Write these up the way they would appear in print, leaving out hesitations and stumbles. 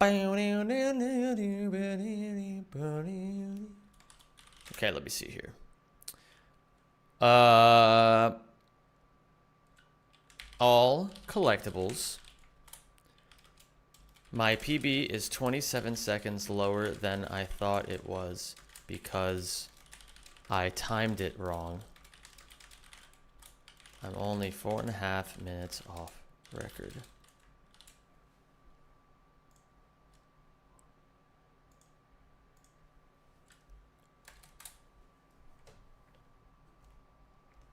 Okay, let me see here. All collectibles. My PB is 27 seconds lower than I thought it was because I timed it wrong. I'm only 4.5 minutes off record.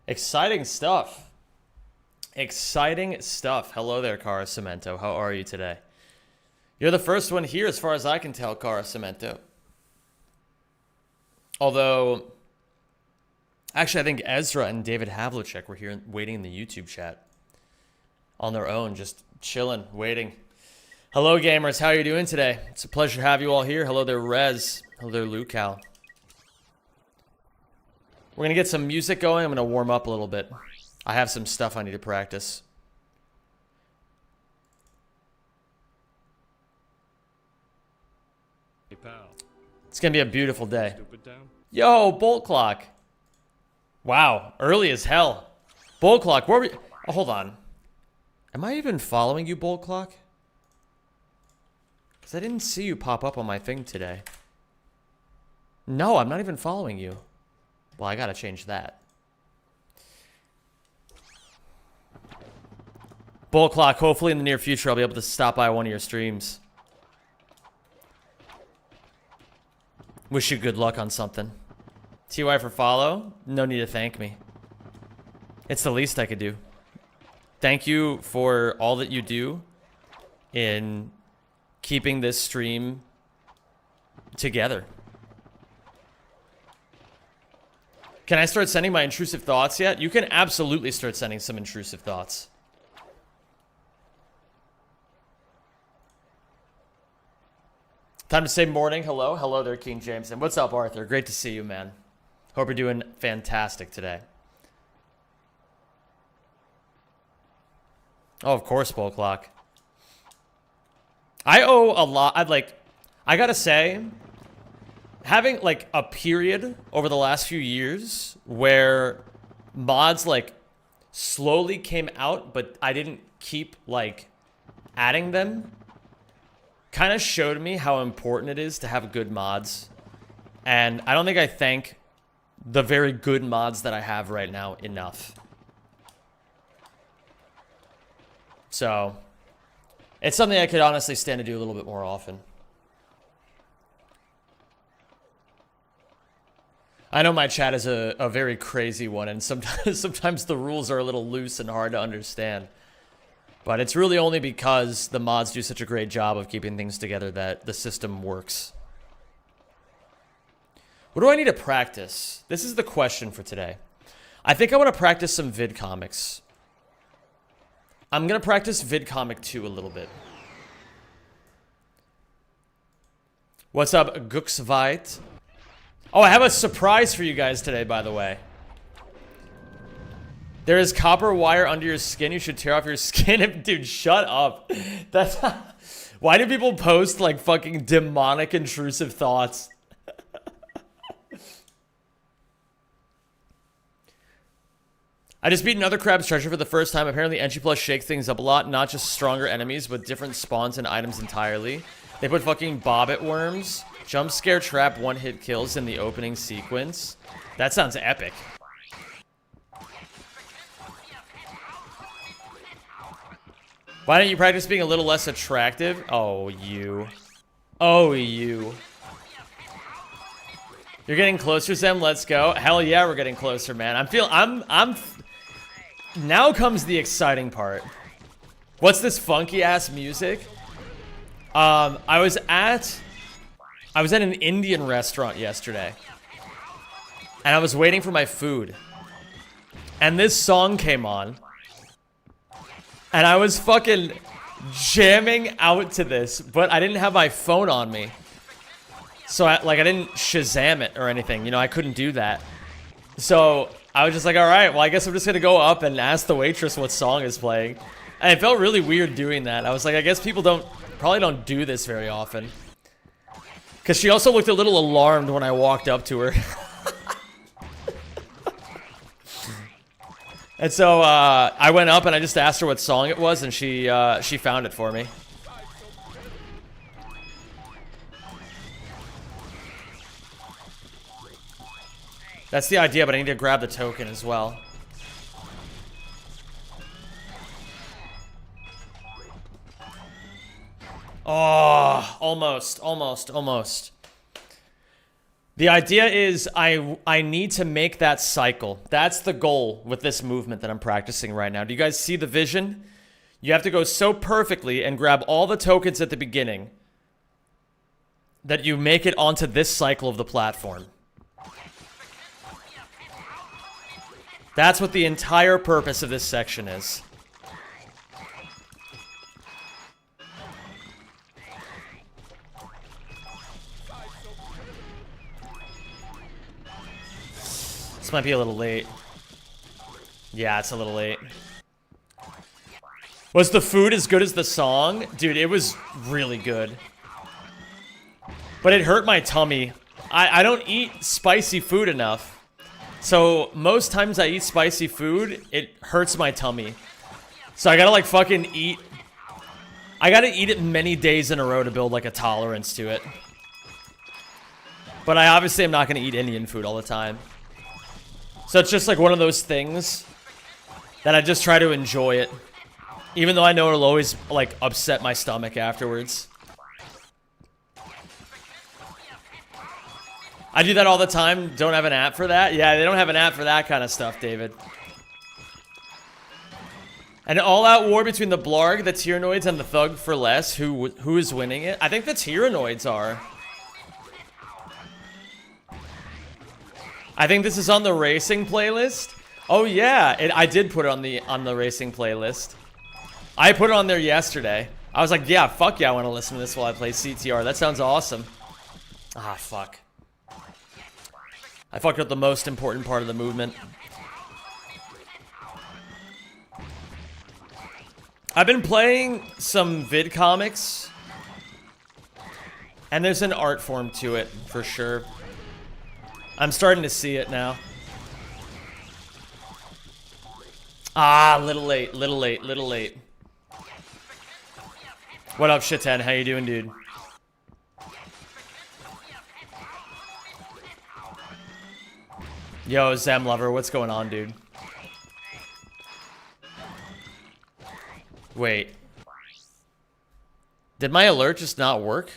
Exciting stuff. Exciting stuff. Hello there, Cara Cemento. How are you today? You're the first one here as far as I can tell, Cara Cemento. Although, actually, I think Ezra and David Havlicek were here waiting in the YouTube chat. On their own, just chilling, waiting. Hello, gamers. How are you doing today? It's a pleasure to have you all here. Hello there, Rez. Hello there, Lucal. We're going to get some music going. I'm going to warm up a little bit. I have some stuff I need to practice. Hey, pal. It's going to be a beautiful day. Yo, Bolt Clock. Wow, early as hell. Bolt Clock, where are we? Oh, hold on. Am I even following you, Bolt Clock? Because I didn't see you pop up on my thing today. No, I'm not even following you. Well, I gotta change that. Bolt Clock, hopefully in the near future I'll be able to stop by one of your streams. Wish you good luck on something. TY for follow? No need to thank me. It's the least I could do. Thank you for all that you do in keeping this stream together. Can I start sending my intrusive thoughts yet? You can absolutely start sending some intrusive thoughts. Time to say morning. Hello. Hello there, King James. And what's up, Arthur? Great to see you, man. Hope you're doing fantastic today. Oh, of course, Bolt Clock. I owe a lot. I gotta say, having like a period over the last few years where mods like slowly came out, but I didn't keep like adding them, kind of showed me how important it is to have good mods. And I don't think I thank the very good mods that I have right now enough. So, it's something I could honestly stand to do a little bit more often. I know my chat is a very crazy one, and sometimes the rules are a little loose and hard to understand. But it's really only because the mods do such a great job of keeping things together that the system works. What do I need to practice? This is the question for today. I think I want to practice some VidComics. I'm going to practice VidComic 2 a little bit. What's up, Guxvite? Oh, I have a surprise for you guys today, by the way. There is copper wire under your skin. You should tear off your skin. Dude, shut up. That's why do people post like fucking demonic intrusive thoughts? I just beat another Crab's Treasure for the first time. Apparently, Entry Plus shakes things up a lot. Not just stronger enemies, but different spawns and items entirely. They put fucking bobbit worms, jump scare trap, one-hit kills in the opening sequence. That sounds epic. Why don't you practice being a little less attractive? Oh, you. Oh, you. You're getting closer, Zem. Let's go. Hell yeah, we're getting closer, man. Now comes the exciting part. What's this funky ass music? I was at an Indian restaurant yesterday, and I was waiting for my food, and this song came on, and I was fucking jamming out to this, but I didn't have my phone on me, so I didn't Shazam it or anything. You know, I couldn't do that. So I was just like, all right, well, I guess I'm just gonna go up and ask the waitress what song is playing. And it felt really weird doing that. I was like, I guess people don't Probably don't do this very often. Because she also looked a little alarmed when I walked up to her. And so I went up and I just asked her what song it was, and she found it for me. That's the idea, but I need to grab the token as well. Oh, almost. The idea is I need to make that cycle. That's the goal with this movement that I'm practicing right now. Do you guys see the vision? You have to go so perfectly and grab all the tokens at the beginning that you make it onto this cycle of the platform. That's what the entire purpose of this section is. This might be a little late. Yeah, it's a little late. Was the food as good as the song? Dude, it was really good. But it hurt my tummy. I don't eat spicy food enough. So most times I eat spicy food, it hurts my tummy. So I gotta like fucking eat. I gotta eat it many days in a row to build like a tolerance to it. But I obviously am not gonna eat Indian food all the time. So it's just like one of those things that I just try to enjoy it. Even though I know it'll always like upset my stomach afterwards. I do that all the time. Don't have an app for that? Yeah, they don't have an app for that kind of stuff, David. An all-out war between the Blarg, the Tyrannoids, and the Thug for Less. Who is winning it? I think the Tyrannoids are. I think this is on the racing playlist. Oh yeah, I did put it on the racing playlist. I put it on there yesterday. I was like, yeah, fuck yeah, I want to listen to this while I play CTR. That sounds awesome. Ah, fuck. I fucked up the most important part of the movement. I've been playing some vid comics, and there's an art form to it, for sure. I'm starting to see it now. Ah, little late. What up, Shiten? How you doing, dude? Yo, Zem Lover, what's going on, dude? Wait. Did my alert just not work?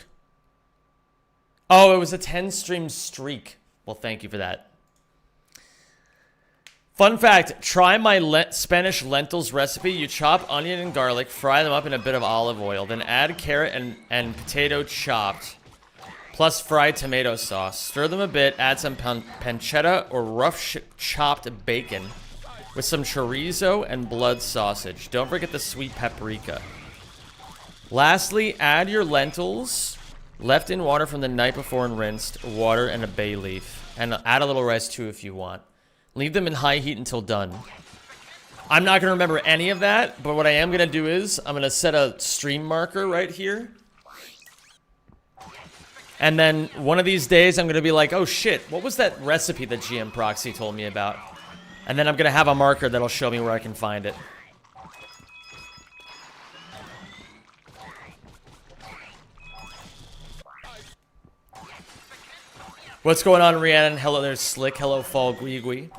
Oh, it was a 10-stream streak. Well, thank you for that. Fun fact, try my Spanish lentils recipe. You chop onion and garlic, fry them up in a bit of olive oil, then add carrot and potato chopped, plus fried tomato sauce. Stir them a bit, add some pancetta or rough chopped bacon with some chorizo and blood sausage. Don't forget the sweet paprika. Lastly, add your lentils, left in water from the night before and rinsed, water and a bay leaf. And add a little rice too if you want. Leave them in high heat until done. I'm not going to remember any of that, but what I am going to do is I'm going to set a stream marker right here. And then one of these days I'm going to be like, oh shit, what was that recipe that GM Proxy told me about? And then I'm going to have a marker that'll show me where I can find it. What's going on, Rhiannon? Hello, there's Slick. Hello, Fall Gui.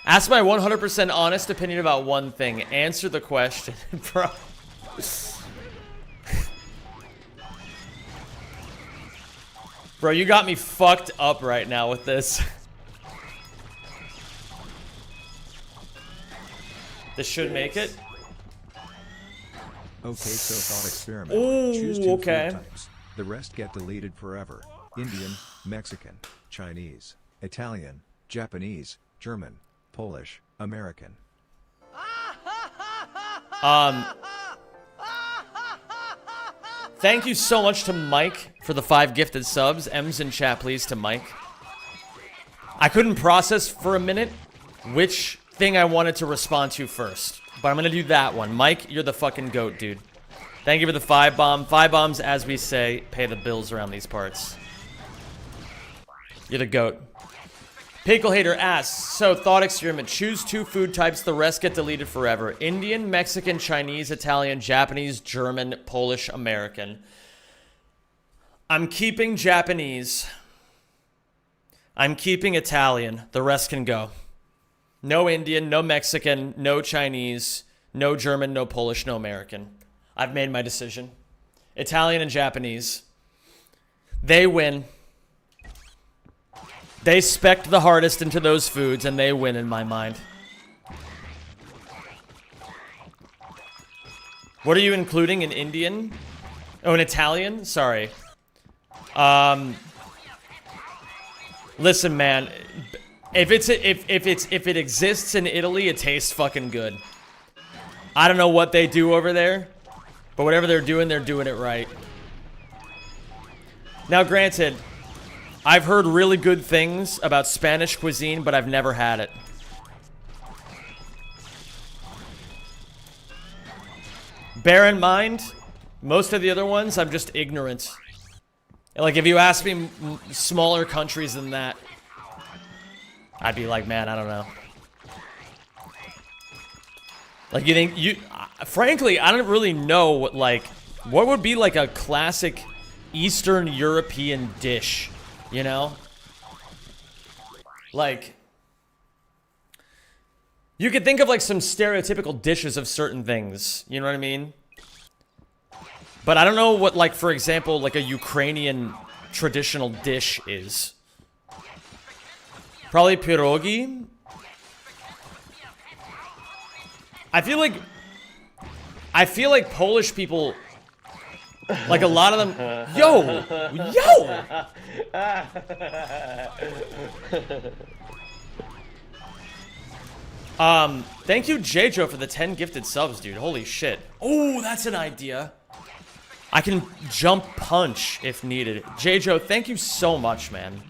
Ask my 100% honest opinion about one thing. Answer the question, bro. Bro, you got me fucked up right now with this. This should make it. Okay, so thought experiment. Ooh, choose two okay. food types. The rest get deleted forever. Indian, Mexican, Chinese, Italian, Japanese, German, Polish, American. Thank you so much to Mike for the 5 gifted subs. M's in chat, please, to Mike. I couldn't process for a minute which thing I wanted to respond to first. But I'm gonna do that one. Mike, you're the fucking goat, dude. Thank you for the 5 bomb. 5 bombs, as we say, pay the bills around these parts. You're the goat. Pickle Hater asks, so thought experiment. Choose 2 food types, the rest get deleted forever. Indian, Mexican, Chinese, Italian, Japanese, German, Polish, American. I'm keeping Japanese. I'm keeping Italian. The rest can go. No Indian, no Mexican, no Chinese, no German, no Polish, no American. I've made my decision. Italian and Japanese. They win. They spec the hardest into those foods, and they win in my mind. What are you including? An Indian? Oh, an Italian? Sorry. Listen, man. If it exists in Italy, it tastes fucking good. I don't know what they do over there, but whatever they're doing it right. Now, granted, I've heard really good things about Spanish cuisine, but I've never had it. Bear in mind, most of the other ones, I'm just ignorant. Like, if you ask me smaller countries than that, I'd be like, man, I don't know. Like, you think, frankly, I don't really know what would be like a classic Eastern European dish, you know? Like, you could think of like some stereotypical dishes of certain things, you know what I mean? But I don't know what, like, for example, like a Ukrainian traditional dish is. Probably pierogi. I feel like Polish people, like a lot of them. Yo! Thank you, Jejo, for the 10 gifted subs, dude. Holy shit. Oh, that's an idea. I can jump punch if needed. Jejo, thank you so much, man.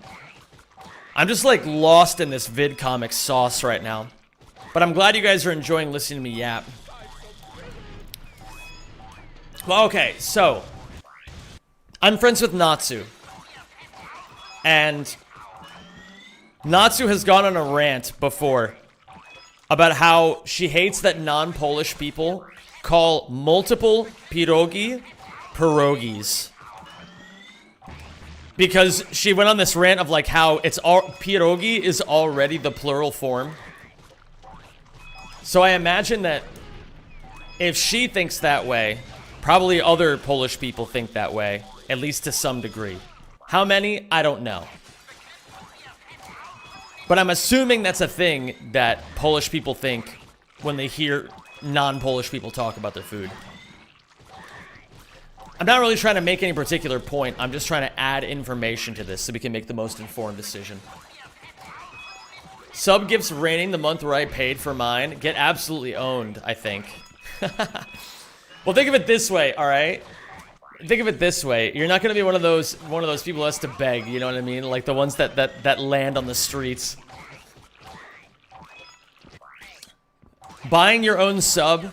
I'm just like lost in this vid comic sauce right now. But I'm glad you guys are enjoying listening to me yap. Well, okay, so I'm friends with Natsu. And Natsu has gone on a rant before about how she hates that non-Polish people call multiple pierogi pierogis. Because she went on this rant of like how pierogi is already the plural form. So I imagine that if she thinks that way, probably other Polish people think that way, at least to some degree. How many? I don't know. But I'm assuming that's a thing that Polish people think when they hear non-Polish people talk about their food. I'm not really trying to make any particular point. I'm just trying to add information to this so we can make the most informed decision. Sub gifts raining the month where I paid for mine. Get absolutely owned, I think. Well, think of it this way, all right? Think of it this way. You're not going to be one of those people who has to beg, you know what I mean? Like the ones that land on the streets. Buying your own sub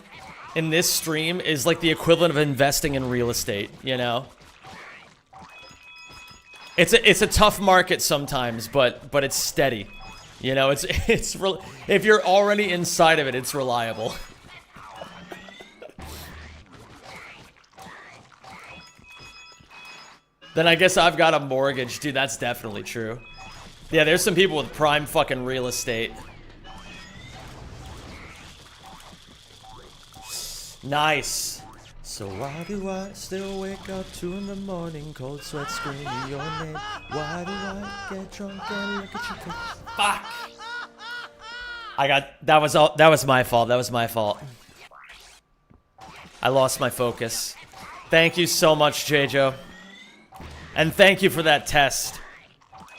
in this stream is like the equivalent of investing in real estate, you know? It's a tough market sometimes, but it's steady. You know, if you're already inside of it, it's reliable. Then I guess I've got a mortgage. Dude, that's definitely true. Yeah, there's some people with prime fucking real estate. Nice. So why do I still wake up 2 in the morning, cold sweat screaming your name? Why do I get drunk and look at your face? Fuck! That was my fault. That was my fault. I lost my focus. Thank you so much, Jejo. And thank you for that test.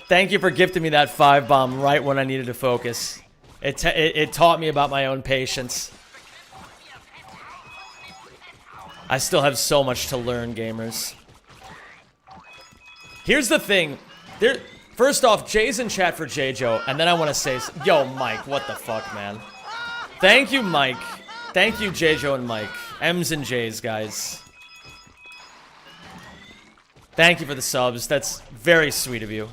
Thank you for gifting me that 5 bomb right when I needed to focus. It taught me about my own patience. I still have so much to learn, gamers. Here's the thing. First off, Jay's in chat for Jejo, and then I want to say, yo, Mike, what the fuck, man? Thank you, Mike. Thank you, J-Jo and Mike. M's and J's, guys. Thank you for the subs. That's very sweet of you.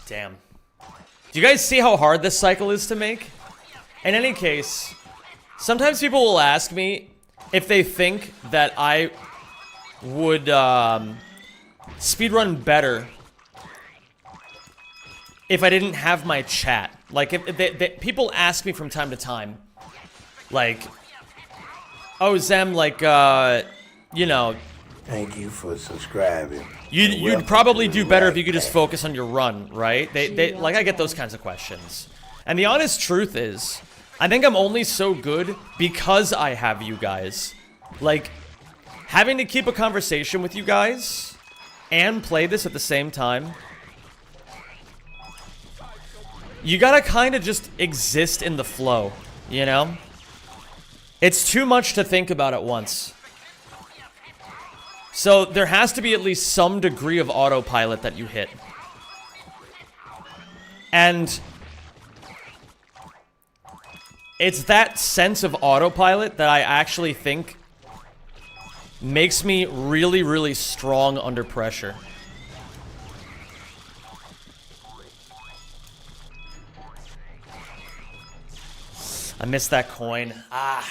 Damn. Do you guys see how hard this cycle is to make? In any case, sometimes people will ask me if they think that I would speedrun better if I didn't have my chat. Like, if people ask me from time to time, like, oh, Zem, like, you know, thank you for subscribing. You'd probably do better if you could just focus on your run, right? They like, I get those kinds of questions. And the honest truth is, I think I'm only so good because I have you guys. Like, having to keep a conversation with you guys and play this at the same time, you gotta kind of just exist in the flow, you know? It's too much to think about at once. So there has to be at least some degree of autopilot that you hit. And it's that sense of autopilot that I actually think makes me really, really strong under pressure. I missed that coin. Ah.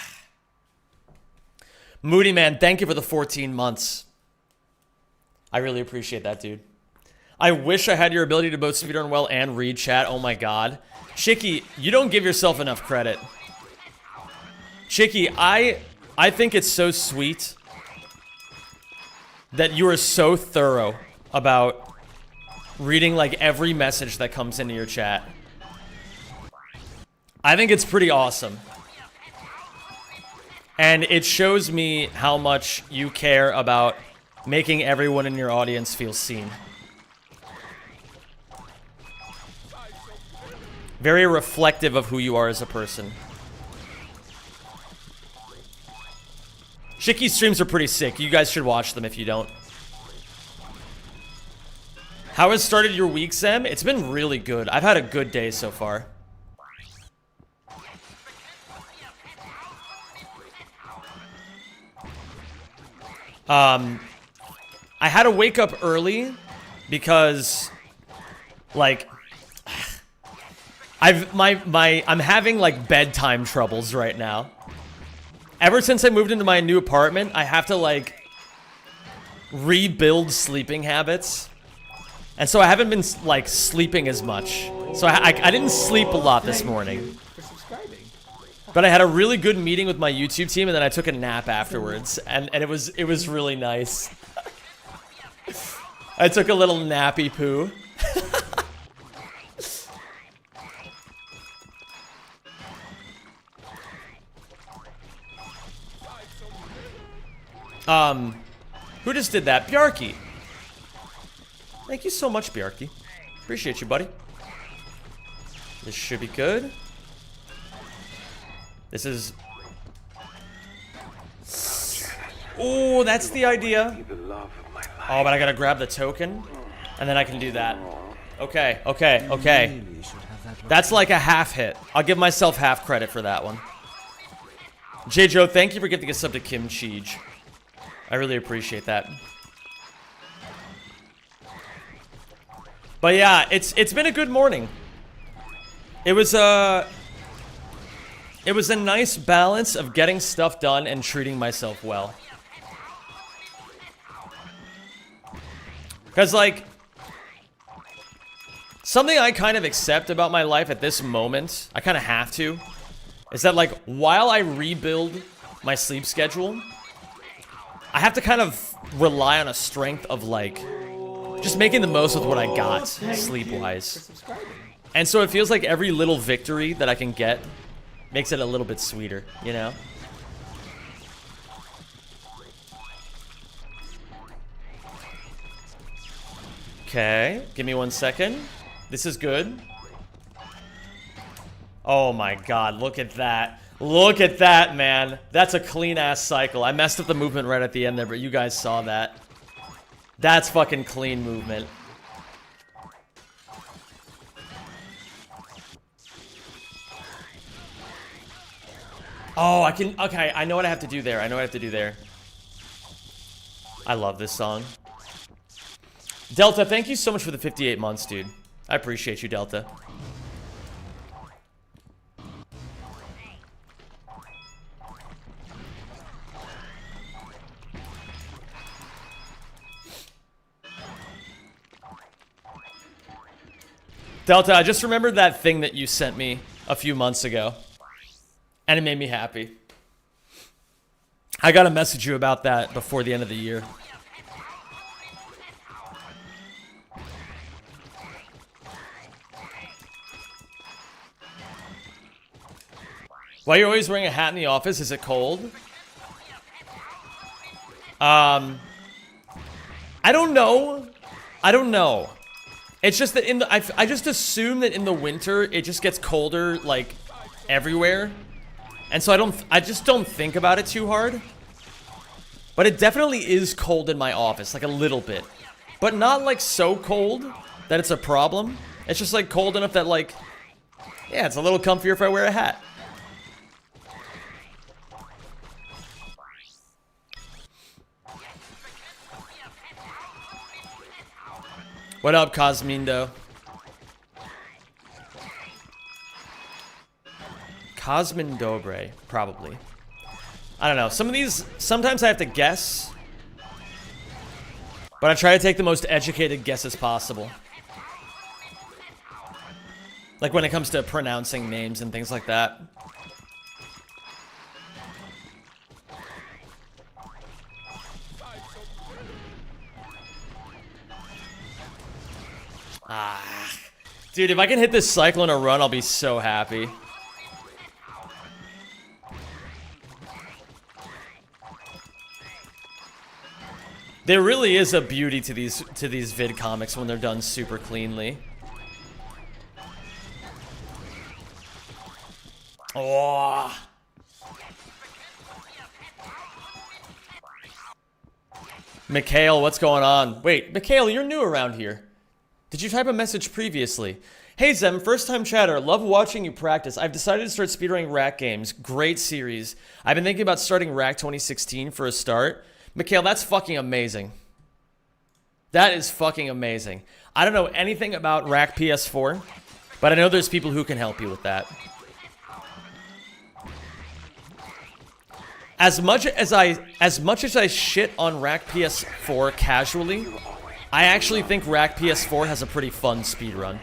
Moody Man, thank you for the 14 months. I really appreciate that, dude. I wish I had your ability to both speedrun well and read chat. Oh my god. Chicky, you don't give yourself enough credit. Chicky, I think it's so sweet that you are so thorough about reading like every message that comes into your chat. I think it's pretty awesome. And it shows me how much you care about making everyone in your audience feel seen. Very reflective of who you are as a person. Shicky's streams are pretty sick. You guys should watch them if you don't. How has started your week, Sam? It's been really good. I've had a good day so far. I had to wake up early because, like, I'm having like bedtime troubles right now. Ever since I moved into my new apartment, I have to like rebuild sleeping habits, and so I haven't been like sleeping as much. So I didn't sleep a lot this morning. But I had a really good meeting with my YouTube team, and then I took a nap afterwards, and it was really nice. I took a little nappy poo. Who just did that? Bjarki. Thank you so much, Bjarki. Appreciate you, buddy. This should be good. This is... Oh, that's the idea. Oh, but I gotta grab the token, and then I can do that. Okay, okay, okay. That's like a half hit. I'll give myself half credit for that one. J-Jo, thank you for giving a sub to Kim Cheege. I really appreciate that. But yeah, it's been a good morning. It was a nice balance of getting stuff done and treating myself well. Because, like, something I kind of accept about my life at this moment, I kind of have to, is that, like, while I rebuild my sleep schedule, I have to kind of rely on a strength of, like, just making the most with what I got, sleep-wise. And so it feels like every little victory that I can get makes it a little bit sweeter, you know? Okay, give me 1 second. This is good. Oh my god, look at that. Look at that, man. That's a clean-ass cycle. I messed up the movement right at the end there, but you guys saw that. That's fucking clean movement. Oh, I can... Okay, I know what I have to do there. I know what I have to do there. I love this song. Delta, thank you so much for the 58 months, dude. I appreciate you, Delta. Delta, I just remembered that thing that you sent me a few months ago. And it made me happy. I gotta message you about that before the end of the year. Why are you always wearing a hat in the office? Is it cold? I don't know. I don't know. It's just that in the I just assume that in the winter it just gets colder like everywhere. And so I just don't think about it too hard. But it definitely is cold in my office, like a little bit. But not like so cold that it's a problem. It's just like cold enough that like, yeah, it's a little comfier if I wear a hat. What up, Cosmindo? Cosmindobre, probably. I don't know. Some of these, sometimes I have to guess. But I try to take the most educated guesses possible. Like when it comes to pronouncing names and things like that. Ah. Dude, if I can hit this cycle in a run, I'll be so happy. There really is a beauty to these vid comics when they're done super cleanly. Oh. Mikhail, what's going on? Wait, Mikhail, you're new around here. Did you type a message previously? Hey Zem, first time chatter. Love watching you practice. I've decided to start speedrunning Rack games. Great series. I've been thinking about starting Rack 2016 for a start. Mikhail, that's fucking amazing. That is fucking amazing. I don't know anything about Rack PS4, but I know there's people who can help you with that. As much as I shit on Rack PS4 casually, I actually think Rack PS4 has a pretty fun speedrun.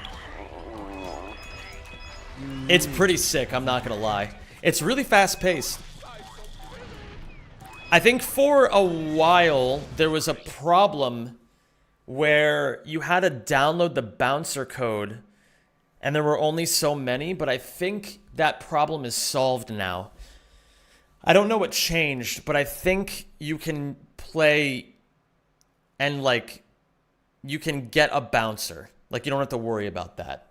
It's pretty sick, I'm not gonna lie. It's really fast-paced. I think for a while, there was a problem where you had to download the bouncer code, and there were only so many, but I think that problem is solved now. I don't know what changed, but I think you can play and, like, you can get a bouncer. Like, you don't have to worry about that.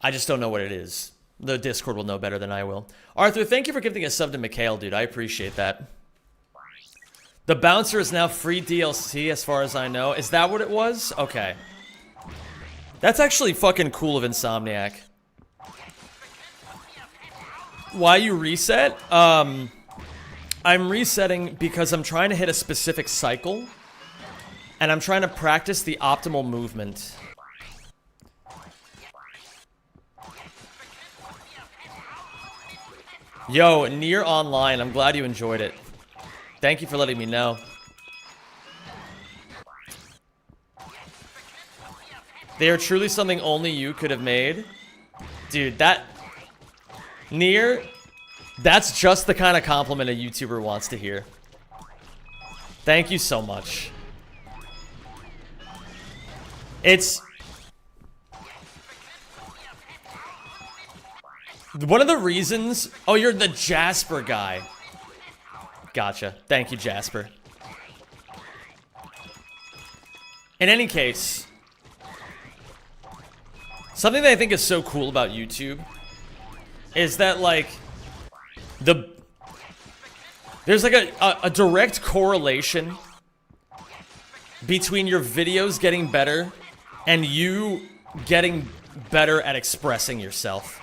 I just don't know what it is. The Discord will know better than I will. Arthur, thank you for giving a sub to Mikhail, dude. I appreciate that. The bouncer is now free DLC as far as I know. Is that what it was? Okay. That's actually fucking cool of Insomniac. Why you reset? I'm resetting because I'm trying to hit a specific cycle. And I'm trying to practice the optimal movement. Yo, Nier Online, I'm glad you enjoyed it. Thank you for letting me know. They are truly something only you could have made. Dude, that... Nier, that's just the kind of compliment a YouTuber wants to hear. Thank you so much. It's... one of the reasons... Oh, you're the Jasper guy. Gotcha. Thank you, Jasper. In any case, something that I think is so cool about YouTube is that, like, there's like a direct correlation between your videos getting better and you getting better at expressing yourself.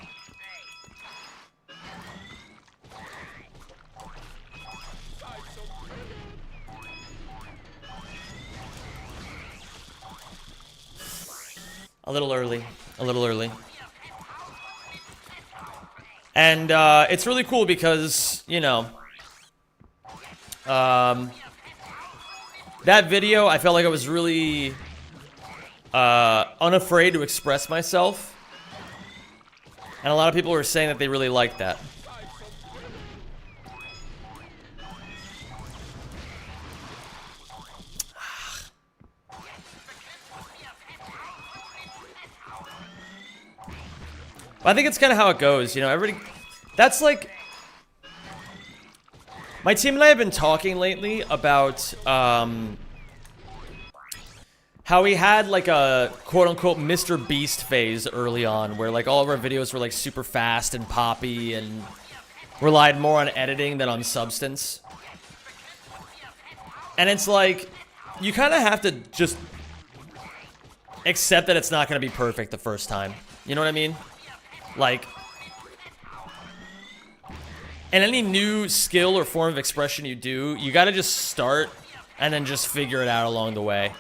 A little early. A little early. And it's really cool because, you know, that video, I felt like I was really unafraid to express myself. And a lot of people were saying that they really liked that. I think it's kind of how it goes, you know, everybody, that's like, my team and I have been talking lately about, how we had like a quote-unquote Mr. Beast phase early on, where like all of our videos were like super fast and poppy and relied more on editing than on substance. And it's like, you kind of have to just accept that it's not going to be perfect the first time. You know what I mean? Like, and any new skill or form of expression you do, you gotta just start and then just figure it out along the way.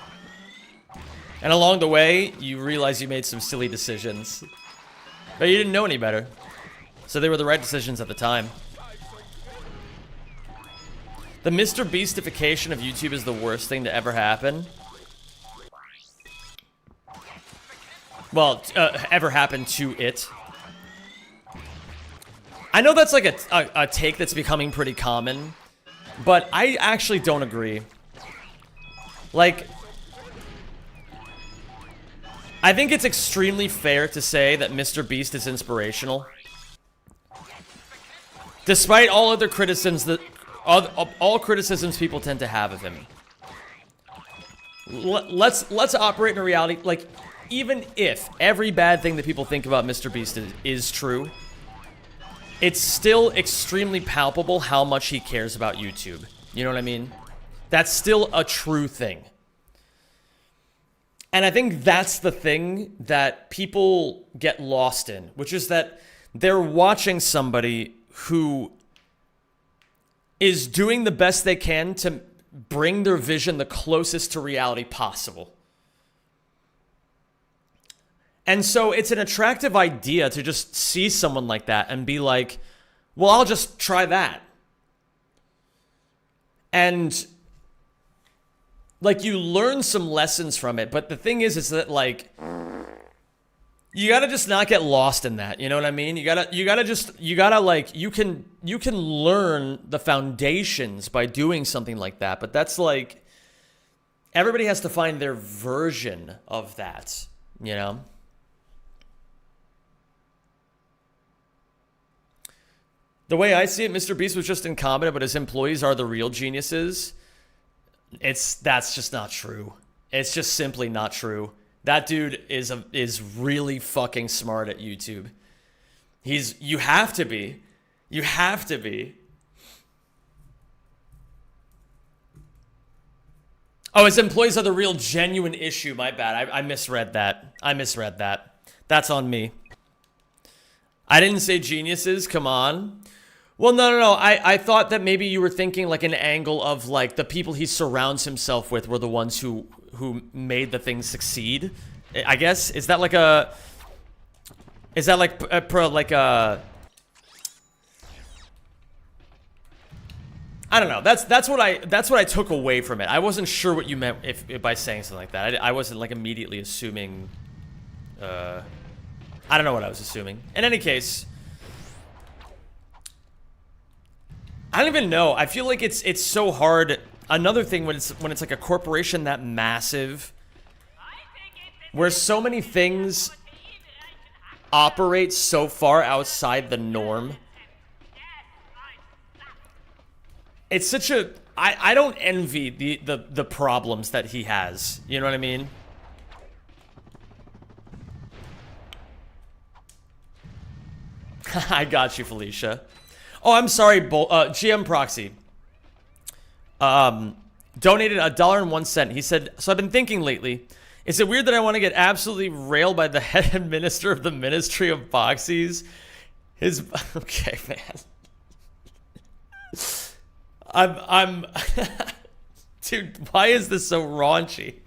And along the way, you realize you made some silly decisions. But you didn't know any better. So they were the right decisions at the time. The Mr. Beastification of YouTube is the worst thing to ever happen. Well, ever happen to it. I know that's like a take that's becoming pretty common, but I actually don't agree. Like, I think it's extremely fair to say that Mr. Beast is inspirational. Despite all other criticisms that all criticisms people tend to have of him. Let's operate in a reality, like, even if every bad thing that people think about Mr. Beast is true, it's still extremely palpable how much he cares about YouTube. You know what I mean? That's still a true thing. And I think that's the thing that people get lost in, which is that they're watching somebody who is doing the best they can to bring their vision the closest to reality possible. And so it's an attractive idea to just see someone like that and be like, well, I'll just try that. And like, you learn some lessons from it, but the thing is that like, you gotta just not get lost in that, you know what I mean? You gotta like, you can learn the foundations by doing something like that, but that's like, everybody has to find their version of that, you know? The way I see it, Mr. Beast was just incompetent, but his employees are the real geniuses. That's just not true. It's just simply not true. That dude is really fucking smart at YouTube. You have to be. You have to be. Oh, his employees are the real genuine issue. My bad. I misread that. That's on me. I didn't say geniuses. Come on. Well, no. I thought that maybe you were thinking like an angle of like the people he surrounds himself with were the ones who made the thing succeed. I guess, is that like a I don't know. That's what I took away from it. I wasn't sure what you meant if by saying something like that. I wasn't like immediately assuming. I don't know what I was assuming. In any case, I don't even know. I feel like it's so hard. Another thing when it's like a corporation that massive, where so many things operate so far outside the norm. It's such a I don't envy the problems that he has. You know what I mean? I got you, Felicia. Oh, I'm sorry, GM Proxy. Donated $1.01. He said, so I've been thinking lately, is it weird that I want to get absolutely railed by the head minister of the Ministry of Boxies? Okay, man. I'm dude, why is this so raunchy?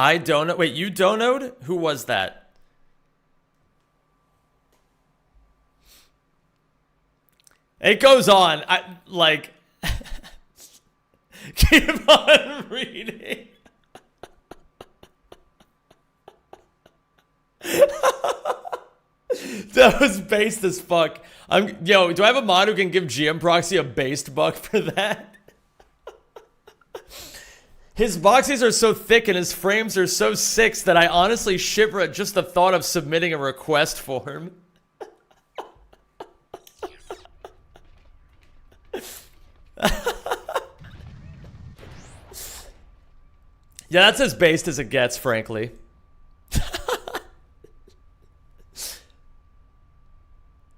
I don't know. Wait, you donoed? Who was that? It goes on. I like keep on reading. That was based as fuck. Yo, do I have a mod who can give GM Proxy a based buck for that? His boxes are so thick and his frames are so sick that I honestly shiver at just the thought of submitting a request for him. Yeah, that's as based as it gets, frankly.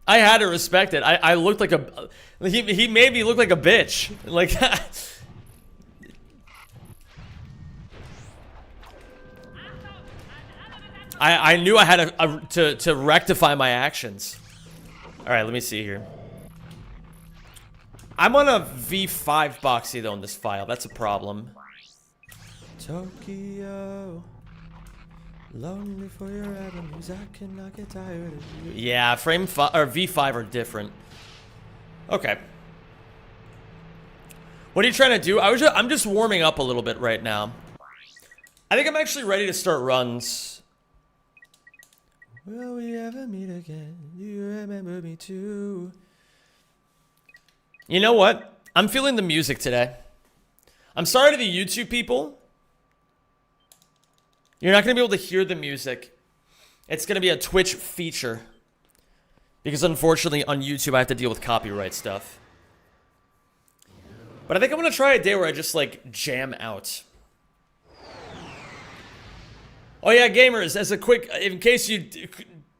I had to respect it. I looked like a... He made me look like a bitch. Like... I knew I had to rectify my actions. Alright, let me see here. I'm on a V5 boxy though in this file. That's a problem. Tokyo, lonely for your avenues, I cannot get tired of you. Yeah, frame 5 or V5 are different. Okay. What are you trying to do? I'm just warming up a little bit right now. I think I'm actually ready to start runs. Will we ever meet again? Do you remember me too? You know what? I'm feeling the music today. I'm sorry to the YouTube people. You're not going to be able to hear the music. It's going to be a Twitch feature. Because unfortunately on YouTube I have to deal with copyright stuff. But I think I'm going to try a day where I just like jam out. Oh yeah, gamers, as a quick, in case you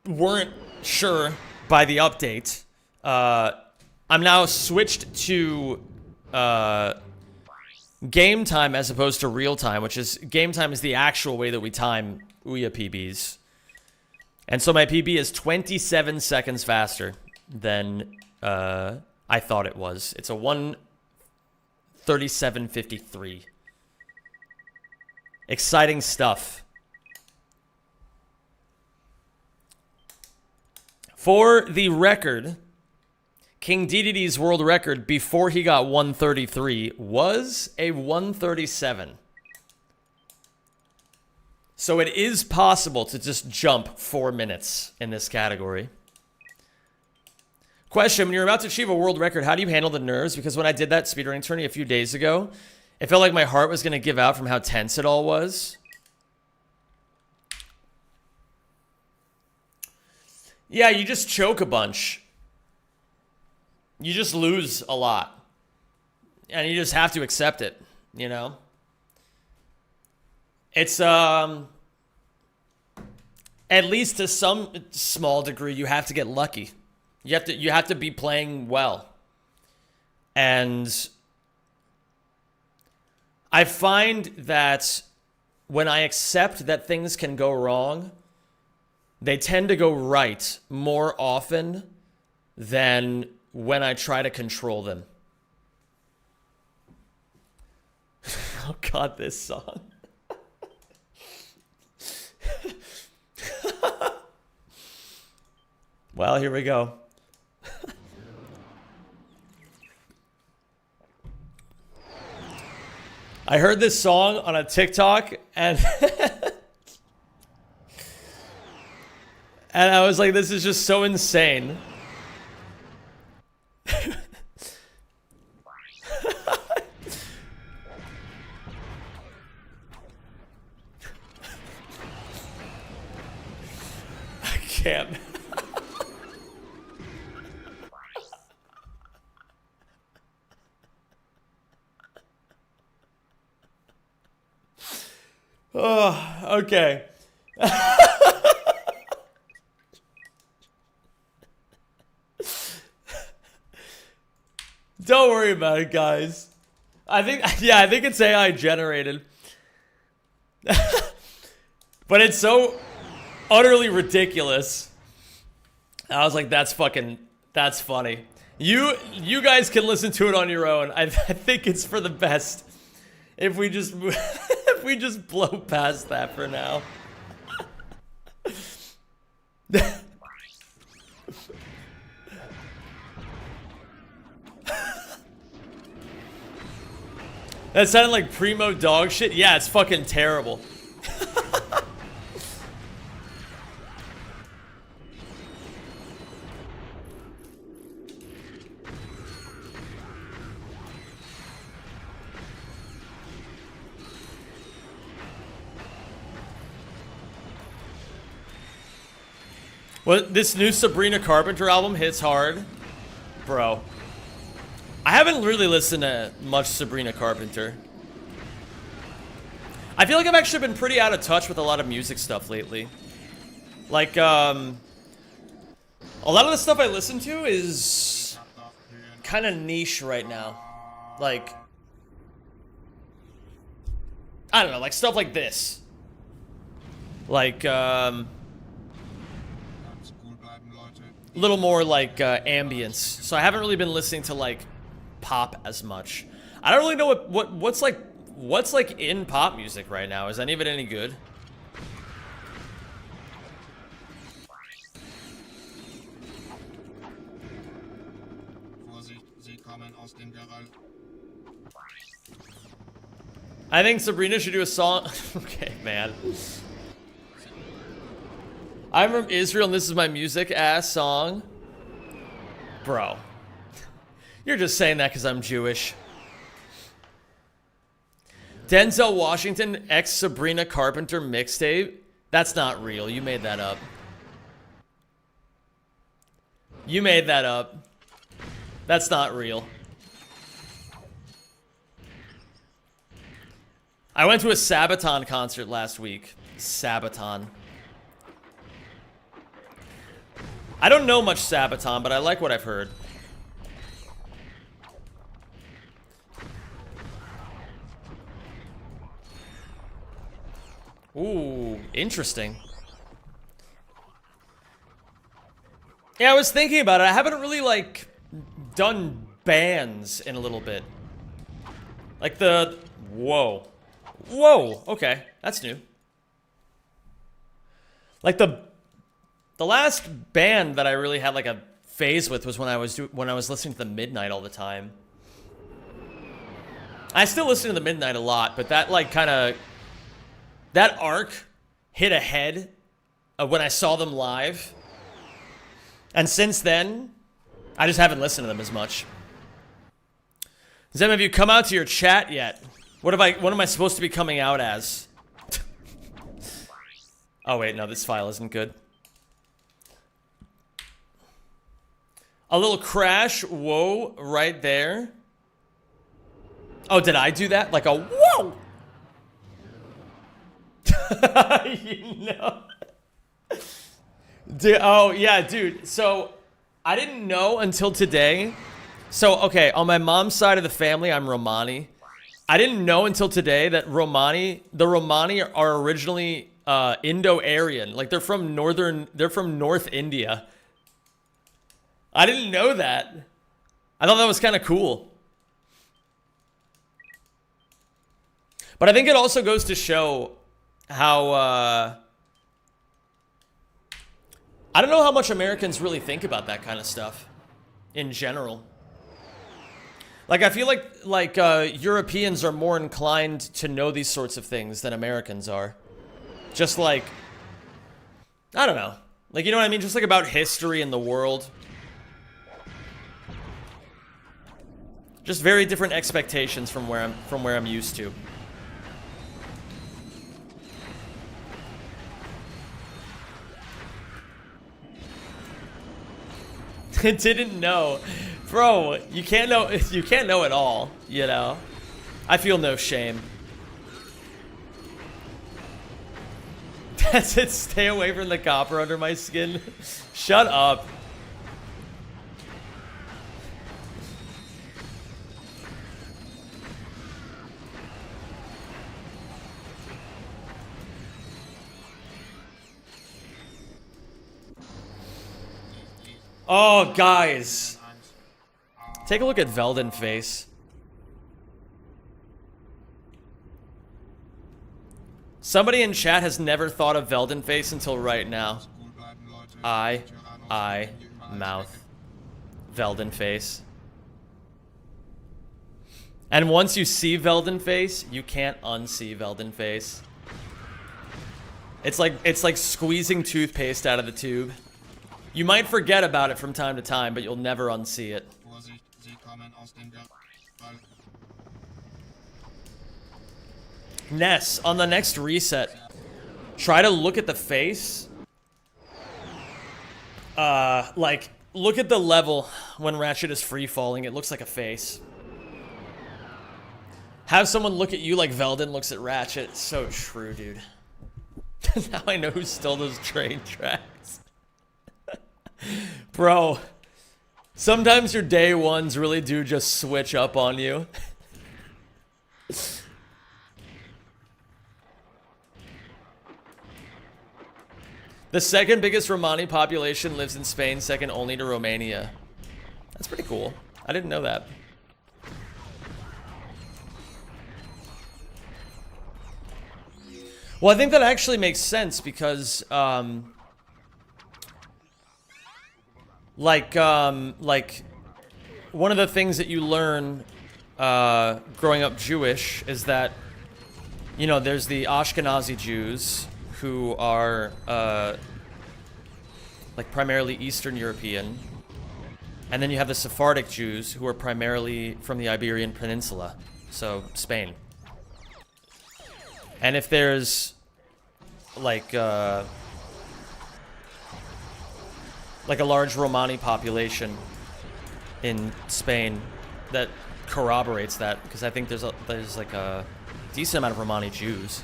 weren't sure by the update, I'm now switched to game time as opposed to real time, which is, game time is the actual way that we time Ouya PBs. And so my PB is 27 seconds faster than I thought it was. It's a 1:37:53. Exciting stuff. For the record, King Dedede's world record before he got 133 was a 137. So it is possible to just jump 4 minutes in this category. Question, when you're about to achieve a world record, how do you handle the nerves? Because when I did that speedrunning tourney a few days ago, it felt like my heart was going to give out from how tense it all was. Yeah, you just choke a bunch. You just lose a lot. And you just have to accept it, you know? It's, at least to some small degree, you have to get lucky. You have to be playing well. And I find that when I accept that things can go wrong, they tend to go right more often than when I try to control them. Oh God, this song. Well, here we go. I heard this song on a TikTok and and I was like, this is just so insane. I can't. Oh, okay. Don't worry about it, guys. I think it's AI generated. But it's so utterly ridiculous. I was like, that's funny. You guys can listen to it on your own. I think it's for the best if we just move, if if we just blow past that for now? That sounded like primo dog shit. Yeah, it's fucking terrible. Well, this new Sabrina Carpenter album hits hard. Bro. I haven't really listened to much Sabrina Carpenter. I feel like I've actually been pretty out of touch with a lot of music stuff lately. Like, a lot of the stuff I listen to is kind of niche right now. Like, I don't know, like stuff like this. Like, a little more like ambience. So I haven't really been listening to like pop as much. I don't really know what's like in pop music right now. Is any of it any good? I think Sabrina should do a song. Okay, man. I'm from Israel and this is my music ass song. Bro. You're just saying that because I'm Jewish. Denzel Washington x Sabrina Carpenter mixtape? That's not real. You made that up. You made that up. That's not real. I went to a Sabaton concert last week. Sabaton. I don't know much Sabaton, but I like what I've heard. Ooh, interesting. Yeah, I was thinking about it. I haven't really, like, done bands in a little bit. Like the... Whoa. Whoa, okay. That's new. Like the last band that I really had like a phase with was when I was listening to the Midnight all the time. I still listen to the Midnight a lot, but that like kind of that arc hit ahead of when I saw them live. And since then, I just haven't listened to them as much. Zem, have you come out to your chat yet? What am I supposed to be coming out as? Oh wait, no, this file isn't good. A little crash, whoa, right there. Oh, did I do that? Like a whoa! You know? Dude, oh, yeah, dude. So, I didn't know until today. So, okay, on my mom's side of the family, I'm Romani. I didn't know until today that the Romani are originally Indo-Aryan. Like, they're from North India. I didn't know that. I thought that was kind of cool. But I think it also goes to show how, I don't know how much Americans really think about that kind of stuff in general. Like, I feel like Europeans are more inclined to know these sorts of things than Americans are. Just like, I don't know. Like, you know what I mean? Just like about history and the world. Just very different expectations from where I'm used to. Didn't know. Bro, you can't know it all, you know. I feel no shame. That's it, stay away from the copper under my skin. Shut up. Oh, guys. Take a look at Velden face. Somebody in chat has never thought of Velden face until right now. Eye, mouth. Velden face. And once you see Velden face, you can't unsee Velden face. It's like squeezing toothpaste out of the tube. You might forget about it from time to time, but you'll never unsee it. Ness, on the next reset, try to look at the face. Like, look at the level when Ratchet is free falling. It looks like a face. Have someone look at you like Velden looks at Ratchet. So true, dude. Now I know who stole those train tracks. Bro, sometimes your day ones really do just switch up on you. The second biggest Romani population lives in Spain, second only to Romania. That's pretty cool. I didn't know that. Well, I think that actually makes sense because, like one of the things that you learn growing up Jewish is that, you know, there's the Ashkenazi Jews who are like primarily Eastern European, and then you have the Sephardic Jews who are primarily from the Iberian Peninsula, so Spain. And if there's like a large Romani population in Spain, that corroborates that, because I think there's like a decent amount of Romani Jews.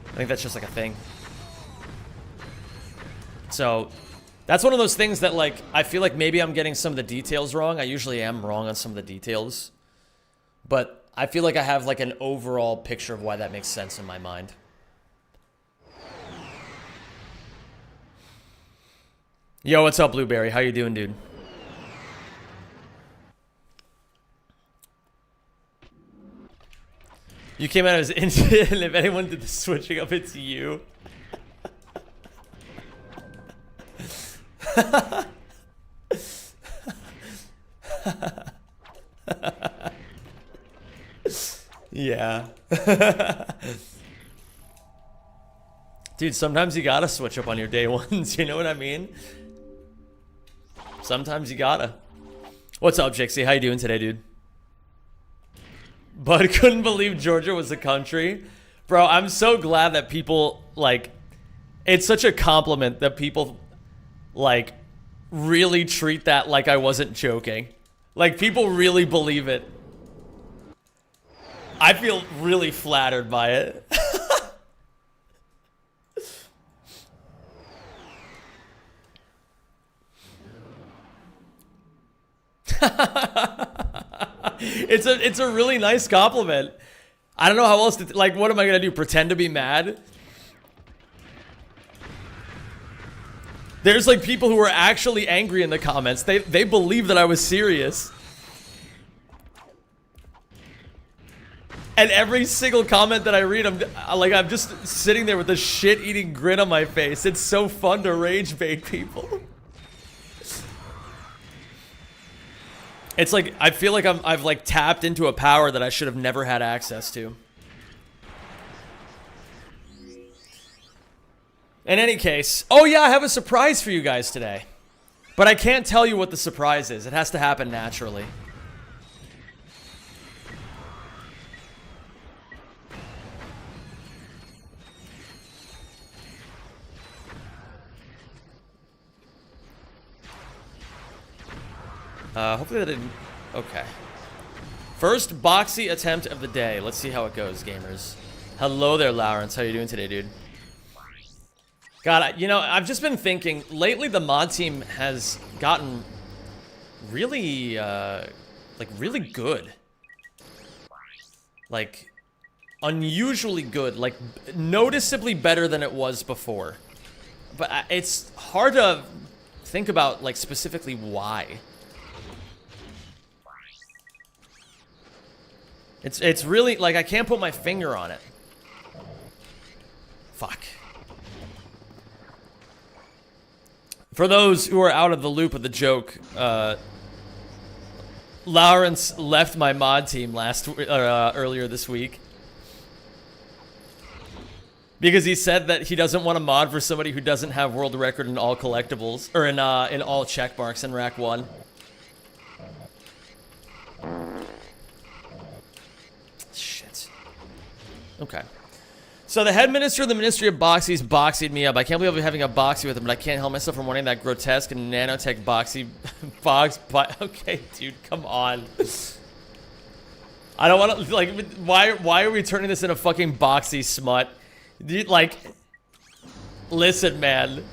I think that's just like a thing. So that's one of those things that, like, I feel like maybe I'm getting some of the details wrong. I usually am wrong on some of the details, but I feel like I have like an overall picture of why that makes sense in my mind. Yo, what's up, Blueberry? How you doing, dude? You came out as Indian. If anyone did the switching up, it's you. Yeah. Dude, sometimes you gotta switch up on your day ones, you know what I mean? Sometimes you gotta. What's up, Jixie? How you doing today, dude? Bud couldn't believe Georgia was a country. Bro, I'm so glad that people, like, it's such a compliment that people, like, really treat that like I wasn't joking. Like, people really believe it. I feel really flattered by it. It's a really nice compliment. I don't know how else to, like, what am I gonna do? Pretend to be mad? There's like people who are actually angry in the comments. They believe that I was serious. And every single comment that I read, I'm just sitting there with a shit-eating grin on my face. It's so fun to rage bait people. It's like, I feel like I've like tapped into a power that I should have never had access to. In any case, oh yeah, I have a surprise for you guys today. But I can't tell you what the surprise is. It has to happen naturally. Hopefully that didn't... Okay. First boxy attempt of the day. Let's see how it goes, gamers. Hello there, Lawrence. How you doing today, dude? God, you know, I've just been thinking, lately the mod team has gotten really, like, really good. Like, unusually good. Like, noticeably better than it was before. But it's hard to think about, like, specifically why. It's really, like, I can't put my finger on it. Fuck. For those who are out of the loop of the joke, Lawrence left my mod team earlier this week because he said that he doesn't want to mod for somebody who doesn't have world record in all collectibles or in all check marks in Rack 1. Shit. Okay. So the head minister of the Ministry of Boxies boxied me up. I can't believe I'll be having a boxy with him, but I can't help myself from wanting that grotesque and nanotech boxy box. Okay, dude, come on. I don't want to, like, why are we turning this into fucking boxy smut? Dude, like, listen, man.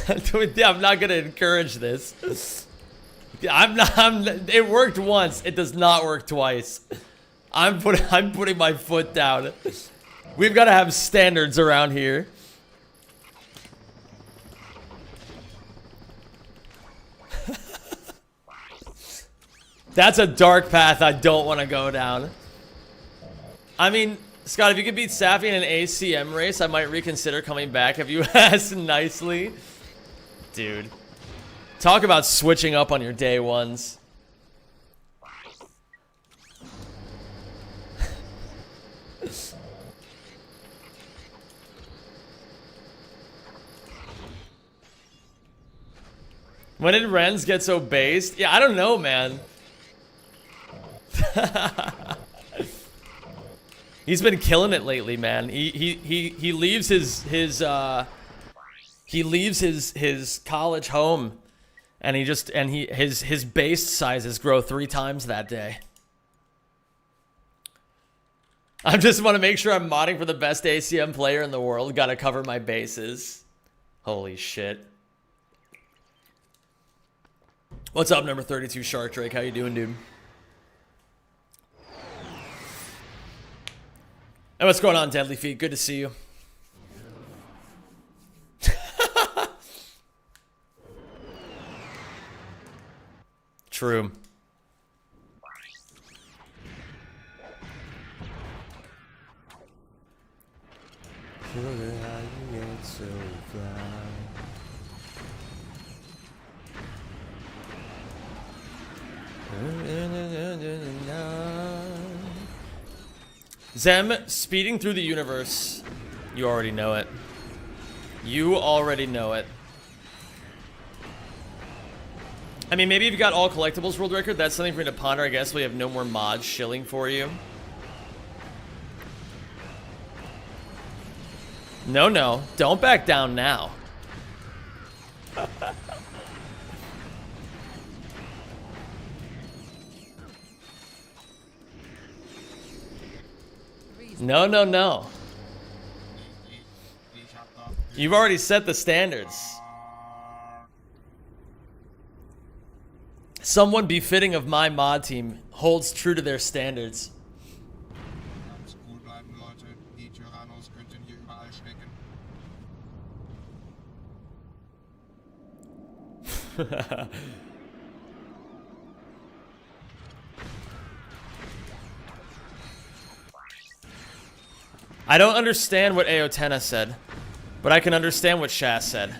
I'm not gonna encourage this. It worked once. It does not work twice. I'm putting my foot down. We've got to have standards around here. That's a dark path I don't want to go down. I mean, Scott, if you could beat Safi in an ACM race, I might reconsider coming back if you ask nicely. Dude. Talk about switching up on your day ones. When did Renz get so based? Yeah, I don't know, man. He's been killing it lately, man. He leaves his college home, and his base sizes grow 3 times that day. I just want to make sure I'm modding for the best ACM player in the world. Gotta cover my bases. Holy shit. What's up, number 32 Shark Drake? How you doing, dude? And what's going on, Deadly Feet? Good to see you. True. Zem, speeding through the universe. You already know it. You already know it. I mean, maybe if you got all collectibles world record, that's something for me to ponder, I guess. We have no more mods shilling for you. No, don't back down now. No. You've already set the standards. Someone befitting of my mod team holds true to their standards. I don't understand what Aotena said, but I can understand what Shaz said.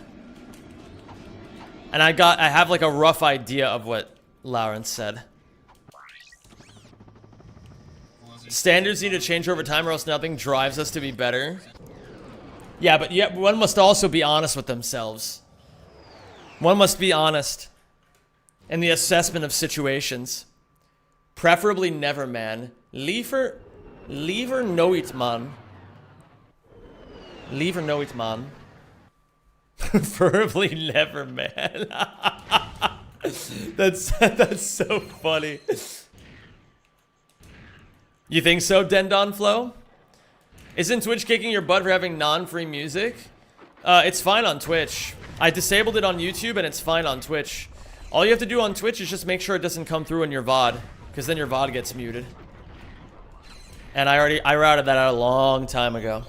And I have like a rough idea of what Lawrence said. Standards need to change over time or else nothing drives us to be better. Yeah, but one must also be honest with themselves. One must be honest in the assessment of situations. Preferably never, man. Liever nooit, man. Liever nooit, man. Preferably never, man. That's so funny. You think so, Dendon Flow? Isn't Twitch kicking your butt for having non-free music? It's fine on Twitch. I disabled it on YouTube and it's fine on Twitch. All you have to do on Twitch is just make sure it doesn't come through in your VOD, because then your VOD gets muted. And I routed that out a long time ago.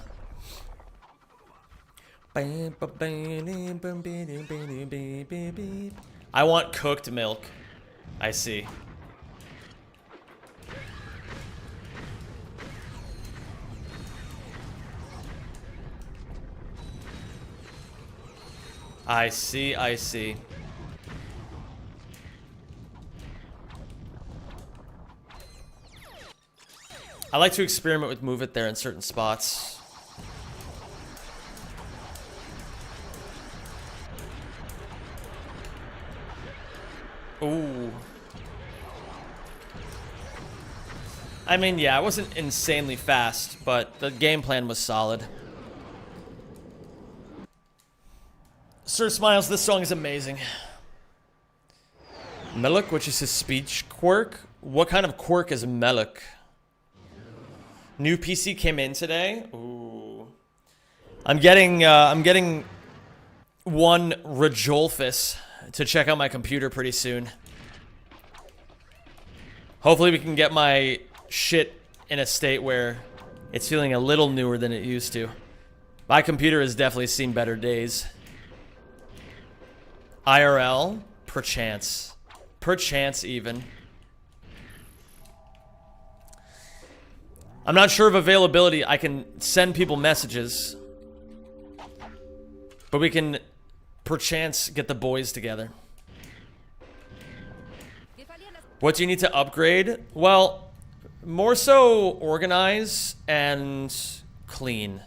I want cooked milk. I see. I see, I see. I like to experiment with move it there in certain spots. Ooh. I mean, yeah, it wasn't insanely fast, but the game plan was solid. Sir Smiles, this song is amazing. Meluk, which is his speech quirk. What kind of quirk is Meluk? New PC came in today. Ooh. I'm getting one Rajolfus to check out my computer pretty soon. Hopefully we can get my shit in a state where it's feeling a little newer than it used to. My computer has definitely seen better days. IRL? Perchance. Perchance even. I'm not sure of availability. I can send people messages. But we can perchance get the boys together. What do you need to upgrade? Well, more so organize and clean.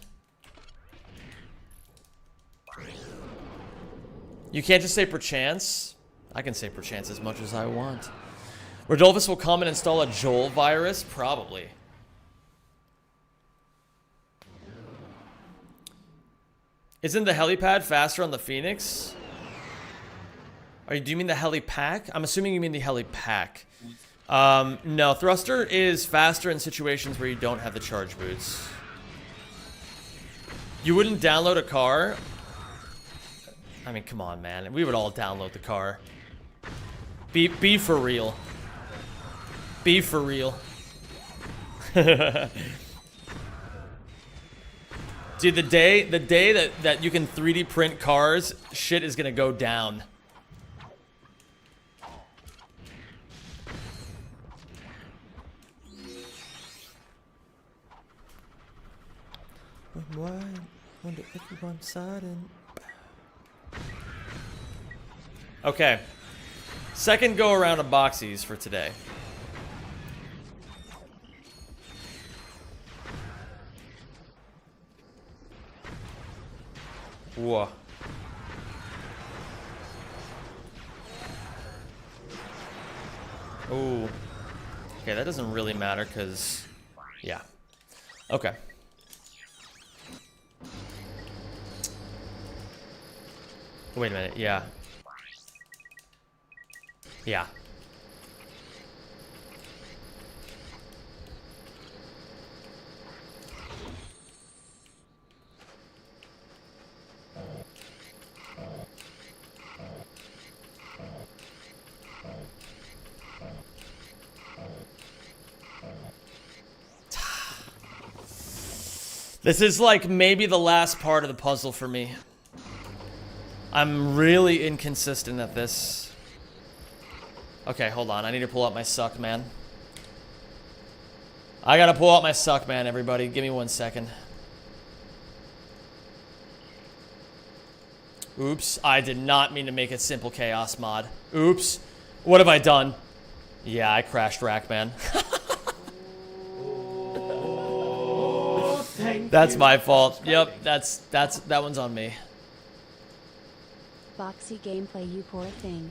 You can't just say perchance. I can say perchance as much as I want. Rodolphus will come and install a Joel virus? Probably. Isn't the helipad faster on the Phoenix? Do you mean the helipack? I'm assuming you mean the helipack. No, thruster is faster in situations where you don't have the charge boots. You wouldn't download a car? I mean, come on, man. We would all download the car. Be for real. Be for real. Dude, the day that you can 3D print cars, shit is gonna go down. Why? Wonder if you want sudden. Okay. Second go around of boxies for today. Whoa. Ooh. Okay, that doesn't really matter because, yeah. Okay. Wait a minute, yeah. Yeah. This is like maybe the last part of the puzzle for me. I'm really inconsistent at this. Okay, hold on. I need to pull out my suck, man. I gotta pull out my suck, man, everybody. Give me 1 second. Oops. I did not mean to make it simple chaos mod. Oops. What have I done? Yeah, I crashed Rackman. That's my fault. Yep, that one's on me. Boxy gameplay, you poor thing.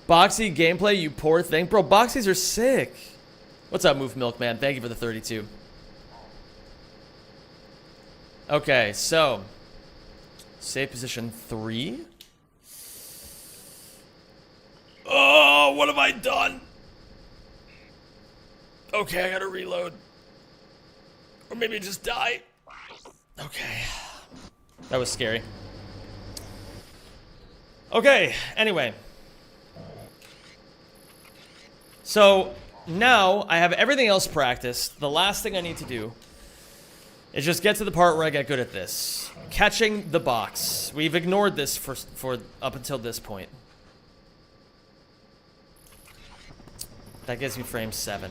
Boxy gameplay, you poor thing. Bro, boxies are sick. What's up, Move Milkman? Thank you for the 32. Okay, so. Save position 3. Oh, what have I done? Okay, I gotta reload. Or maybe just die. Okay. That was scary. Okay, anyway. So, now I have everything else practiced. The last thing I need to do is just get to the part where I get good at this. Catching the box. We've ignored this for up until this point. That gives me frame 7.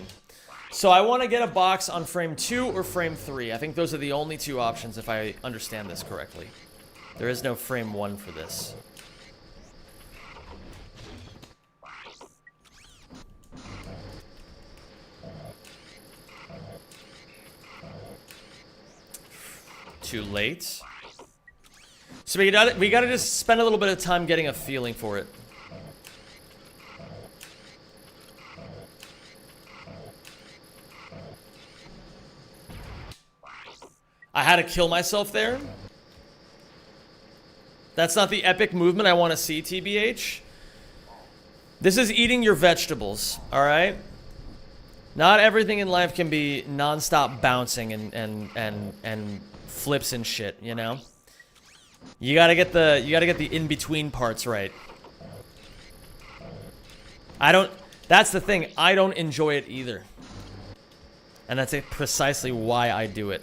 So I want to get a box on frame 2 or frame 3. I think those are the only two options if I understand this correctly. There is no frame 1 for this. Too late. So we gotta just spend a little bit of time getting a feeling for it. I had to kill myself there. That's not the epic movement I want to see, TBH. This is eating your vegetables, alright? Not everything in life can be non-stop bouncing and flips and shit, you know? You gotta get the in-between parts right. That's the thing, I don't enjoy it either. And that's precisely why I do it.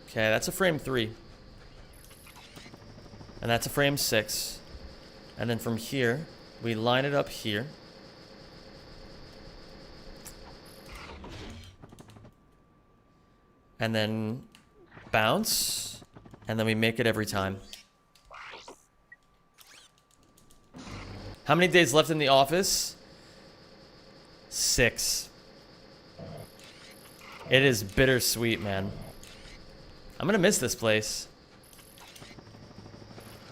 Okay, that's a frame 3. And that's a frame 6. And then from here, we line it up here. And then bounce. And then we make it every time. How many days left in the office? 6. It is bittersweet, man. I'm gonna miss this place.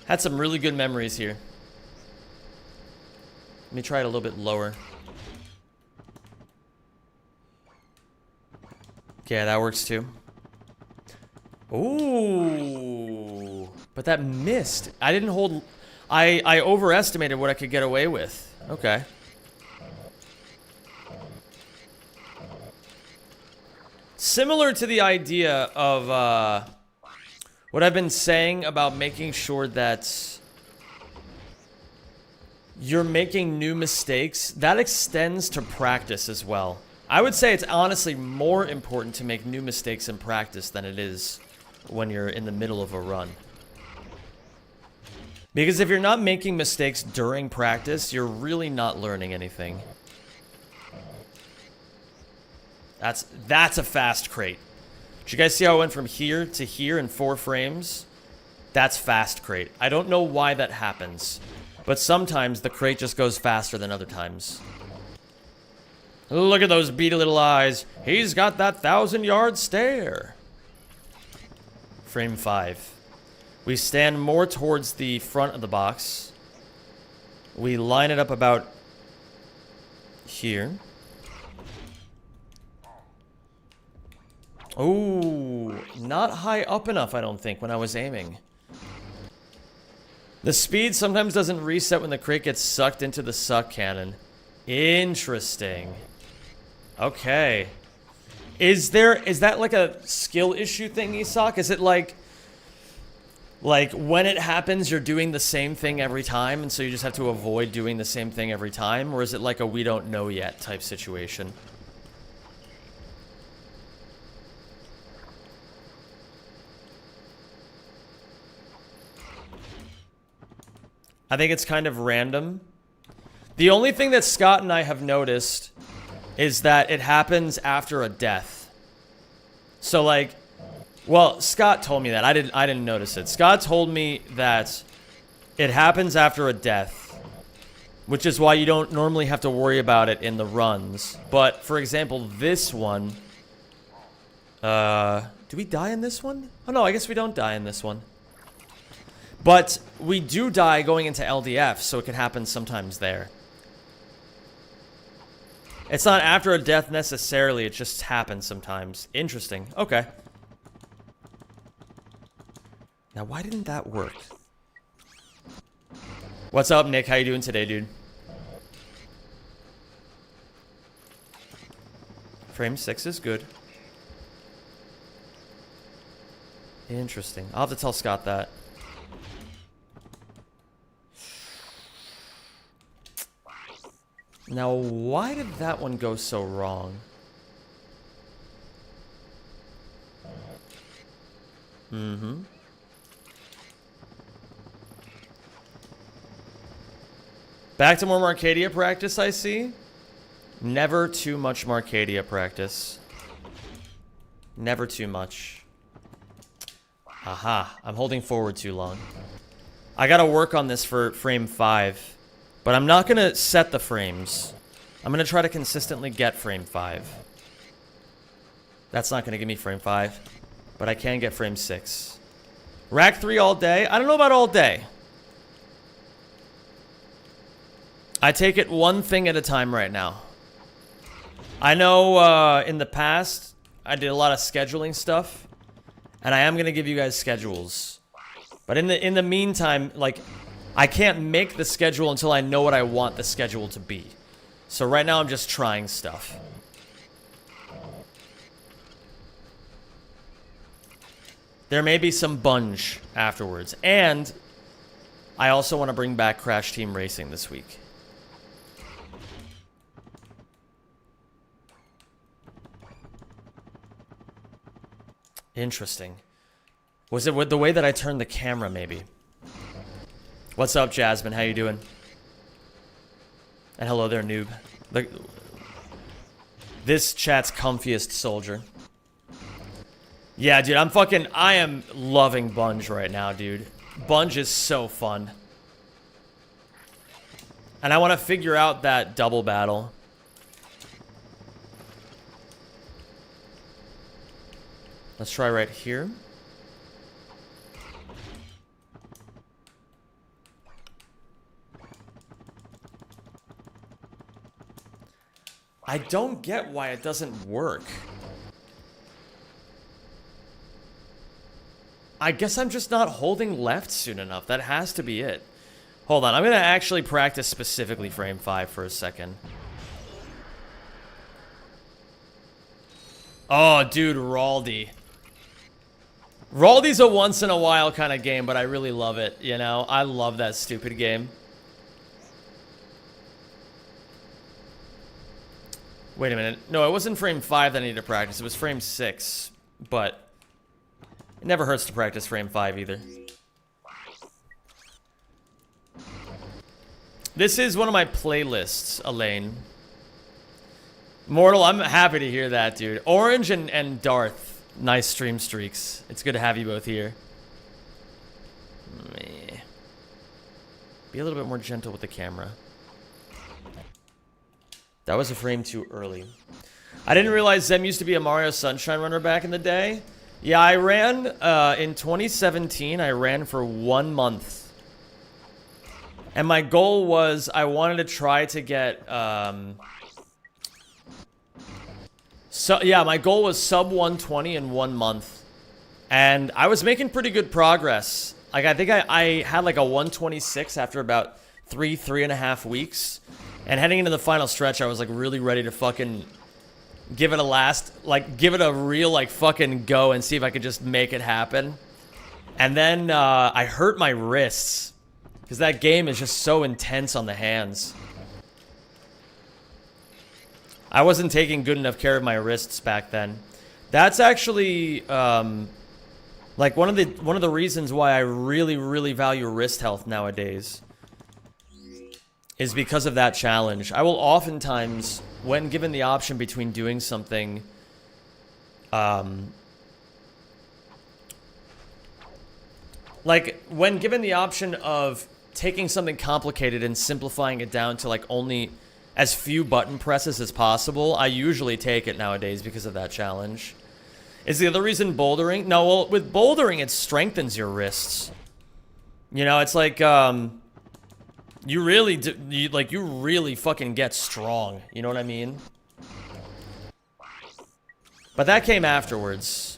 Had some really good memories here. Let me try it a little bit lower. Okay, that works too. Ooh. But that missed. I didn't hold... I overestimated what I could get away with. Okay. Similar to the idea of what I've been saying about making sure that you're making new mistakes, that extends to practice as well. I would say it's honestly more important to make new mistakes in practice than it is when you're in the middle of a run. Because if you're not making mistakes during practice, you're really not learning anything. That's a fast crate. Did you guys see how I went from here to here in 4 frames? That's fast crate. I don't know why that happens, but sometimes the crate just goes faster than other times. Look at those beady little eyes. He's got that 1,000-yard stare. Frame 5. We stand more towards the front of the box. We line it up about here. Oh, not high up enough, I don't think, when I was aiming. The speed sometimes doesn't reset when the crate gets sucked into the suck cannon. Interesting. Okay. Is that like a skill issue thing, Isak? Is it like when it happens, you're doing the same thing every time, and so you just have to avoid doing the same thing every time? Or is it like a we don't know yet type situation? I think it's kind of random. The only thing that Scott and I have noticed is that it happens after a death. So like, well, Scott told me that. I didn't notice it. Scott told me that it happens after a death, which is why you don't normally have to worry about it in the runs. But for example, this one, do we die in this one? Oh no, I guess we don't die in this one. But we do die going into LDF, so it can happen sometimes there. It's not after a death necessarily, it just happens sometimes. Interesting. Okay. Now, why didn't that work? What's up, Nick? How you doing today, dude? Frame 6 is good. Interesting. I'll have to tell Scott that. Now, why did that one go so wrong? Mm-hmm. Back to more Marcadia practice, I see. Never too much Marcadia practice. Never too much. Aha, I'm holding forward too long. I gotta work on this for frame 5. But I'm not gonna set the frames. I'm gonna try to consistently get frame 5. That's not gonna give me frame 5. But I can get frame 6. Rack 3 all day? I don't know about all day. I take it one thing at a time right now. I know in the past, I did a lot of scheduling stuff. And I am going to give you guys schedules. But in the meantime, like, I can't make the schedule until I know what I want the schedule to be. So right now I'm just trying stuff. There may be some Bunge afterwards. And I also want to bring back Crash Team Racing this week. Interesting. Was it with the way that I turned the camera, maybe? What's up, Jasmine? How you doing? And hello there, noob. This chat's comfiest soldier. Yeah, dude, I am loving Bunge right now, dude. Bunge is so fun. And I want to figure out that double battle. Let's try right here. I don't get why it doesn't work. I guess I'm just not holding left soon enough. That has to be it. Hold on, I'm gonna actually practice specifically frame 5 for a second. Oh, dude, Raldi. Raldi's a once in a while kind of game, but I really love it, you know? I love that stupid game. Wait a minute. No, it wasn't frame 5 that I needed to practice. It was frame 6. But it never hurts to practice frame 5 either. This is one of my playlists, Elaine. Mortal, I'm happy to hear that, dude. Orange and Darth. Nice stream streaks. It's good to have you both here. Meh. Be a little bit more gentle with the camera. That was a frame too early. I didn't realize Zem used to be a Mario Sunshine runner back in the day. Yeah, I ran, in 2017, I ran for 1 month. And my goal was, I wanted to try to get, So, yeah, my goal was sub 120 in 1 month. And I was making pretty good progress. Like, I think I had like a 126 after about 3.5 weeks. And heading into the final stretch, I was like really ready to fucking give it a last, like give it a real like fucking go and see if I could just make it happen. And then I hurt my wrists because that game is just so intense on the hands. I wasn't taking good enough care of my wrists back then. That's actually like one of the reasons why I really value wrist health nowadays. Is because of that challenge. I will oftentimes, when given the option between doing something, like when given the option of taking something complicated and simplifying it down to like only as few button presses as possible, I usually take it nowadays because of that challenge. Is the other reason bouldering? No, well, with bouldering, it strengthens your wrists. You know, it's like, you really fucking get strong. You know what I mean? But that came afterwards.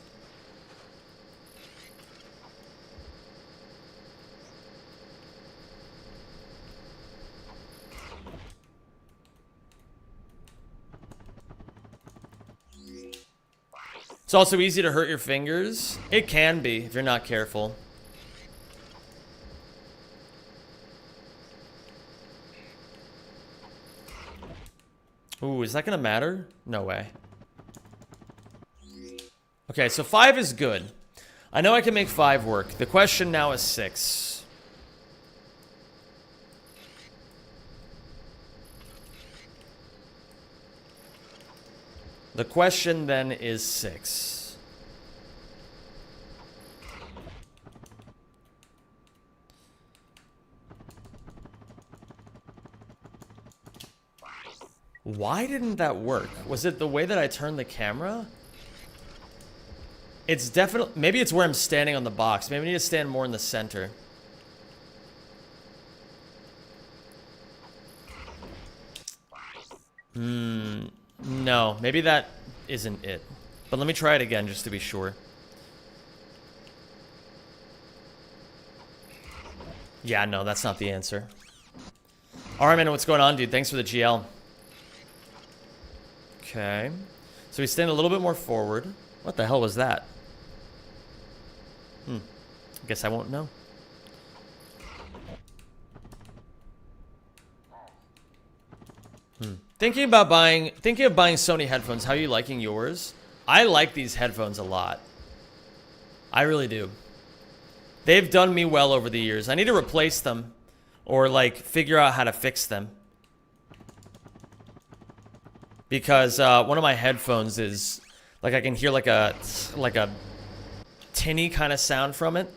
It's also easy to hurt your fingers. It can be if you're not careful. Ooh, is that gonna matter? No way. Okay, so 5 is good. I know I can make 5 work. The question now is 6. The question then is 6. Why didn't that work? Was it the way that I turned the camera? It's definitely... Maybe it's where I'm standing on the box. Maybe I need to stand more in the center. No. Maybe that isn't it. But let me try it again just to be sure. Yeah, no, that's not the answer. Alright, man, what's going on, dude? Thanks for the GL. Okay. So we stand a little bit more forward. What the hell was that? I guess I won't know. Thinking of buying Sony headphones. How are you liking yours? I like these headphones a lot. I really do. They've done me well over the years. I need to replace them or like figure out how to fix them. Because one of my headphones is like I can hear like a tinny kind of sound from it.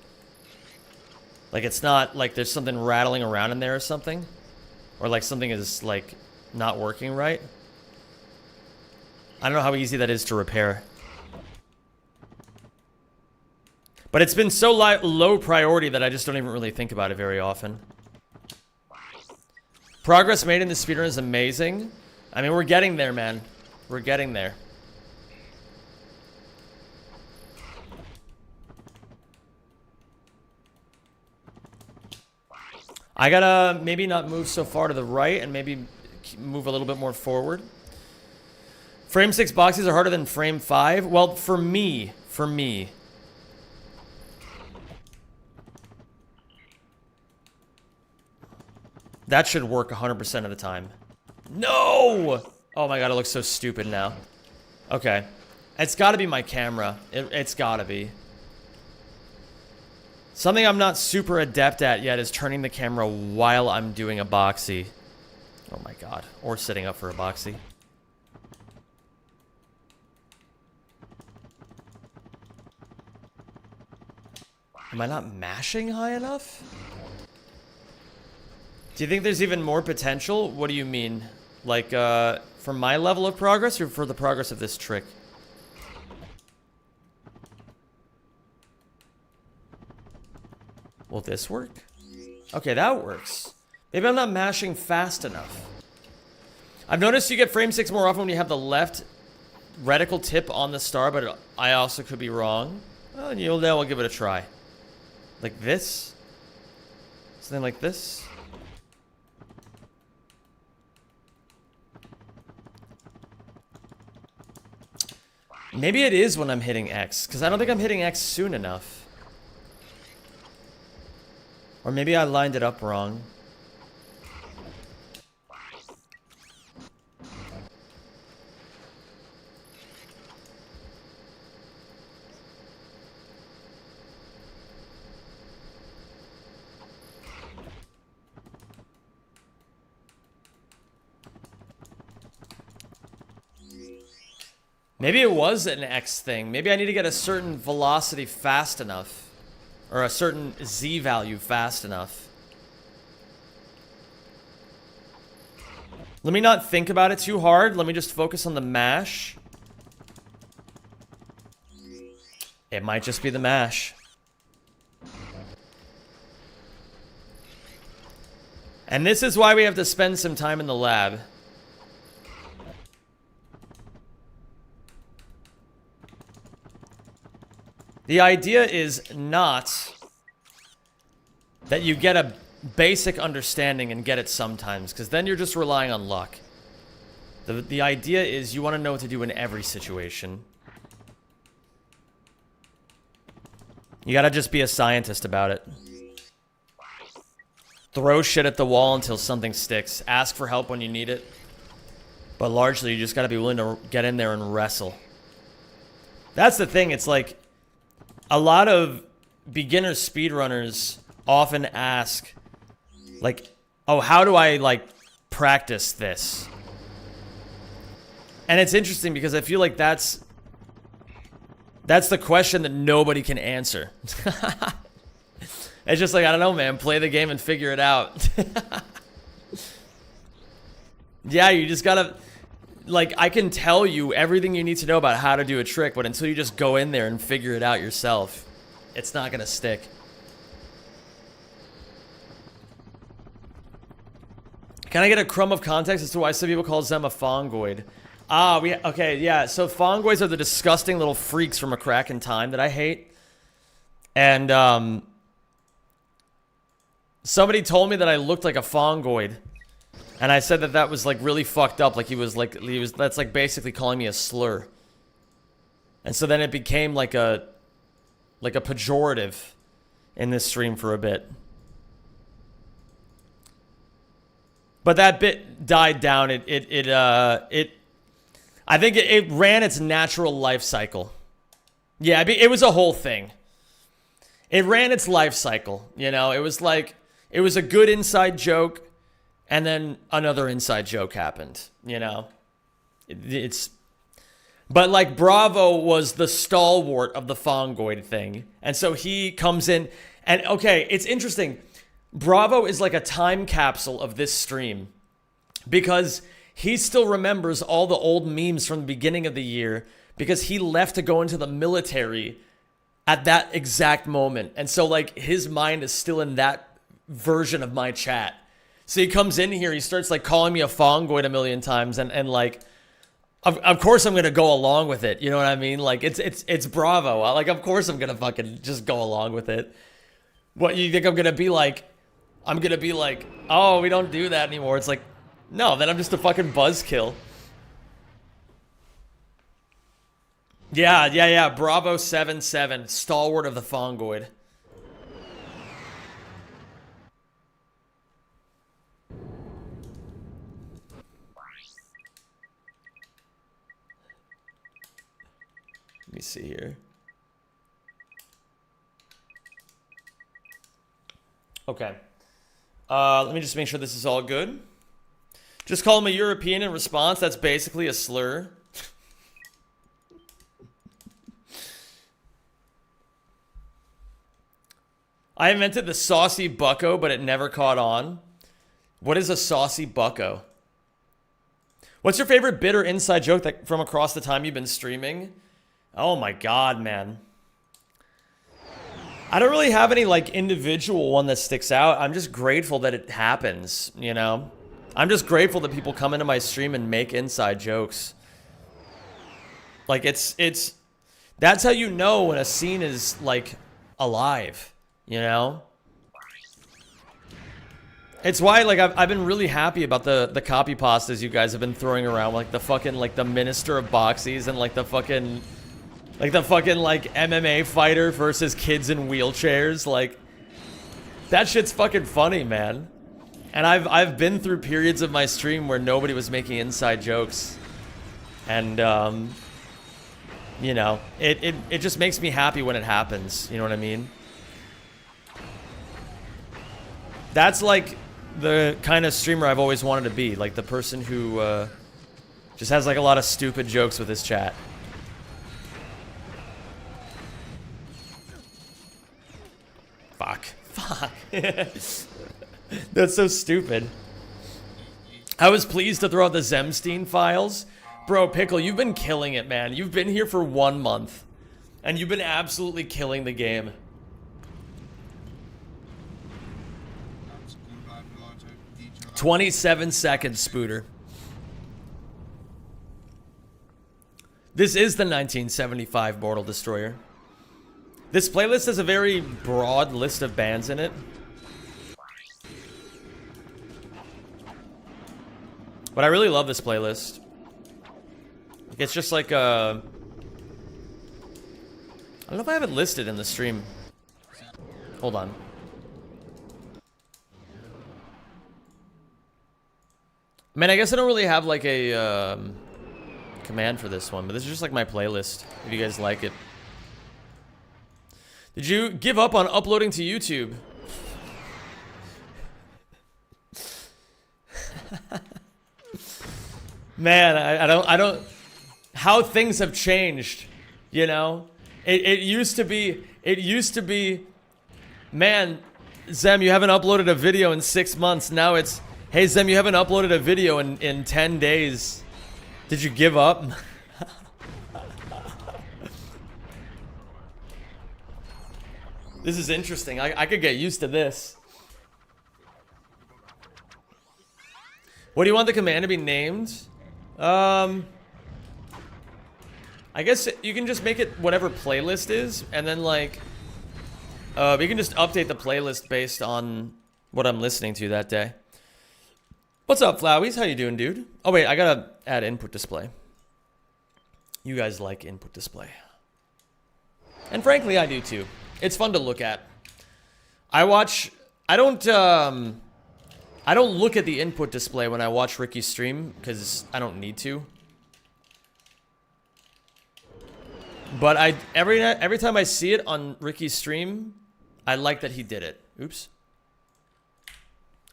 Like it's not like there's something rattling around in there or something. Or like something is like not working right. I don't know how easy that is to repair. But it's been so low priority that I just don't even really think about it very often. Progress made in the speedrun is amazing. I mean, we're getting there, man. We're getting there. I gotta maybe not move so far to the right and maybe move a little bit more forward. Frame 6 boxes are harder than frame 5. Well, for me. That should work 100% of the time. No! Oh my god, it looks so stupid now. Okay. It's gotta be my camera. It's gotta be. Something I'm not super adept at yet is turning the camera while I'm doing a boxy. Oh my god. Or sitting up for a boxy. Am I not mashing high enough? Do you think there's even more potential? What do you mean? Like, for my level of progress or for the progress of this trick? Will this work? Okay, that works. Maybe I'm not mashing fast enough. I've noticed you get frame 6 more often when you have the left reticle tip on the star, but I also could be wrong. Well, you'll know, I'll give it a try. Like this? Something like this? Maybe it is when I'm hitting X, because I don't think I'm hitting X soon enough. Or maybe I lined it up wrong. Maybe it was an X thing. Maybe I need to get a certain velocity fast enough. Or a certain Z value fast enough. Let me not think about it too hard. Let me just focus on the mash. It might just be the mash. And this is why we have to spend some time in the lab. The idea is not that you get a basic understanding and get it sometimes, because then you're just relying on luck. The idea is you want to know what to do in every situation. You gotta just be a scientist about it. Throw shit at the wall until something sticks. Ask for help when you need it. But largely, you just gotta be willing to get in there and wrestle. That's the thing, it's like... A lot of beginner speedrunners often ask, like, oh, how do I, like, practice this? And it's interesting because I feel like that's the question that nobody can answer. It's just like, I don't know, man. Play the game and figure it out. Yeah, you just gotta... Like, I can tell you everything you need to know about how to do a trick, but until you just go in there and figure it out yourself, it's not gonna stick. Can I get a crumb of context as to why some people call them a fongoid? Okay, yeah, so fongoids are the disgusting little freaks from A Crack in Time that I hate. And, somebody told me that I looked like a fongoid. And I said that that was, like, really fucked up. Like, that's, like, basically calling me a slur. And so then it became, like a pejorative in this stream for a bit. But that bit died down. I think it ran its natural life cycle. Yeah, it was a whole thing. It ran its life cycle, you know? It was like, it was a good inside joke, and then another inside joke happened, you know? But, like, Bravo was the stalwart of the fongoid thing. And so he comes in, and, okay, it's interesting. Bravo is like a time capsule of this stream. Because he still remembers all the old memes from the beginning of the year. Because he left to go into the military at that exact moment. And so, like, his mind is still in that version of my chat. So he comes in here, he starts, like, calling me a fongoid a million times, and like, of course I'm gonna go along with it, you know what I mean? Like, it's Bravo. Like, of course I'm gonna fucking just go along with it. What, you think I'm gonna be like, oh, we don't do that anymore. It's like, no, then I'm just a fucking buzzkill. Yeah, Bravo 77, stalwart of the fongoid. Let me see here. Okay. Let me just make sure this is all good. Just call him a European in response. That's basically a slur. I invented the saucy bucko, but it never caught on. What is a saucy bucko? What's your favorite bit or inside joke that from across the time you've been streaming? Oh my god, man. I don't really have any, like, individual one that sticks out. I'm just grateful that it happens, you know? I'm just grateful that people come into my stream and make inside jokes. Like, that's how you know when a scene is, like, alive, you know? It's why, like, I've been really happy about the copy pastas you guys have been throwing around, like the fucking, like, the Minister of Boxies and, like, the fucking, like, MMA fighter versus kids in wheelchairs. Like, that shit's fucking funny, man. And I've been through periods of my stream where nobody was making inside jokes. And, you know, it just makes me happy when it happens. You know what I mean? That's, like, the kind of streamer I've always wanted to be. Like, the person who, just has, like, a lot of stupid jokes with his chat. Fuck. That's so stupid. I was pleased to throw out the Zemstein files. Bro, Pickle, you've been killing it, man. You've been here for 1 month. And you've been absolutely killing the game. "27 seconds, Spooter." This is the 1975 Mortal Destroyer. This playlist has a very broad list of bands in it. But I really love this playlist. It's just like a... I don't know if I have it listed in the stream. Hold on. I mean, I guess I don't really have like a command for this one, but this is just like my playlist, if you guys like it. Did you give up on uploading to YouTube? Man, I don't how things have changed, you know? It used to be, man, Zem, you haven't uploaded a video in 6 months. Now it's, hey, Zem, you haven't uploaded a video in 10 days. Did you give up? This is interesting. I could get used to this. What do you want the command to be named? I guess you can just make it whatever playlist is, and then like, we can just update the playlist based on what I'm listening to that day. What's up, Flowey's? How you doing, dude? Oh wait, I gotta add input display. You guys like input display. And frankly, I do too. It's fun to look at. I don't look at the input display when I watch Ricky stream, because I don't need to. But every time I see it on Ricky's stream, I like that he did it. Oops.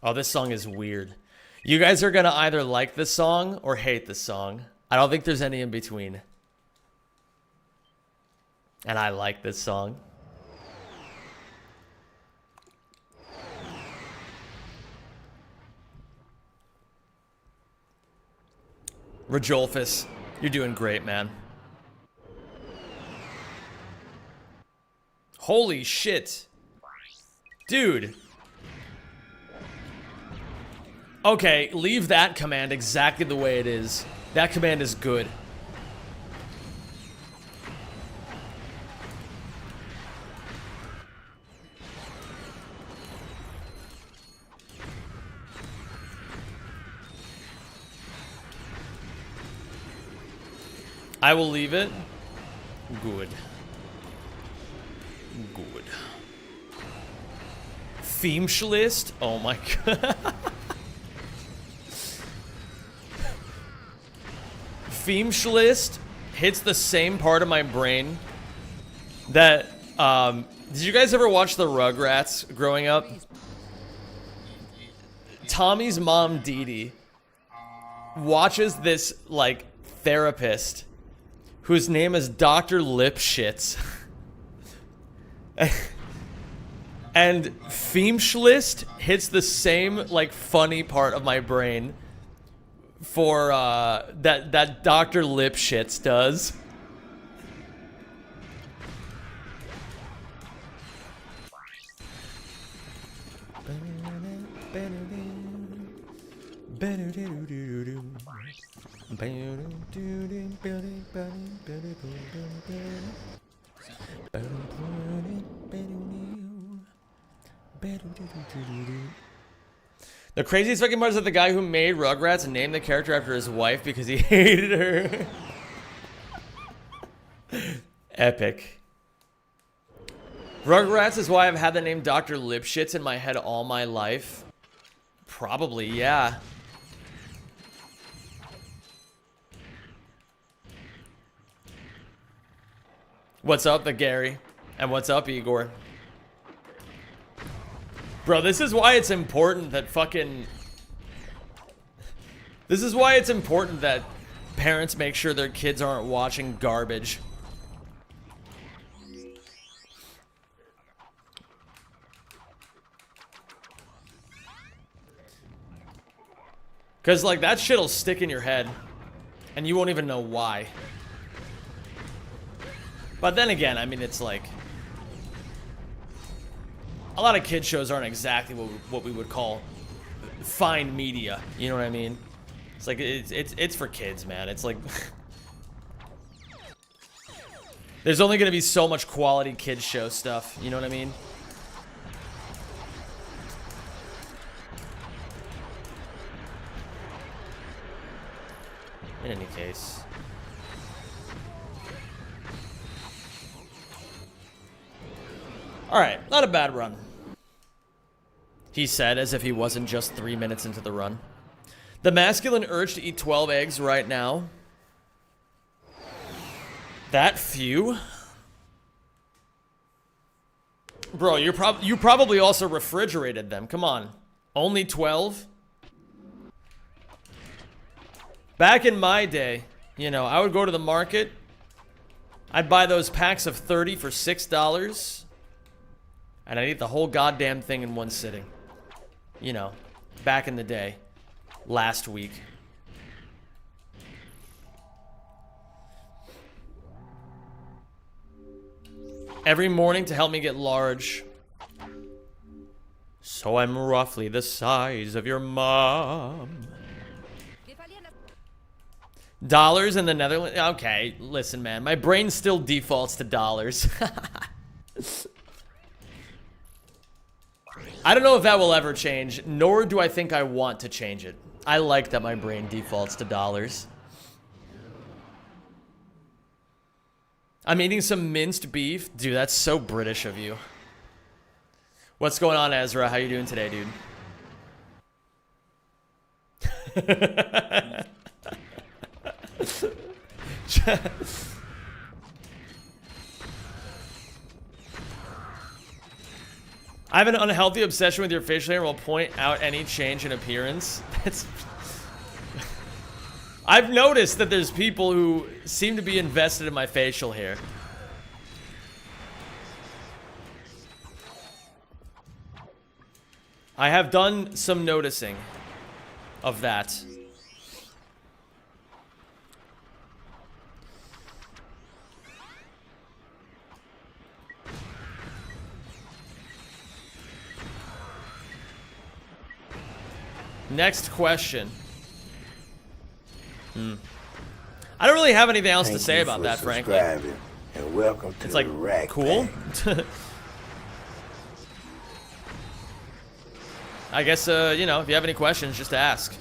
Oh, this song is weird. You guys are gonna either like this song or hate this song. I don't think there's any in between. And I like this song. Rajolfus, you're doing great, man. Holy shit. Dude. Okay, leave that command exactly the way it is. That command is good. I will leave it. Good. Good. Themeshlist? Oh my god. Themeshlist hits the same part of my brain that, did you guys ever watch the Rugrats growing up? Tommy's mom, Dee Dee, watches this, like, therapist whose name is Dr. Lipschitz. And Themeshlist hits the same, like, funny part of my brain for, that Dr. Lipschitz does. The craziest fucking part is that the guy who made Rugrats named the character after his wife because he hated her. Epic. Rugrats is why I've had the name Dr. Lipschitz in my head all my life. Probably, yeah. What's up, the Gary? And what's up, Igor? Bro, this is why it's important that fucking... This is why it's important that parents make sure their kids aren't watching garbage. Because, like, that shit'll stick in your head. And you won't even know why. But then again, I mean, it's like... A lot of kid shows aren't exactly what we would call fine media. You know what I mean? It's like, it's for kids, man. It's like... There's only gonna be so much quality kids show stuff. You know what I mean? In any case. Alright, not a bad run. He said as if he wasn't just 3 minutes into the run. The masculine urge to eat 12 eggs right now. That few? Bro, you probably also refrigerated them. Come on. Only 12? Back in my day, You know, I would go to the market. I'd buy those packs of 30 for $6. And I'd eat the whole goddamn thing in one sitting. You know, back in the day. Last week. Every morning to help me get large. So I'm roughly the size of your mom. Dollars in the Netherlands? Okay, listen, man. My brain still defaults to dollars. I don't know if that will ever change, nor do I think I want to change it. I like that my brain defaults to dollars. I'm eating some minced beef. Dude, that's so British of you. What's going on, Ezra? How you doing today, dude? I have an unhealthy obsession with your facial hair and will point out any change in appearance. That's... I've noticed that there's people who seem to be invested in my facial hair. I have done some noticing of that. Next question. I don't really have anything else to say about that, frankly. And welcome to it's like, the Rack cool. I guess, you know, if you have any questions, just ask.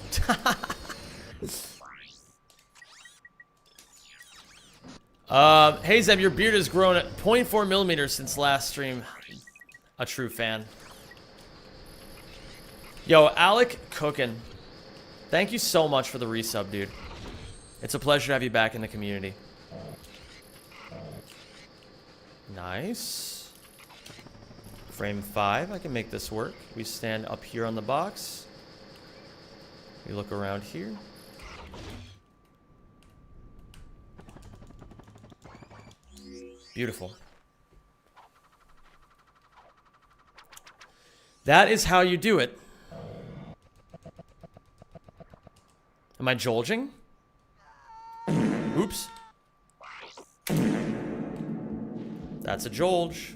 Hey, Zeb, your beard has grown at 0.4 millimeters since last stream. A true fan. Yo, Alec Cookin. Thank you so much for the resub, dude. It's a pleasure to have you back in the community. Nice. Frame 5, I can make this work. We stand up here on the box. We look around here. Beautiful. That is how you do it. Am I jolging? Oops. That's a jolge.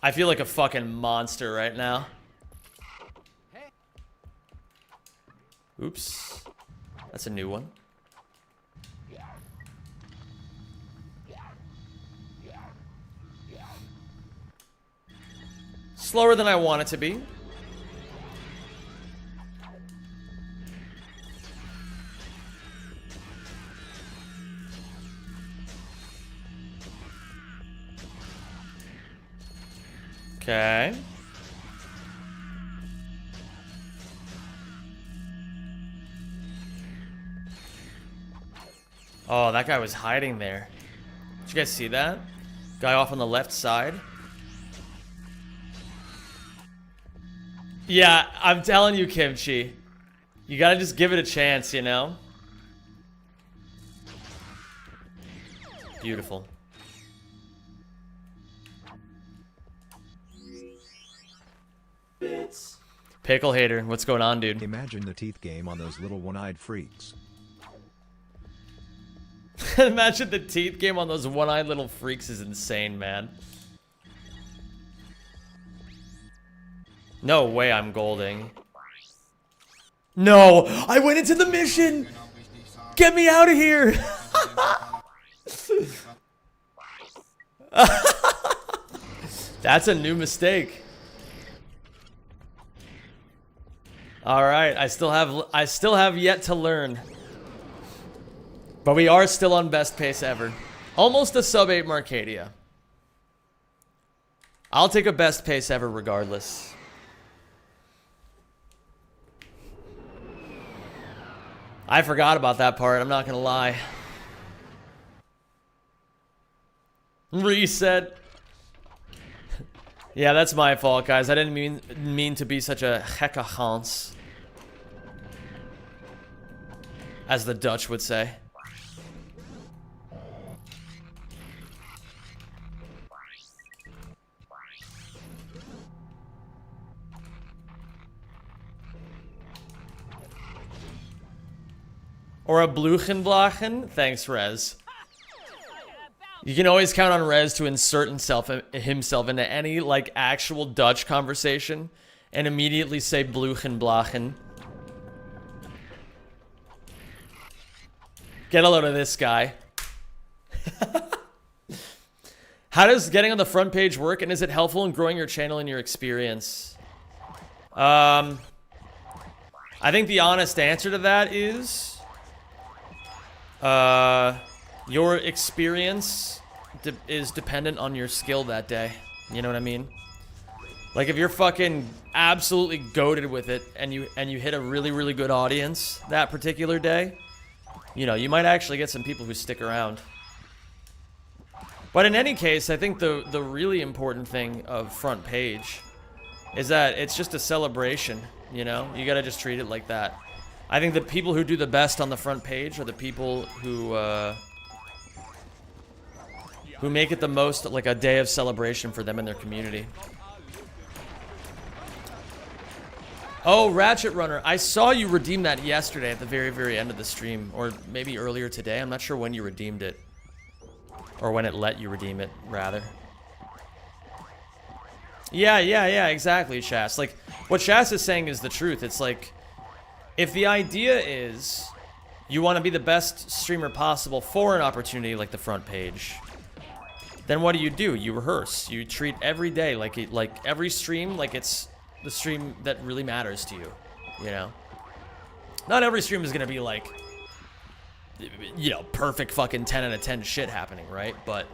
I feel like a fucking monster right now. Oops. That's a new one. Slower than I want it to be. Okay. Oh, that guy was hiding there. Did you guys see that? Guy off on the left side. Yeah, I'm telling you, Kimchi. You gotta just give it a chance, you know? Beautiful. Pickle hater, what's going on, dude? Imagine the teeth game on those little one-eyed freaks. Imagine the teeth game on those one-eyed little freaks is insane, man. No way I'm golding. No! I went into the mission! Get me out of here! That's a new mistake. Alright, I still have yet to learn. But we are still on best pace ever. Almost a sub 8 Marcadia. I'll take a best pace ever regardless. I forgot about that part, I'm not gonna lie. Reset. Yeah, that's my fault, guys. I didn't mean to be such a gekke Hans, as the Dutch would say. Or a Bluchenblachen? Thanks, Rez. You can always count on Rez to insert himself into any, like, actual Dutch conversation and immediately say Bluchenblachen. Get a load of this guy. How does getting on the front page work, and is it helpful in growing your channel and your experience? I think the honest answer to that is... your experience is dependent on your skill that day. You know what I mean? Like, if you're fucking absolutely goated with it and you hit a really, really good audience that particular day, you know, you might actually get some people who stick around. But in any case, I think the really important thing of front page is that it's just a celebration, you know? You gotta just treat it like that. I think the people who do the best on the front page are the people who make it the most like a day of celebration for them and their community. Oh, Ratchet Runner, I saw you redeem that yesterday at the very, very end of the stream, or maybe earlier today. I'm not sure when you redeemed it, or when it let you redeem it, rather. Yeah, exactly, Shas. Like, what Shas is saying is the truth. It's like, if the idea is you want to be the best streamer possible for an opportunity like the front page, then what do? You rehearse. You treat every day like every stream like it's the stream that really matters to you, you know? Not every stream is going to be like, you know, perfect fucking 10 out of 10 shit happening, right? But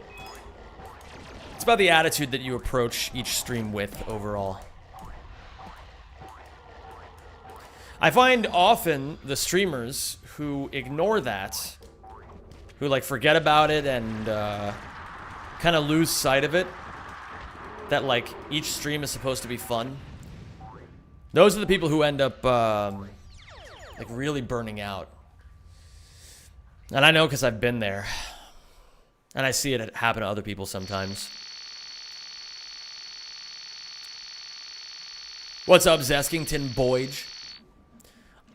it's about the attitude that you approach each stream with overall. I find often the streamers who ignore that, who like forget about it and kind of lose sight of it, that like each stream is supposed to be fun, those are the people who end up like really burning out. And I know because I've been there. And I see it happen to other people sometimes. What's up, Zeskington Boyd?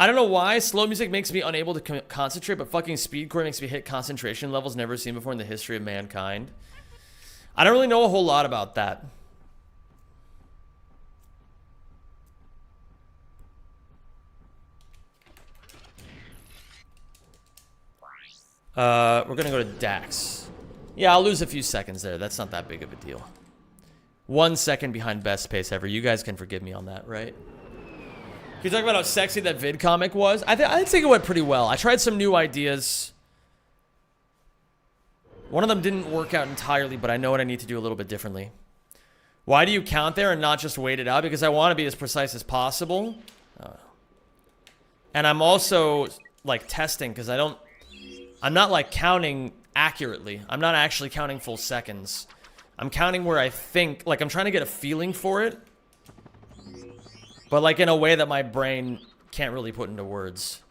I don't know why slow music makes me unable to concentrate, but fucking speedcore makes me hit concentration levels never seen before in the history of mankind. I don't really know a whole lot about that. We're gonna go to Dax. Yeah, I'll lose a few seconds there. That's not that big of a deal. 1 second behind best pace ever. You guys can forgive me on that, right? Can you talk about how sexy that vid comic was? I think it went pretty well. I tried some new ideas. One of them didn't work out entirely, but I know what I need to do a little bit differently. Why do you count there and not just wait it out? Because I want to be as precise as possible. And I'm also, like, testing, because I'm not, like, counting accurately. I'm not actually counting full seconds. I'm counting where I think, like, I'm trying to get a feeling for it. But, like, in a way that my brain can't really put into words.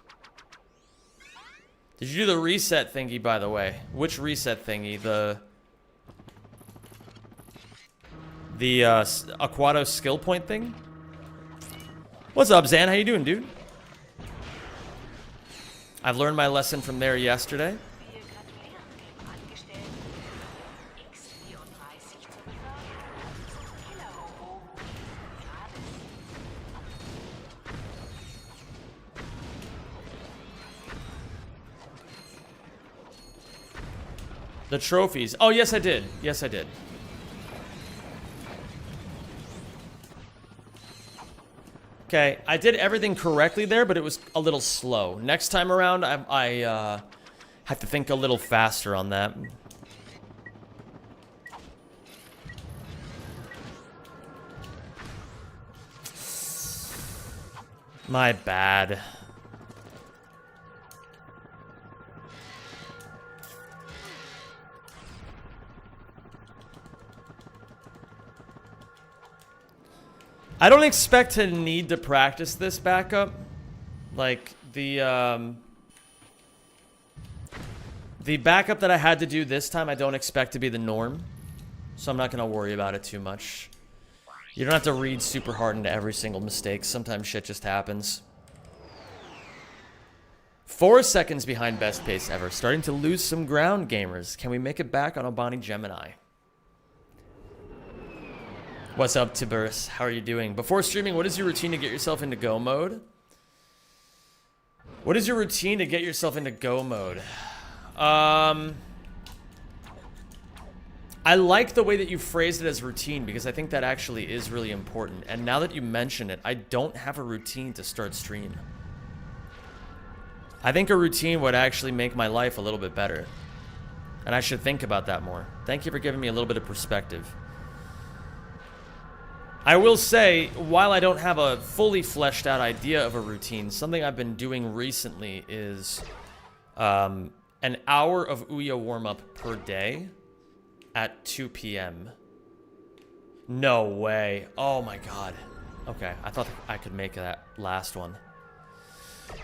Did you do the reset thingy, by the way? Which reset thingy? The Aquato skill point thing? What's up, Zan? How you doing, dude? I've learned my lesson from there yesterday. The trophies. Oh, yes, I did. Yes, I did. Okay, I did everything correctly there, but it was a little slow. Next time around, I have to think a little faster on that. My bad. I don't expect to need to practice this backup. Like, the backup that I had to do this time, I don't expect to be the norm. So I'm not going to worry about it too much. You don't have to read super hard into every single mistake. Sometimes shit just happens. 4 seconds behind best pace ever. Starting to lose some ground, gamers. Can we make it back on Obani Gemini? What's up, Tiburus? How are you doing? Before streaming, what is your routine to get yourself into go mode? What is your routine to get yourself into go mode? I like the way that you phrased it as routine because I think that actually is really important. And now that you mention it, I don't have a routine to start stream. I think a routine would actually make my life a little bit better. And I should think about that more. Thank you for giving me a little bit of perspective. I will say, while I don't have a fully fleshed out idea of a routine, something I've been doing recently is an hour of Ouya warm-up per day at 2 p.m. No way. Oh my god. Okay, I thought I could make that last one.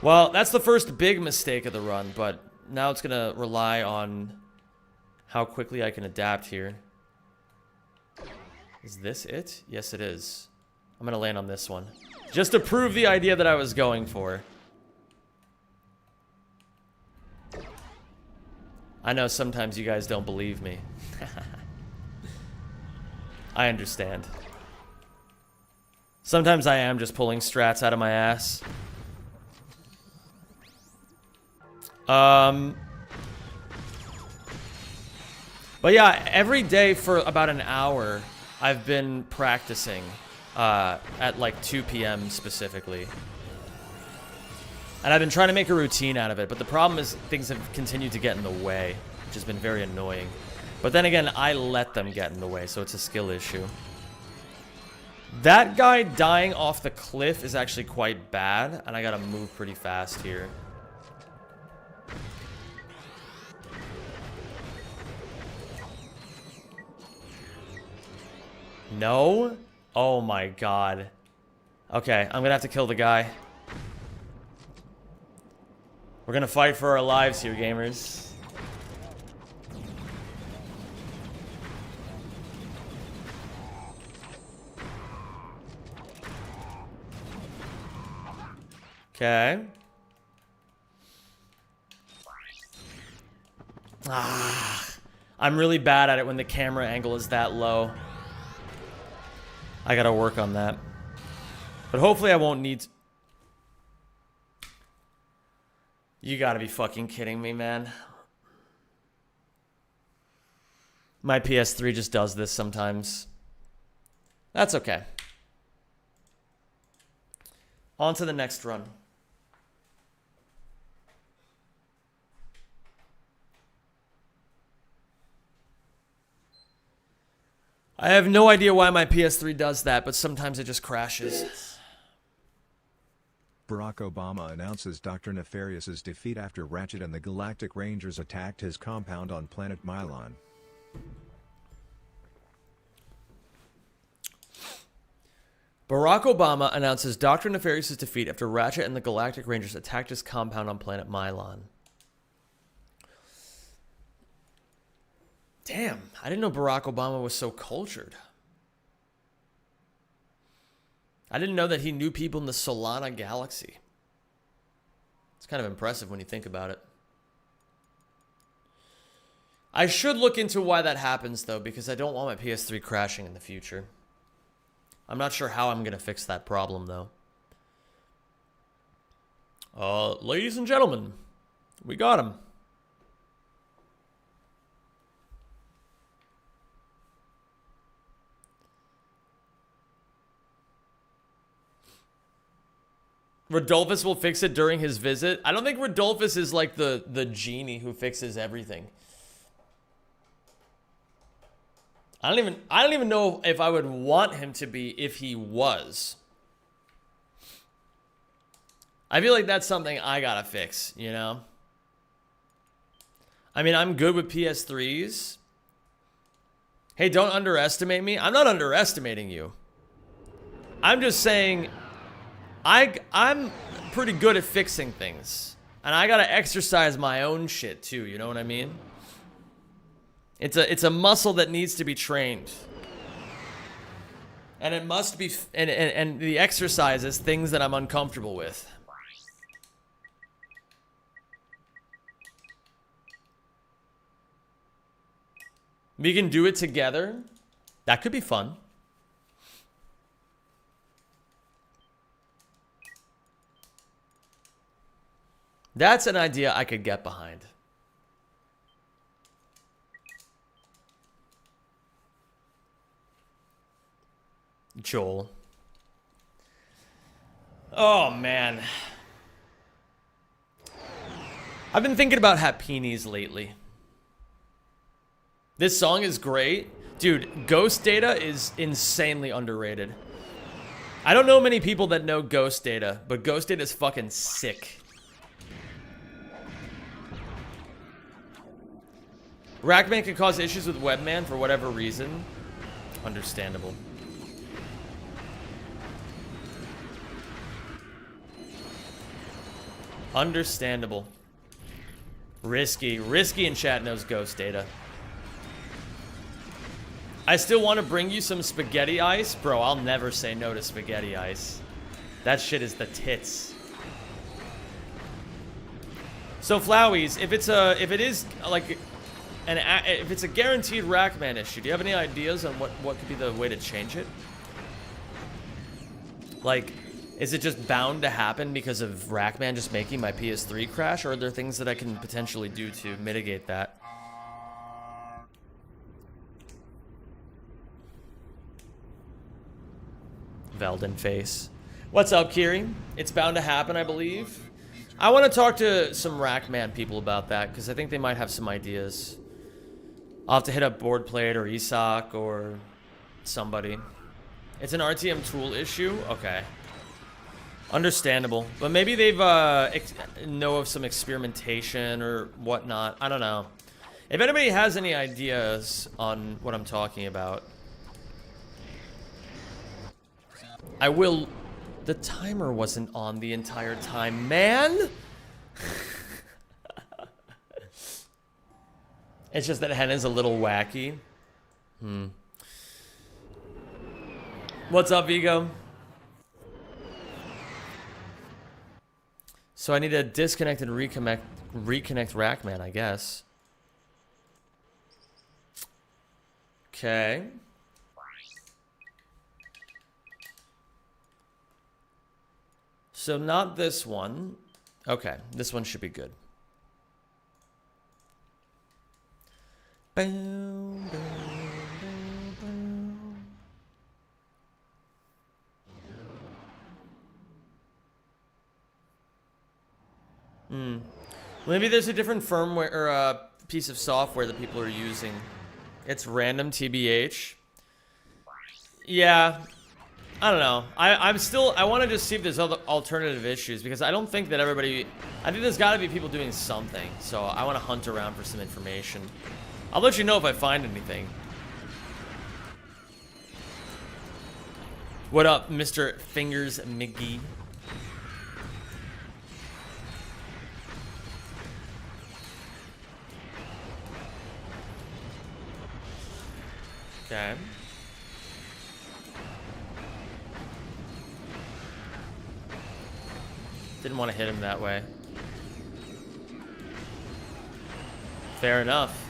Well, that's the first big mistake of the run, but now it's gonna rely on how quickly I can adapt here. Is this it? Yes, it is. I'm gonna land on this one. Just to prove the idea that I was going for. I know sometimes you guys don't believe me. I understand. Sometimes I am just pulling strats out of my ass. But yeah, every day for about an hour, I've been practicing at like 2 p.m. specifically. And I've been trying to make a routine out of it, but the problem is things have continued to get in the way, which has been very annoying. But then again, I let them get in the way, so it's a skill issue. That guy dying off the cliff is actually quite bad, and I gotta move pretty fast here. No? Oh my god. Okay, I'm gonna have to kill the guy. We're gonna fight for our lives here, gamers. Okay. I'm really bad at it when the camera angle is that low. I gotta work on that. But hopefully I won't need to... You gotta be fucking kidding me, man. My PS3 just does this sometimes. That's okay. On to the next run. I have no idea why my PS3 does that, but sometimes it just crashes. Barack Obama announces Dr. Nefarious's defeat after Ratchet and the Galactic Rangers attacked his compound on planet Mylon. Barack Obama announces Dr. Nefarious's defeat after Ratchet and the Galactic Rangers attacked his compound on planet Mylon. Damn, I didn't know Barack Obama was so cultured. I didn't know that he knew people in the Solana galaxy. It's kind of impressive when you think about it. I should look into why that happens, though, because I don't want my PS3 crashing in the future. I'm not sure how I'm going to fix that problem, though. Ladies and gentlemen, we got him. Rodolphus will fix it during his visit. I don't think Rodolphus is like the genie who fixes everything. I don't even know if I would want him to be if he was. I feel like that's something I gotta fix, you know? I mean, I'm good with PS3s. Hey, don't underestimate me. I'm not underestimating you. I'm just saying, I'm pretty good at fixing things. And I gotta exercise my own shit too, you know what I mean? It's a muscle that needs to be trained. And it must be, and the exercise is things that I'm uncomfortable with. We can do it together. That could be fun. That's an idea I could get behind. Joel. Oh, man. I've been thinking about Hapinis lately. This song is great. Dude, Ghost Data is insanely underrated. I don't know many people that know Ghost Data, but Ghost Data is fucking sick. Rackman can cause issues with Webman for whatever reason. Understandable. Understandable. Risky. Risky in chat knows Ghost Data. I still want to bring you some spaghetti ice. Bro, I'll never say no to spaghetti ice. That shit is the tits. So Flowies, if it's a guaranteed Rackman issue, do you have any ideas on what could be the way to change it? Like, is it just bound to happen because of Rackman just making my PS3 crash, or are there things that I can potentially do to mitigate that? Velden face. What's up, Kiri? It's bound to happen, I believe. I want to talk to some Rackman people about that, because I think they might have some ideas. I'll have to hit up Boardplate or Isak or somebody. It's an RTM tool issue? Okay. Understandable. But maybe they've know of some experimentation or whatnot. I don't know. If anybody has any ideas on what I'm talking about, I will. The timer wasn't on the entire time, man. It's just that Henna's a little wacky. What's up, Vigo? So I need to disconnect and reconnect Rackman, I guess. Okay. So not this one. Okay, this one should be good. Boom, boom, boom, boom. Maybe there's a different firmware or a piece of software that people are using. It's random TBH. Yeah. I don't know. I want to just see if there's other alternative issues, because I don't think that everybody... I think there's got to be people doing something. So I want to hunt around for some information. I'll let you know if I find anything. What up, Mr. Fingers McGee? Okay. Didn't want to hit him that way. Fair enough.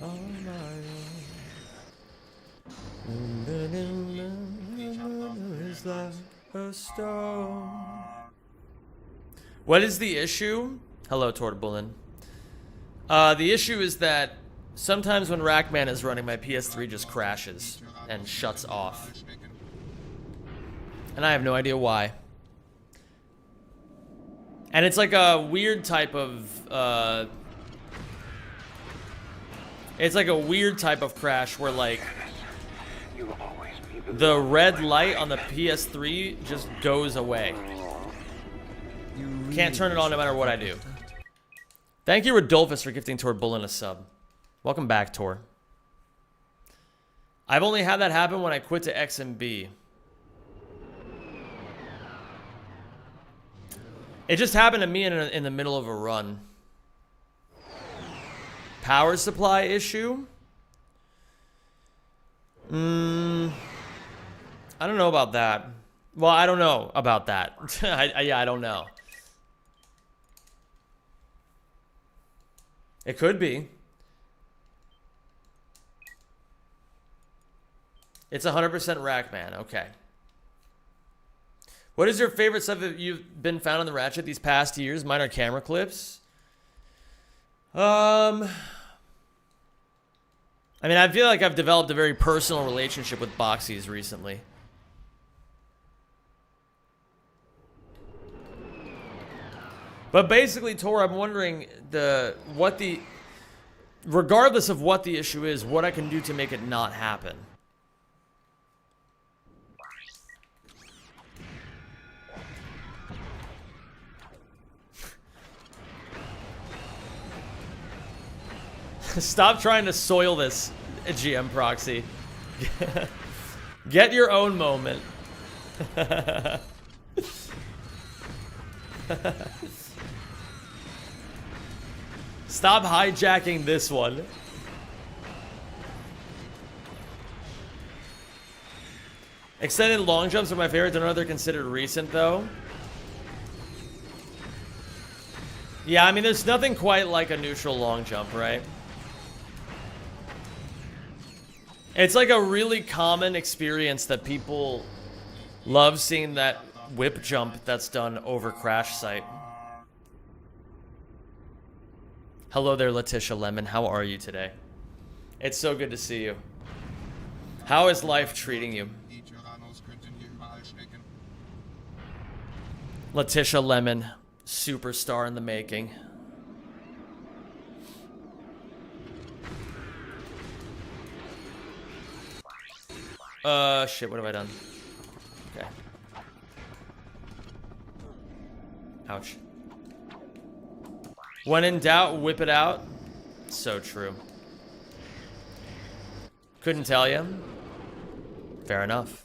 Oh my. What is the issue? Hello, Tortbulin. The issue is that sometimes when Rackman is running, my PS3 just crashes and shuts off. And I have no idea why. And it's like a weird type of, it's like a weird type of crash where, like, the red light on the PS3 just goes away. Can't turn it on no matter what I do. Thank you, Rodolphus, for gifting Tor Bullin a sub. Welcome back, Tor. I've only had that happen when I quit to XMB. It just happened to me in the middle of a run. Power supply issue? I don't know about that. Well, I don't know about that. Yeah, I don't know. It could be. It's 100% Rackman. Okay. What is your favorite stuff that you've been found on the Ratchet these past years? Mine are camera clips. I mean, I feel like I've developed a very personal relationship with boxies recently. But basically, Tor, I'm wondering regardless of what the issue is, what I can do to make it not happen. Stop trying to soil this, GM Proxy. Get your own moment. Stop hijacking this one. Extended long jumps are my favorite. I don't know if they're considered recent, though. Yeah, I mean, there's nothing quite like a neutral long jump, right? It's like a really common experience that people love seeing that whip jump that's done over crash site. Hello there, Letitia Lemon. How are you today? It's so good to see you. How is life treating you? Letitia Lemon, superstar in the making. Shit, what have I done? Okay. Ouch. When in doubt, whip it out. So true. Couldn't tell you. Fair enough.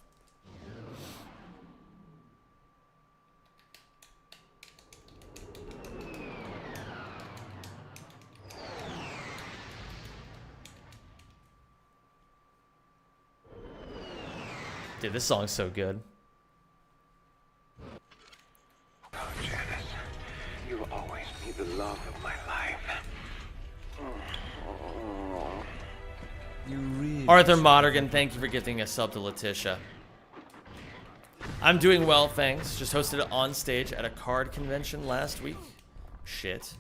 Dude, this song's so good. Oh, Janice, you will always be the love of my life. You really Arthur Monaghan, thank you for gifting a sub to Letitia. I'm doing well, thanks. Just hosted it on stage at a card convention last week. Shit.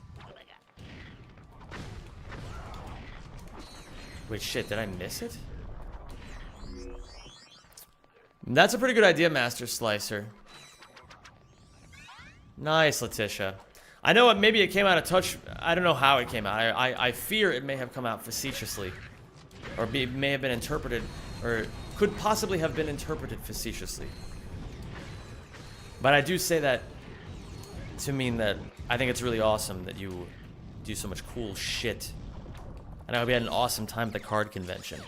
Wait, shit, did I miss it? That's a pretty good idea, Master Slicer. Nice, Letitia. I know maybe it came out of touch. I don't know how it came out. I fear it may have come out facetiously. Or may have been interpreted, or could possibly have been interpreted facetiously. But I do say that to mean that I think it's really awesome that you do so much cool shit. And I hope you had an awesome time at the card convention.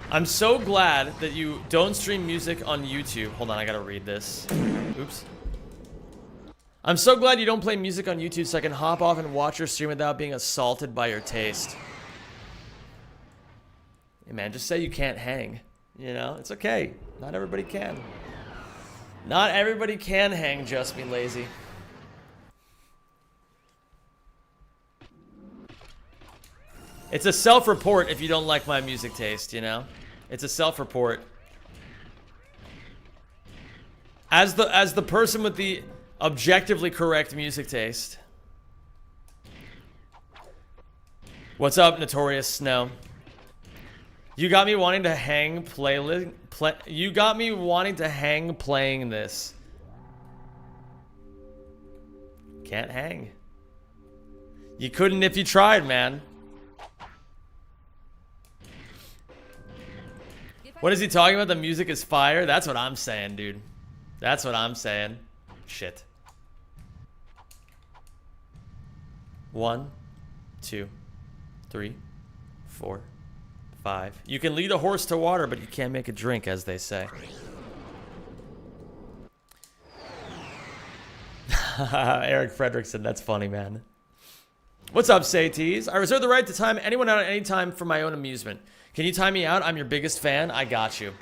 I'm so glad that you don't stream music on YouTube. Hold on, I gotta read this. Oops. I'm so glad you don't play music on YouTube so I can hop off and watch your stream without being assaulted by your taste. Hey man, just say you can't hang. You know, it's okay. Not everybody can. Not everybody can hang, just be lazy. It's a self-report if you don't like my music taste, you know? It's a self-report. As the person with the objectively correct music taste. What's up, Notorious Snow? You got me wanting to hang you got me wanting to hang playing this. Can't hang. You couldn't if you tried, man. What is he talking about? The music is fire? That's what I'm saying, dude. That's what I'm saying. Shit. 1, 2, 3, 4, 5. You can lead a horse to water, but you can't make it drink, as they say. Eric Fredrickson, that's funny, man. What's up, Saties? I reserve the right to time anyone out at any time for my own amusement. Can you time me out? I'm your biggest fan. I got you.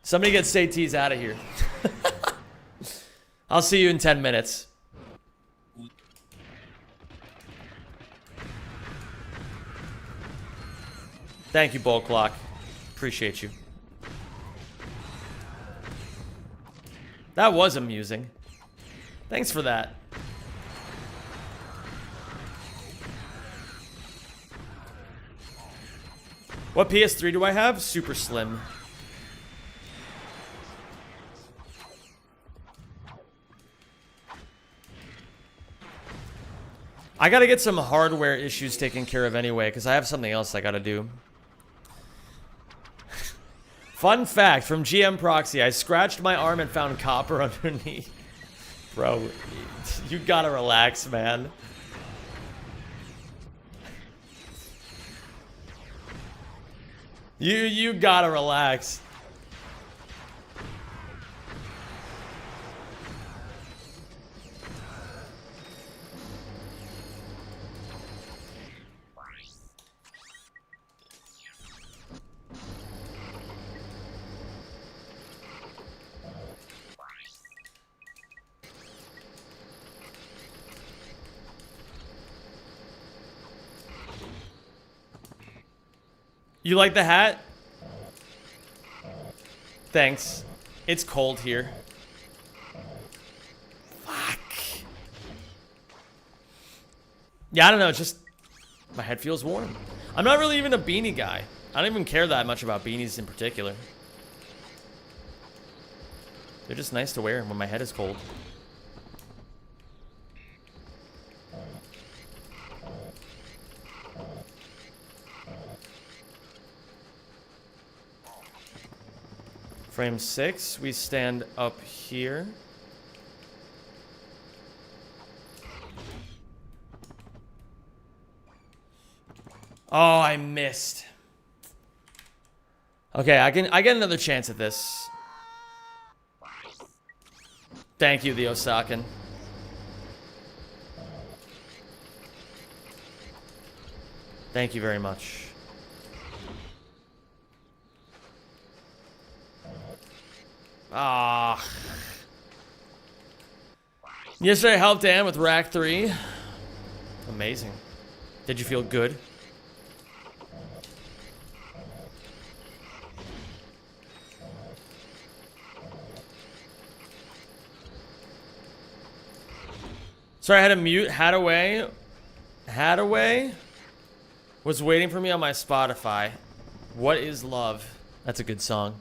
Somebody get Saties out of here. I'll see you in 10 minutes. Thank you, Bull Clock. Appreciate you. That was amusing. Thanks for that. What PS3 do I have? Super Slim. I gotta get some hardware issues taken care of anyway, because I have something else I gotta do. Fun fact from GM Proxy, I scratched my arm and found copper underneath. Bro, you gotta relax, man. You gotta relax. You like the hat? Thanks. It's cold here. Fuck. Yeah, I don't know. It's just my head feels warm. I'm not really even a beanie guy. I don't even care that much about beanies in particular. They're just nice to wear when my head is cold. Frame 6, we stand up here. Oh, I missed. Okay, I get another chance at this. Thank you, the Osakan. Thank you very much. Ah. Yesterday I helped Ann with Rack 3. Amazing. Did you feel good? Sorry, I had to mute. Hadaway was waiting for me on my Spotify. What is love? That's a good song.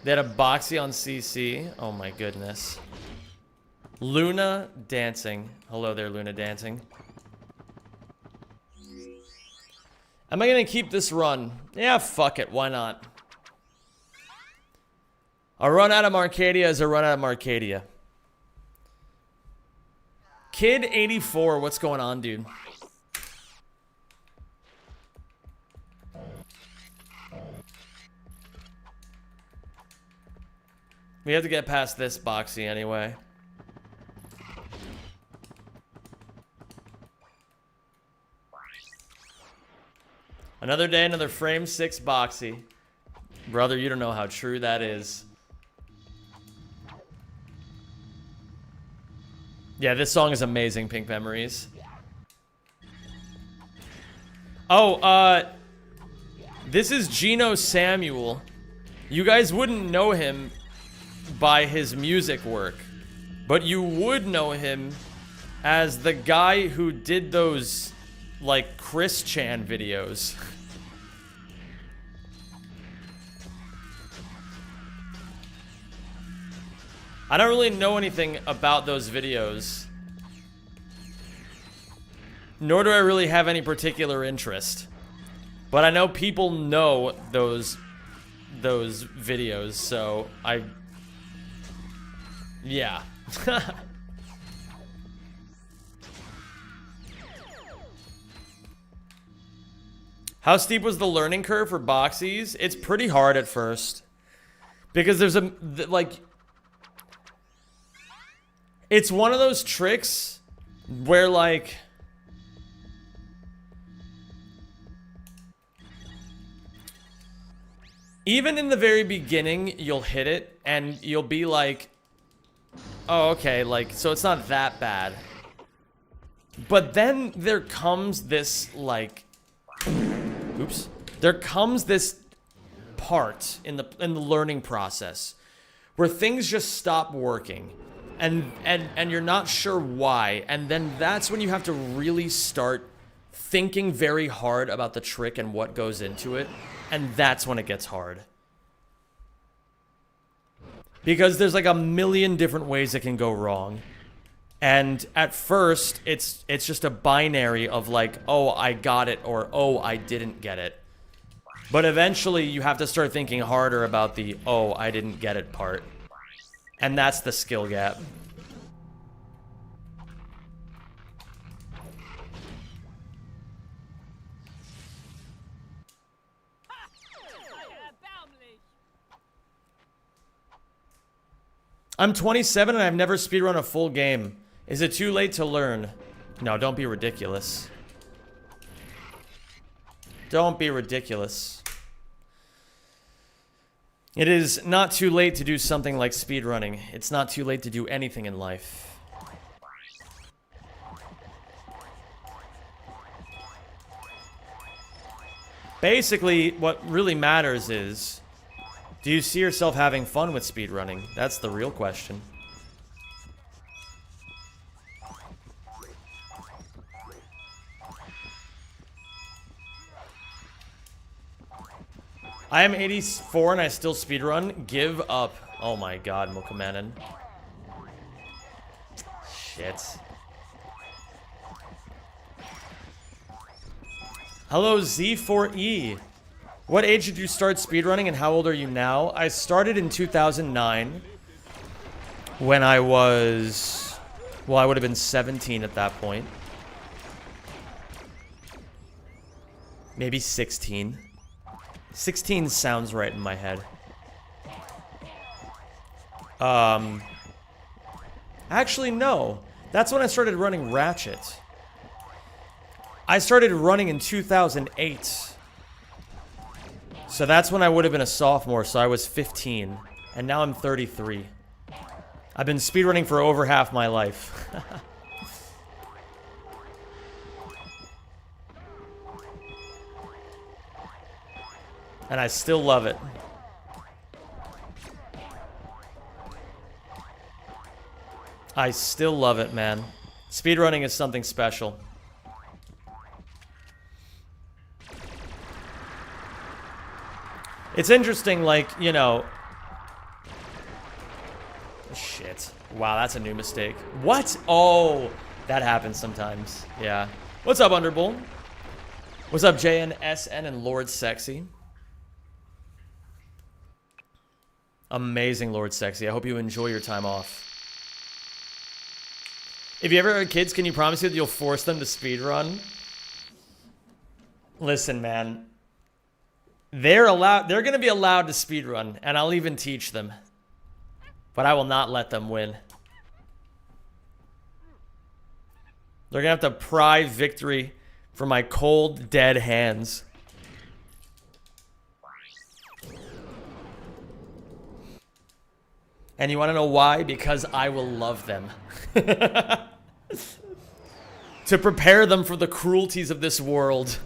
They had a Boxy on CC. Oh my goodness. Luna dancing. Hello there, Luna dancing. Am I gonna keep this run? Yeah, fuck it. Why not? A run out of Arcadia is a run out of Arcadia. Kid 84, what's going on, dude? We have to get past this Boxy anyway. Another day, another frame 6 Boxy. Brother, you don't know how true that is. Yeah, this song is amazing, Pink Memories. Oh, this is Geno Samuel. You guys wouldn't know him by his music work, but you would know him as the guy who did those, like, Chris Chan videos. I don't really know anything about those videos, nor do I really have any particular interest. But I know people know those videos, so yeah. How steep was the learning curve for boxies? It's pretty hard at first. Because there's it's one of those tricks where, like, even in the very beginning, you'll hit it, and you'll be like, oh, okay, like, so it's not that bad. But then there comes this, like, oops. There comes this part in the learning process where things just stop working. And you're not sure why, and then that's when you have to really start thinking very hard about the trick and what goes into it, and that's when it gets hard. Because there's like a million different ways it can go wrong. And at first, it's just a binary of like, oh, I got it, or oh, I didn't get it. But eventually, you have to start thinking harder about the, oh, I didn't get it part. And that's the skill gap. I'm 27 and I've never speedrun a full game. Is it too late to learn? No, don't be ridiculous. Don't be ridiculous. It is not too late to do something like speedrunning. It's not too late to do anything in life. Basically, what really matters is, do you see yourself having fun with speedrunning? That's the real question. I am 84 and I still speedrun. Give up. Oh my god, Mokomanen. Shit. Hello, Z4E. What age did you start speedrunning and how old are you now? I started in 2009 when I was... well, I would have been 17 at that point. Maybe 16. 16 sounds right in my head. Actually, no. That's when I started running Ratchet. I started running in 2008. So that's when I would have been a sophomore, so I was 15. And now I'm 33. I've been speedrunning for over half my life. And I still love it. I still love it, man. Speedrunning is something special. It's interesting, like, you know... Shit. Wow, that's a new mistake. What? Oh, that happens sometimes. Yeah. What's up, Underbull? What's up, JNSN and Lord Sexy? Amazing, Lord Sexy. I hope you enjoy your time off. If you ever have kids, can you promise me that you'll force them to speedrun? Listen, man. They're gonna be allowed to speedrun, and I'll even teach them. But I will not let them win. They're gonna have to pry victory from my cold, dead hands. And you want to know why? Because I will love them. To prepare them for the cruelties of this world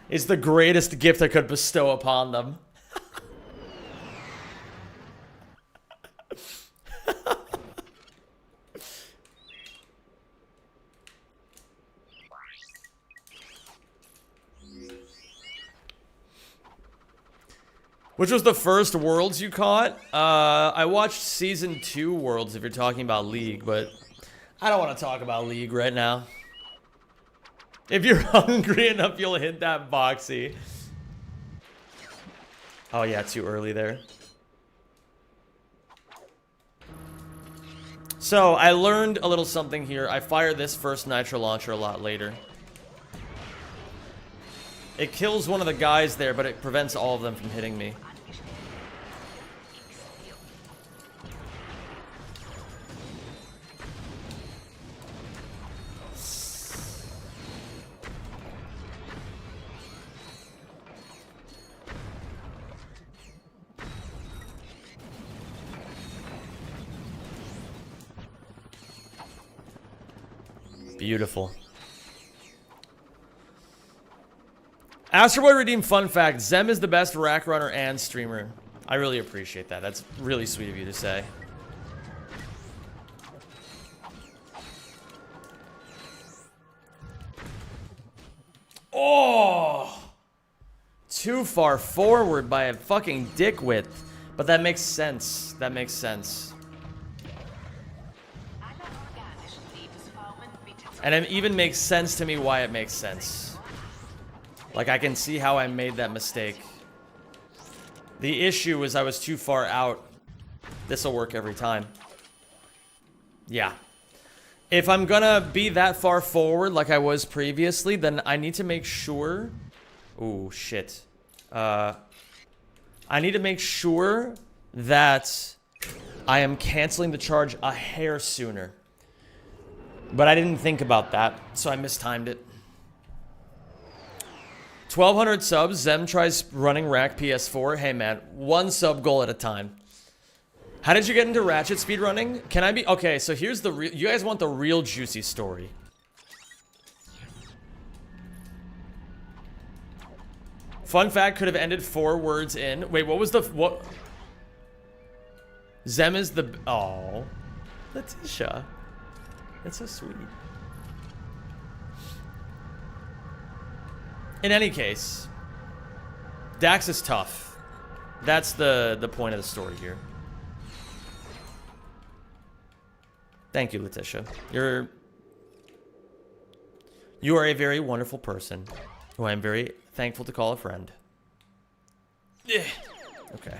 is the greatest gift I could bestow upon them. Which was the first Worlds you caught? I watched Season 2 Worlds if you're talking about League, but I don't want to talk about League right now. If you're hungry enough, you'll hit that boxy. Oh yeah, too early there. So, I learned a little something here. I fire this first nitro launcher a lot later. It kills one of the guys there, but it prevents all of them from hitting me. Beautiful. Astroboy Redeem fun fact. Zem is the best rack runner and streamer. I really appreciate that. That's really sweet of you to say. Oh! Too far forward by a fucking dick width. But that makes sense. That makes sense. And it even makes sense to me why it makes sense. Like, I can see how I made that mistake. The issue was I was too far out. This'll work every time. Yeah. If I'm gonna be that far forward like I was previously, then I need to make sure... Ooh, shit. I need to make sure that I am canceling the charge a hair sooner. But I didn't think about that, so I mistimed it. 1,200 subs. Zem tries running rack PS4. Hey, man. One sub goal at a time. How did you get into Ratchet speedrunning? Can I be... Okay, so here's the real... You guys want the real juicy story. Fun fact, could have ended 4 words in... Wait, what was the... What? Zem is the... Oh. Letitia. That's so sweet. In any case, Dax is tough. That's the point of the story here. Thank you, Letitia. You are a very wonderful person who I am very thankful to call a friend. Yeah. Okay.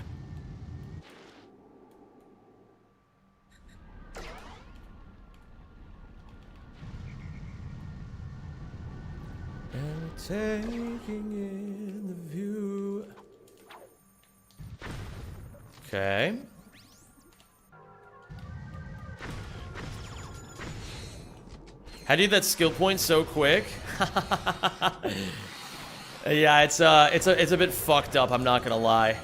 And taking in the view. Okay. How do you get that skill point so quick? Yeah, it's a bit fucked up, I'm not gonna lie.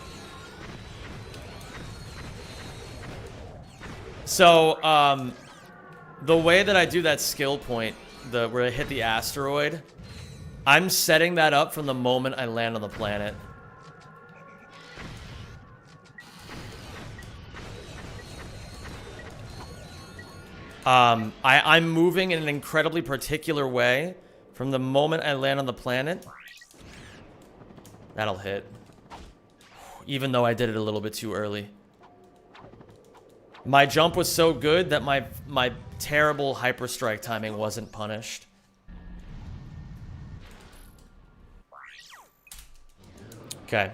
So, the way that I do that skill point, where I hit the asteroid, I'm setting that up from the moment I land on the planet. I'm moving in an incredibly particular way from the moment I land on the planet. That'll hit. Even though I did it a little bit too early. My jump was so good that my terrible hyperstrike timing wasn't punished. Okay.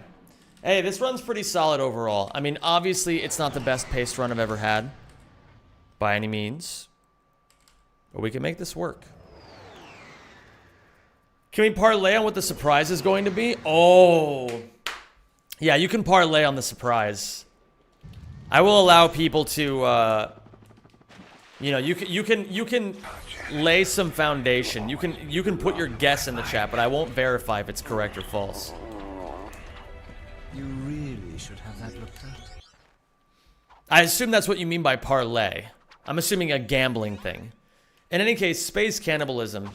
Hey, this run's pretty solid overall. I mean, obviously, it's not the best paced run I've ever had. By any means. But we can make this work. Can we parlay on what the surprise is going to be? Oh. Yeah, you can parlay on the surprise. I will allow people to, you know, you can lay some foundation. You can put your guess in the chat, but I won't verify if it's correct or false. You really should have that looked at. I assume that's what you mean by parlay. I'm assuming a gambling thing. In any case, space cannibalism.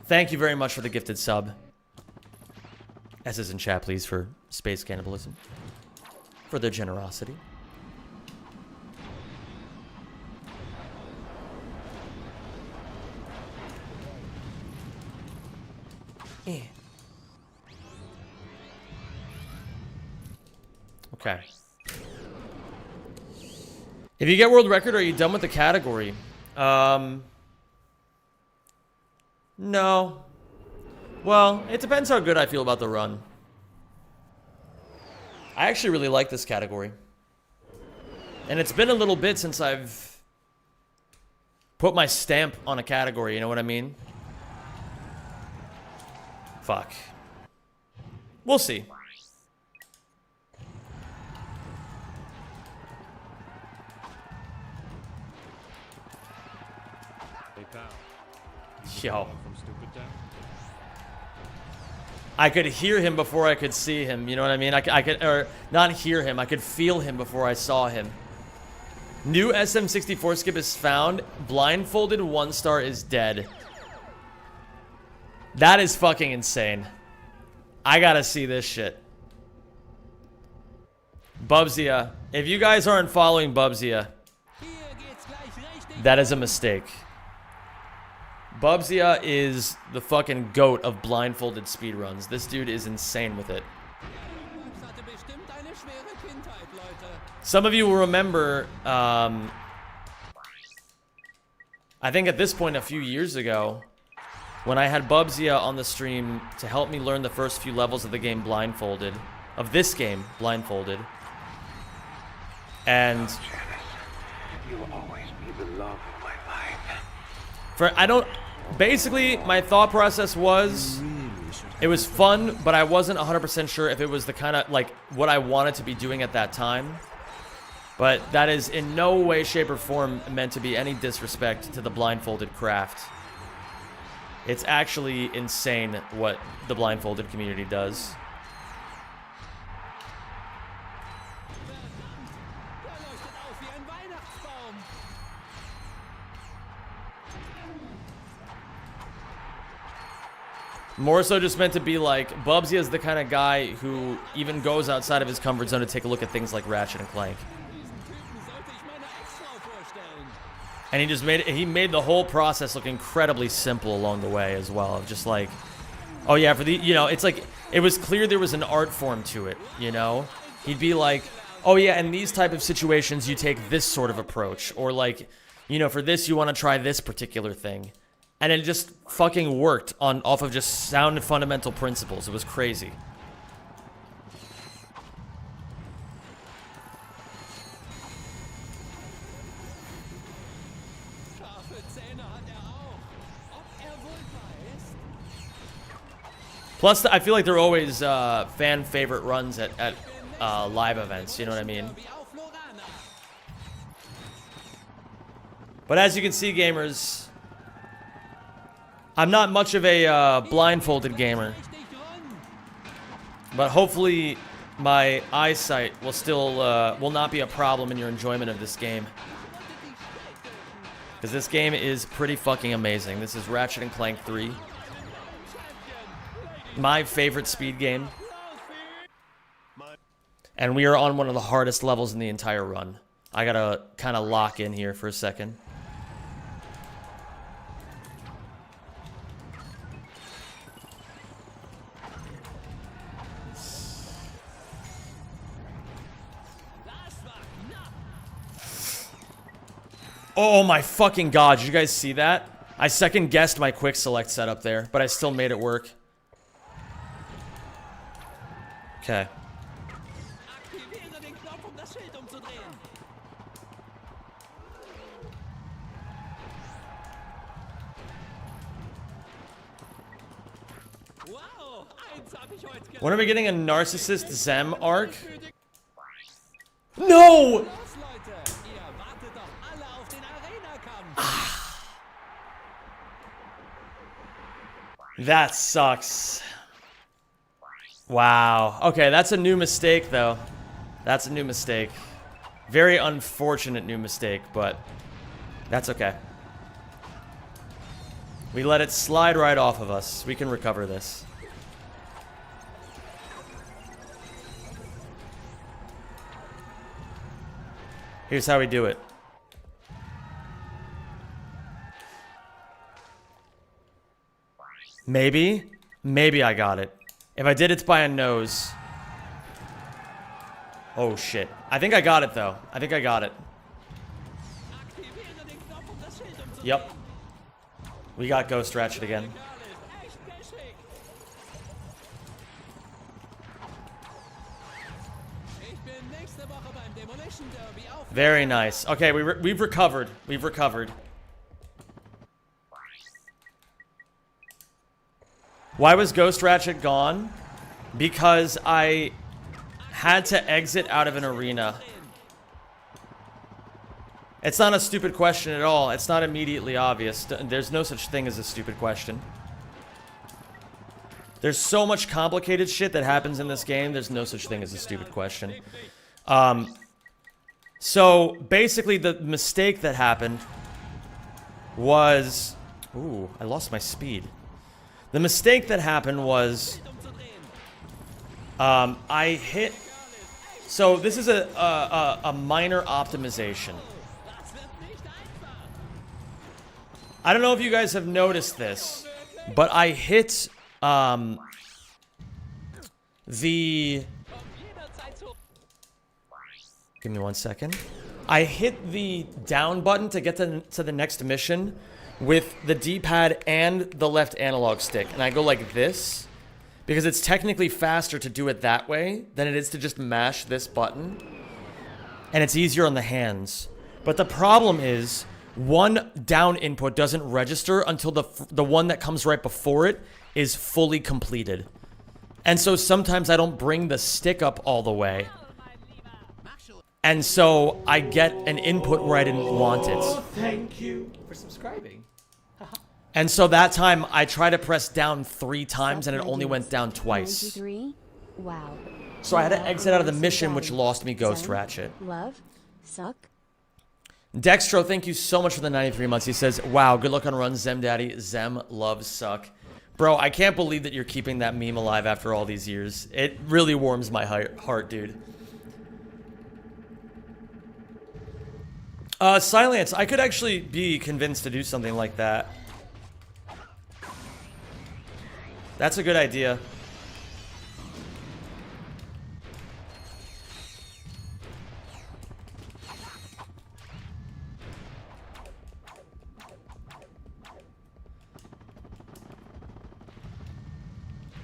Thank you very much for the gifted sub. S's in chat, please, for space cannibalism. For their generosity. Yeah. Okay. If you get world record, are you done with the category? No. Well, it depends how good I feel about the run. I actually really like this category. And it's been a little bit since I've put my stamp on a category, you know what I mean? Fuck. We'll see. Yo. I could hear him before I could see him, you know what I mean? I could, or not hear him, I could feel him before I saw him. New SM64 skip is found. Blindfolded 1-star is dead. That is fucking insane. I gotta see this shit. Bubsia. If you guys aren't following Bubsia, that is a mistake. Bubsia is the fucking goat of blindfolded speedruns. This dude is insane with it. Some of you will remember, I think at this point a few years ago, when I had Bubsia on the stream to help me learn the first few levels of the game blindfolded, of this game blindfolded. And You will always be the love of my life. Basically, my thought process was, it was fun, but I wasn't 100% sure if it was the kind of, like, what I wanted to be doing at that time. But that is in no way, shape, or form meant to be any disrespect to the blindfolded craft. It's actually insane what the blindfolded community does. More so just meant to be like, Bubsy is the kind of guy who even goes outside of his comfort zone to take a look at things like Ratchet and Clank. And he made the whole process look incredibly simple along the way as well. Of just like, oh yeah, for the, you know, it's like, it was clear there was an art form to it, you know? He'd be like, oh yeah, in these type of situations you take this sort of approach. Or like, you know, for this you want to try this particular thing. And it just fucking worked off of just sound fundamental principles. It was crazy. Plus, I feel like they're always fan favorite runs at live events, you know what I mean? But as you can see, gamers, I'm not much of a blindfolded gamer, but hopefully my eyesight will still will not be a problem in your enjoyment of this game, because this game is pretty fucking amazing. This is Ratchet and Clank 3, my favorite speed game, and we are on one of the hardest levels in the entire run. I gotta kind of lock in here for a second. Oh my fucking god, did you guys see that? I second guessed my quick select setup there, but I still made it work. Okay. When are we getting a Narcissist Zem arc? No! That sucks. Wow. Okay, that's a new mistake, though. That's a new mistake. Very unfortunate new mistake, but that's okay. We let it slide right off of us. We can recover this. Here's how we do it. Maybe. Maybe I got it. If I did, it's by a nose. Oh, shit. I think I got it, though. I think I got it. Yep. We got Ghost Ratchet again. Very nice. Okay, we've recovered. We've recovered. Why was Ghost Ratchet gone? Because I had to exit out of an arena. It's not a stupid question at all. It's not immediately obvious. There's no such thing as a stupid question. There's so much complicated shit that happens in this game. There's no such thing as a stupid question. So basically the mistake that happened was... Ooh, I lost my speed. The mistake that happened was... I hit... So this is a minor optimization. I don't know if you guys have noticed this, but I hit the... Give me 1 second. I hit the down button to get to the next mission with the D-pad and the left analog stick. And I go like this because it's technically faster to do it that way than it is to just mash this button. And it's easier on the hands. But the problem is one down input doesn't register until the one that comes right before it is fully completed. And so sometimes I don't bring the stick up all the way. And so I get an input where I didn't want it. Oh, thank you for subscribing. And so that time I tried to press down 3 times and it only went down twice. 93? Wow. So I had to exit out of the mission, which lost me Ghost Ratchet. Love? Suck? Dextro, thank you so much for the 93 months. He says, wow, good luck on run, Zem Daddy. Zem loves suck. Bro, I can't believe that you're keeping that meme alive after all these years. It really warms my heart, dude. Silence, I could actually be convinced to do something like that. That's a good idea.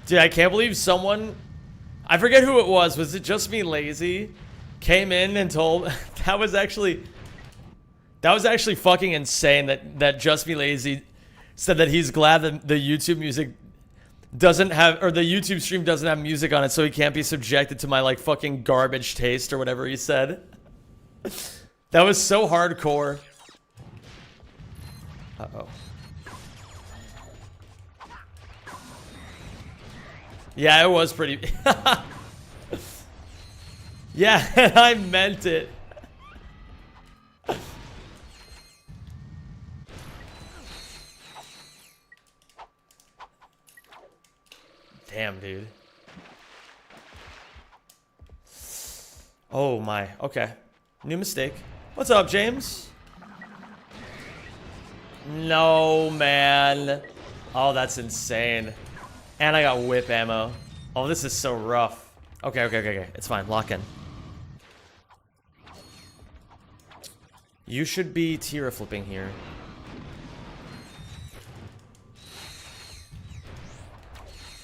Dude, I can't believe someone... I forget who it was. Was it just me lazy? Came in and told... That was actually fucking insane that Just Me Lazy said that he's glad that the YouTube music doesn't have, or the YouTube stream doesn't have music on it, so he can't be subjected to my like fucking garbage taste or whatever he said. That was so hardcore. Uh-oh. Yeah, it was pretty... Yeah, I meant it. Damn, dude. Oh my. Okay. New mistake. What's up, James? No, man. Oh, that's insane. And I got whip ammo. Oh, this is so rough. Okay. It's fine. Lock in. You should be tier flipping here.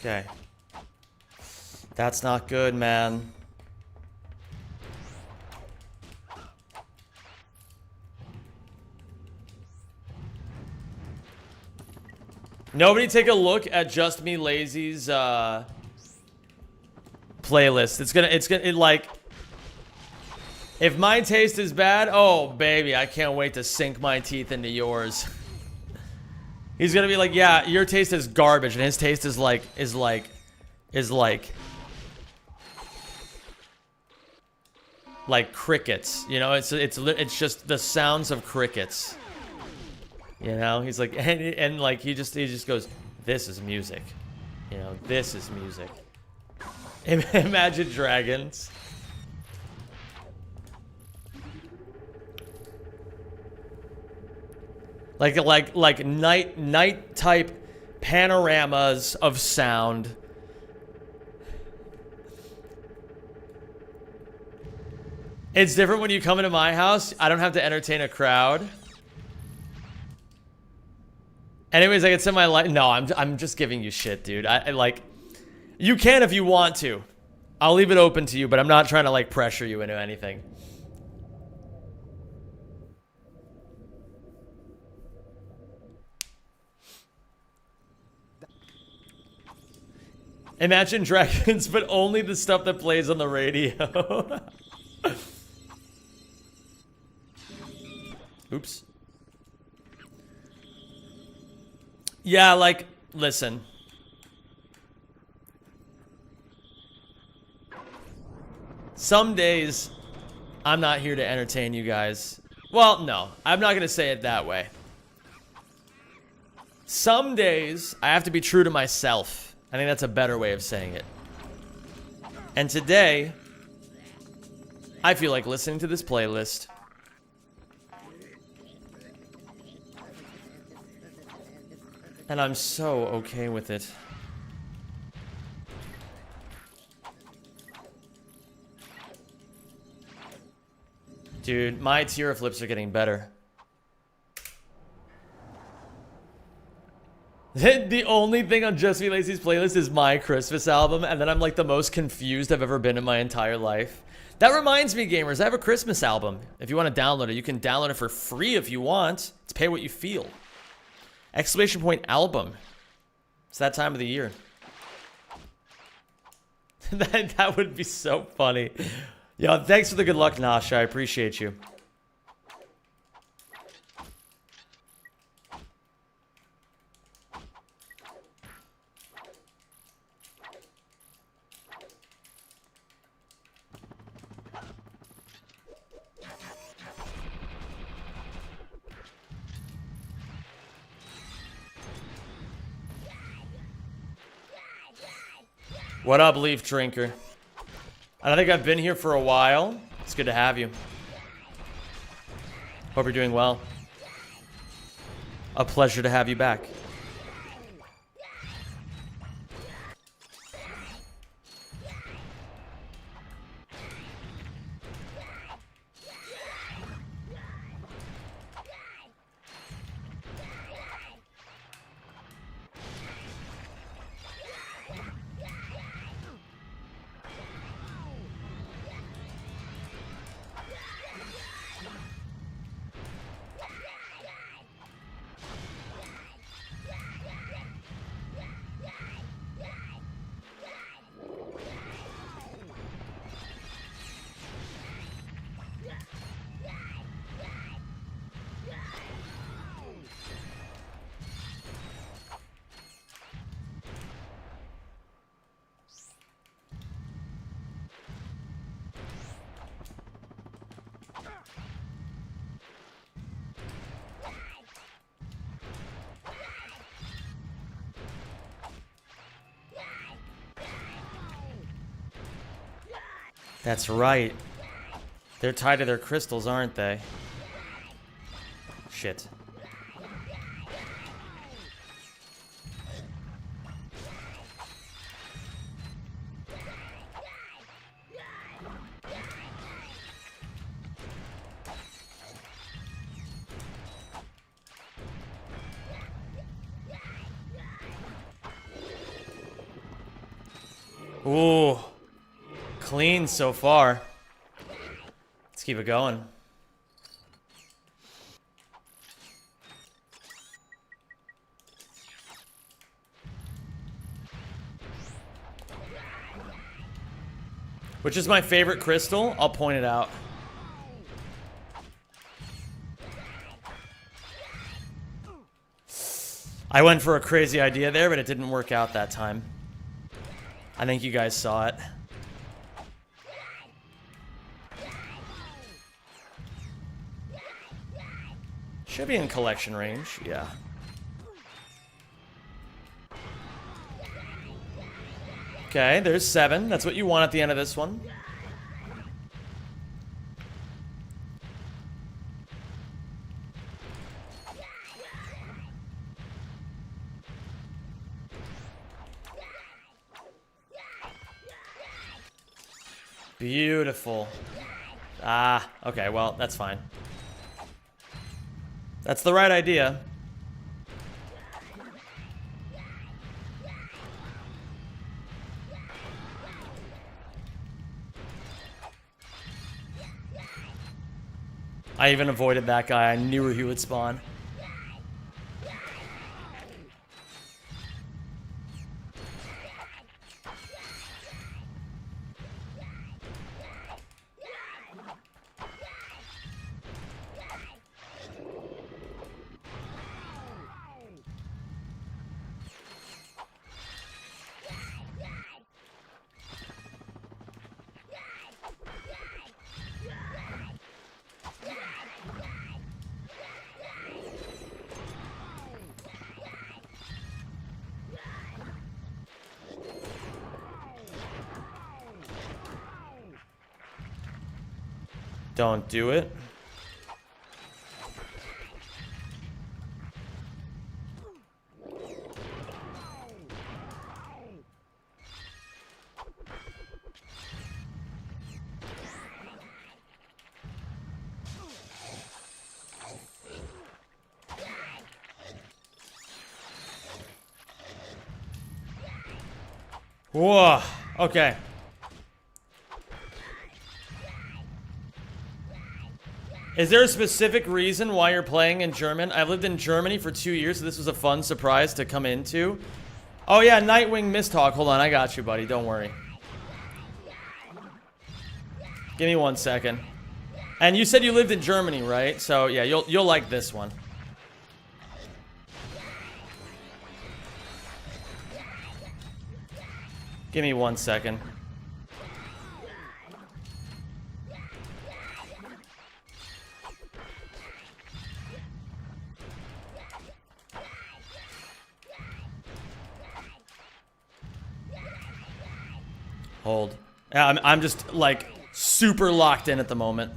Okay. That's not good, man. Nobody take a look at Just Me Lazy's playlist. It's gonna like, if my taste is bad, oh baby, I can't wait to sink my teeth into yours. He's gonna be like, yeah, your taste is garbage, and his taste is like crickets. You know, it's just the sounds of crickets. You know, he's like, and like he just goes, this is music. You know, this is music. Imagine Dragons. Like night type panoramas of sound. It's different when you come into my house. I don't have to entertain a crowd. Anyways, I can send my life. No, I'm just giving you shit, dude. I like, you can if you want to. I'll leave it open to you, but I'm not trying to like pressure you into anything. Imagine Dragons, but only the stuff that plays on the radio. Oops. Yeah, like, listen. Some days, I'm not here to entertain you guys. Well, no, I'm not going to say it that way. Some days, I have to be true to myself. I think that's a better way of saying it. And today, I feel like listening to this playlist. And I'm so okay with it. Dude, my tier flips are getting better. The only thing on Just Be Lazy's playlist is my Christmas album, and then I'm like the most confused I've ever been in my entire life. That reminds me, gamers, I have a Christmas album. If you want to download it, you can download it for free if you want. It's pay what you feel. Exclamation point album. It's that time of the year. that would be so funny. Yo, thanks for the good luck, Nasha. I appreciate you. What up, Leaf Drinker? I think I've been here for a while. It's good to have you. Hope you're doing well. A pleasure to have you back. That's right. They're tied to their crystals, aren't they? Shit. Ooh. Clean so far. Let's keep it going. Which is my favorite crystal? I'll point it out. I went for a crazy idea there, but it didn't work out that time. I think you guys saw it. Should be in collection range, yeah. Okay, there's 7. That's what you want at the end of this one. Beautiful. Ah, okay, well, that's fine. That's the right idea. I even avoided that guy. I knew he would spawn. Don't do it. Whoa, okay. Is there a specific reason why you're playing in German? I've lived in Germany for 2 years, so this was a fun surprise to come into. Oh yeah, Nightwing Misthawk. Hold on, I got you, buddy. Don't worry. Give me 1 second. And you said you lived in Germany, right? So yeah, you'll like this one. Give me 1 second. Hold. Yeah, I'm just like super locked in at the moment.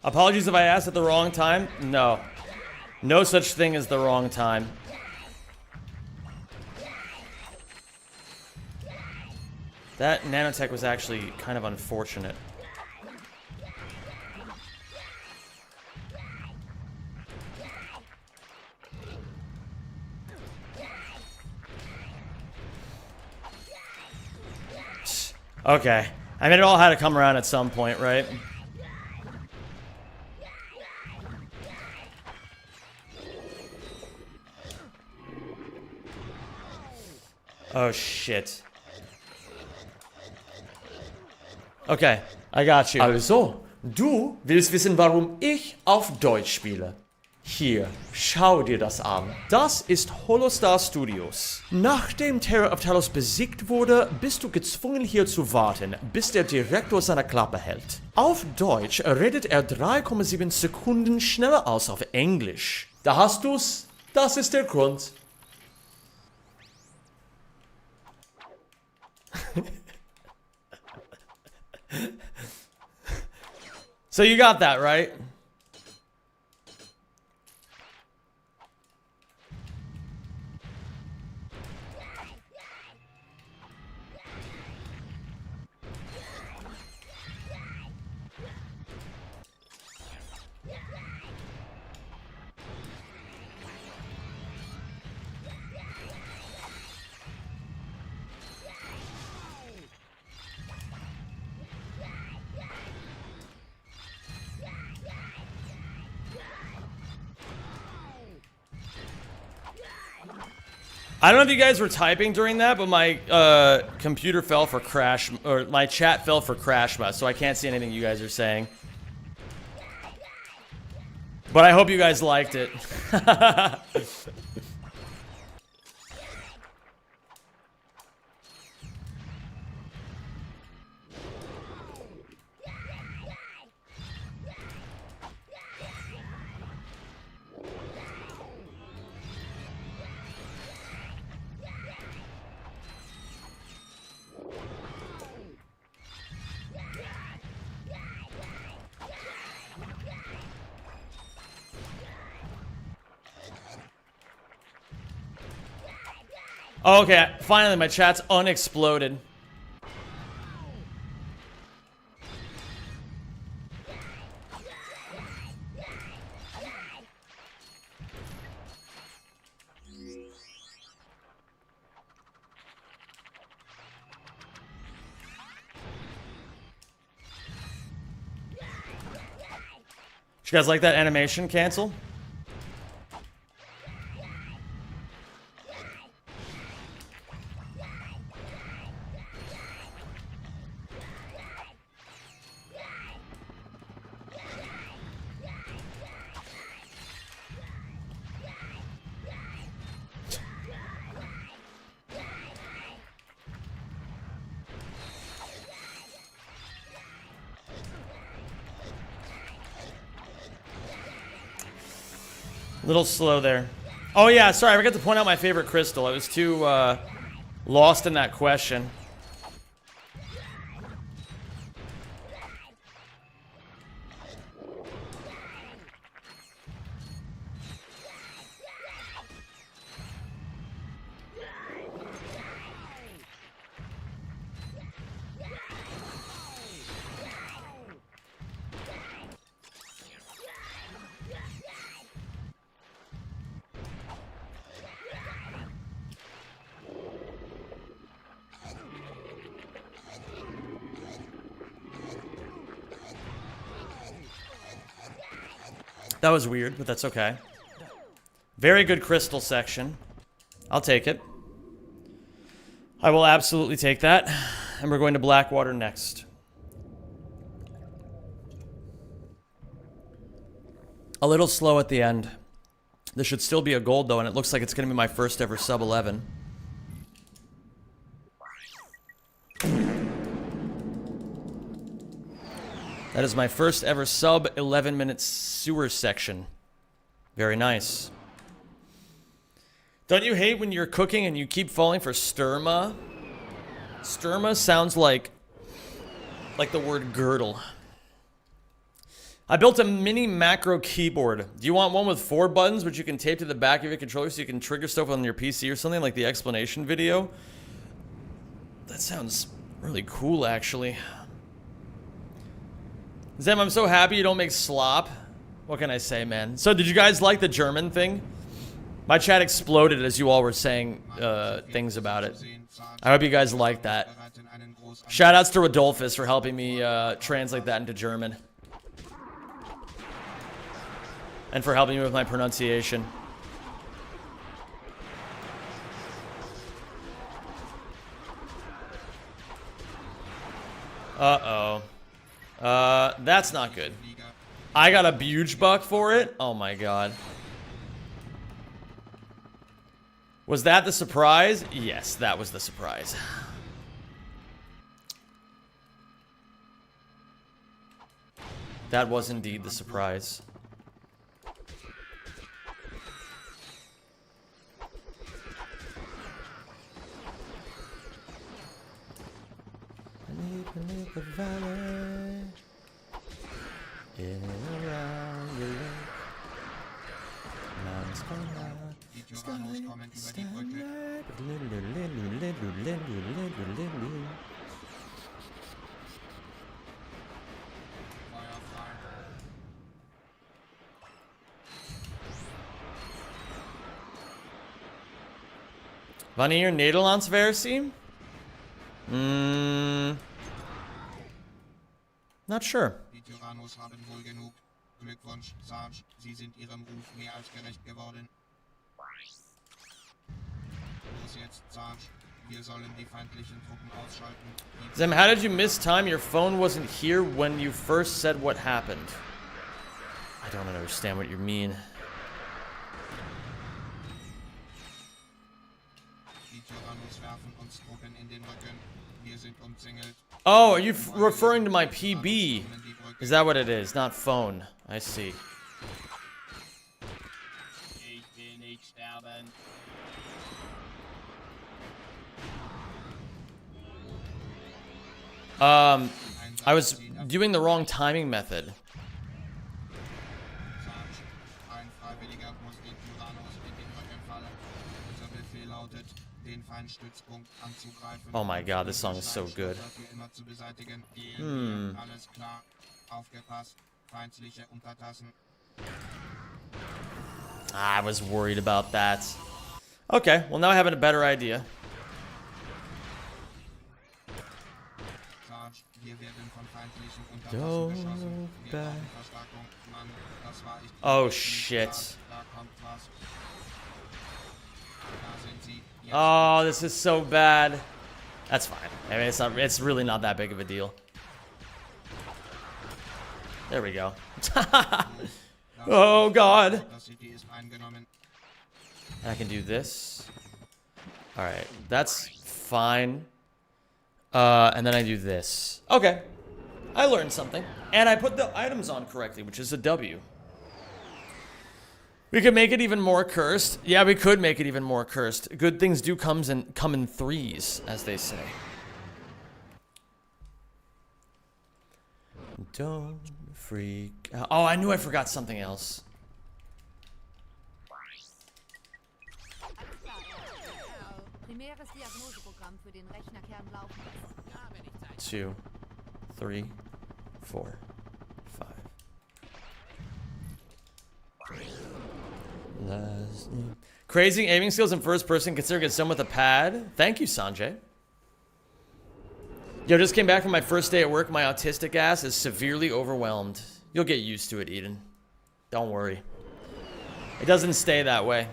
Apologies if I asked at the wrong time. No. No such thing as the wrong time. That nanotech was actually kind of unfortunate. Okay. I mean, it all had to come around at some point, right? Oh, shit. Okay, I got you. Also, du willst wissen, warum ich auf Deutsch spiele. Hier, schau dir das an. Das ist Holostar Studios. Nachdem Terror of Talos besiegt wurde, bist du gezwungen hier zu warten, bis der Direktor seine Klappe hält. Auf Deutsch redet er 3,7 Sekunden schneller als auf Englisch. Da hast du's. Das ist der Grund. So you got that, right? I don't know if you guys were typing during that, but my computer fell for crash, or my chat fell for crash mode, so I can't see anything you guys are saying. But I hope you guys liked it. Oh, okay, finally my chat's unexploded. You guys like that animation, Cancel? Little slow there. Oh yeah, sorry, I forgot to point out my favorite crystal. I was too lost in that question. That was weird, but that's okay. Very good crystal section. I'll take it. I will absolutely take that. And we're going to Blackwater next. A little slow at the end. This should still be a gold though, and it looks like it's going to be my first ever sub 11. That is my first ever sub 11-minute sewer section. Very nice. Don't you hate when you're cooking and you keep falling for sturma? Sturma sounds like the word girdle. I built a mini macro keyboard. Do you want one with 4 buttons which you can tape to the back of your controller so you can trigger stuff on your PC or something like the explanation video? That sounds really cool actually. Zem, I'm so happy you don't make slop. What can I say, man? So, did you guys like the German thing? My chat exploded as you all were saying things about it. I hope you guys liked that. Shoutouts to Rodolphus for helping me translate that into German. And for helping me with my pronunciation. Uh-oh. That's not good. I got a huge buck for it? Oh my god. Was that the surprise? Yes, that was the surprise. That was indeed the surprise. Beneath the valley, in and around the lake, mountains come out, Wanneer Nederlands versie? Not sure. Die Tyrannos haben wohl genug. Glückwunsch, Sarge. Sie sind ihrem Ruf mehr als gerecht geworden. Los jetzt, Sarge. Wir sollen die feindlichen Truppen ausschalten. Zem, how did you mistime? Your phone wasn't here when you first said what happened. I don't understand what you mean. Die Tyrannos werfen uns Truppen in den Rücken. Wir sind umzingelt. Oh, are you referring to my PB? Is that what it is? Not phone. I see. Ich will nicht sterben. I was doing the wrong timing method. Sarge, ein Freiwilliger muss den Tyrannos in den Rücken fallen. Unser Befehl lautet, den Feind keinen Stützpunkt anzugreifen. Oh my god, this song is so good. Dafür immer zu beseitigen. Hier, alles klar. Aufgepasst. Feindliche Untertassen. I was worried about that. Okay, well now I have a better idea. Sarge, wir werden von feindlichen Go Untertassen beschossen. Wir back. brauchen Verstärkung. Mann, das war ich. Oh shit. Da kommt was. Da sind sie. Jetzt. Oh, this is so bad. That's fine. I mean, it's really not that big of a deal. There we go. Oh god. Das City ist eingenommen. And I can do this. Alright, that's fine. And then I do this. Okay. I learned something. And I put the items on correctly, which is a W. We could make it even more cursed. Yeah, we could make it even more cursed. Good things do come in threes, as they say. Don't freak out. Oh, I knew I forgot something else. Primäres Diagnoseprogramm für den Rechnerkern laufen. 2, 3, 4, 5. Crazy aiming skills in first person. Consider get some with a pad. Thank you, Sanjay. Yo, just came back from my first day at work. My autistic ass is severely overwhelmed. You'll get used to it, Eden. Don't worry. It doesn't stay that way.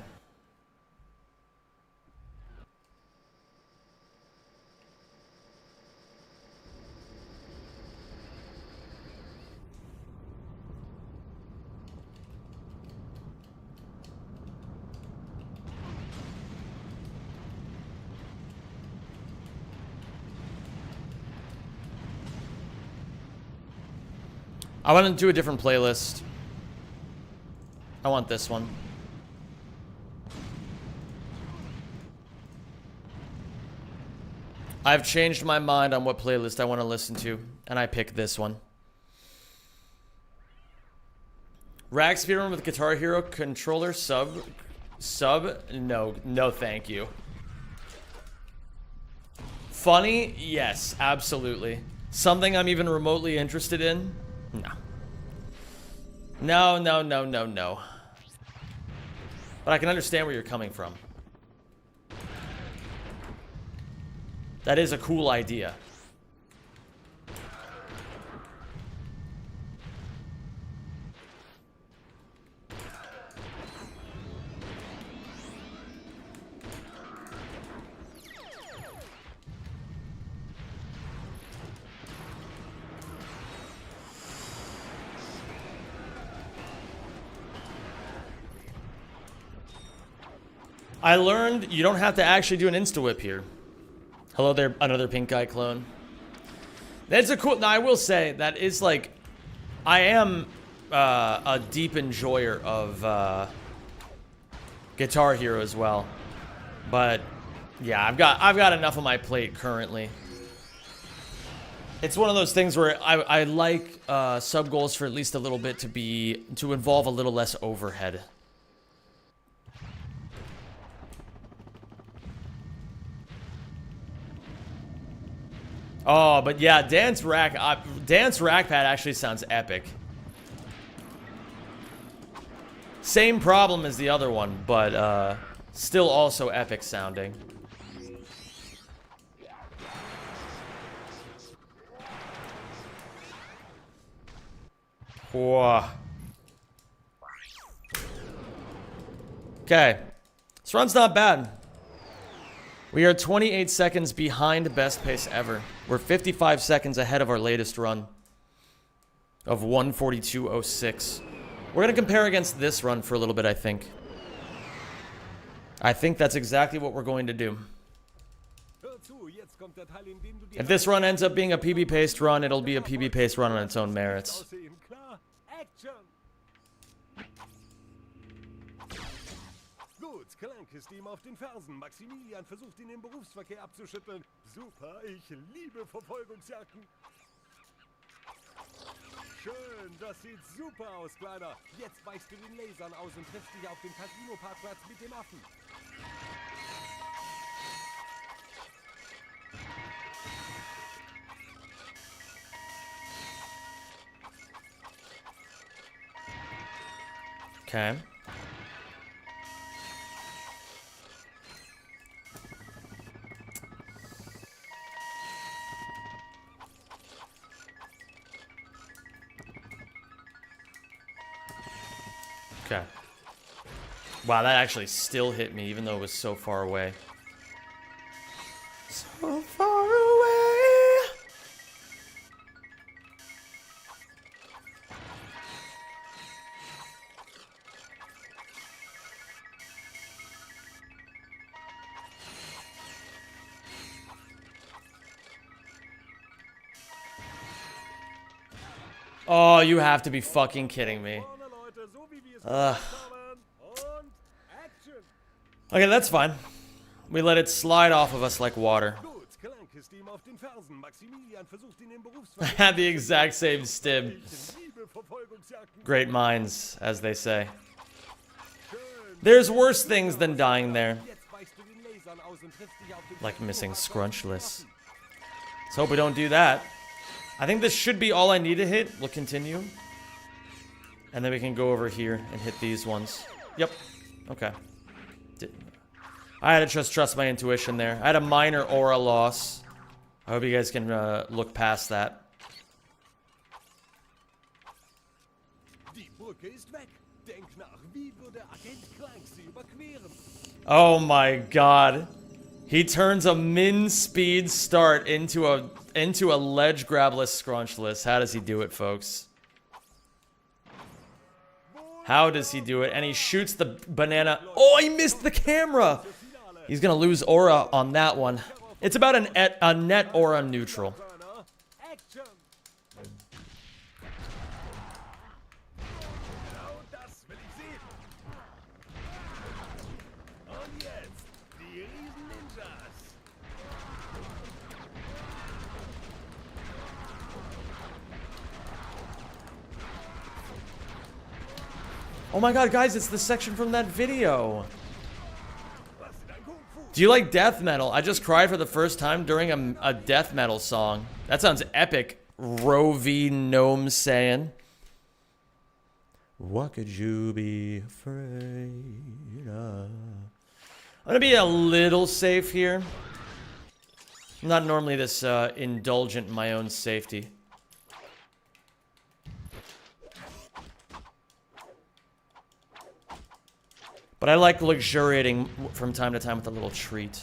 I want to do a different playlist. I want this one. I've changed my mind on what playlist I want to listen to, and I picked this one. Rag speedrun with Guitar Hero controller sub? No thank you. Funny? Yes, absolutely. Something I'm even remotely interested in? No. But I can understand where you're coming from. That is a cool idea. I learned you don't have to actually do an insta-whip here. Hello there, another pink guy clone. That's a cool... Now, I will say, that is like... I am a deep enjoyer of Guitar Hero as well. But, yeah, I've got enough on my plate currently. It's one of those things where I like sub goals for at least a little bit to involve a little less overhead. Oh, but yeah, Dance Rack Pad actually sounds epic. Same problem as the other one, but still also epic sounding. Whoa. Okay. This run's not bad. We are 28 seconds behind best pace ever. We're 55 seconds ahead of our latest run of 1:42.06. We're going to compare against this run for a little bit, I think. I think that's exactly what we're going to do. If this run ends up being a PB-paced run, it'll be a PB-paced run on its own merits. Clank ist ihm auf den Fersen. Maximilian versucht ihn im Berufsverkehr abzuschütteln. Super, ich liebe Verfolgungsjagden. Schön, das sieht super aus, Kleiner. Jetzt weichst du den Lasern aus und triffst dich auf dem Casino-Parkplatz mit dem Affen. Okay. Okay. Wow, that actually still hit me, even though it was so far away. So far away. Oh, you have to be fucking kidding me. Vorne, Leute, so wie wir es gemacht haben. Und Action! Okay, that's fine. We let it slide off of us like water. Gut, Clank ist ihm auf den Fersen. Maximilian versucht ihn im I Berufsverkehr. had the exact same stim. Ich liebe Verfolgungsjagden. Great minds, as they say. Schön. There's worse things than dying there. Jetzt weichst du den Lasern aus und triffst dich auf den Like missing Motorrad. Scrunchless. Let's hope we don't do that. I think this should be all I need to hit. We'll continue. And then we can go over here and hit these ones. Yep. Okay. I had to just trust my intuition there. I had a minor aura loss. I hope you guys can look past that. Die Brücke ist weg. Denk nach, wie würde Agent Clank sie überqueren? Oh my god. He turns a min speed start into a ledge grabless scrunchless. How does he do it, folks? How does he do it? And he shoots the banana. Oh, he missed the camera. He's gonna lose aura on that one. It's about a net aura neutral. Turner, Action! Genau das will ich sehen. Und jetzt die Riesen-Ninjas. Oh my god, guys, it's the section from that video. Do you like death metal? I just cried for the first time during a death metal song. That sounds epic. Rovi Gnome saying. What could you be afraid of? I'm gonna be a little safe here. I'm not normally this indulgent in my own safety. But I like luxuriating from time to time with a little treat.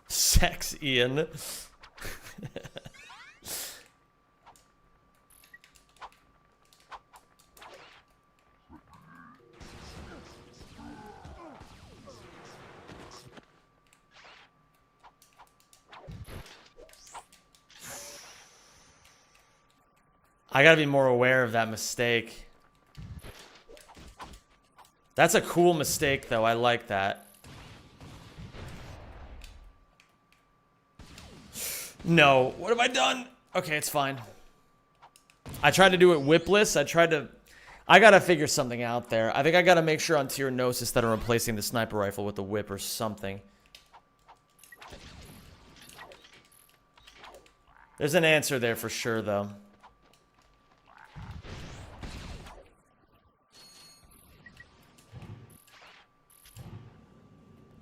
Sex, Ian. I gotta be more aware of that mistake. That's a cool mistake, though. I like that. No. What have I done? Okay, it's fine. I tried to do it whipless. I gotta figure something out there. I think I gotta make sure on Tier Gnosis that I'm replacing the sniper rifle with the whip or something. There's an answer there for sure, though.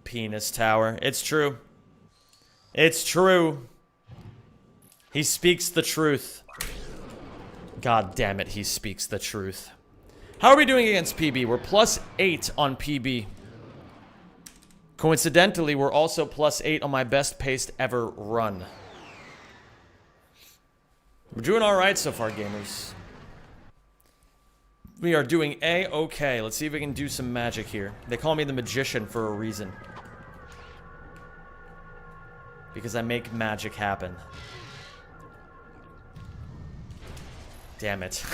Penis tower. It's true. It's true. He speaks the truth. God damn it, he speaks the truth. How are we doing against PB? We're +8 on PB. Coincidentally, we're also +8 on my best paced ever run. We're doing alright so far, gamers. We are doing A-okay. Let's see if we can do some magic here. They call me the magician for a reason. Because I make magic happen. Damn it.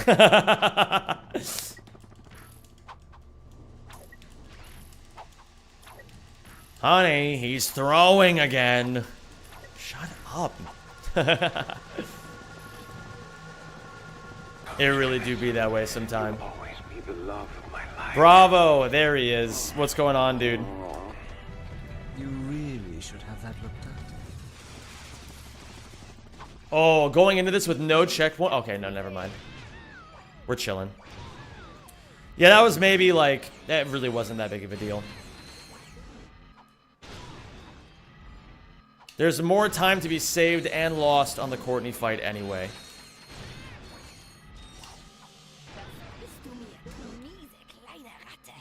Honey, he's throwing again. Shut up. It really do be that way sometime. Always be the love of my life. Bravo, there he is. What's going on, dude? You really should have that looked at. Oh, going into this with no checkpoint? Okay, no, never mind. We're chilling. Yeah, that was maybe like, that really wasn't that big of a deal. There's more time to be saved and lost on the Courtney fight anyway. Bist du mir, du miese kleine Ratte.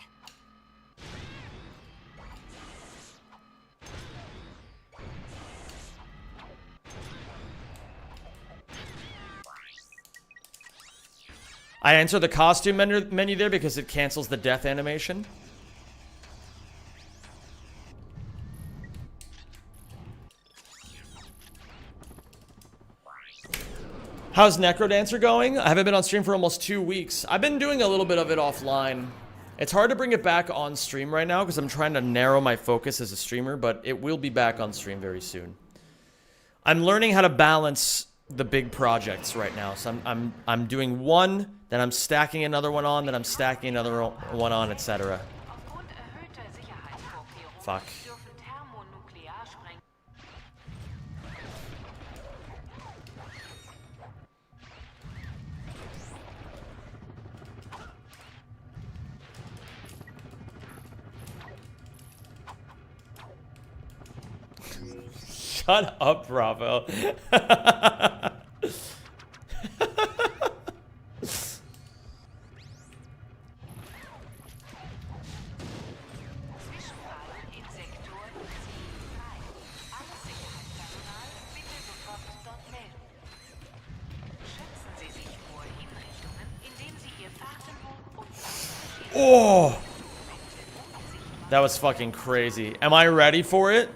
I enter the costume menu there because it cancels the death animation. How's Necrodancer going? I haven't been on stream for almost 2 weeks. I've been doing a little bit of it offline. It's hard to bring it back on stream right now because I'm trying to narrow my focus as a streamer, but it will be back on stream very soon. I'm learning how to balance the big projects right now. So I'm doing one, then I'm stacking another one on, then I'm stacking another one on, etc. Fuck. Shut up, Bravo. Oh! That was fucking crazy. Am I ready for it?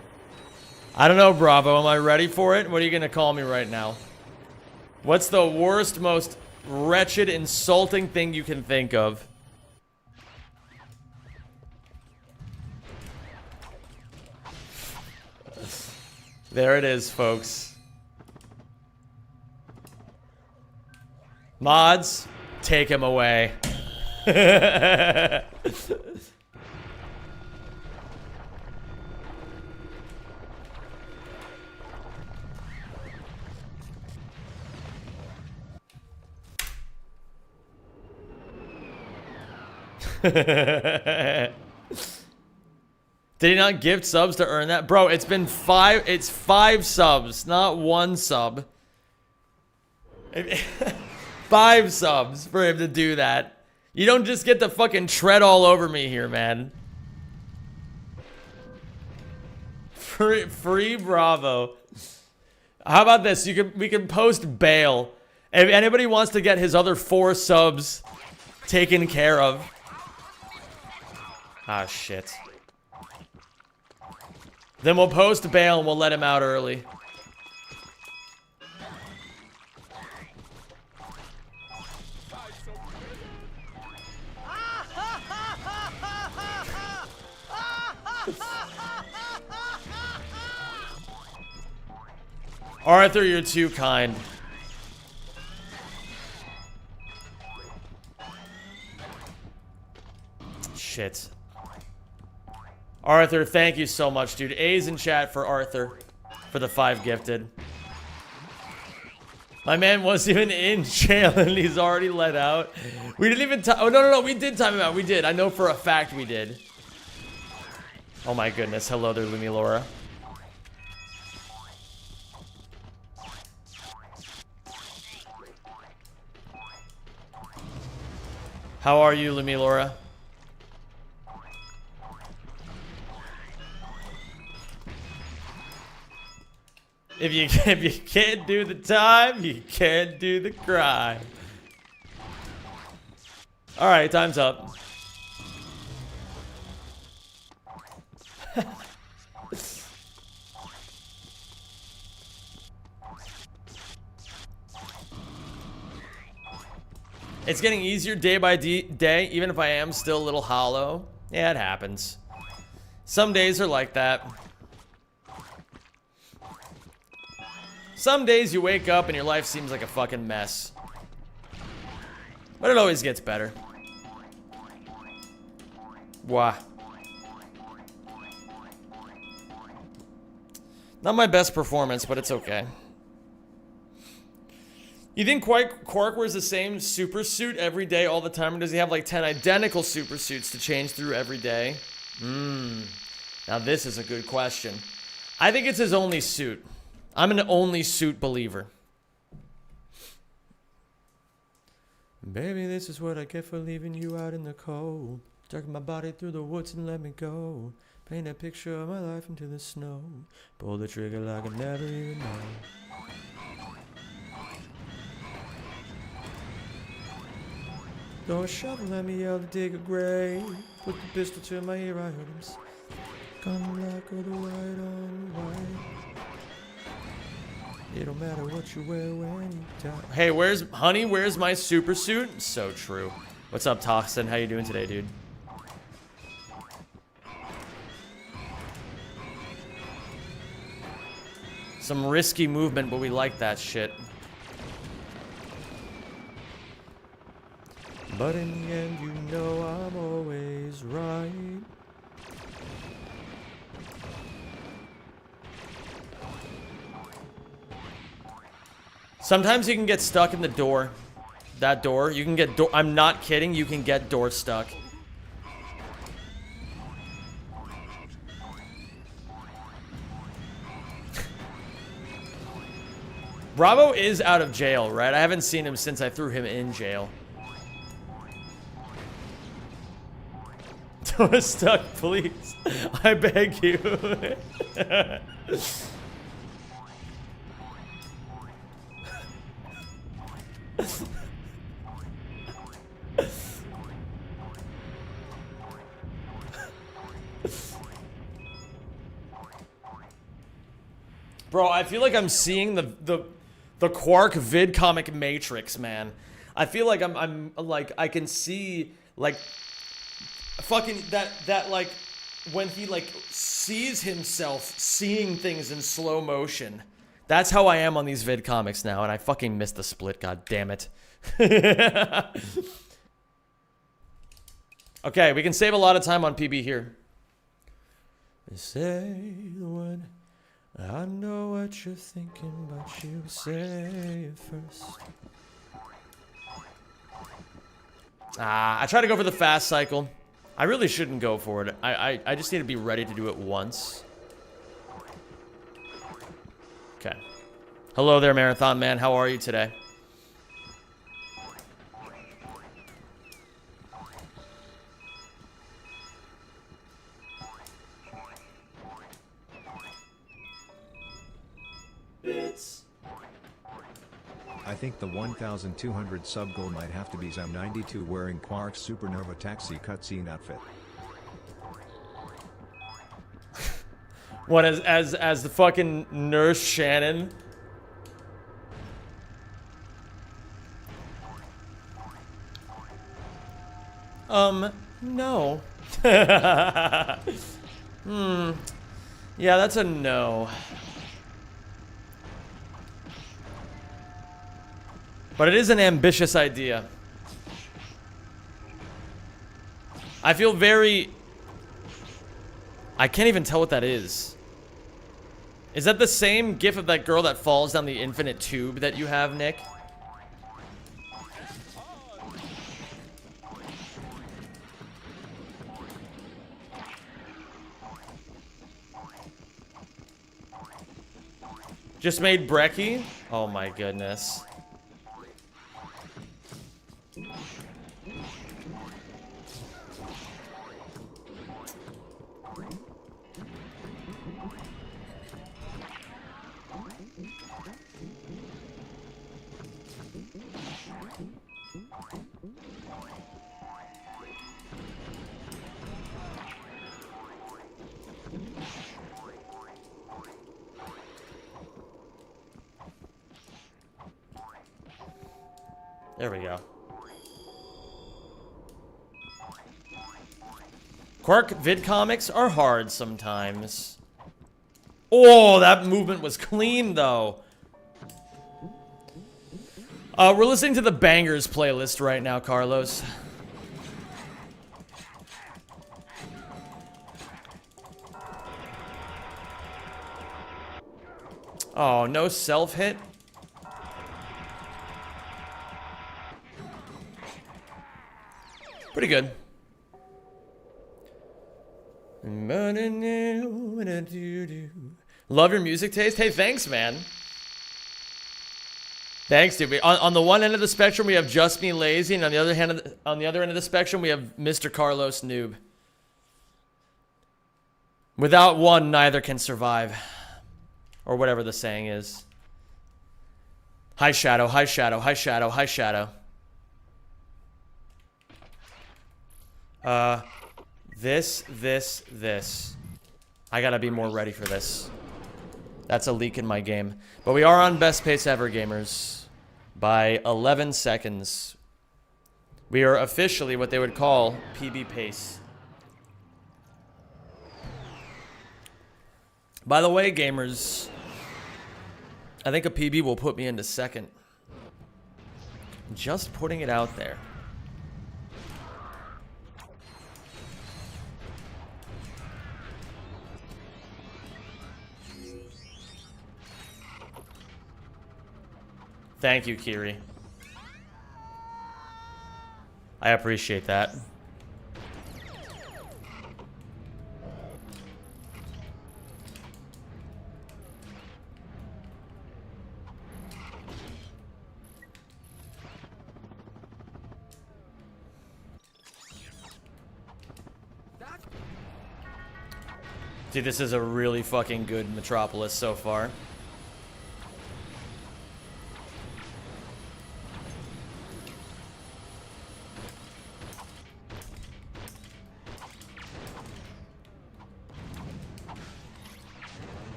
I don't know, Bravo. Am I ready for it? What are you gonna call me right now? What's the worst, most wretched, insulting thing you can think of? There it is, folks. Mods, take him away. Did he not gift subs to earn that? Bro, it's been 5 subs, not 1 sub. 5 subs for him to do that. You don't just get to fucking tread all over me here, man. Free Bravo. How about this? We can post bail. If anybody wants to get his other 4 subs taken care of. Ah, shit. Then we'll post bail and we'll let him out early. Arthur, you're too kind. Shit. Arthur, thank you so much, dude. A's in chat for Arthur for the 5 gifted. My man wasn't even in jail and he's already let out. We didn't even oh, no, we did time him out. We did. I know for a fact we did. Oh my goodness. Hello there, Lumi Laura. How are you, Lumi Laura? If you can't do the time, you can't do the crime. All right, time's up. It's getting easier day by day, even if I am still a little hollow. Yeah, it happens. Some days are like that. Some days you wake up and your life seems like a fucking mess. But it always gets better. Wah. Not my best performance, but it's okay. You think Quark wears the same super suit every day all the time, or does he have like 10 identical super suits to change through every day? Now this is a good question. I think it's his only suit. I'm an only suit believer. Baby, this is what I get for leaving you out in the cold. Drag my body through the woods and let me go. Paint a picture of my life into the snow. Pull the trigger like I never even know. Throw a shovel at me, yell to dig a grave. Put the pistol to my ear, I heard him say, come black or the white on white. It don't matter what you wear when you die. Hey, where's my super suit? So true. What's up, Toxin? How you doing today, dude? Some risky movement, but we like that shit. But in the end, you know I'm always right. Sometimes you can get stuck in the door. That door. You can get door. I'm not kidding. You can get door stuck. Bravo is out of jail, right? I haven't seen him since I threw him in jail. Door stuck, please. I beg you. Bro, I feel like I'm seeing the Quark vid comic Matrix, man. I feel like I'm like I can see like fucking that like when he like sees himself seeing things in slow motion. That's how I am on these vid comics now, and I fucking missed the split, god damn it. Okay, we can save a lot of time on PB here. Say the word. I know what you're thinking, but you say it first. I try to go for the fast cycle. I really shouldn't go for it. I just need to be ready to do it once. Okay. Hello there, Marathon Man. How are you today? I think the 1,200 sub goal might have to be Zam92 wearing Quark's Supernova Taxi cutscene outfit. What, as the fucking Nurse Shannon? No. Yeah, that's a no. But it is an ambitious idea. I feel very... I can't even tell what that is. Is that the same gif of that girl that falls down the infinite tube that you have, Nick? Just made brekkie? Oh my goodness. There we go. Quark vid comics are hard sometimes. Oh, that movement was clean though. We're listening to the Bangers playlist right now, Carlos. Oh, no self-hit? Pretty good. Love your music taste. Hey, thanks, man. Thanks, dude. On the one end of the spectrum, we have Just Me Lazy, and on the other hand, on the other end of the spectrum, we have Mr. Carlos Noob. Without one, neither can survive, or whatever the saying is. High shadow, high shadow, high shadow, high shadow. This. I gotta be more ready for this. That's a leak in my game. But we are on best pace ever, gamers. By 11 seconds. We are officially what they would call PB pace. By the way, gamers, I think a PB will put me into second. Just putting it out there. Thank you, Kiri. I appreciate that. Dude, this is a really fucking good Metropolis so far.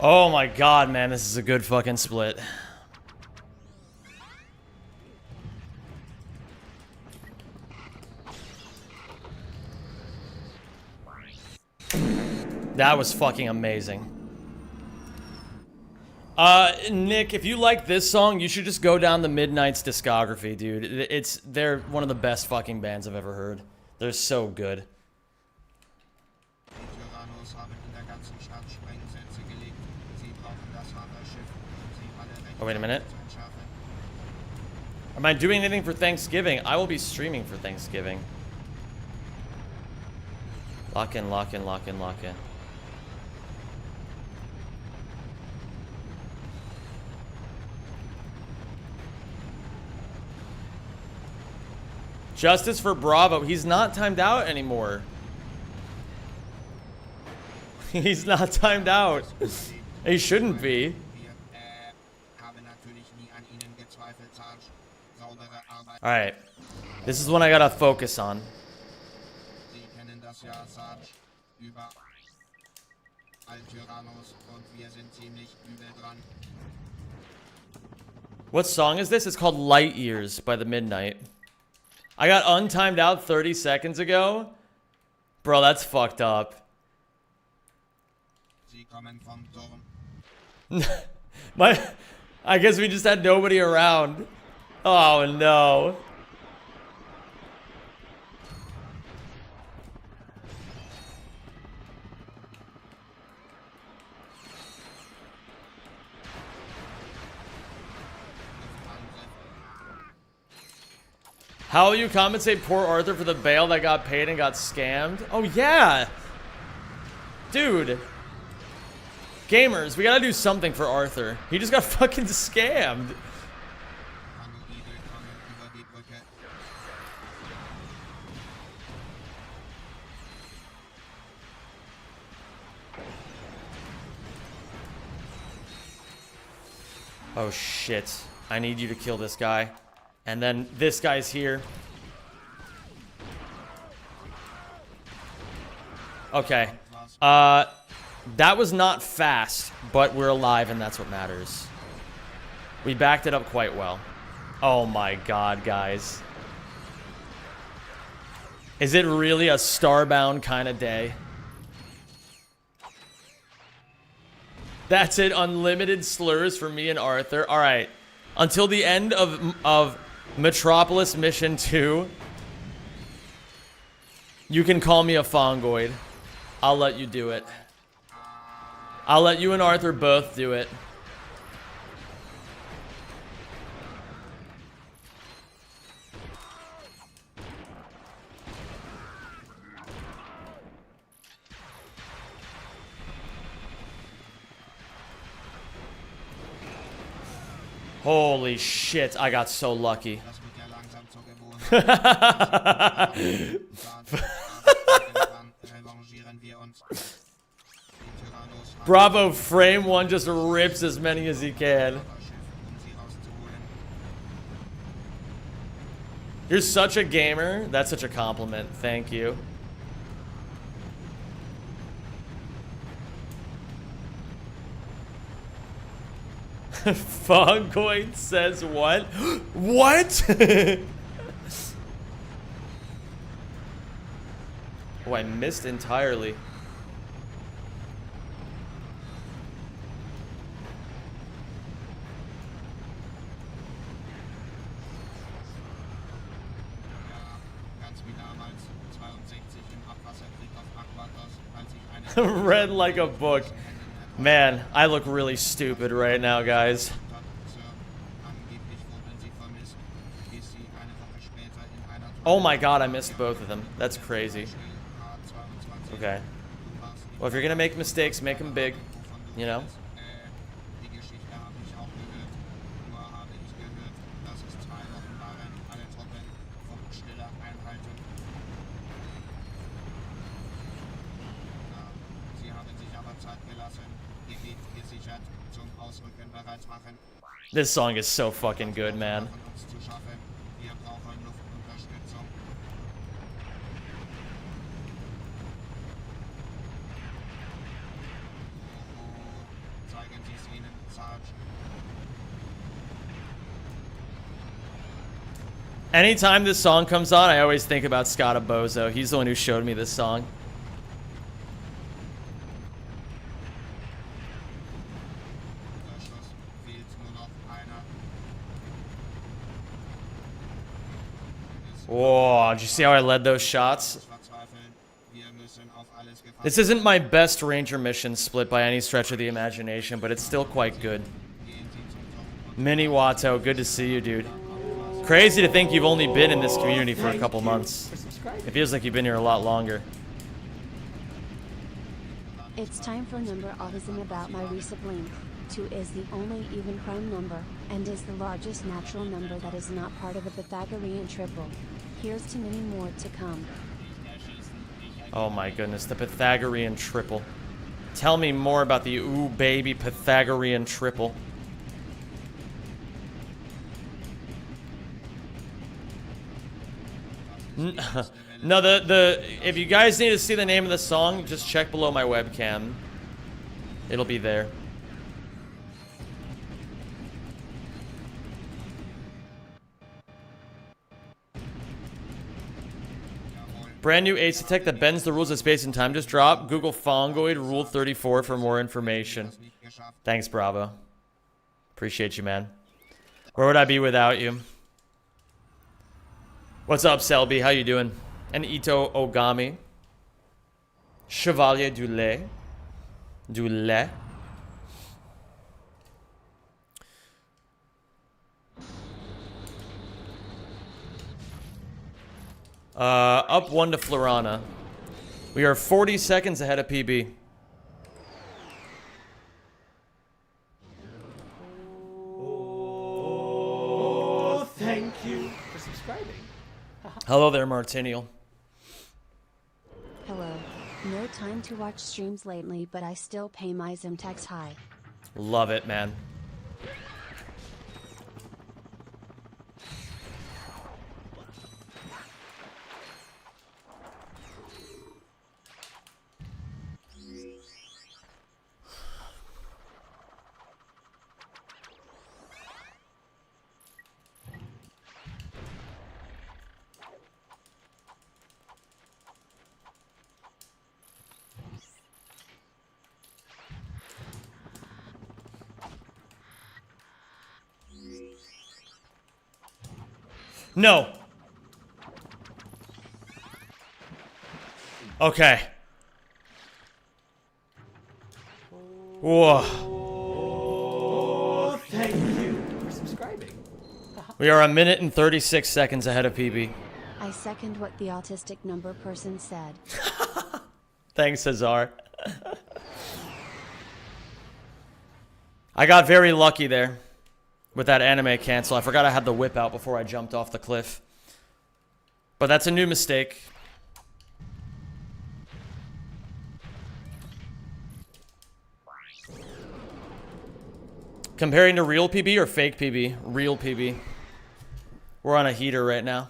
Oh my god, man, this is a good fucking split. That was fucking amazing. Nick, if you like this song, you should just go down the Midnight's discography, dude. They're one of the best fucking bands I've ever heard. They're so good. Oh, wait a minute. Am I doing anything for Thanksgiving? I will be streaming for Thanksgiving. Lock in, lock in, lock in, lock in. Justice for Bravo. He's not timed out anymore. He's not timed out. He shouldn't be. Alright. This is one I gotta focus on. What song is this? It's called Light Years by The Midnight. I got untimed out 30 seconds ago. Bro, that's fucked up. I guess we just had nobody around. Oh no. How will you compensate poor Arthur for the bail that got paid and got scammed? Oh yeah. Dude. Gamers, we gotta do something for Arthur. He just got fucking scammed. Oh shit. I need you to kill this guy. And then this guy's here. Okay. That was not fast, but we're alive and that's what matters. We backed it up quite well. Oh my god, guys. Is it really a Starbound kind of day? That's it, unlimited slurs for me and Arthur. All right, until the end of Metropolis Mission 2, you can call me a Fongoid. I'll let you do it. I'll let you and Arthur both do it. Holy shit, I got so lucky. Das wird ja langsam zur Gewohnheit. Revanchieren wir uns. Die Tyrannos haben Bravo, frame one just rips as many as he can. das Schiff, sie rauszuholen. You're such a gamer. That's such a compliment. Thank you. Fongoid says what? What? Oh, I missed entirely. Ganz wie damals, 62 im Abwasserkrieg auf Aquatos, als ich eine Read like a book. Man, I look really stupid right now, guys. Sir, angeblich wurden sie vermisst, bis sie eine Woche später in einer Oh my god, I missed both of them. That's crazy. H22 Okay. Well, if you're gonna make mistakes, make them big. You know? Die Geschichte habe ich auch gehört. Nur habe ich gehört, dass es 2 Wochen waren, alle Truppen von stiller Einhaltung. Ja, sie haben sich aber Zeit gelassen, Gebiet gesichert, zum Ausrücken bereit machen. This song is so fucking good, man. Von uns zu schaffen. Wir brauchen Luftunterstützung. Zeigen Sie es ihnen, Sarge. Anytime this song comes on, I always think about Scott Abozo. He's the one who showed me this song. Unterschuss fehlt nur noch einer. Whoa, did you see how I led those shots? Verzweifeln. Wir müssen auf alles gefasst This isn't my best Ranger mission split by any stretch of the imagination, but it's still quite good. gehen Sie zum Turm. Mini Watto, good to see you, dude. Crazy to think you've only been in this community for a couple months. It feels like you've been here a lot longer. It's time for number autism about my recent link. 2 is the only even prime number, and is the largest natural number that is not part of a Pythagorean triple. Here's to many more to come. Oh my goodness, the Pythagorean triple. Tell me more about the ooh baby Pythagorean triple. No, if you guys need to see the name of the song, just check below my webcam. It'll be there. Brand new Ace Attack that bends the rules of space and time just dropped. Google Fongoid Rule 34 for more information. Nicht geschafft. Thanks, Bravo. Appreciate you, man. Where would I be without you? What's up, Selby? How you doing? And Ito Ogami. Chevalier du lait. Du lait. Up 1 to Florana. We are 40 seconds ahead of PB. Thank you for subscribing. Hello there, Martinial. Hello. No time to watch streams lately, but I still pay my Zim tax high. Love it, man. No. Okay. Whoa. Thank you for subscribing. We are 1 minute and 36 seconds ahead of PB. I second what the autistic number person said. Thanks, Cesar. I got very lucky there with that anime cancel. I forgot I had the whip out before I jumped off the cliff. But that's a new mistake. Comparing to real PB or fake PB? Real PB. We're on a heater right now.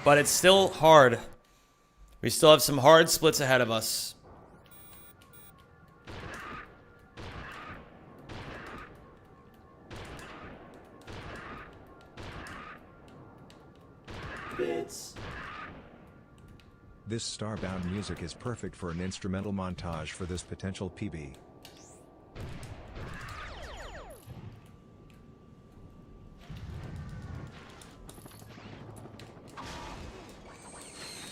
But it's still hard. We still have some hard splits ahead of us. Bits. This Starbound music is perfect for an instrumental montage for this potential PB.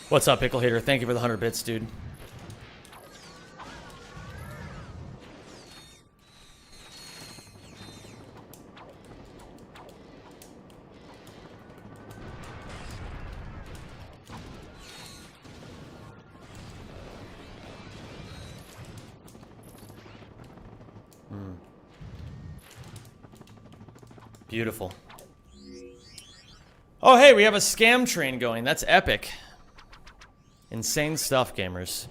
What's up, Pickle Hater? Thank you for the 100 bits, dude. Beautiful. Oh, hey, we have a scam train going. That's epic. Insane stuff, gamers.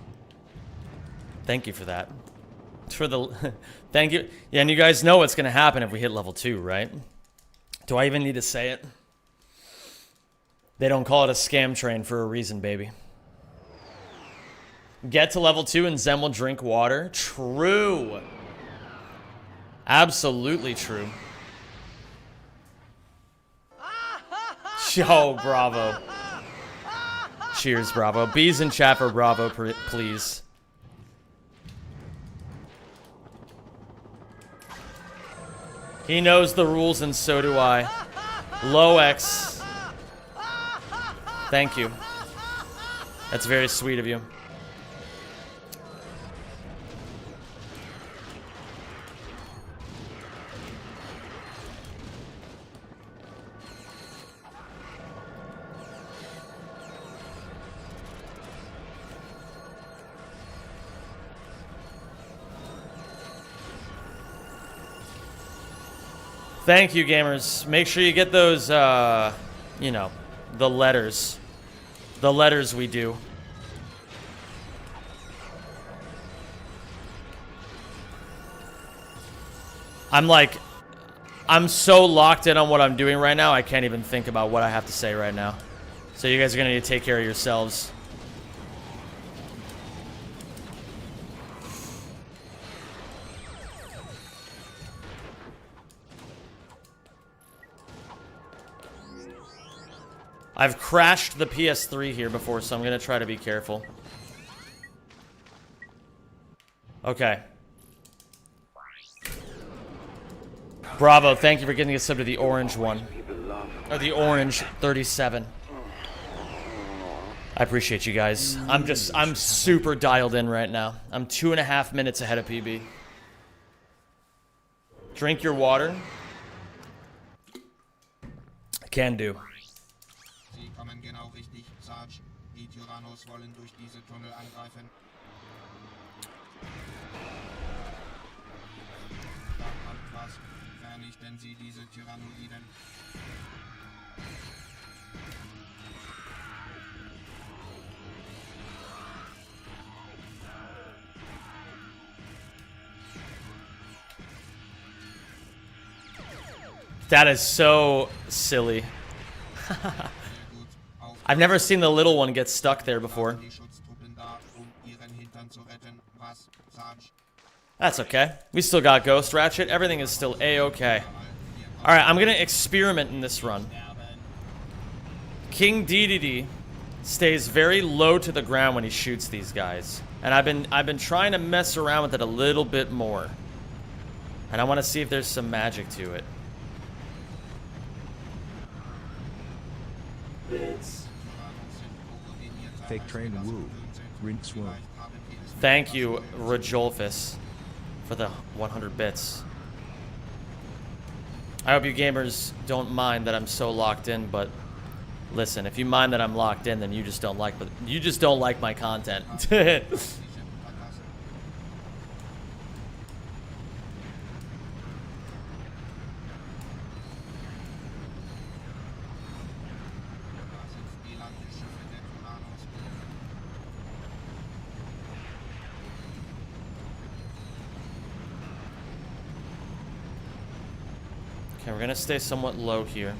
Thank you for that. For the thank you. Yeah, and you guys know what's gonna happen if we hit level 2, right? Do I even need to say it? They don't call it a scam train for a reason, baby. Get to level 2 and Zen will drink water. True. Absolutely true. Yo, bravo. Cheers, bravo. Bees in chat for bravo, please. He knows the rules and so do I. Low X. Thank you. That's very sweet of you. Thank you, gamers. Make sure you get those, you know, the letters. The letters we do. I'm so locked in on what I'm doing right now, I can't even think about what I have to say right now. So you guys are gonna need to take care of yourselves. I've crashed the PS3 here before, so I'm gonna try to be careful. Okay. Bravo, thank you for getting a sub to the orange one. Or the orange 37. I appreciate you guys. I'm super dialed in right now. I'm 2.5 minutes ahead of PB. Drink your water. Can do. Sie kommen genau richtig, Sarge. Die Tyrannos wollen durch diese Tunnel angreifen. Da kommt was. Vernichten Sie diese Tyrannoiden. That is so silly. I've never seen the little one get stuck there before. Die Schutztruppen da, Ihren Hintern zu retten. Was, Sarge? That's okay. We still got Ghost Ratchet. Everything is still A-okay. Alright, I'm gonna experiment in this run. King Dedede stays very low to the ground when he shoots these guys. And I've been trying to mess around with it a little bit more. And I want to see if there's some magic to it. Fake train woo. Rin swoon. Thank you, Rajolfus, for the 100 bits. I hope you gamers don't mind that I'm so locked in, but listen, if you mind that I'm locked in, then you just don't like my content. Okay, we're gonna stay somewhat low here.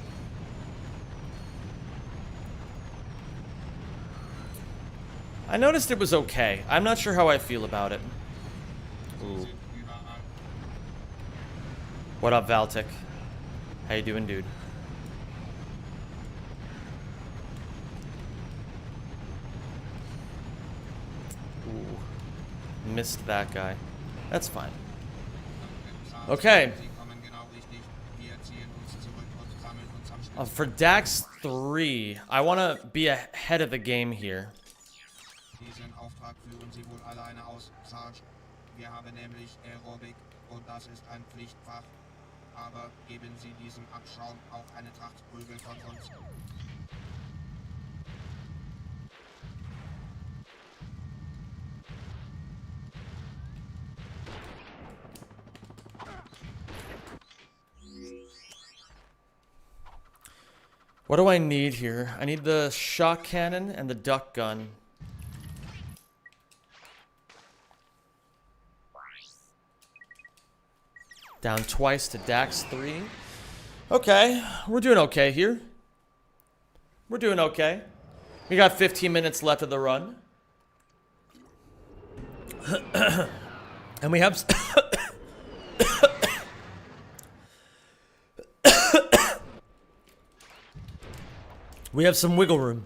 I noticed it was okay. I'm not sure how I feel about it. Ooh. What up, Valtic? How you doing, dude? Ooh. Missed that guy. That's fine. Okay. For Dax 3, I want to be ahead of the game here. Diesen Auftrag führen Sie wohl alleine aus, Sarge. Wir haben nämlich Aerobik und das ist ein Pflichtfach. Aber geben Sie diesem Abschaum auch eine Tracht Prügel von uns. What do I need here? I need the shock cannon and the duck gun. Down twice to Dax 3. Okay, we're doing okay here. We're doing okay. We got 15 minutes left of the run. And we have... we have some wiggle room.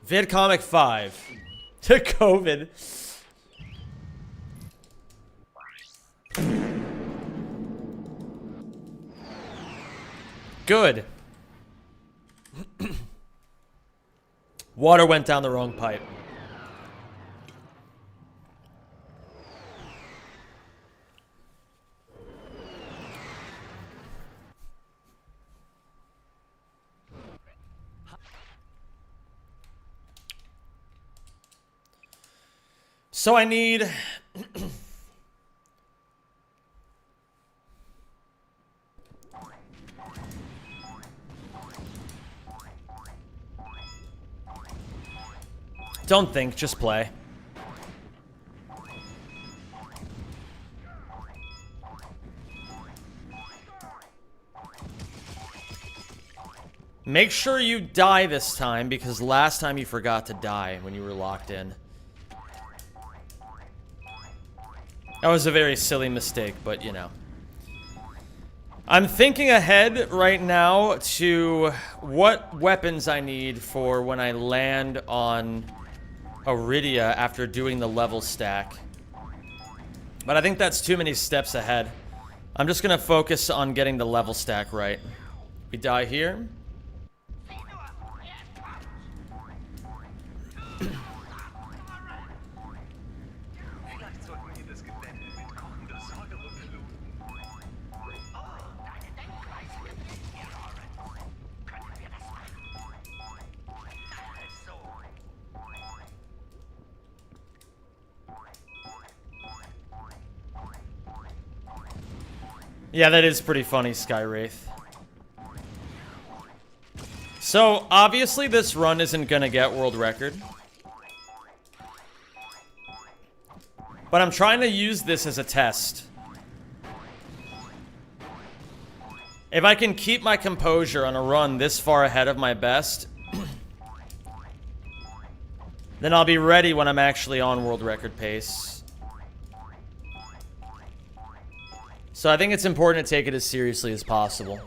VidComic 5 to COVID. Good. Water went down the wrong pipe. So I need... Don't think, just play. Make sure you die this time, because last time you forgot to die when you were locked in. That was a very silly mistake, but you know. I'm thinking ahead right now to what weapons I need for when I land on Iridia after doing the level stack. But I think that's too many steps ahead. I'm just gonna focus on getting the level stack right. We die here. Yeah, that is pretty funny, Skywraith. So, obviously this run isn't gonna get world record. But I'm trying to use this as a test. If I can keep my composure on a run this far ahead of my best, Then I'll be ready when I'm actually on world record pace. So I think it's important to take it as seriously as possible.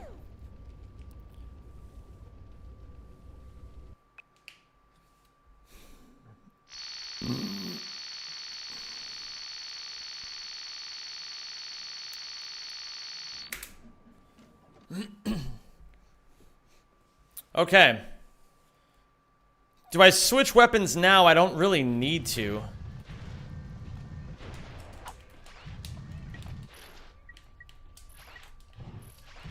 Okay. Do I switch weapons now? I don't really need to.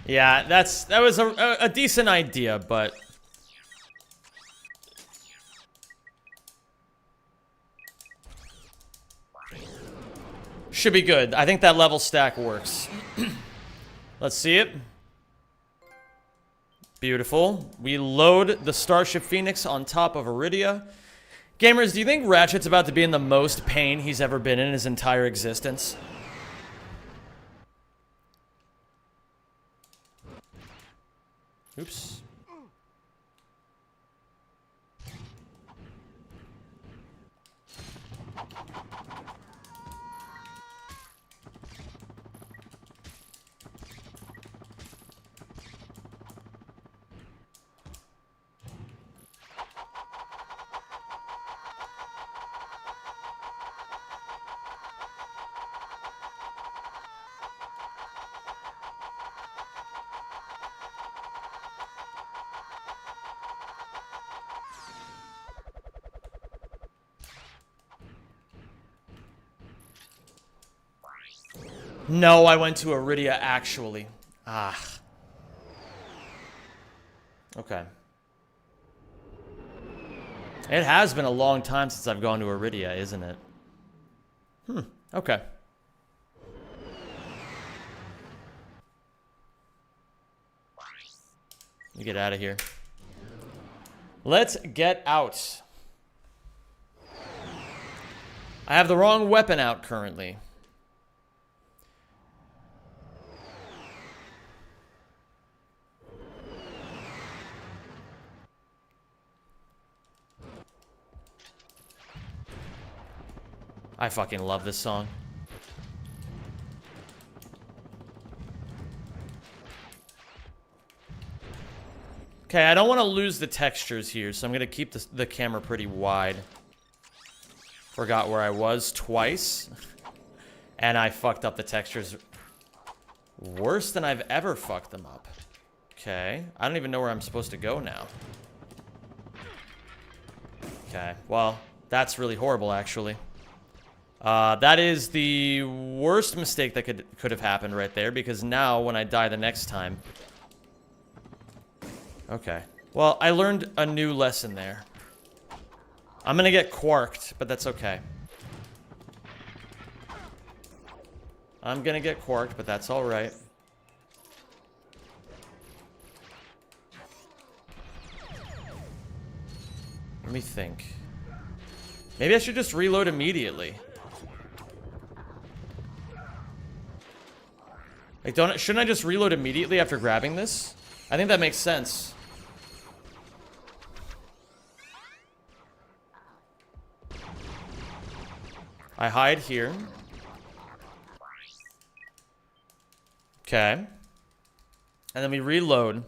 Yeah, that was a decent idea, but should be good. I think that level stack works. Let's see it. Beautiful. We load the Starship Phoenix on top of Iridia. Gamers, do you think Ratchet's about to be in the most pain he's ever been in his entire existence? Oops. No, I went to Iridia, actually. Ah. Okay. It has been a long time since I've gone to Iridia, isn't it? Okay. Let me get out of here. Let's get out. I have the wrong weapon out currently. I fucking love this song. Okay, I don't want to lose the textures here, so I'm going to keep the camera pretty wide. Forgot where I was twice. And I fucked up the textures worse than I've ever fucked them up. Okay, I don't even know where I'm supposed to go now. Okay, well, that's really horrible, actually. That is the worst mistake that could have happened right there, because now when I die the next time... Okay. Well, I learned a new lesson there. I'm gonna get quarked, but that's okay. I'm gonna get quarked, but that's alright. Let me think. Maybe I should just reload immediately. Like, shouldn't I just reload immediately after grabbing this? I think that makes sense. I hide here. Okay. And then we reload.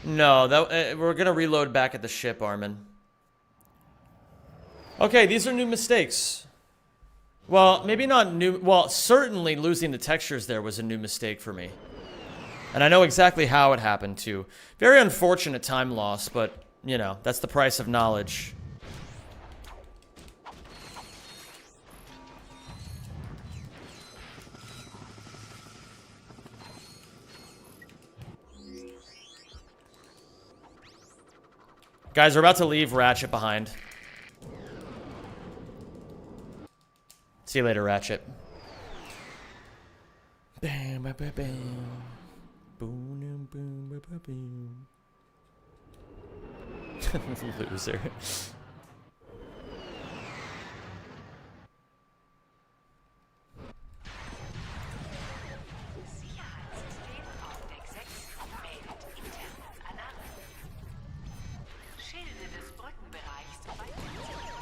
No, we're gonna reload back at the ship, Armin. Okay, these are new mistakes. Well, maybe not new. Well, certainly losing the textures there was a new mistake for me. And I know exactly how it happened, too. Very unfortunate time loss, but, you know, that's the price of knowledge. Guys, we're about to leave Ratchet behind. See you later, Ratchet. Bam, bam, bam, bam. Boom, boom, boom, boom, boom. Loser.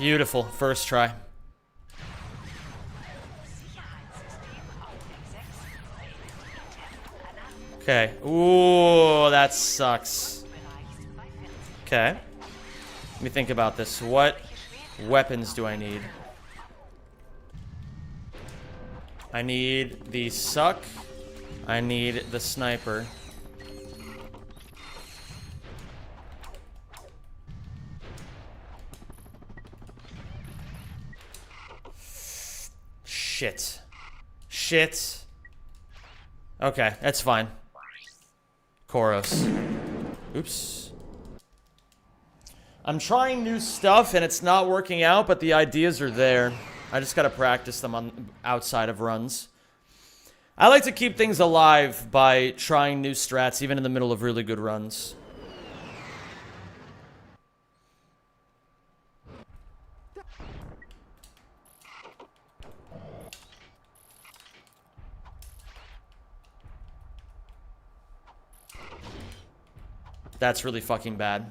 Beautiful. First try. Okay. Ooh, that sucks. Okay. Let me think about this. What weapons do I need? I need the suck. I need the sniper. Shit. Shit. Okay, that's fine. Koros. Oops. I'm trying new stuff and it's not working out, but the ideas are there. I just gotta practice them on outside of runs. I like to keep things alive by trying new strats, even in the middle of really good runs. That's really fucking bad.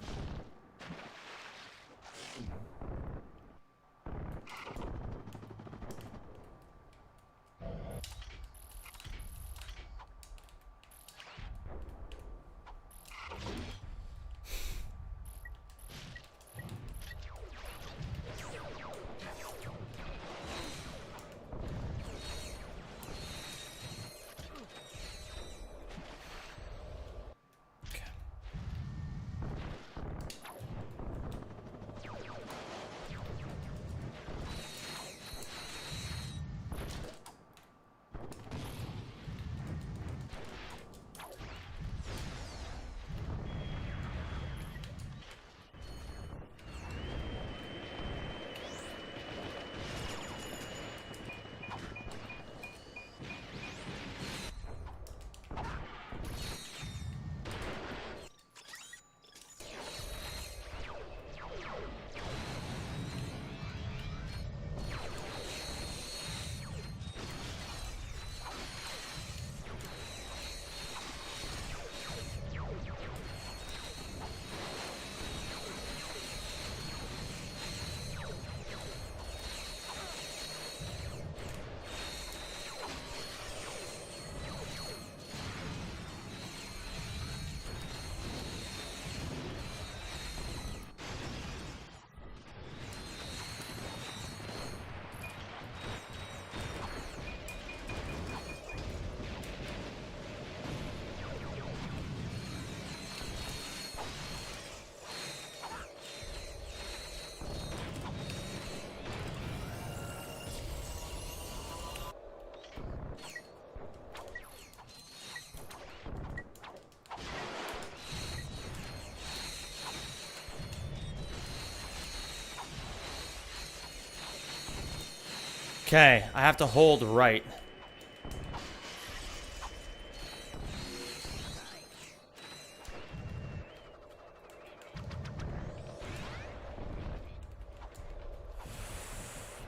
Okay, I have to hold right.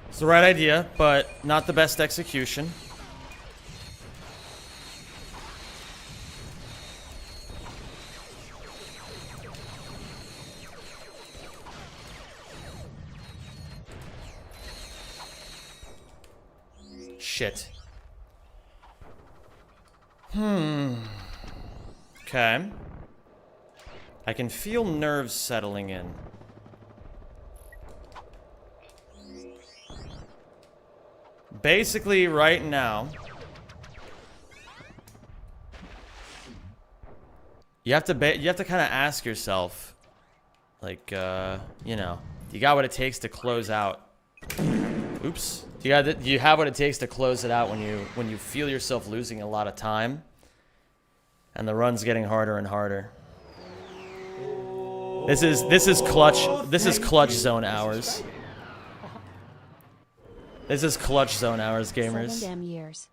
It's the right idea, but not the best execution. Shit. Okay. I can feel nerves settling in. Basically, right now, you have to kind of ask yourself, like, you know, you got what it takes to close out. Oops. Do you have what it takes to close it out when you feel yourself losing a lot of time, and the run's getting harder and harder. This is clutch. This is clutch zone hours. This is clutch zone hours, gamers. 7 damn years.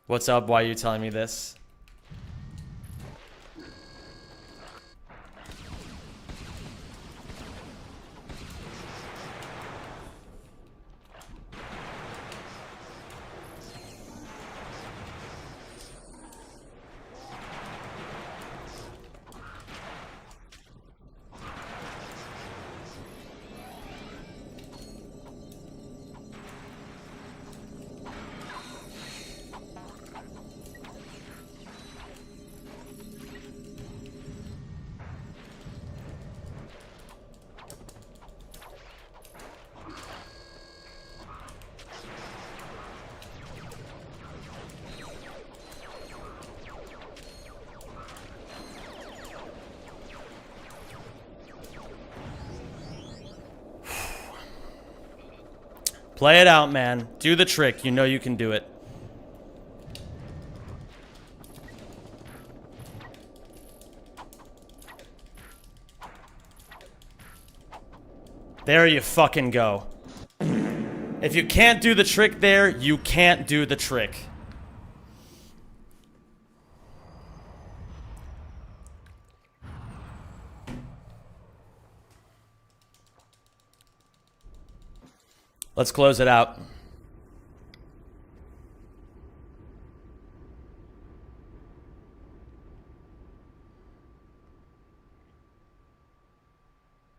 What's up? Why are you telling me this? Play it out, man. Do the trick. You know you can do it. There you fucking go. If you can't do the trick there, you can't do the trick. Let's close it out.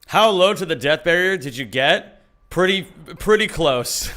How low to the death barrier did you get? Pretty close.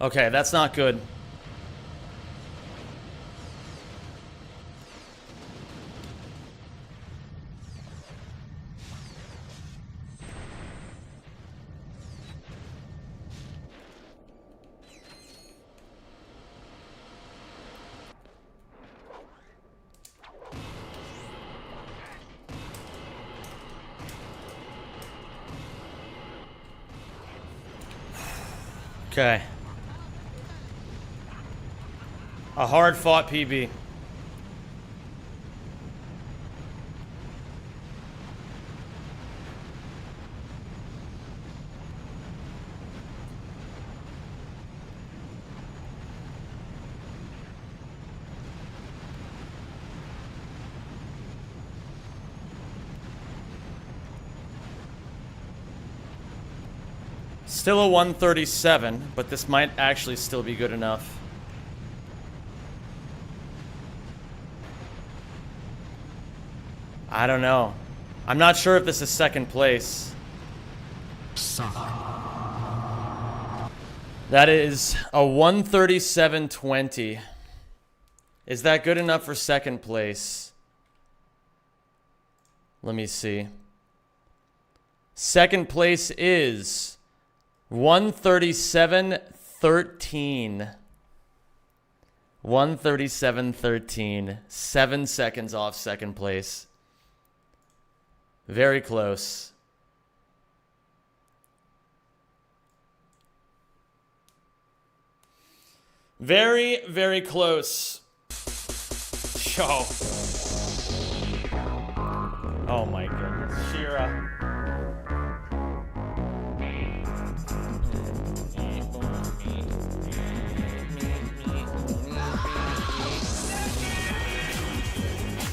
Okay, that's not good. Okay. A hard-fought PB. Still a 137, but this might actually still be good enough. I don't know. I'm not sure if this is second place. That is a 137.20. Is that good enough for second place? Let me see. Second place is 137.13. 137.13. 7 seconds off second place. Very close. Very, very close. Yo. Oh my goodness. Shira.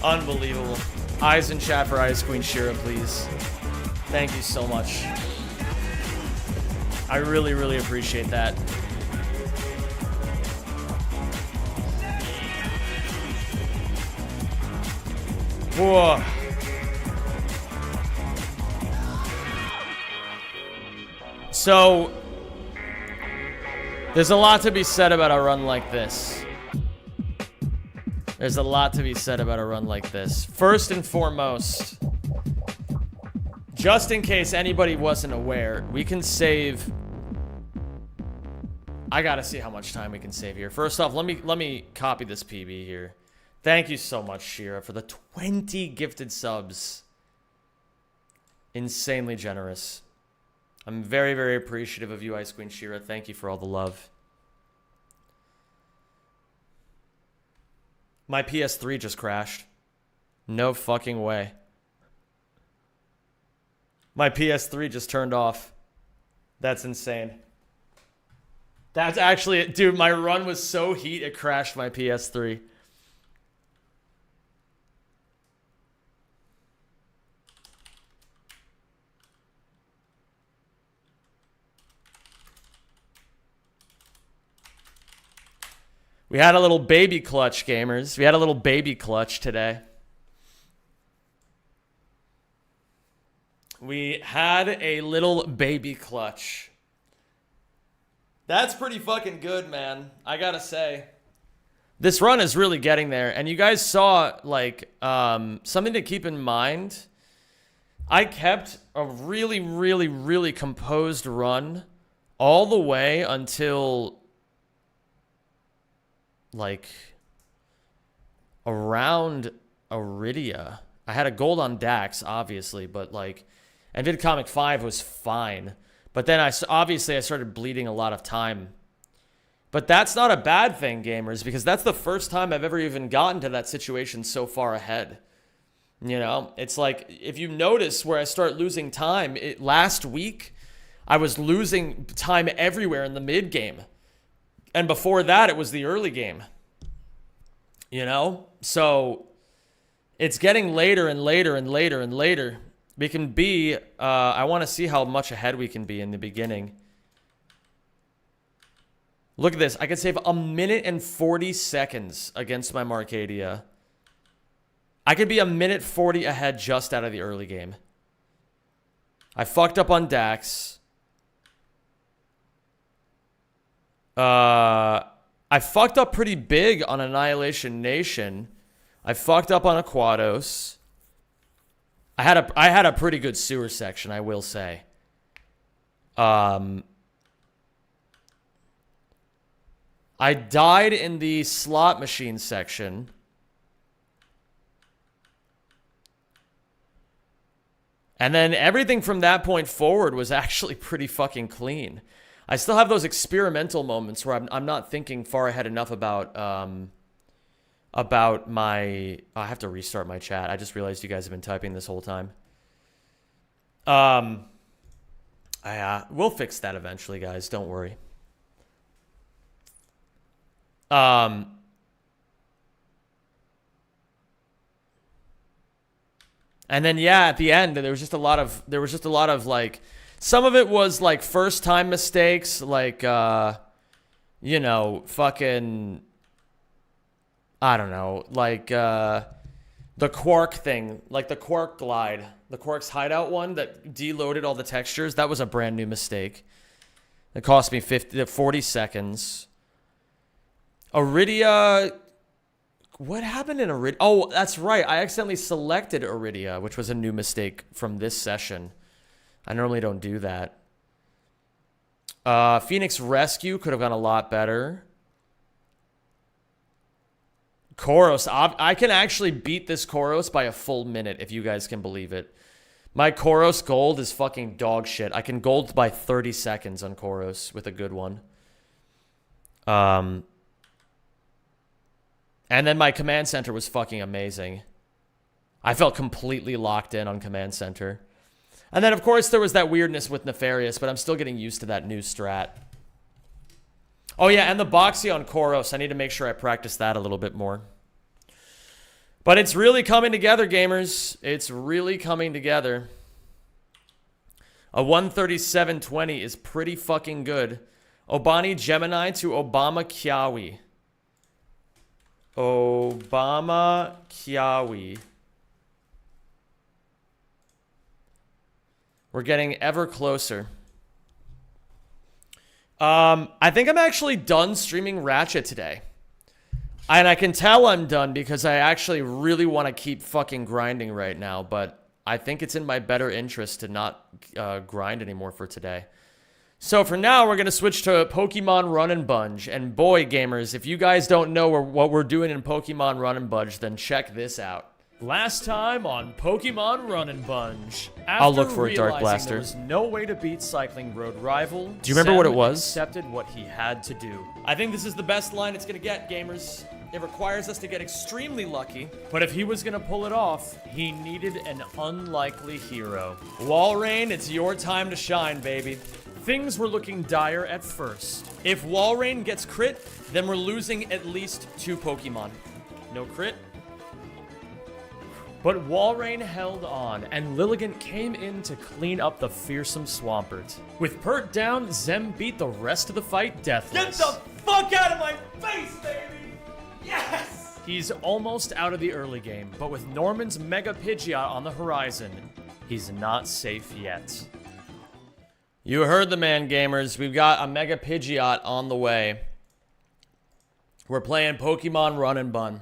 Unbelievable. Eyes in chat for Ice Queen Shira, please. Thank you so much. I really, really appreciate that. Whoa. So, there's a lot to be said about a run like this. There's a lot to be said about a run like this. First and foremost, just in case anybody wasn't aware, we can save... I gotta see how much time we can save here. First off, let me copy this PB here. Thank you so much, Shira, for the 20 gifted subs. Insanely generous. I'm very, very appreciative of you, Ice Queen Shira. Thank you for all the love. My PS3 just crashed. No fucking way. My PS3 just turned off. That's insane. That's actually it. Dude, my run was so heat, it crashed my PS3. We had a little baby clutch, gamers. We had a little baby clutch today. We had a little baby clutch. That's pretty fucking good, man. I gotta say. This run is really getting there. And you guys saw, like, something to keep in mind. I kept a really, really, really composed run all the way until, like, around Iridia. I had a gold on Dax, obviously, but, like, and VidComic 5 was fine. But then I started bleeding a lot of time. But that's not a bad thing, gamers, because that's the first time I've ever even gotten to that situation so far ahead. You know, it's like, if you notice where I start losing time, last week, I was losing time everywhere in the mid game. And before that, it was the early game. You know? So, it's getting later and later and later and later. We can be, I want to see how much ahead we can be in the beginning. Look at this. I could save 1 minute and 40 seconds against my Marcadia. I could be 1 minute 40 ahead just out of the early game. I fucked up on Dax. I fucked up pretty big on Annihilation Nation. I fucked up on Aquados. I had a pretty good sewer section, I will say. I died in the slot machine section. And then everything from that point forward was actually pretty fucking clean. I still have those experimental moments where I'm not thinking far ahead enough about my... I have to restart my chat. I just realized you guys have been typing this whole time. We'll fix that eventually, guys. Don't worry. And then, yeah, at the end, there was just a lot of, like, some of it was, like, first-time mistakes, like, you know, fucking, I don't know, like, the Quark thing, like the Quark glide, the Quark's hideout one that deloaded all the textures, that was a brand new mistake. It cost me 40 seconds. Iridia... What happened in Iridia? Oh, that's right. I accidentally selected Iridia, which was a new mistake from this session. I normally don't do that. Phoenix Rescue could have gone a lot better. Koros. I can actually beat this Koros by a full minute, if you guys can believe it. My Koros gold is fucking dog shit. I can gold by 30 seconds on Koros with a good one. And then my command center was fucking amazing. I felt completely locked in on command center. And then, of course, there was that weirdness with Nefarious, but I'm still getting used to that new strat. Oh, yeah, and the Boxy on Koros. I need to make sure I practice that a little bit more. But it's really coming together, gamers. It's really coming together. A 137.20 is pretty fucking good. Obani Gemini to Obama Kiawi. Obama Kiawi. We're getting ever closer. I think I'm actually done streaming Ratchet today. And I can tell I'm done because I actually really want to keep fucking grinding right now. But I think it's in my better interest to not grind anymore for today. So for now, we're going to switch to Pokemon Run and Bunge. And boy, gamers, if you guys don't know what we're doing in Pokemon Run and Bunge, then check this out. Last time on Pokemon Run and Bunge. I'll look for a Dark Blaster. There was no way to beat Cycling Road Rival. Do you remember what it was? Accepted what he had to do. I think this is the best line it's going to get, gamers. It requires us to get extremely lucky. But if he was going to pull it off, he needed an unlikely hero. Walrein, it's your time to shine, baby. Things were looking dire at first. If Walrein gets crit, then we're losing at least 2 Pokemon. No crit. But Walrein held on, and Lilligant came in to clean up the fearsome Swampert. With Pert down, Zem beat the rest of the fight deathless. Get the fuck out of my face, baby! Yes! He's almost out of the early game, but with Norman's Mega Pidgeot on the horizon, He's not safe yet. You heard the man, gamers. We've got a Mega Pidgeot on the way. We're playing Pokemon Run and Bun.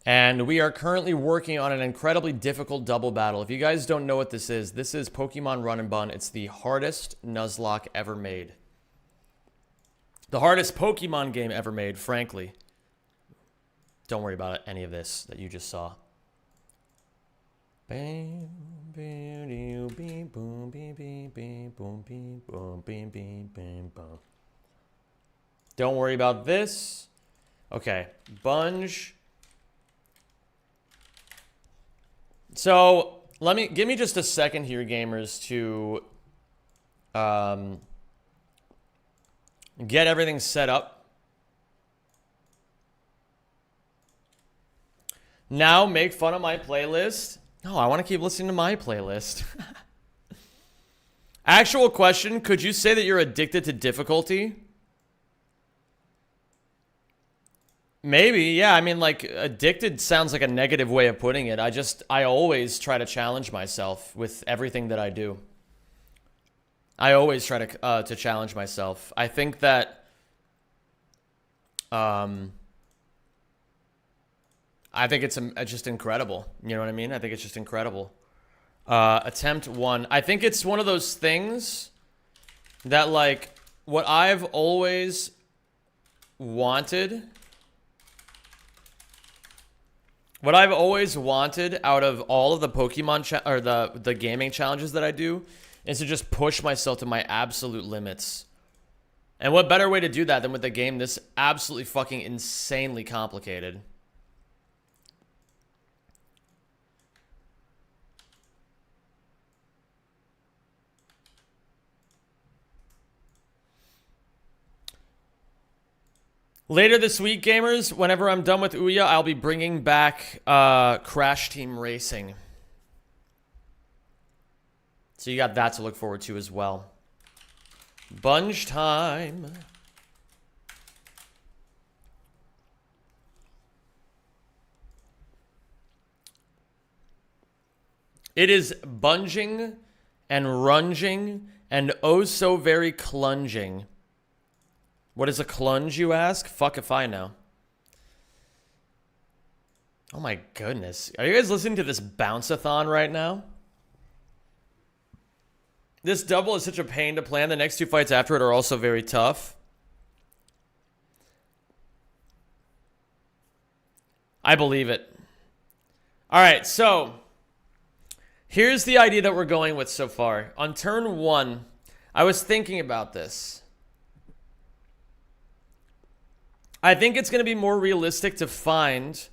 And we are currently working on an incredibly difficult double battle. If you guys don't know what this is Pokemon Run and Bun. It's the hardest Nuzlocke ever made. The hardest Pokemon game ever made, frankly. Don't worry about any of this that you just saw. Don't worry about this. Okay, Bunge. So, give me just a second here, gamers, to get everything set up. Now make fun of my playlist. No, I want to keep listening to my playlist. Actual question, could you say that you're addicted to difficulty? Maybe, yeah. I mean, like, addicted sounds like a negative way of putting it. I always try to challenge myself with everything that I do. I always try to challenge myself. I think that, I think it's just incredible. You know what I mean? I think it's just incredible. Attempt 1. I think it's one of those things that, like, what I've always wanted... What I've always wanted out of all of the Pokemon or the gaming challenges that I do is to just push myself to my absolute limits. And what better way to do that than with a game this absolutely fucking insanely complicated? Later this week, gamers, whenever I'm done with Ouya, I'll be bringing back Crash Team Racing. So you got that to look forward to as well. Bunge time. It is bunging and runging and oh so very clunging. What is a clunge, you ask? Fuck if I know. Oh my goodness. Are you guys listening to this bounce-a-thon right now? This double is such a pain to plan. The next two fights after it are also very tough. I believe it. Alright, so... here's the idea that we're going with so far. On turn 1, I was thinking about this. I think it's going to be more realistic to find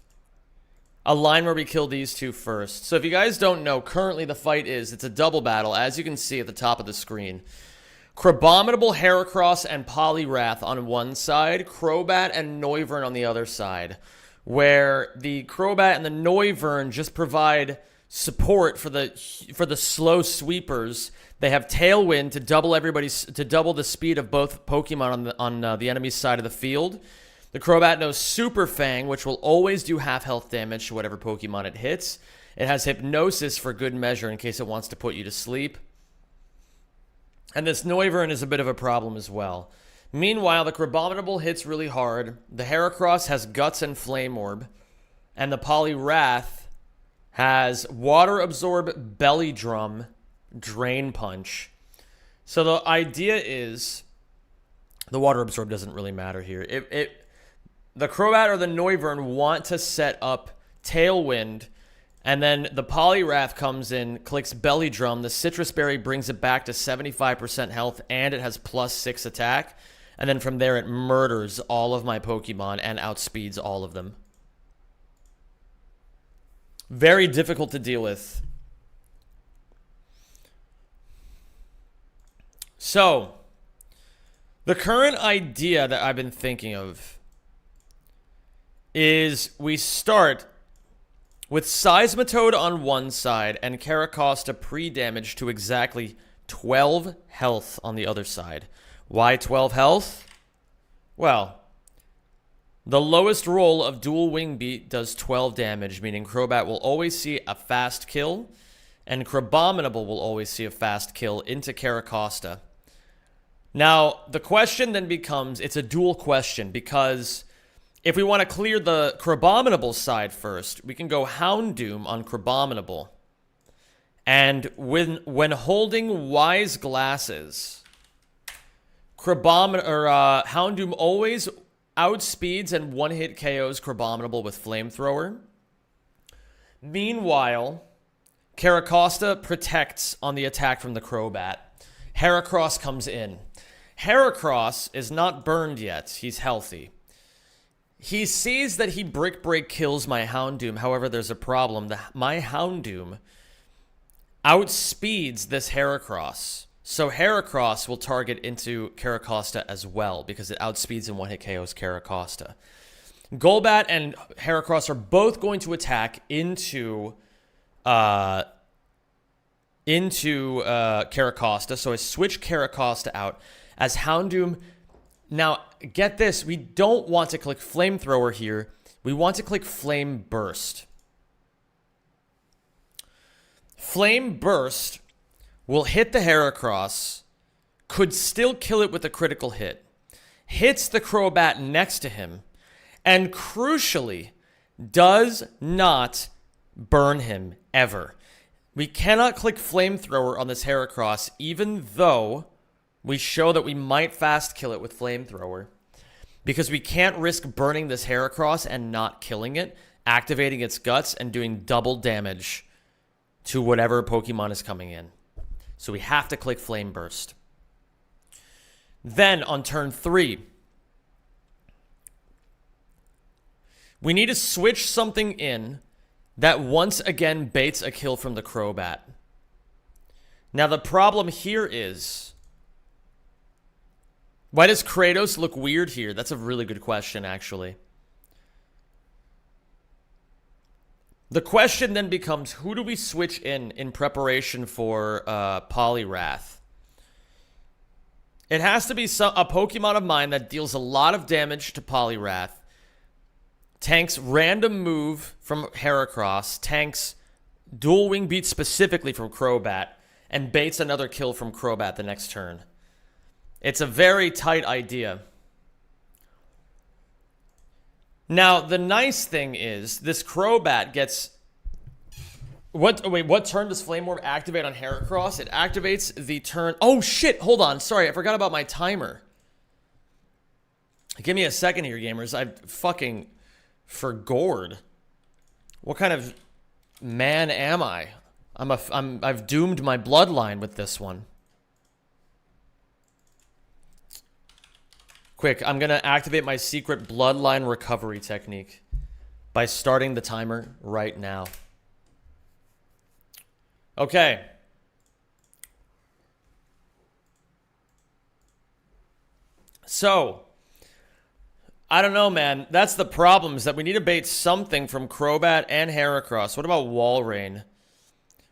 a line where we kill these two first. So if you guys don't know, currently the fight it's a double battle, as you can see at the top of the screen. Crabominable, Heracross, and Poliwrath on one side, Crobat and Noivern on the other side, where the Crobat and the Noivern just provide support for the slow sweepers. They have Tailwind to double the speed of both Pokemon on the enemy's side of the field. The Crobat knows Super Fang, which will always do half health damage to whatever Pokemon it hits. It has Hypnosis for good measure in case it wants to put you to sleep. And this Noivern is a bit of a problem as well. Meanwhile, the Crabominable hits really hard. The Heracross has Guts and Flame Orb. And the Poliwrath has Water Absorb, Belly Drum, Drain Punch. So the idea is... the Water Absorb doesn't really matter here. The Crobat or the Noivern want to set up Tailwind, and then the Poliwrath comes in, clicks Belly Drum, the Citrus Berry brings it back to 75% health, and it has +6 attack, and then from there it murders all of my Pokemon and outspeeds all of them. Very difficult to deal with. So, the current idea that I've been thinking of is we start with Seismitoad on one side and Caracosta pre-damage to exactly 12 health on the other side. Why 12 health? Well, the lowest roll of Dual Wing Beat does 12 damage, meaning Crobat will always see a fast kill, and Crabominable will always see a fast kill into Caracosta. Now, the question then becomes, it's a dual question, because if we want to clear the Crabominable side first, we can go Houndoom on Crabominable. And when holding Wise Glasses, Houndoom always outspeeds and one-hit KOs Crabominable with Flamethrower. Meanwhile, Caracosta protects on the attack from the Crobat. Heracross comes in. Heracross is not burned yet. He's healthy. He sees that he Brick Break kills my Houndoom. However, there's a problem. My Houndoom outspeeds this Heracross. So Heracross will target into Caracosta as well because it outspeeds and one-hit KOs Caracosta. Golbat and Heracross are both going to attack into Caracosta. So I switch Caracosta out as Houndoom. Now, get this. We don't want to click Flamethrower here. We want to click Flame Burst. Flame Burst will hit the Heracross, could still kill it with a critical hit, hits the Crobat next to him, and crucially, does not burn him ever. We cannot click Flamethrower on this Heracross, even though we show that we might fast kill it with Flamethrower, because we can't risk burning this Heracross and not killing it, activating its guts, and doing double damage to whatever Pokemon is coming in. So we have to click Flame Burst. Then on turn 3, we need to switch something in that once again baits a kill from the Crobat. Now the problem here is, why does Kratos look weird here? That's a really good question, actually. The question then becomes, who do we switch in preparation for Poliwrath? It has to be a Pokemon of mine that deals a lot of damage to Poliwrath, tanks random move from Heracross, tanks Dual Wing Beat specifically from Crobat, and baits another kill from Crobat the next turn. It's a very tight idea. Now, the nice thing is, this Crobat gets... What turn does Flame Orb activate on Heracross? It activates the turn... Oh, shit! Hold on. Sorry, I forgot about my timer. Give me a second here, gamers. I fucking forgored. What kind of man am I? I've doomed my bloodline with this one. Quick, I'm going to activate my secret bloodline recovery technique by starting the timer right now. Okay. So, I don't know, man. That's the problem, is that we need to bait something from Crobat and Heracross. What about Walrein?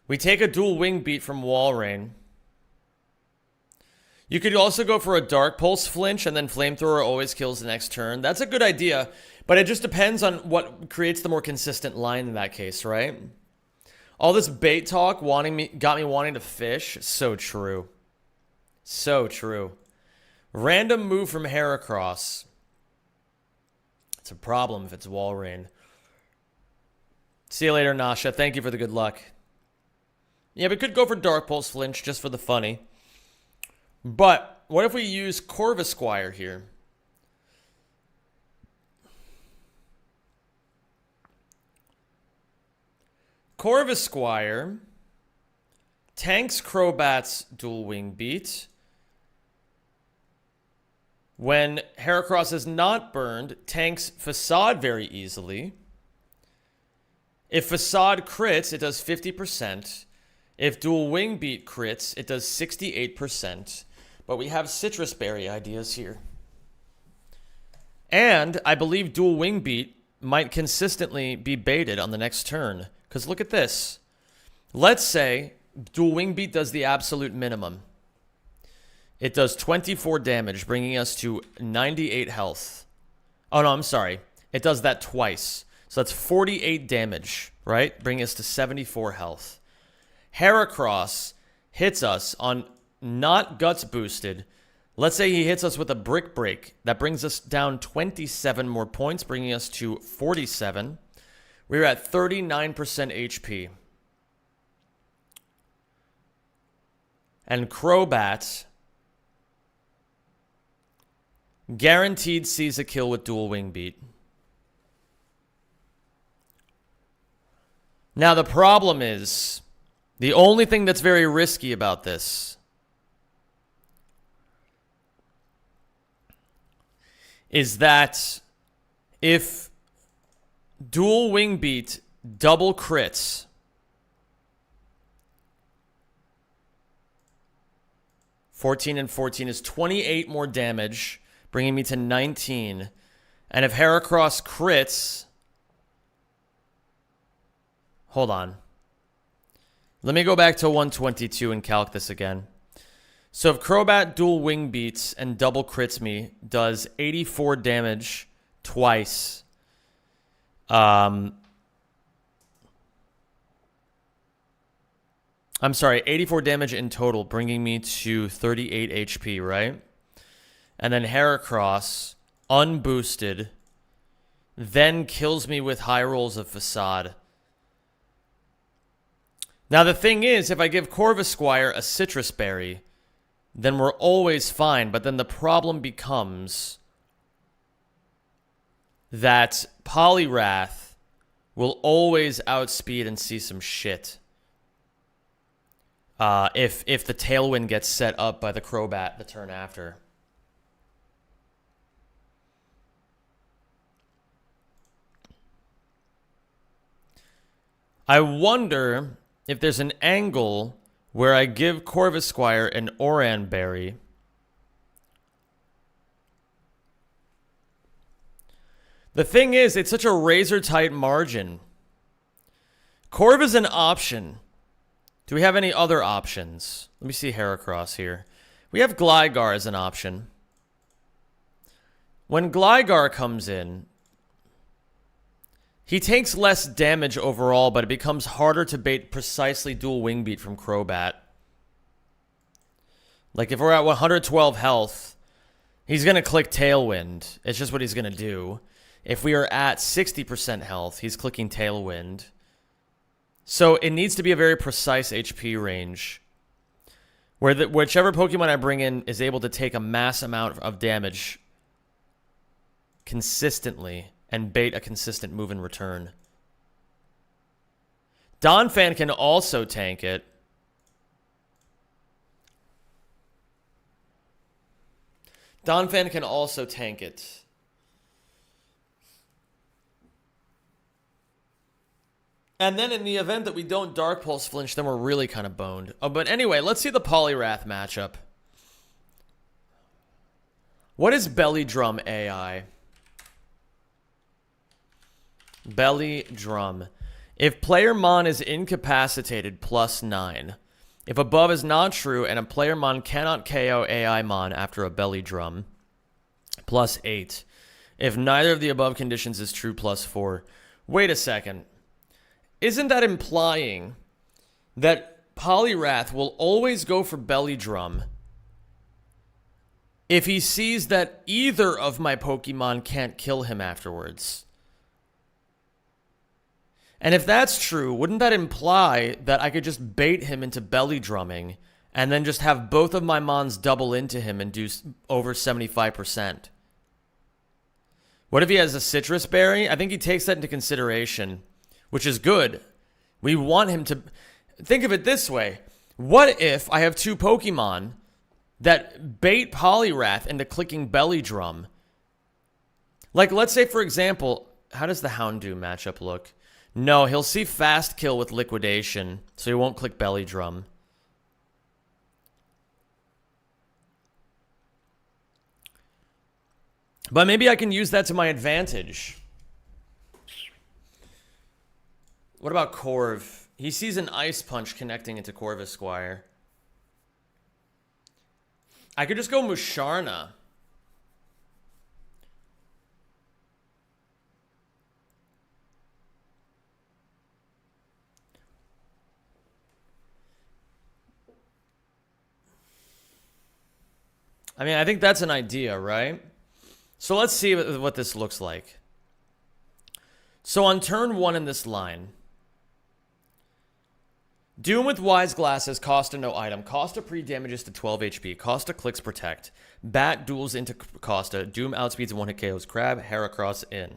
We take a dual wing beat from Walrein. You could also go for a Dark Pulse flinch, and then Flamethrower always kills the next turn. That's a good idea, but it just depends on what creates the more consistent line in that case, right? All this bait talk got me wanting to fish. So true. So true. Random move from Heracross. It's a problem if it's Walrein. See you later, Nasha. Thank you for the good luck. Yeah, we could go for Dark Pulse flinch just for the funny. But what if we use Corvisquire here? Corvisquire tanks Crobat's dual wing beat. When Heracross is not burned, tanks Facade very easily. If Facade crits, it does 50%. If dual wing beat crits, it does 68%. But we have Citrus Berry ideas here. And I believe dual wing beat might consistently be baited on the next turn. Because look at this. Let's say dual wing beat does the absolute minimum. It does 24 damage, bringing us to 98 health. Oh, no, I'm sorry. It does that twice. So that's 48 damage, right? Bringing us to 74 health. Heracross hits us on not Guts boosted, let's say he hits us with a Brick Break. That brings us down 27 more points, bringing us to 47. We're at 39% HP. And Crobat guaranteed sees a kill with dual wing beat. Now the problem is, the only thing that's very risky about this is that if dual wing beat double crits, 14 and 14 is 28 more damage, bringing me to 19. And if Heracross crits, hold on. Let me go back to 122 and calc this again. So if Crobat dual wing beats and double crits me, does 84 damage twice. I'm sorry, 84 damage in total, bringing me to 38 HP, right? And then Heracross, unboosted, then kills me with high rolls of Facade. Now the thing is, if I give Corvisquire a Citrus Berry, then we're always fine. But then the problem becomes that Poliwrath will always outspeed and see some shit. If the Tailwind gets set up by the Crobat the turn after. I wonder if there's an angle where I give Corvisquire an Oran Berry. The thing is, it's such a razor-tight margin. Corv is an option. Do we have any other options? Let me see Heracross here. We have Gligar as an option. When Gligar comes in, he takes less damage overall, but it becomes harder to bait precisely dual wing beat from Crobat. Like if we're at 112 health, he's going to click Tailwind. It's just what he's going to do. If we are at 60% health, he's clicking Tailwind. So it needs to be a very precise HP range, where whichever Pokemon I bring in is able to take a mass amount of damage consistently and bait a consistent move in return. Donphan can also tank it. Donphan can also tank it. And then in the event that we don't Dark Pulse flinch, then we're really kind of boned. Oh, but anyway, let's see the Poliwrath matchup. What is Belly Drum AI? Belly Drum. If player Mon is incapacitated, +9. If above is not true and a player Mon cannot KO AI Mon after a Belly Drum, +8. If neither of the above conditions is true, +4. Wait a second. Isn't that implying that Poliwrath will always go for Belly Drum if he sees that either of my Pokemon can't kill him afterwards? And if that's true, wouldn't that imply that I could just bait him into Belly Drumming and then just have both of my Mons double into him and do over 75%? What if he has a Citrus Berry? I think he takes that into consideration, which is good. We want him to... Think of it this way. What if I have two Pokemon that bait Poliwrath into clicking Belly Drum? Like, let's say, for example... How does the Houndoom matchup look? No, he'll see Fast Kill with Liquidation, so he won't click Belly Drum. But maybe I can use that to my advantage. What about Corv? He sees an Ice Punch connecting into Corvisquire. I could just go Musharna. I mean, I think that's an idea, right? So let's see what this looks like. So on turn 1 in this line, Doom with Wise Glasses, Costa no item. Costa pre-damages to 12 HP. Costa clicks protect. Bat duels into Costa. Doom outspeeds 1-hit KOs Crab. Heracross in.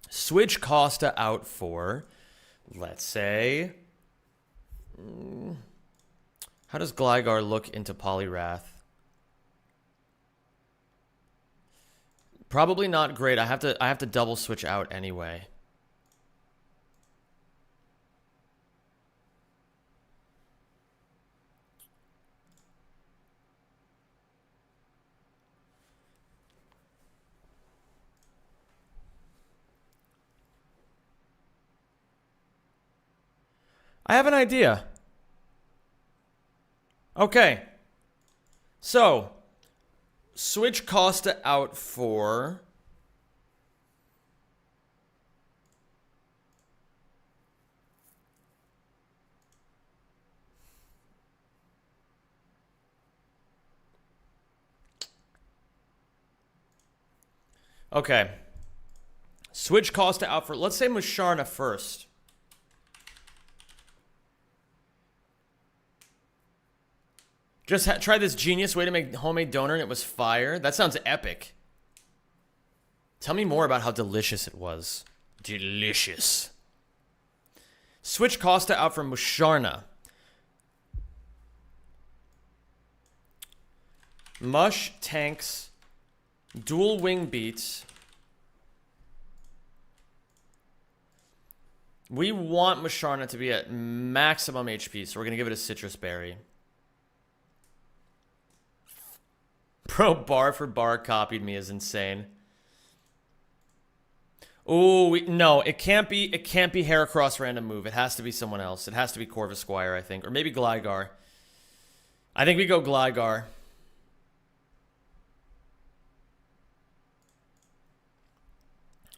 Switch Costa out for, let's say... how does Gligar look into Poliwrath? Probably not great. I have to double switch out anyway. I have an idea. Okay. So, switch Costa out for... Okay. Switch Costa out for, let's say Musharna first. Just try this genius way to make homemade donor and it was fire. That sounds epic. Tell me more about how delicious it was. Delicious. Switch Costa out for Musharna. Mush tanks. Dual wing beats. We want Musharna to be at maximum HP, so we're going to give it a Citrus Berry. Bro, bar for bar copied me is insane. Oh, no, it can't be Heracross random move. It has to be someone else. It has to be Corvisquire, I think. Or maybe Gligar. I think we go Gligar.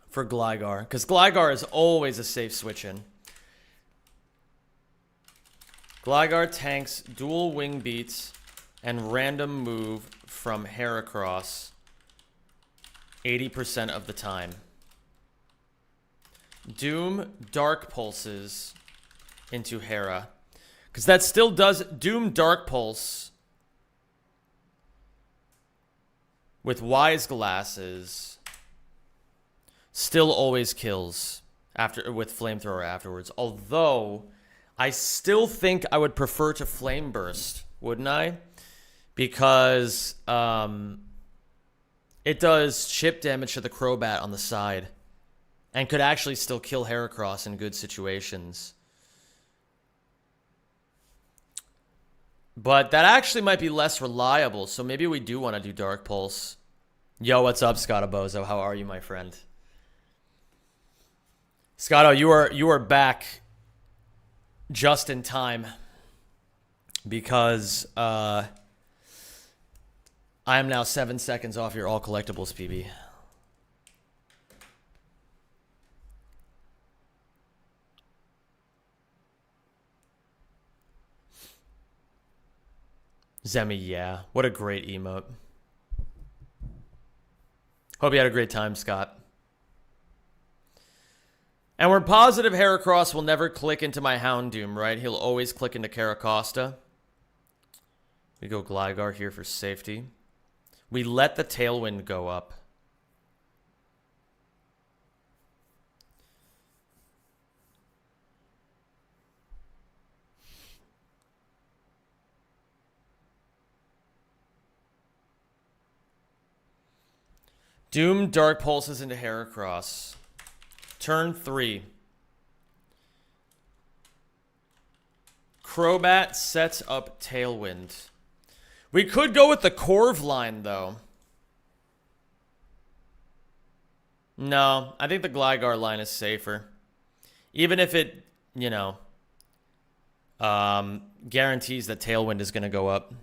For Gligar. Because Gligar is always a safe switch in. Gligar tanks, dual wing beats, and random move from Heracross 80% of the time. Doom Dark Pulses into Hera. Because that still does... Doom Dark Pulse with Wise Glasses still always kills after with Flamethrower afterwards. Although, I still think I would prefer to Flame Burst, wouldn't I? Because it does chip damage to the Crobat on the side. And could actually still kill Heracross in good situations. But that actually might be less reliable. So maybe we do want to do Dark Pulse. Yo, what's up, Scottabozo? How are you, my friend? Scotto, you are back just in time. Because I am now 7 seconds off your all collectibles, PB. Zemi, yeah. What a great emote. Hope you had a great time, Scott. And we're positive Heracross will never click into my Houndoom, right? He'll always click into Caracosta. We go Gligar here for safety. We let the Tailwind go up. Doom Dark Pulses into Heracross. Turn 3. Crobat sets up Tailwind. We could go with the Corv line, though. No, I think the Gligar line is safer. Even if it, you know, guarantees that Tailwind is going to go up.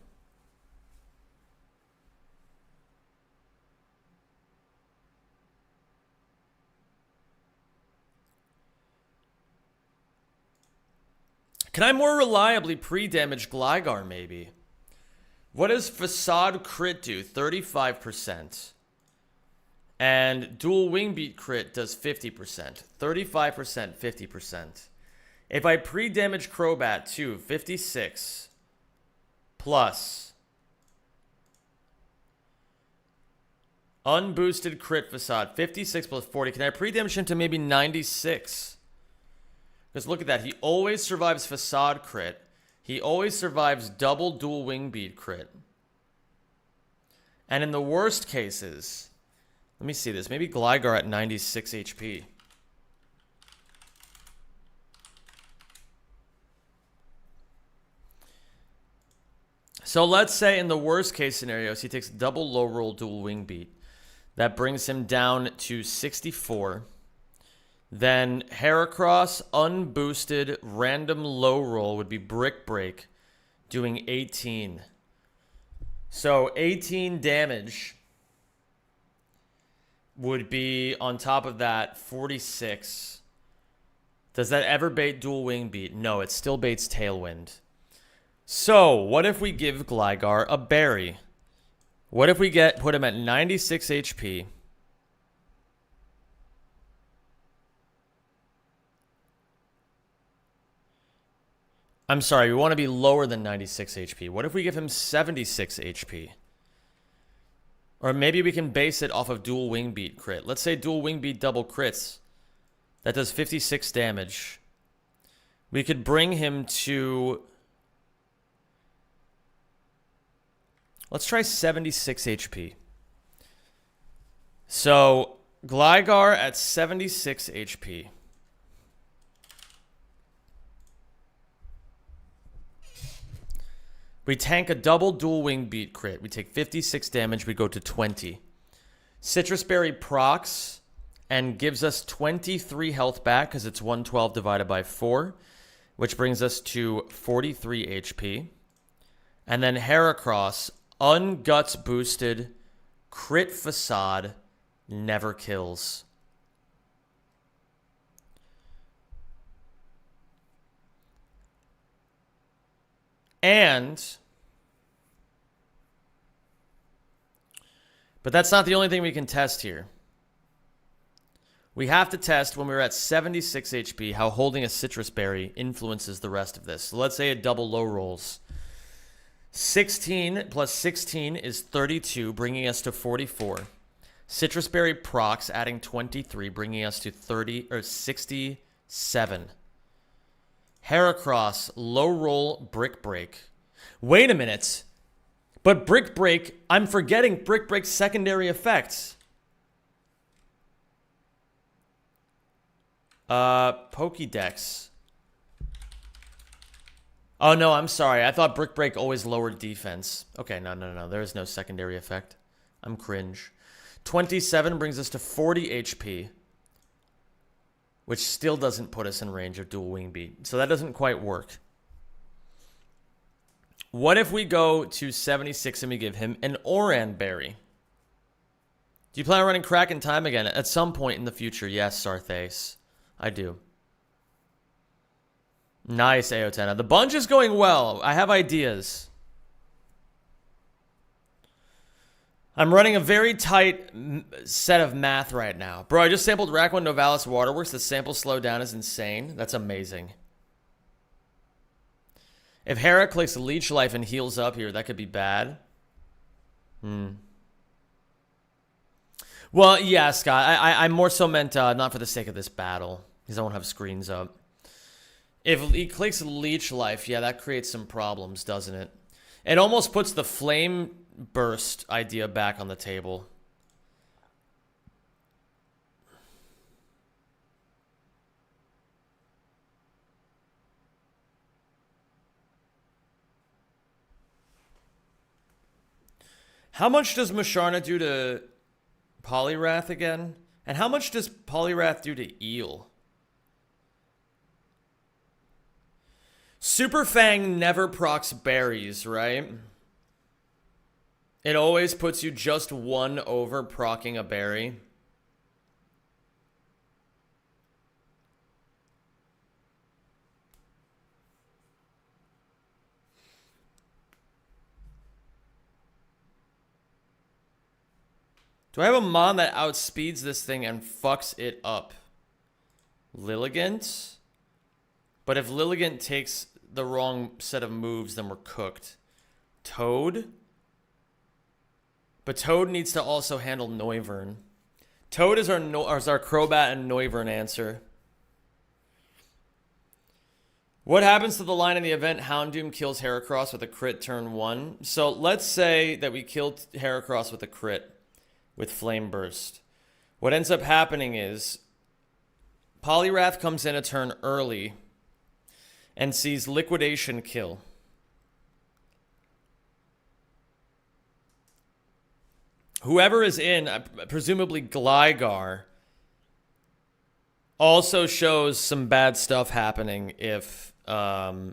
Can I more reliably pre-damage Gligar, maybe? What does Facade crit do? 35%. And dual wing beat crit does 50%. 35%, 50%. If I pre-damage Crobat too, 56 plus unboosted crit Facade, 56 plus 40. Can I pre-damage him to maybe 96? Because look at that. He always survives Facade crit. He always survives double dual wing beat crit. And in the worst cases, let me see this. Maybe Gligar at 96 HP. So let's say in the worst case scenarios, he takes double low roll dual wing beat. That brings him down to 64. Then Heracross unboosted random low roll would be Brick Break, doing 18. So 18 damage would be on top of that 46. Does that ever bait dual wing beat? No, it still baits Tailwind. So what if we give Gligar a berry? What if we put him at 96 HP? I'm sorry, we want to be lower than 96 HP. What if we give him 76 HP? Or maybe we can base it off of dual wing beat crit. Let's say dual wing beat double crits. That does 56 damage. We could bring him to... Let's try 76 HP. So, Gligar at 76 HP. We tank a double dual wing beat crit. We take 56 damage. We go to 20. Citrus Berry procs and gives us 23 health back because it's 112 divided by 4, which brings us to 43 HP. And then Heracross, unguts boosted, crit Facade, never kills. But that's not the only thing we can test here. We have to test when we're at 76 HP how holding a Citrus Berry influences the rest of this. So let's say it double low rolls. 16 plus 16 is 32, bringing us to 44. Citrus Berry procs adding 23, bringing us to 67. Heracross, low roll, Brick Break. Wait a minute. But Brick Break, I'm forgetting Brick Break's secondary effects. Pokédex. Oh, no, I'm sorry. I thought Brick Break always lowered defense. Okay, no. There is no secondary effect. I'm cringe. 27 brings us to 40 HP. Which still doesn't put us in range of dual wing beat. So that doesn't quite work. What if we go to 76 and we give him an Oran Berry? Do you plan on running Crack in Time again? At some point in the future, yes, Sarthace. I do. Nice, Aotena. The bunch is going well. I have ideas. I'm running a very tight set of math right now. Bro, I just sampled Rakwan Novalis Waterworks. The sample slow down is insane. That's amazing. If Hera clicks Leech Life and heals up here, that could be bad. Well, yeah, Scott. I more so meant not for the sake of this battle, because I won't have screens up. If he clicks Leech Life, yeah, that creates some problems, doesn't it? It almost puts the Flame Burst idea back on the table. How much does Musharna do to Poliwrath again? And how much does Poliwrath do to Eel? Super Fang never procs berries, right? It always puts you just one over procking a berry. Do I have a mon that outspeeds this thing and fucks it up? Lilligant? But if Lilligant takes the wrong set of moves, then we're cooked. Toad? But Toad needs to also handle Noivern. Toad is our Crobat and Noivern answer. What happens to the line in the event Houndoom kills Heracross with a crit turn 1? So let's say that we killed Heracross with a crit with Flame Burst. What ends up happening is Poliwrath comes in a turn early and sees Liquidation kill. Whoever is in, presumably Gligar, also shows some bad stuff happening if Poliwrath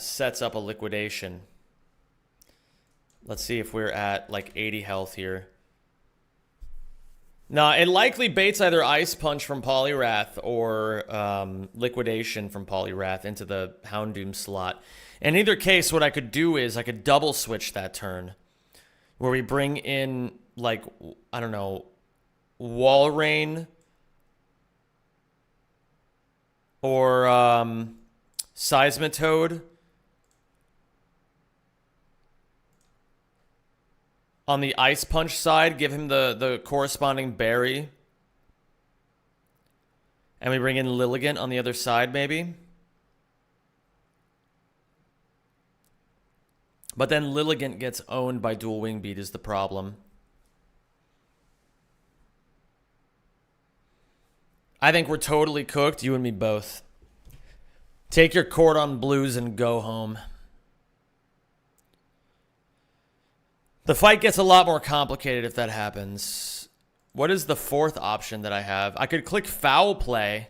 sets up a Liquidation. Let's see if we're at like 80 health here. No, it likely baits either Ice Punch from Poliwrath or Liquidation from Poliwrath into the Houndoom slot. In either case, what I could do is I could double switch that turn, where we bring in, like, I don't know, Walrein or Seismitoad on the Ice Punch side, give him the corresponding berry. And we bring in Lilligant on the other side, maybe. But then Lilligant gets owned by Dual Wing Beat is the problem. I think we're totally cooked, you and me both. Take your Cordon Blues and go home. The fight gets a lot more complicated if that happens. What is the fourth option that I have? I could click Foul Play.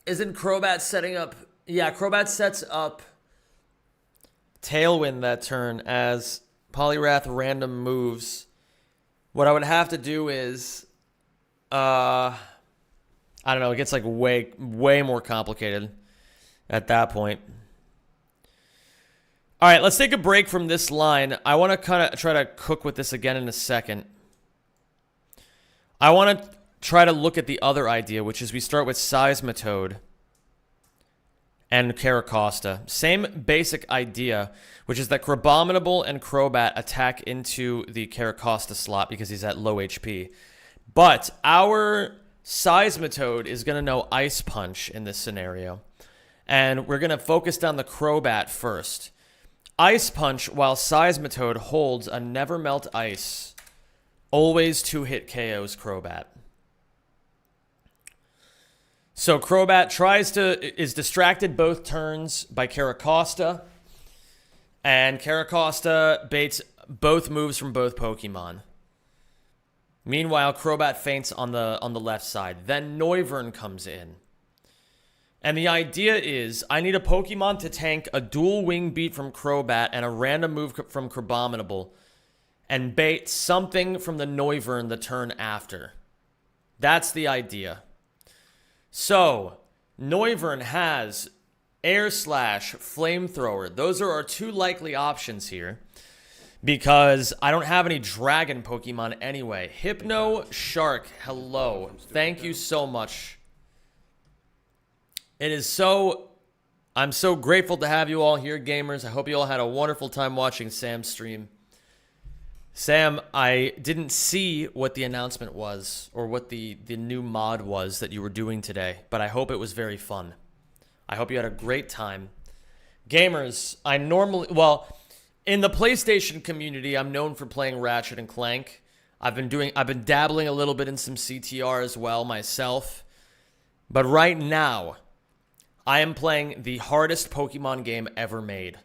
Isn't Crobat setting up... Yeah, Crobat sets up Tailwind that turn as Poliwrath random moves. What I would have to do is... I don't know, it gets like way more complicated at that point. All right, let's take a break from this line. I want to kind of try to cook with this again in a second. I want to try to look at the other idea, which is we start with Seismitoad and Caracosta. Same basic idea, which is that Crabominable and Crobat attack into the Caracosta slot because he's at low HP. But our Seismitoad is going to know Ice Punch in this scenario. And we're going to focus down the Crobat first. Ice Punch, while Seismitoad holds a Never Melt Ice, always 2-hit KOs Crobat. So Crobat is distracted both turns by Caracosta, and Caracosta baits both moves from both Pokemon. Meanwhile, Crobat faints on the left side. Then Noivern comes in. And the idea is, I need a Pokemon to tank a Dual Wing Beat from Crobat and a random move from Crabominable, and bait something from the Noivern the turn after. That's the idea. So, Noivern has Air Slash, Flamethrower. Those are our two likely options here, because I don't have any Dragon Pokemon anyway. Hypno Shark, hello. Thank you so much. I'm so grateful to have you all here, gamers. I hope you all had a wonderful time watching Sam's stream. Sam, I didn't see what the announcement was or what the new mod was that you were doing today, but I hope it was very fun. I hope you had a great time. Gamers, in the PlayStation community, I'm known for playing Ratchet and Clank. I've been dabbling a little bit in some CTR as well myself. But right now, I am playing the hardest Pokemon game ever made.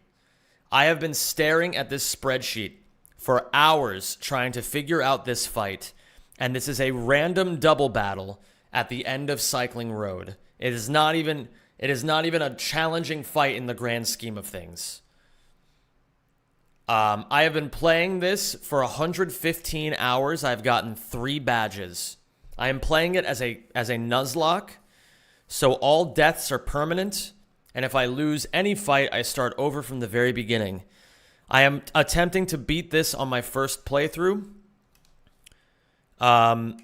I have been staring at this spreadsheet for hours trying to figure out this fight, and this is a random double battle at the end of Cycling Road. It is not even a challenging fight in the grand scheme of things. I have been playing this for 115 hours. I've gotten 3 badges. I am playing it as a Nuzlocke, So all deaths are permanent, and if I lose any fight, I start over from the very beginning. I am attempting to beat this on my first playthrough. I'm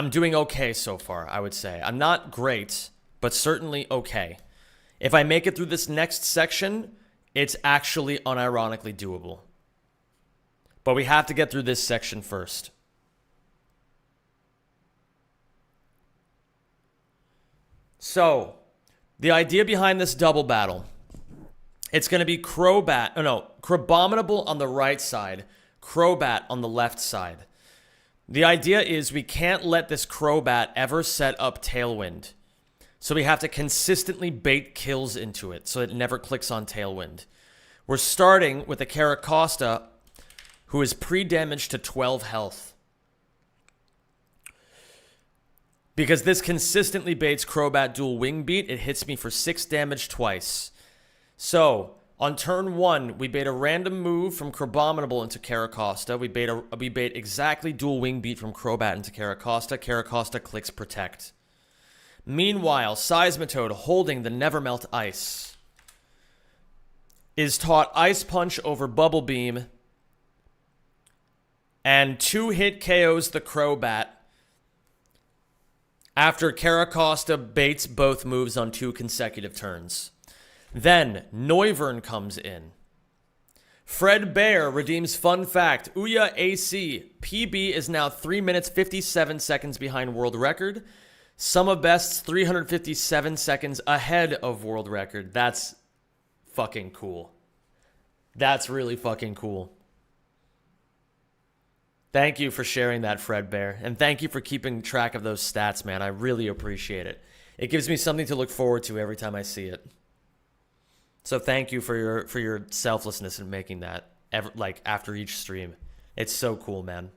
doing okay so far, I would say. I'm not great, but certainly okay. If I make it through this next section, it's actually unironically doable. But we have to get through this section first. So, the idea behind this double battle, it's going to be Crabominable on the right side, Crobat on the left side. The idea is we can't let this Crobat ever set up Tailwind. So we have to consistently bait kills into it so it never clicks on Tailwind. We're starting with a Caracosta who is pre-damaged to 12 health. Because this consistently baits Crobat dual wing beat, it hits me for 6 damage twice. So, on turn 1, we bait a random move from Crabominable into Caracosta. We bait exactly dual wing beat from Crobat into Caracosta. Caracosta clicks protect. Meanwhile, Seismitoad, holding the Nevermelt Ice, is taught Ice Punch over Bubble Beam and 2-hit KOs the Crobat after Caracosta baits both moves on 2 consecutive turns. Then, Noivern comes in. Fred Bear redeems fun fact. Ouya AC. PB is now 3 minutes 57 seconds behind world record. Sum of Best's 357 seconds ahead of world record. That's fucking cool. That's really fucking cool. Thank you for sharing that, Fred Bear. And thank you for keeping track of those stats, man. I really appreciate it. It gives me something to look forward to every time I see it. So thank you for your selflessness in making that after each stream. It's so cool, man.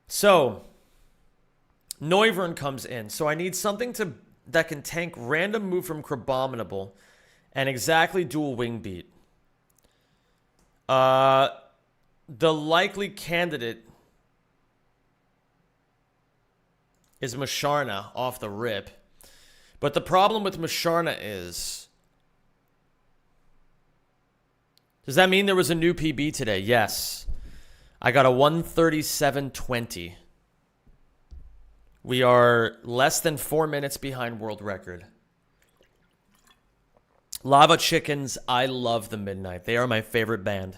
So Noivern comes in. So I need something that can tank random move from Crabominable and exactly dual wing beat. The likely candidate is Musharna off the rip. But the problem with Musharna is... Does that mean there was a new PB today? Yes. I got a 137.20. We are less than 4 minutes behind world record. Lava Chickens, I love the Midnight. They are my favorite band.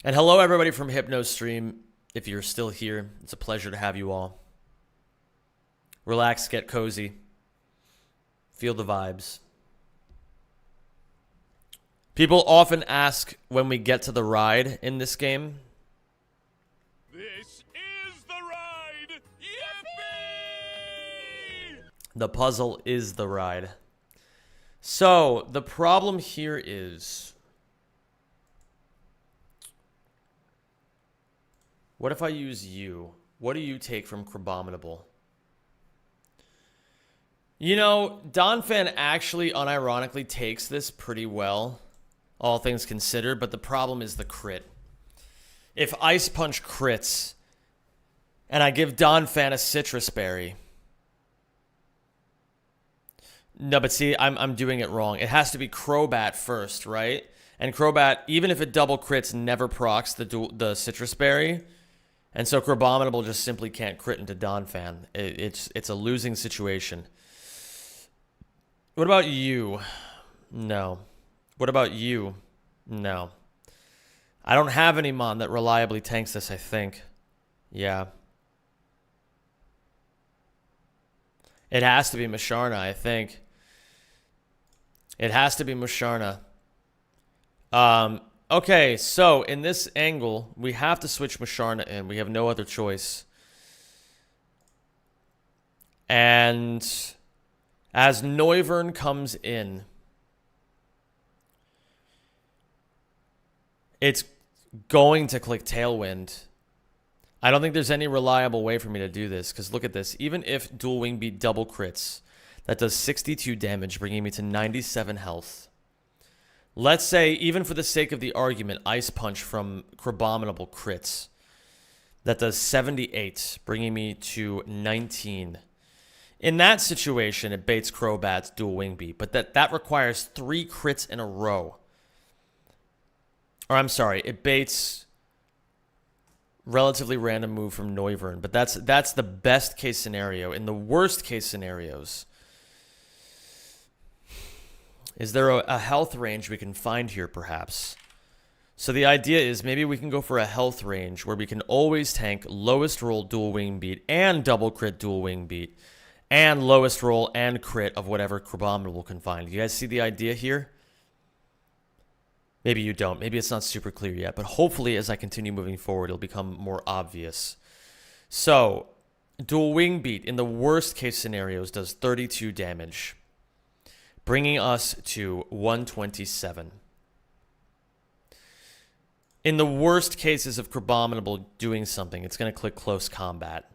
And hello everybody from HypnoStream. If you're still here, it's a pleasure to have you all. Relax, get cozy. Feel the vibes. People often ask when we get to the ride in this game. This is the ride! Yippee! The puzzle is the ride. So, the problem here is... What if I use you? What do you take from Crabominable? You know, Donphan actually unironically takes this pretty well, all things considered, but the problem is the crit. If Ice Punch crits, and I give Donphan a Citrus Berry... No, but see, I'm doing it wrong. It has to be Crobat first, right? And Crobat, even if it double crits, never procs the Citrus Berry. And so Crabominable just simply can't crit into Donphan. It's a losing situation. What about you? No. What about you? No. I don't have any Mon that reliably tanks this, I think. Yeah. It has to be Musharna, I think. It has to be Musharna. Okay, so in this angle, we have to switch Musharna in. We have no other choice. And as Noivern comes in, it's going to click Tailwind. I don't think there's any reliable way for me to do this, because look at this. Even if Dual Wing Beat double crits, that does 62 damage, bringing me to 97 health. Let's say, even for the sake of the argument, Ice Punch from Crabominable crits. That does 78, bringing me to 19. In that situation, it baits Crobat's dual wing beat, but that requires 3 crits in a row. Or I'm sorry, it baits relatively random move from Noivern, but that's the best case scenario. In the worst case scenarios, is there a health range we can find here perhaps? So the idea is maybe we can go for a health range where we can always tank lowest roll dual wing beat and double crit dual wing beat and lowest roll and crit of whatever Crabominable can find. You guys see the idea here? Maybe you don't. Maybe it's not super clear yet, but hopefully as I continue moving forward, it'll become more obvious. So, dual wing beat in the worst case scenarios does 32 damage, bringing us to 127. In the worst cases of Crabominable doing something, it's going to click close combat.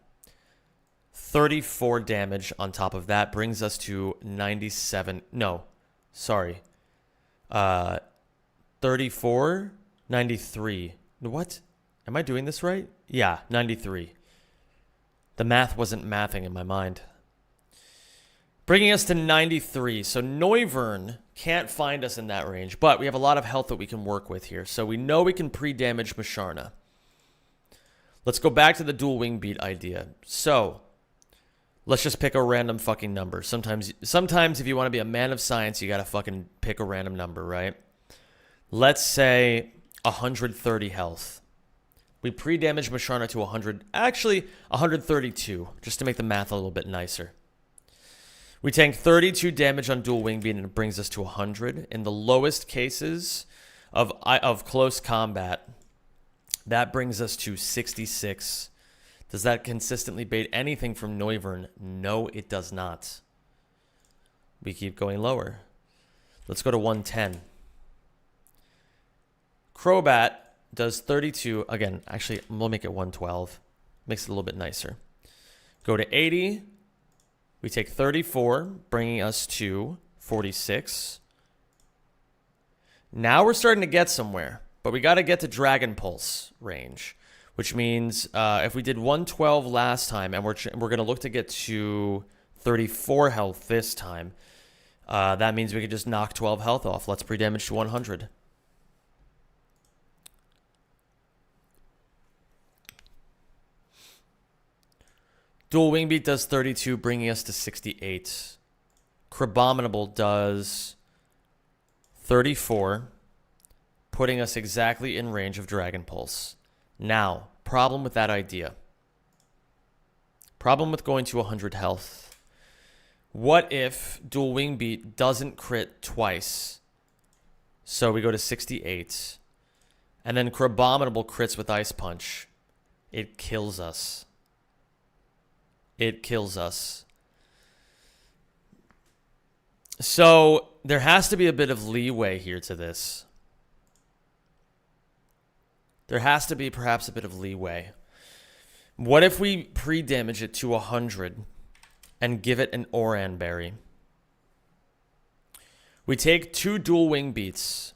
34 damage on top of that brings us to 97. No, sorry. 34, 93. What? Am I doing this right? Yeah, 93. The math wasn't mathing in my mind. Bringing us to 93. So Noivern can't find us in that range, but we have a lot of health that we can work with here. So we know we can pre-damage Musharna. Let's go back to the dual wing beat idea. So let's just pick a random fucking number. Sometimes if you want to be a man of science, you got to fucking pick a random number, right? Let's say 130 health. We pre-damage Musharna to 100. Actually, 132, just to make the math a little bit nicer. We tank 32 damage on dual wing beat and it brings us to 100. In the lowest cases of close combat, that brings us to 66. Does that consistently bait anything from Noivern? No, it does not. We keep going lower. Let's go to 110. Crobat does 32. Again, actually, we'll make it 112. Makes it a little bit nicer. Go to 80. We take 34, bringing us to 46. Now we're starting to get somewhere, but we got to get to Dragon Pulse range, which means if we did 112 last time and we're going to look to get to 34 health this time, that means we could just knock 12 health off. Let's pre-damage to 100. Dual wing beat does 32, bringing us to 68. Crabominable does 34, putting us exactly in range of Dragon Pulse. Now, problem with that idea. Problem with going to 100 health. What if dual wing beat doesn't crit twice? So we go to 68. And then Crabominable crits with Ice Punch. It kills us. It kills us. So there has to be a bit of leeway here to this. There has to be perhaps a bit of leeway. What if we pre-damage it to 100 and give it an Oran Berry? We take 2 dual wing beats.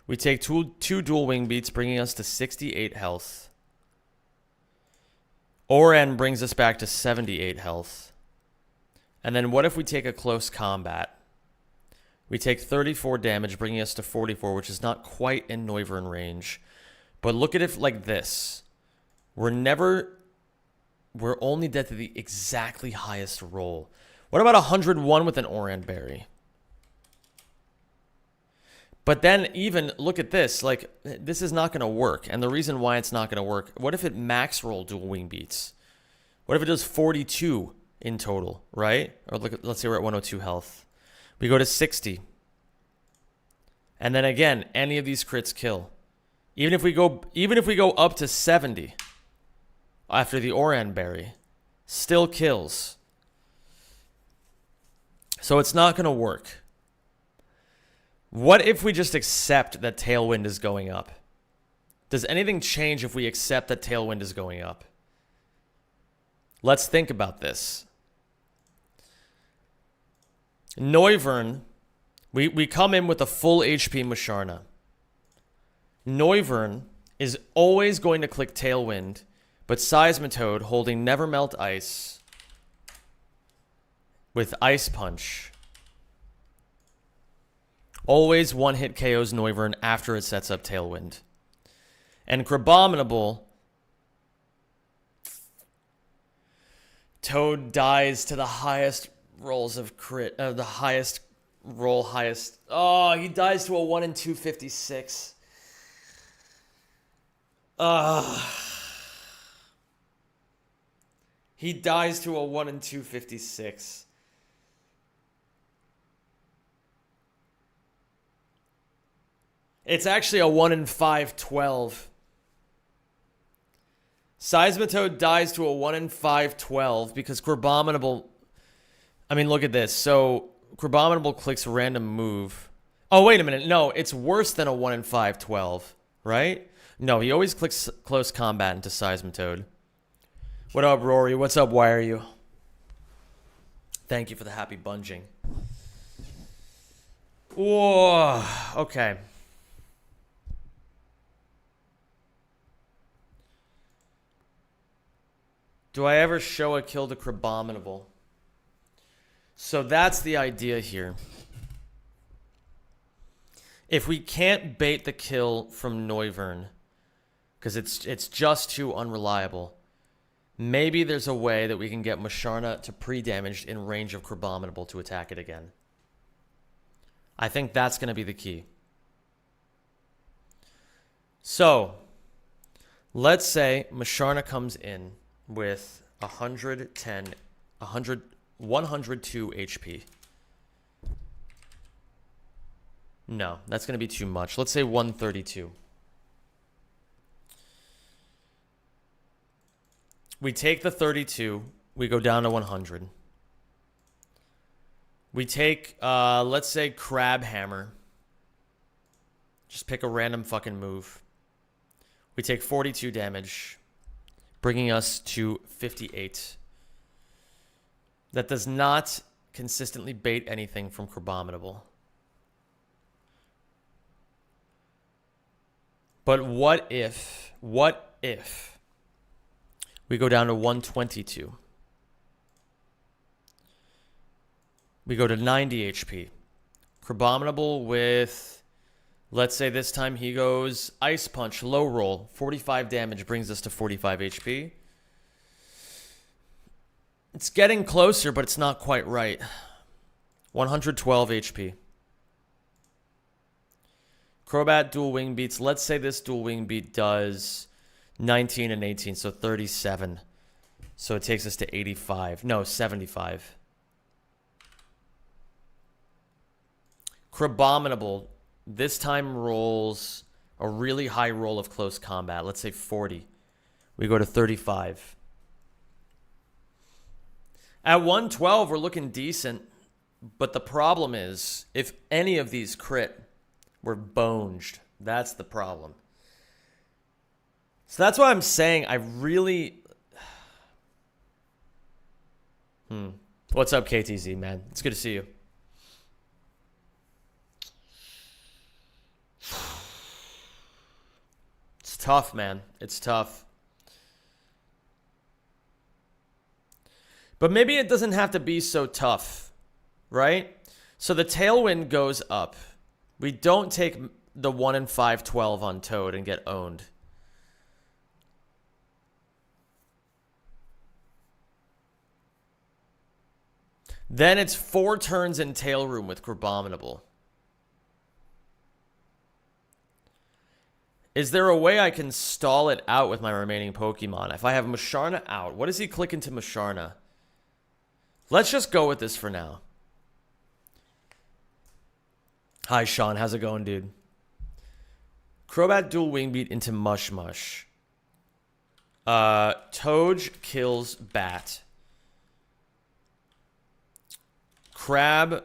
We take two dual wing beats, bringing us to 68 health. Oran brings us back to 78 health. And then what if we take a close combat? We take 34 damage, bringing us to 44, which is not quite in Noivern range. But look at it like this. We're only dead to the exactly highest roll. What about 101 with an Oran Berry? But then even, look at this, like, this is not going to work. And the reason why it's not going to work, what if it max roll dual wing beats? What if it does 42 in total, right? Or look, let's say we're at 102 health. We go to 60. And then again, any of these crits kill. Even if we go up to 70 after the Oran Berry, still kills. So it's not going to work. What if we just accept that Tailwind is going up? Does anything change if we accept that Tailwind is going up? Let's think about this. Noivern We come in with a full HP Musharna. Noivern is always going to click Tailwind, but Seismitoad holding Never Melt Ice with Ice Punch always one-hit KOs Noivern after it sets up Tailwind. And Crabominable, Toad dies to the highest rolls of crit, the highest roll, highest. Oh, he dies to a 1 in 256. He dies to a 1 in 256. It's actually a 1 in 512. Seismitoad dies to a 1 in 512 because Crabominable... I mean, look at this. So, Crabominable clicks random move. Oh, wait a minute. No, it's worse than a 1 in 512, right? No, he always clicks close combat into Seismitoad. What up, Rory? What's up, Why Are You? Thank you for the happy bunging. Whoa. Okay. Do I ever show a kill to Crabominable? So that's the idea here. If we can't bait the kill from Noivern, because it's just too unreliable, maybe there's a way that we can get Musharna to pre-damaged in range of Crabominable to attack it again. I think that's going to be the key. So, let's say Musharna comes in with 102 HP. No, that's going to be too much. Let's say 132. We take the 32. We go down to 100. We take, let's say, Crab Hammer. Just pick a random fucking move. We take 42 damage, bringing us to 58. That does not consistently bait anything from Crabominable. But what if we go down to 122? We go to 90 HP. Crabominable with, let's say this time he goes Ice Punch, low roll, 45 damage, brings us to 45 HP. It's getting closer, but it's not quite right. 112 HP. Crobat dual wing beats. Let's say this dual wing beat does 19 and 18, so 37. So it takes us to 85. No, 75. Crabominable this time rolls a really high roll of close combat. Let's say 40. We go to 35. At 112, we're looking decent. But the problem is, if any of these crit, we're bonged. That's the problem. So that's why I'm saying I really... What's up, KTZ, man? It's good to see you. It's tough, man. It's tough. But maybe it doesn't have to be so tough, right? So the Tailwind goes up. We don't take the 1 in 512 on Toad and get owned. Then it's 4 turns in Tail Room with Crabominable. Is there a way I can stall it out with my remaining Pokemon? If I have Musharna out, what does he click into Musharna? Let's just go with this for now. Hi, Sean. How's it going, dude? Crobat dual wing beat into Mush Mush. Toad kills Bat. Crab.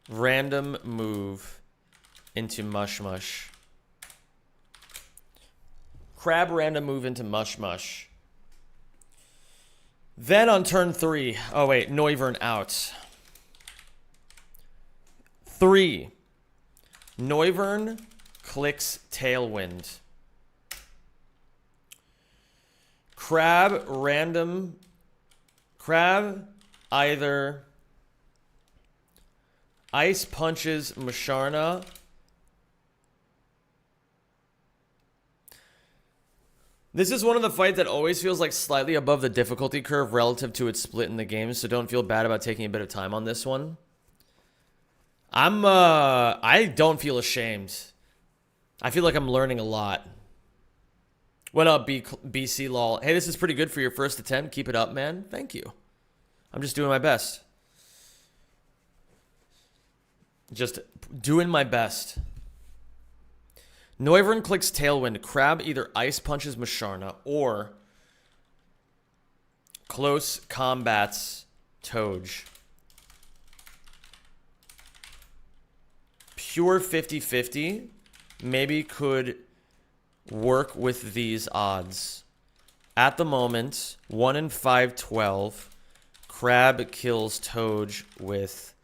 Random move into Mush Mush. Crab random move into Mush Mush. Then on turn 3. Oh, wait. Noivern out. 3. Noivern clicks Tailwind. Crab random. Crab either ice punches Musharna. This is one of the fights that always feels like slightly above the difficulty curve relative to its split in the game, so don't feel bad about taking a bit of time on this one. I don't feel ashamed. I feel like I'm learning a lot. What up, BC lol? Hey, this is pretty good for your first attempt. Keep it up, man. Thank you. I'm just doing my best. Just doing my best. Noivern clicks Tailwind. Crab either ice punches Musharna or close combats Toj. Pure 50-50 maybe could work with these odds. At the moment, 1 in 512. Crab kills Toj with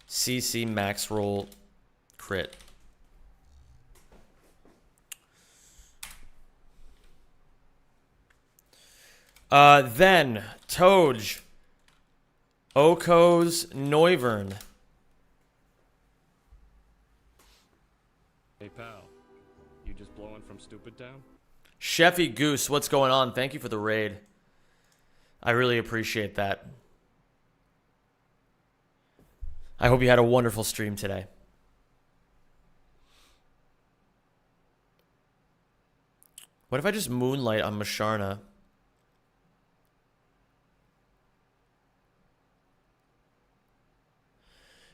CC max roll crit. Then Toj, Oko's Noivern. Hey pal, you just blowing from Stupid Town? Chefy Goose, what's going on? Thank you for the raid. I really appreciate that. I hope you had a wonderful stream today. What if I just moonlight on Musharna?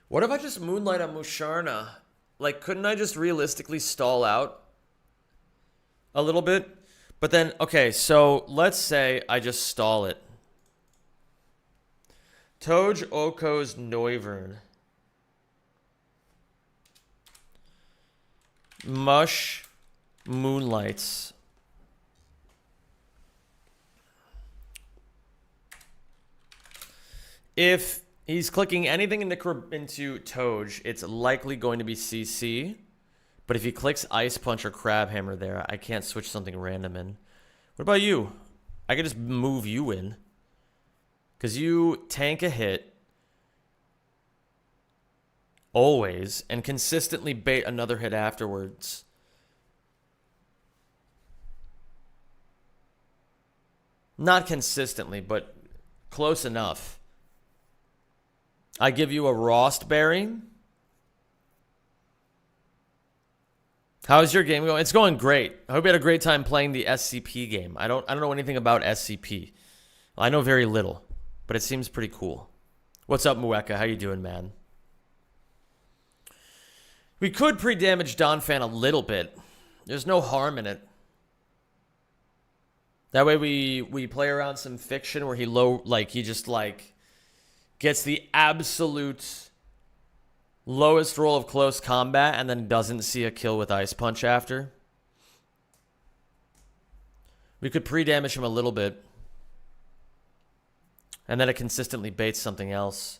What if I just moonlight on Musharna? Like, couldn't I just realistically stall out a little bit? But then, okay, so let's say I just stall it. Toj, Oko's Noivern. Mush moonlights. If he's clicking anything into Toj, it's likely going to be CC. But if he clicks Ice Punch or Crab Hammer there, I can't switch something random in. What about you? I could just move you in. Because you tank a hit always and consistently bait another hit afterwards. Not consistently, but close enough. I give you a Rost Berry. How's your game going? It's going great. I hope you had a great time playing the SCP game. I don't know anything about SCP. I know very little, but it seems pretty cool. What's up, Mueka? How you doing, man? We could pre-damage Donphan a little bit. There's no harm in it. That way we play around some fiction where he just gets the absolute lowest roll of close combat and then doesn't see a kill with Ice Punch after. We could pre-damage him a little bit. And then it consistently baits something else.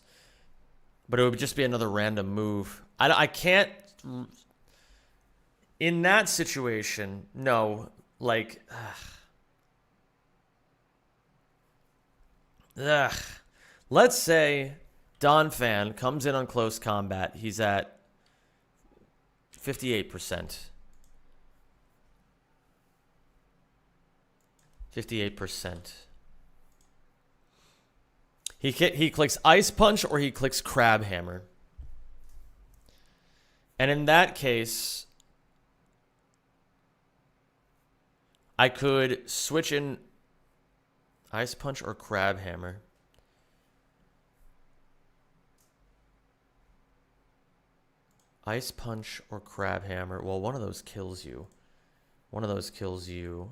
But it would just be another random move. I can't... In that situation, no. Like... Ugh. Let's say Donphan comes in on close combat. He's at 58%. 58%. He clicks Ice Punch or he clicks Crab Hammer. And in that case, I could switch in Ice Punch or Crab Hammer. Ice Punch or Crab Hammer. Well, one of those kills you. One of those kills you.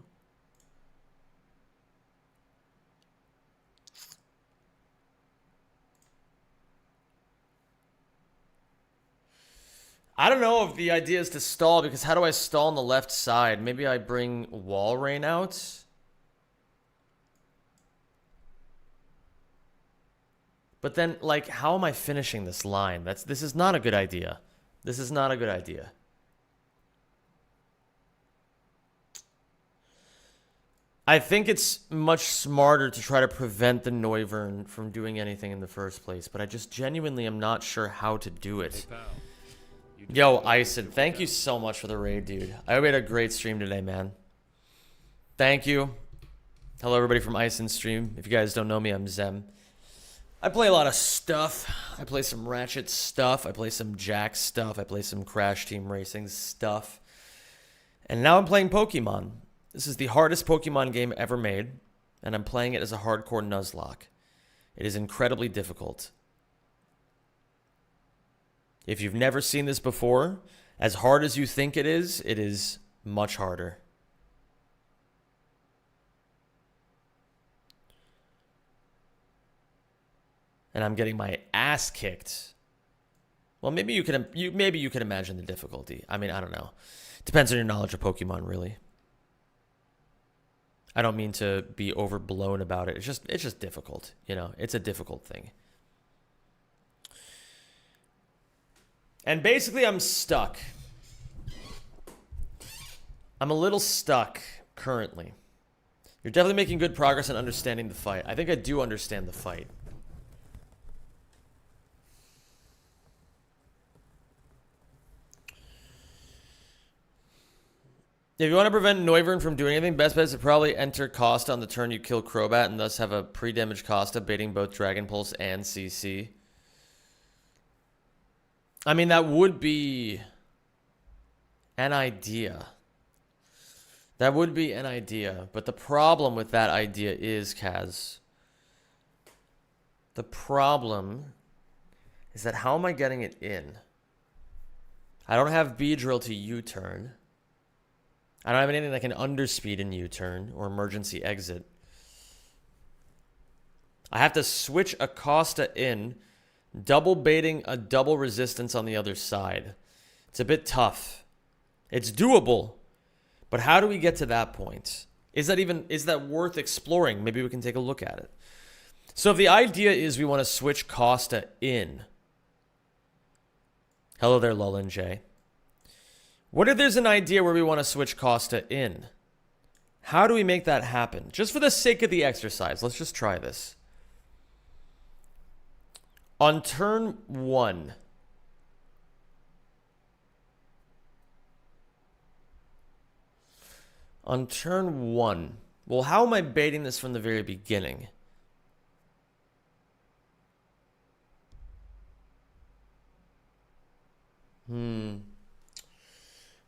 I don't know if the idea is to stall, because how do I stall on the left side? Maybe I bring Walrein out. But then, like, how am I finishing this line? This is not a good idea. This is not a good idea. I think it's much smarter to try to prevent the Noivern from doing anything in the first place, but I just genuinely am not sure how to do it. Yo, Ison, thank you so much for the raid, dude. I hope you had a great stream today, man. Thank you. Hello, everybody from Ison's stream. If you guys don't know me, I'm Zem. I play a lot of stuff. I play some Ratchet stuff. I play some Jack stuff. I play some Crash Team Racing stuff. And now I'm playing Pokemon. This is the hardest Pokemon game ever made, and I'm playing it as a hardcore Nuzlocke. It is incredibly difficult. If you've never seen this before, as hard as you think it is much harder. And I'm getting my ass kicked. Well, maybe you can imagine the difficulty. I mean, I don't know. Depends on your knowledge of Pokemon, really. I don't mean to be overblown about it. It's just difficult, you know. It's a difficult thing. And basically, I'm stuck. I'm a little stuck currently. You're definitely making good progress in understanding the fight. I think I do understand the fight. If you want to prevent Noivern from doing anything, best bet is to probably enter Costa on the turn you kill Crobat and thus have a pre-damaged Costa baiting both Dragon Pulse and CC. I mean, that would be an idea. That would be an idea. But the problem with that idea is, Kaz, the problem is that how am I getting it in? I don't have Beedrill to U-turn. I don't have anything that can underspeed in U-turn or emergency exit. I have to switch a Costa in, double baiting a double resistance on the other side. It's a bit tough. It's doable, but how do we get to that point? Is that worth exploring? Maybe we can take a look at it. So if the idea is we want to switch Costa in. Hello there, Lulin J. What if there's an idea where we want to switch Costa in? How do we make that happen? Just for the sake of the exercise, let's just try this. On turn 1. On turn 1. Well, how am I baiting this from the very beginning?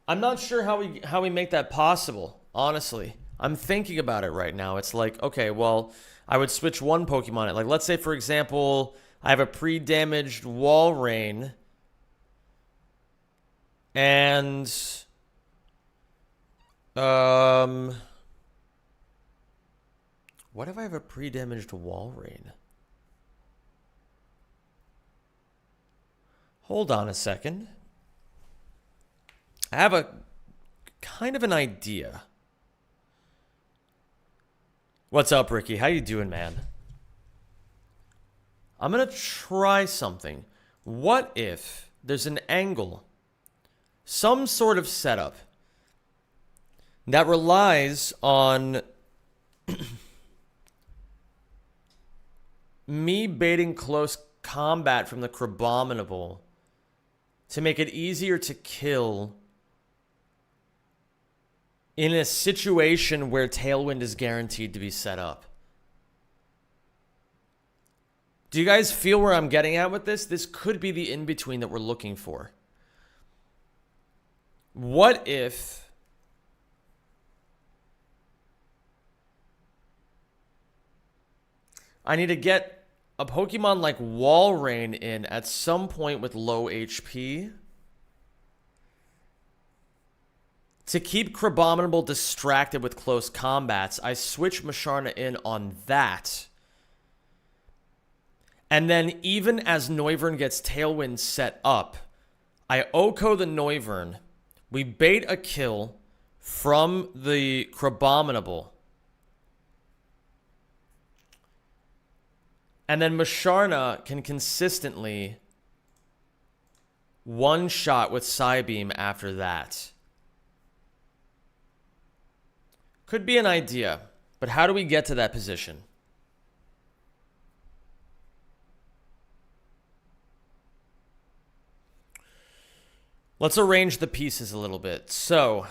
I'm not sure how we make that possible, honestly. I'm thinking about it right now. It's like, okay, well, I would switch one Pokemon. Like, let's say, for example, I have a pre-damaged Walrein. And what if I have a pre-damaged Walrein? Hold on a second. I have a kind of an idea. What's up, Ricky? How you doing, man? I'm going to try something. What if there's an angle, some sort of setup that relies on me baiting close combat from the Crabominable to make it easier to kill in a situation where Tailwind is guaranteed to be set up? Do you guys feel where I'm getting at with this? This could be the in-between that we're looking for. What if I need to get a Pokemon like Walrein in at some point with low HP to keep Crabominable distracted with close combats? I switch Musharna in on that. And then even as Noivern gets Tailwind set up, I OHKO the Noivern. We bait a kill from the Crabominable. And then Musharna can consistently one shot with Psybeam after that. Could be an idea, but how do we get to that position? Let's arrange the pieces a little bit. So,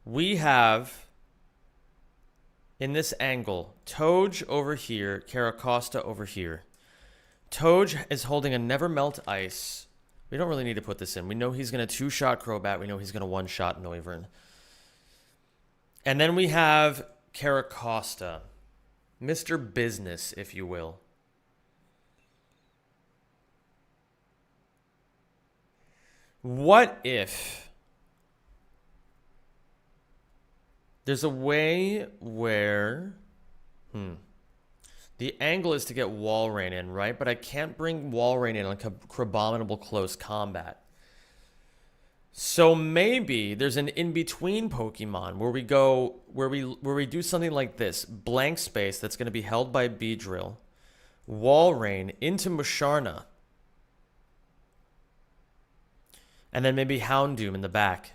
we have, in this angle, Toj over here, Caracosta over here. Toj is holding a Never Melt Ice. We don't really need to put this in. We know he's going to two-shot Crobat. We know he's going to one-shot Noivern. And then we have Caracosta. Mr. Business, if you will. What if there's a way where the angle is to get Walrein in, right? But I can't bring Walrein in on Crabominable close combat. So maybe there's an in-between Pokemon where we go where we do something like this. Blank space that's going to be held by Beedrill. Walrein into Musharna. And then maybe Houndoom in the back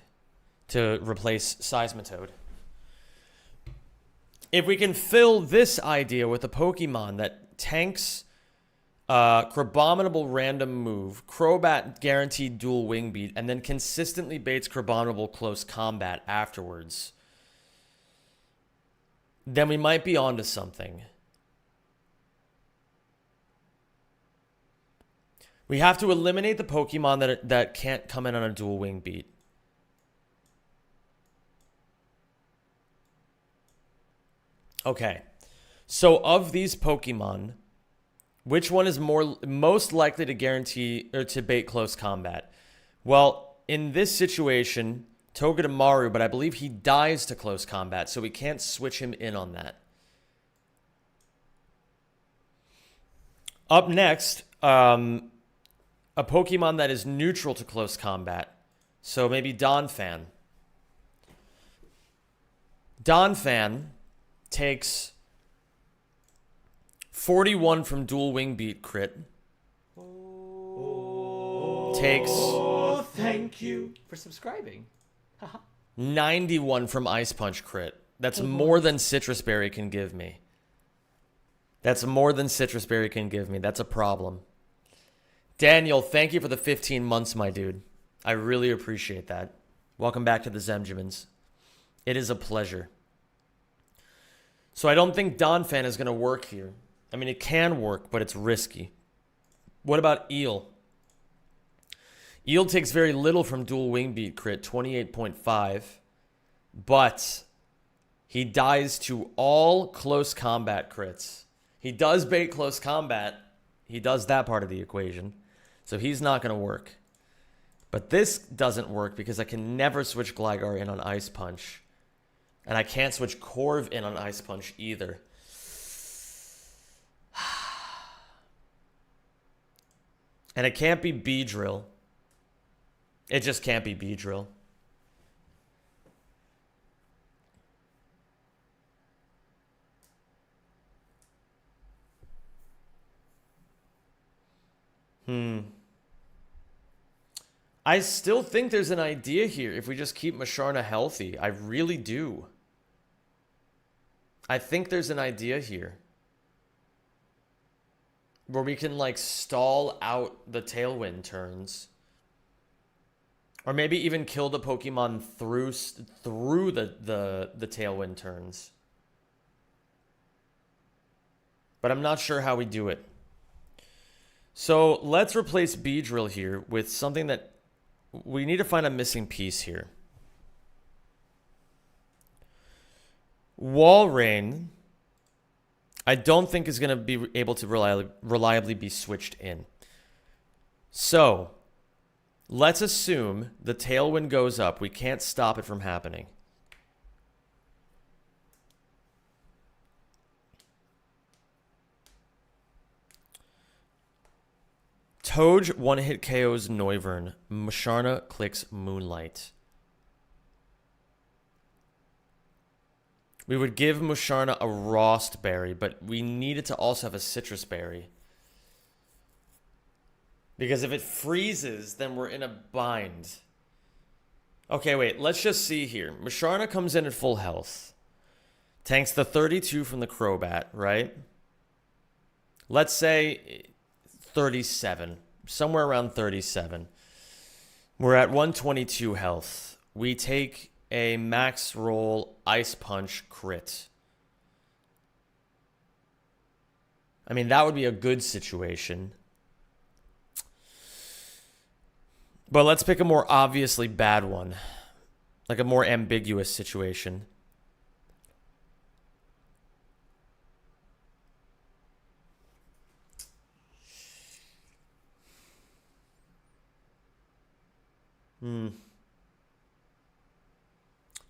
to replace Seismitoad. If we can fill this idea with a Pokemon that tanks Crabominable random move, Crobat guaranteed dual wing beat, and then consistently baits Crabominable close combat afterwards, then we might be onto something. We have to eliminate the Pokemon that can't come in on a dual wing beat. Okay. So of these Pokemon, which one is most likely to guarantee or to bait close combat? Well, in this situation, Togedemaru, but I believe he dies to close combat, so we can't switch him in on that. Up next, a Pokemon that is neutral to close combat. So maybe Donphan. Donphan takes 41 from dual wing beat crit. Takes Thank you for subscribing. 91 from Ice Punch crit. That's more than Citrus Berry can give me. That's more than Citrus Berry can give me. That's a problem. Daniel, thank you for the 15 months, my dude. I really appreciate that. Welcome back to the Zemjamins. It is a pleasure. So I don't think Donphan is going to work here. I mean, it can work, but it's risky. What about Eel? Eel takes very little from dual wing beat crit, 28.5. But he dies to all close combat crits. He does bait close combat. He does that part of the equation. So he's not going to work. But this doesn't work because I can never switch Gligar in on Ice Punch. And I can't switch Corv in on Ice Punch either. And it can't be Beedrill. It just can't be Beedrill. I still think there's an idea here if we just keep Musharna healthy. I really do. I think there's an idea here. Where we can, like, stall out the Tailwind turns. Or maybe even kill the Pokemon through the Tailwind turns. But I'm not sure how we do it. So let's replace Beedrill here with something that... We need to find a missing piece here. Walrein, I don't think is going to be able to reliably be switched in. So, let's assume the Tailwind goes up. We can't stop it from happening. Toj one-hit KOs Noivern. Musharna clicks Moonlight. We would give Musharna a Rost Berry, but we needed to also have a Citrus Berry. Because if it freezes, then we're in a bind. Okay, wait. Let's just see here. Musharna comes in at full health. Tanks the 32 from the Crobat, right? Let's say 37. Somewhere around 37. We're at 122 health. We take a max roll Ice Punch crit. I mean, that would be a good situation. But let's pick a more obviously bad one. Like a more ambiguous situation.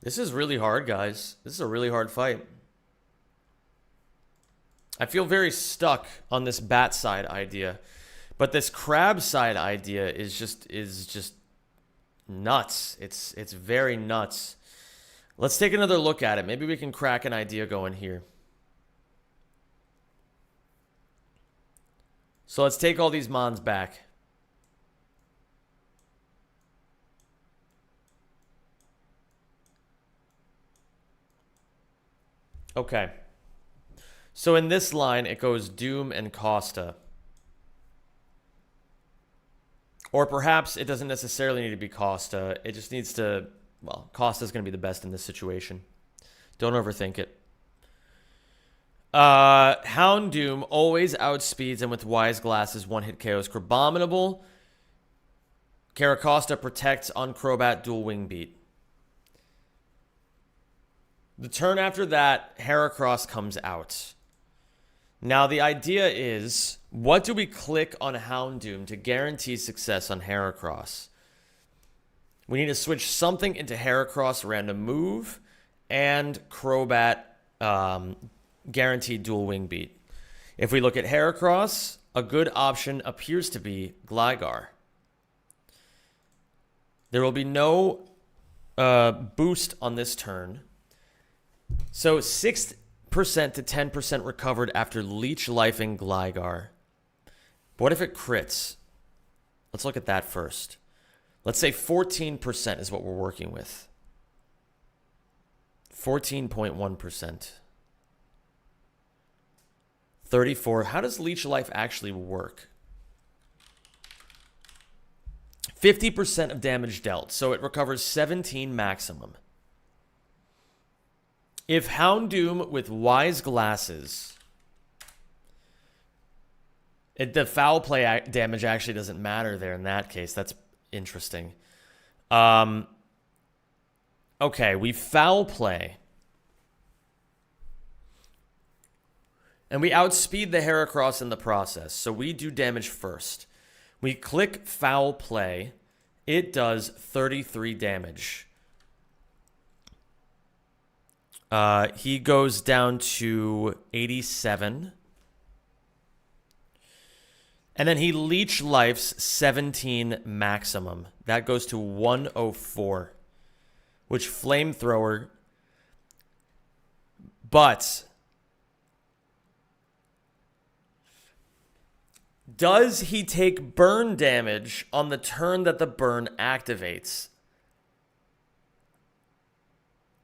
This is really hard, guys. This is a really hard fight. I feel very stuck on this bat side idea. But this crab side idea is just nuts. It's very nuts. Let's take another look at it. Maybe we can crack an idea going here. So let's take all these mons back. Okay. So in this line, it goes Doom and Costa. Or perhaps it doesn't necessarily need to be Costa. It just needs to... Well, Costa's going to be the best in this situation. Don't overthink it. Houndoom always outspeeds and with Wise Glasses one-hit KOs Crabominable. Caracosta protects on Crobat dual wing beat. The turn after that, Heracross comes out. Now the idea is, what do we click on Houndoom to guarantee success on Heracross? We need to switch something into Heracross random move and Crobat guaranteed dual wing beat. If we look at Heracross, a good option appears to be Gligar. There will be no boost on this turn. So 6% to 10% recovered after Leech Lifing Gligar. But what if it crits? Let's look at that first. Let's say 14% is what we're working with. 14.1%. 34. How does Leech Life actually work? 50% of damage dealt, so it recovers 17 maximum. If Houndoom with Wise Glasses, the foul play damage actually doesn't matter there in that case. That's interesting. Okay, we foul play. And we outspeed the Heracross in the process, so we do damage first. We click foul play. It does 33 damage. He goes down to 87. And then he Leech Lifes 17 maximum. That goes to 104. Which Flamethrower... But... Does he take burn damage on the turn that the burn activates?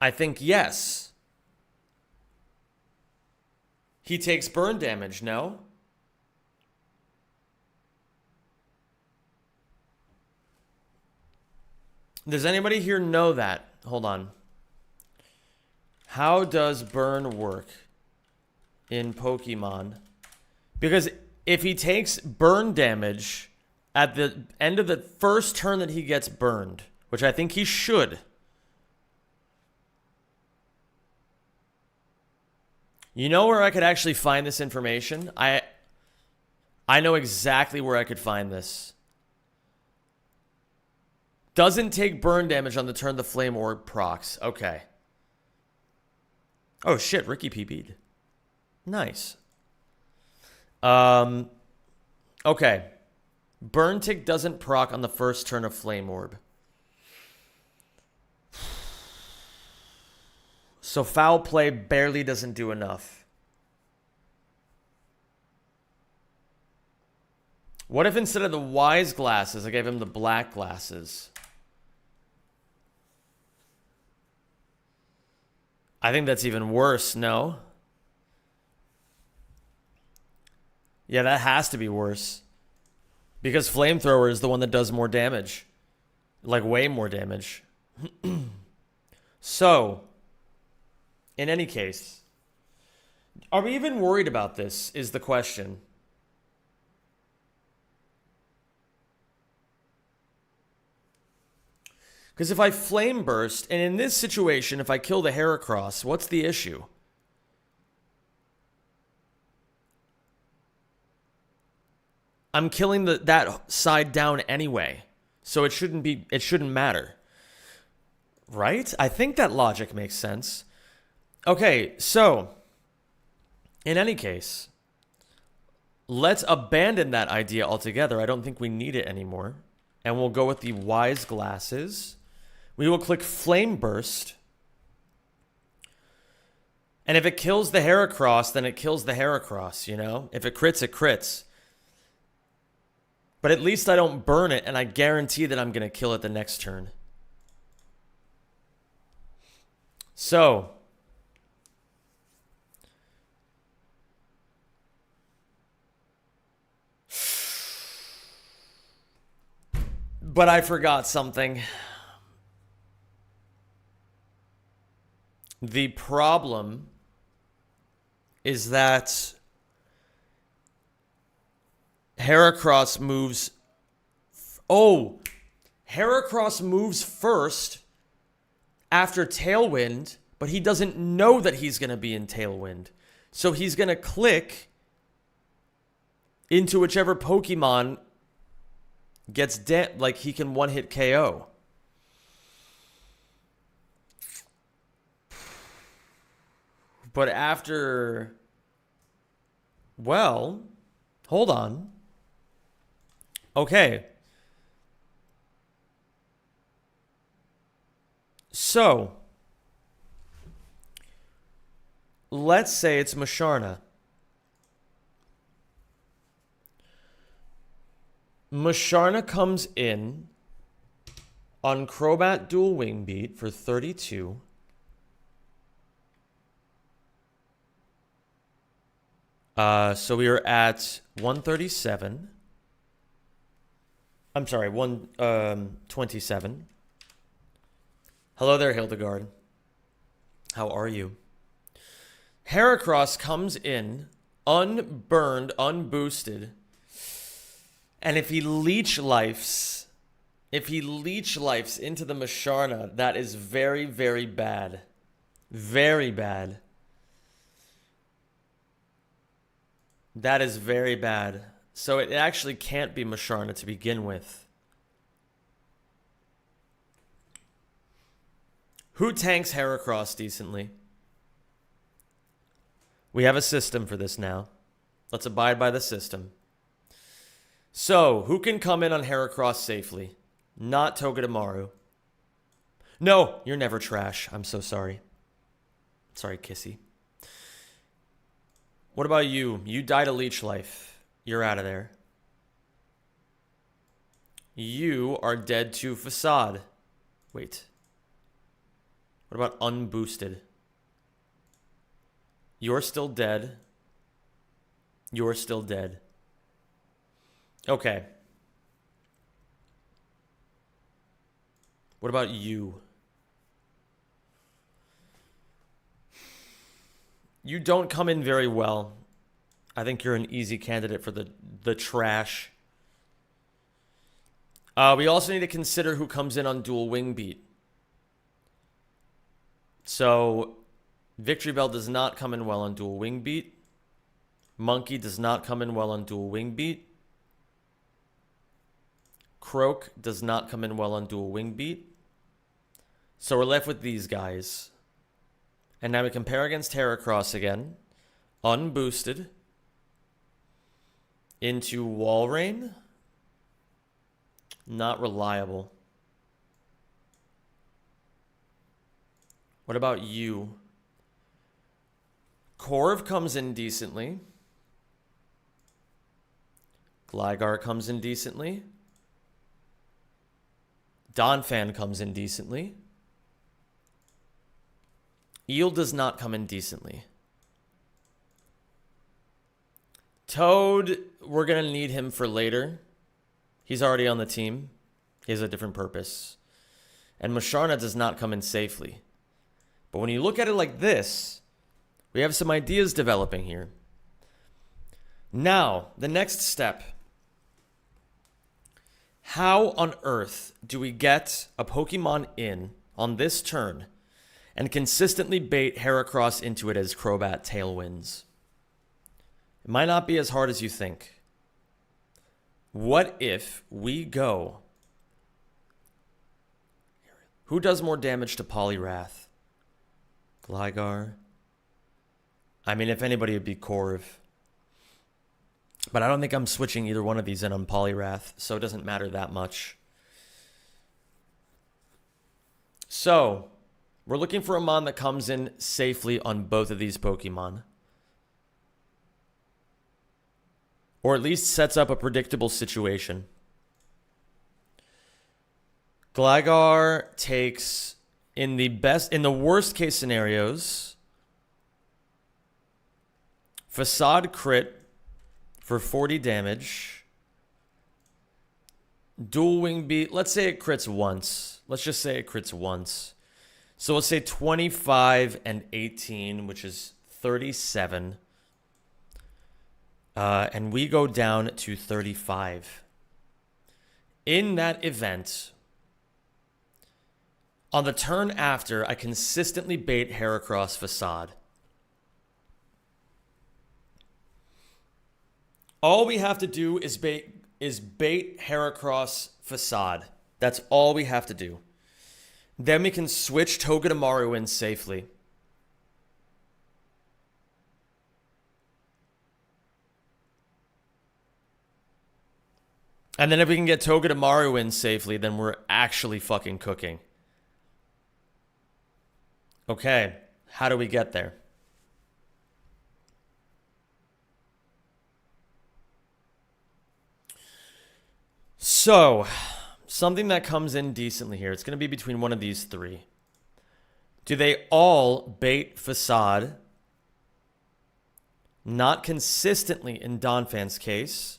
I think yes. He takes burn damage, no? Does anybody here know that? Hold on. How does burn work in Pokemon? Because if he takes burn damage at the end of the first turn that he gets burned, which I think he should... You know where I could actually find this information? I know exactly where I could find this. Doesn't take burn damage on the turn the Flame Orb procs. Okay. Oh shit, Ricky PB'd. Nice. Okay. Burn Tick doesn't proc on the first turn of Flame Orb. So foul play barely doesn't do enough. What if instead of the wise glasses, I gave him the black glasses? I think that's even worse, no? Yeah, that has to be worse. Because Flamethrower is the one that does more damage. Like, way more damage. So, in any case, are we even worried about this, is the question. Because if I Flame Burst, and in this situation, if I kill the Heracross, what's the issue? I'm killing that side down anyway. So it shouldn't matter. Right? I think that logic makes sense. Okay, so in any case, let's abandon that idea altogether. I don't think we need it anymore. And we'll go with the wise glasses. We will click Flame Burst. And if it kills the Heracross, then it kills the Heracross, you know? If it crits, it crits. But at least I don't burn it, and I guarantee that I'm going to kill it the next turn. So, but I forgot something. The problem is that Heracross moves... Heracross moves first after Tailwind, but he doesn't know that he's going to be in Tailwind. So he's going to click into whichever Pokemon gets dead, like he can one-hit KO. But after... Well, hold on. Okay. So, let's say it's Musharna. Musharna comes in on Crobat Dual Wing Beat for 32. So we are at 137. I'm sorry, 127. Hello there, Hildegard. How are you? Heracross comes in, unburned, unboosted. And if he leech lifes into the Musharna, that is very, very bad. Very bad. That is very bad. So it actually can't be Musharna to begin with. Who tanks Heracross decently? We have a system for this now. Let's abide by the system. So, who can come in on Heracross safely? Not Togedemaru. No, you're never trash. I'm so sorry. Sorry, Kissy. What about you? You died a leech life. You're out of there. You are dead to Facade. Wait. What about unboosted? You're still dead. You're still dead. Okay. What about you? You don't come in very well. I think you're an easy candidate for the trash. We also need to consider who comes in on Dual Wing Beat. So, Victory Bell does not come in well on Dual Wing Beat. Monkey does not come in well on Dual Wing Beat. Croak does not come in well on Dual Wing Beat. So we're left with these guys. And now we compare against Heracross again. Unboosted. Into Walrein. Not reliable. What about you? Corv comes in decently. Gligar comes in decently. Donphan comes in decently. Eel does not come in decently. Toad, we're going to need him for later. He's already on the team. He has a different purpose. And Musharna does not come in safely. But when you look at it like this, we have some ideas developing here. Now, the next step. How on earth do we get a Pokemon in on this turn and consistently bait Heracross into it as Crobat Tailwinds? It might not be as hard as you think. What if we go... Who does more damage to Poliwrath? Gligar? I mean, if anybody, it would be Corv. But I don't think I'm switching either one of these in on Poliwrath, so it doesn't matter that much. So, we're looking for a Mon that comes in safely on both of these Pokemon. Or at least sets up a predictable situation. Gligar takes, in the worst case scenarios, Facade crit for 40 damage. Dual Wing Beat, let's say it crits once. Let's just say it crits once. So let's say 25 and 18, which is 37. And we go down to 35. In that event, on the turn after, I consistently bait Heracross Facade. All we have to do is bait Heracross Facade. That's all we have to do. Then we can switch Togedemaru in safely. And then if we can get Togedemaru in safely, then we're actually fucking cooking. Okay, how do we get there? So, something that comes in decently here. It's going to be between one of these three. Do they all bait Facade? Not consistently in Donphan's case.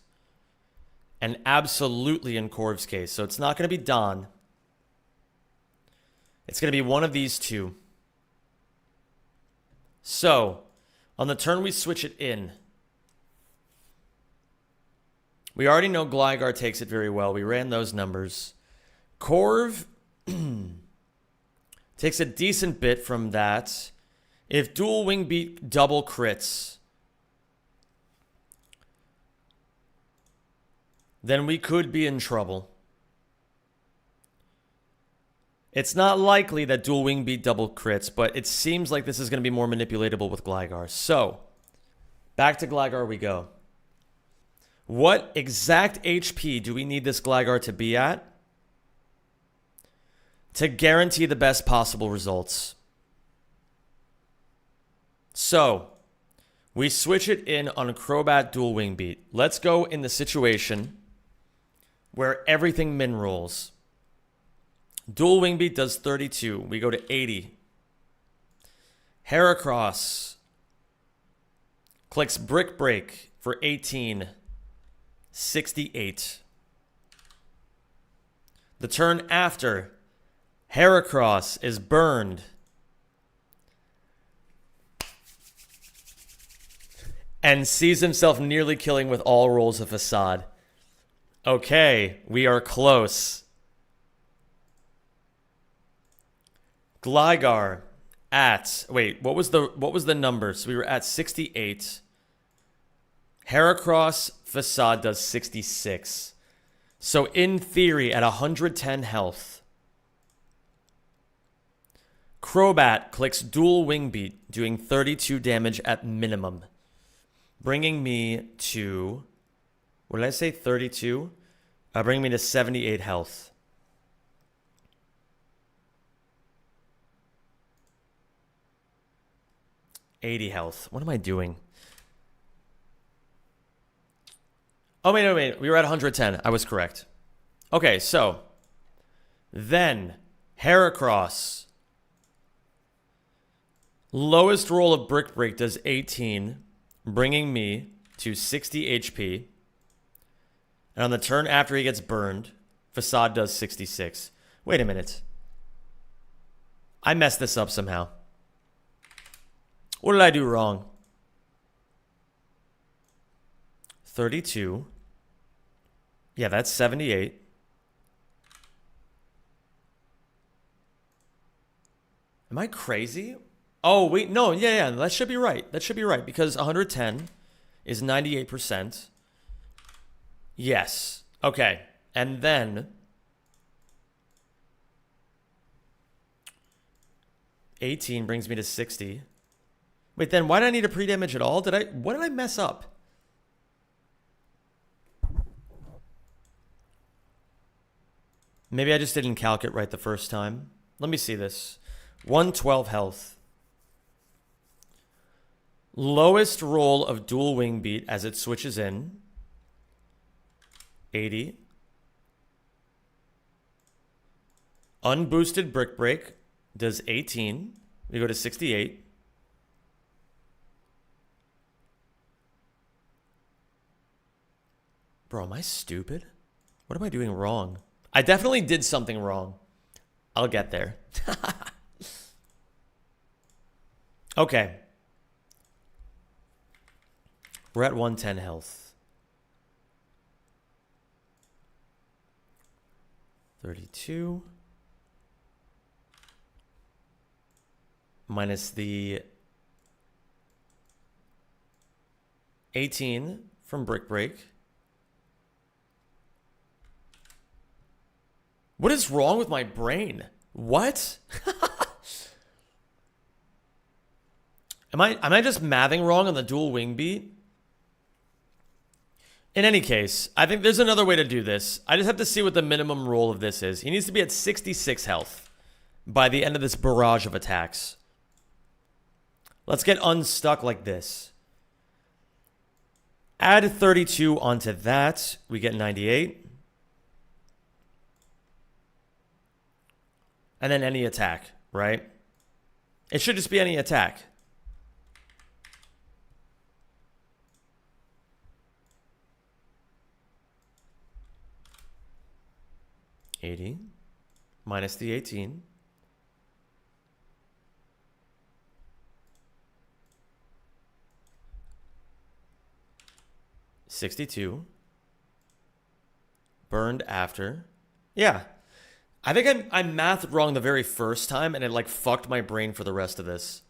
And absolutely in Corv's case. So it's not going to be Don. It's going to be one of these two. So, on the turn we switch it in. We already know Gligar takes it very well. We ran those numbers. Corv takes a decent bit from that. If Dual Wing Beat double crits, then we could be in trouble. It's not likely that Dual Wing Beat double crits, but it seems like this is going to be more manipulatable with Gligar. So, back to Gligar we go. What exact HP do we need this Gligar to be at to guarantee the best possible results? So, we switch it in on Crobat Dual Wing Beat. Let's go in the situation where everything min rolls. Dual Wing Beat does 32. We go to 80. Heracross clicks Brick Break for 18. 68. The turn after, Heracross is burned. And sees himself nearly killing with all rolls of Facade. Okay, we are close. Gligar at, wait, what was the number? So we were at 68. Heracross Facade does 66. So in theory, at 110 health, Crobat clicks Dual Wing Beat, doing 32 damage at minimum. Bringing me to, what did I say, 32? Bringing me to 78 health. $80 health. What am I doing? Oh, wait. We were at 110. I was correct. Okay, so then Heracross. Lowest roll of Brick Break does 18, bringing me to 60 HP. And on the turn after he gets burned, Facade does 66. Wait a minute. I messed this up somehow. What did I do wrong? 32. Yeah, that's 78. Am I crazy? Oh, wait, no, yeah, that should be right. That should be right, because 110 is 98%. Yes. Okay. And then 18 brings me to 60. Wait, then why did I need a pre-damage at all? What did I mess up? Maybe I just didn't calc it right the first time. Let me see this. 112 health. Lowest roll of dual wing beat as it switches in. 80. Unboosted Brick Break does 18. We go to 68. Bro, am I stupid? What am I doing wrong? I definitely did something wrong. I'll get there. Okay. We're at 110 health. 32. Minus the 18 from Brick Break. What is wrong with my brain? What? Am I just mathing wrong on the dual wing beat? In any case, I think there's another way to do this. I just have to see what the minimum roll of this is. He needs to be at 66 health by the end of this barrage of attacks. Let's get unstuck like this. Add 32 onto that. We get 98. And then any attack, right? It should just be any attack. $80 minus the 18. $62. Burned after. Yeah. I think I mathed wrong the very first time and it like fucked my brain for the rest of this.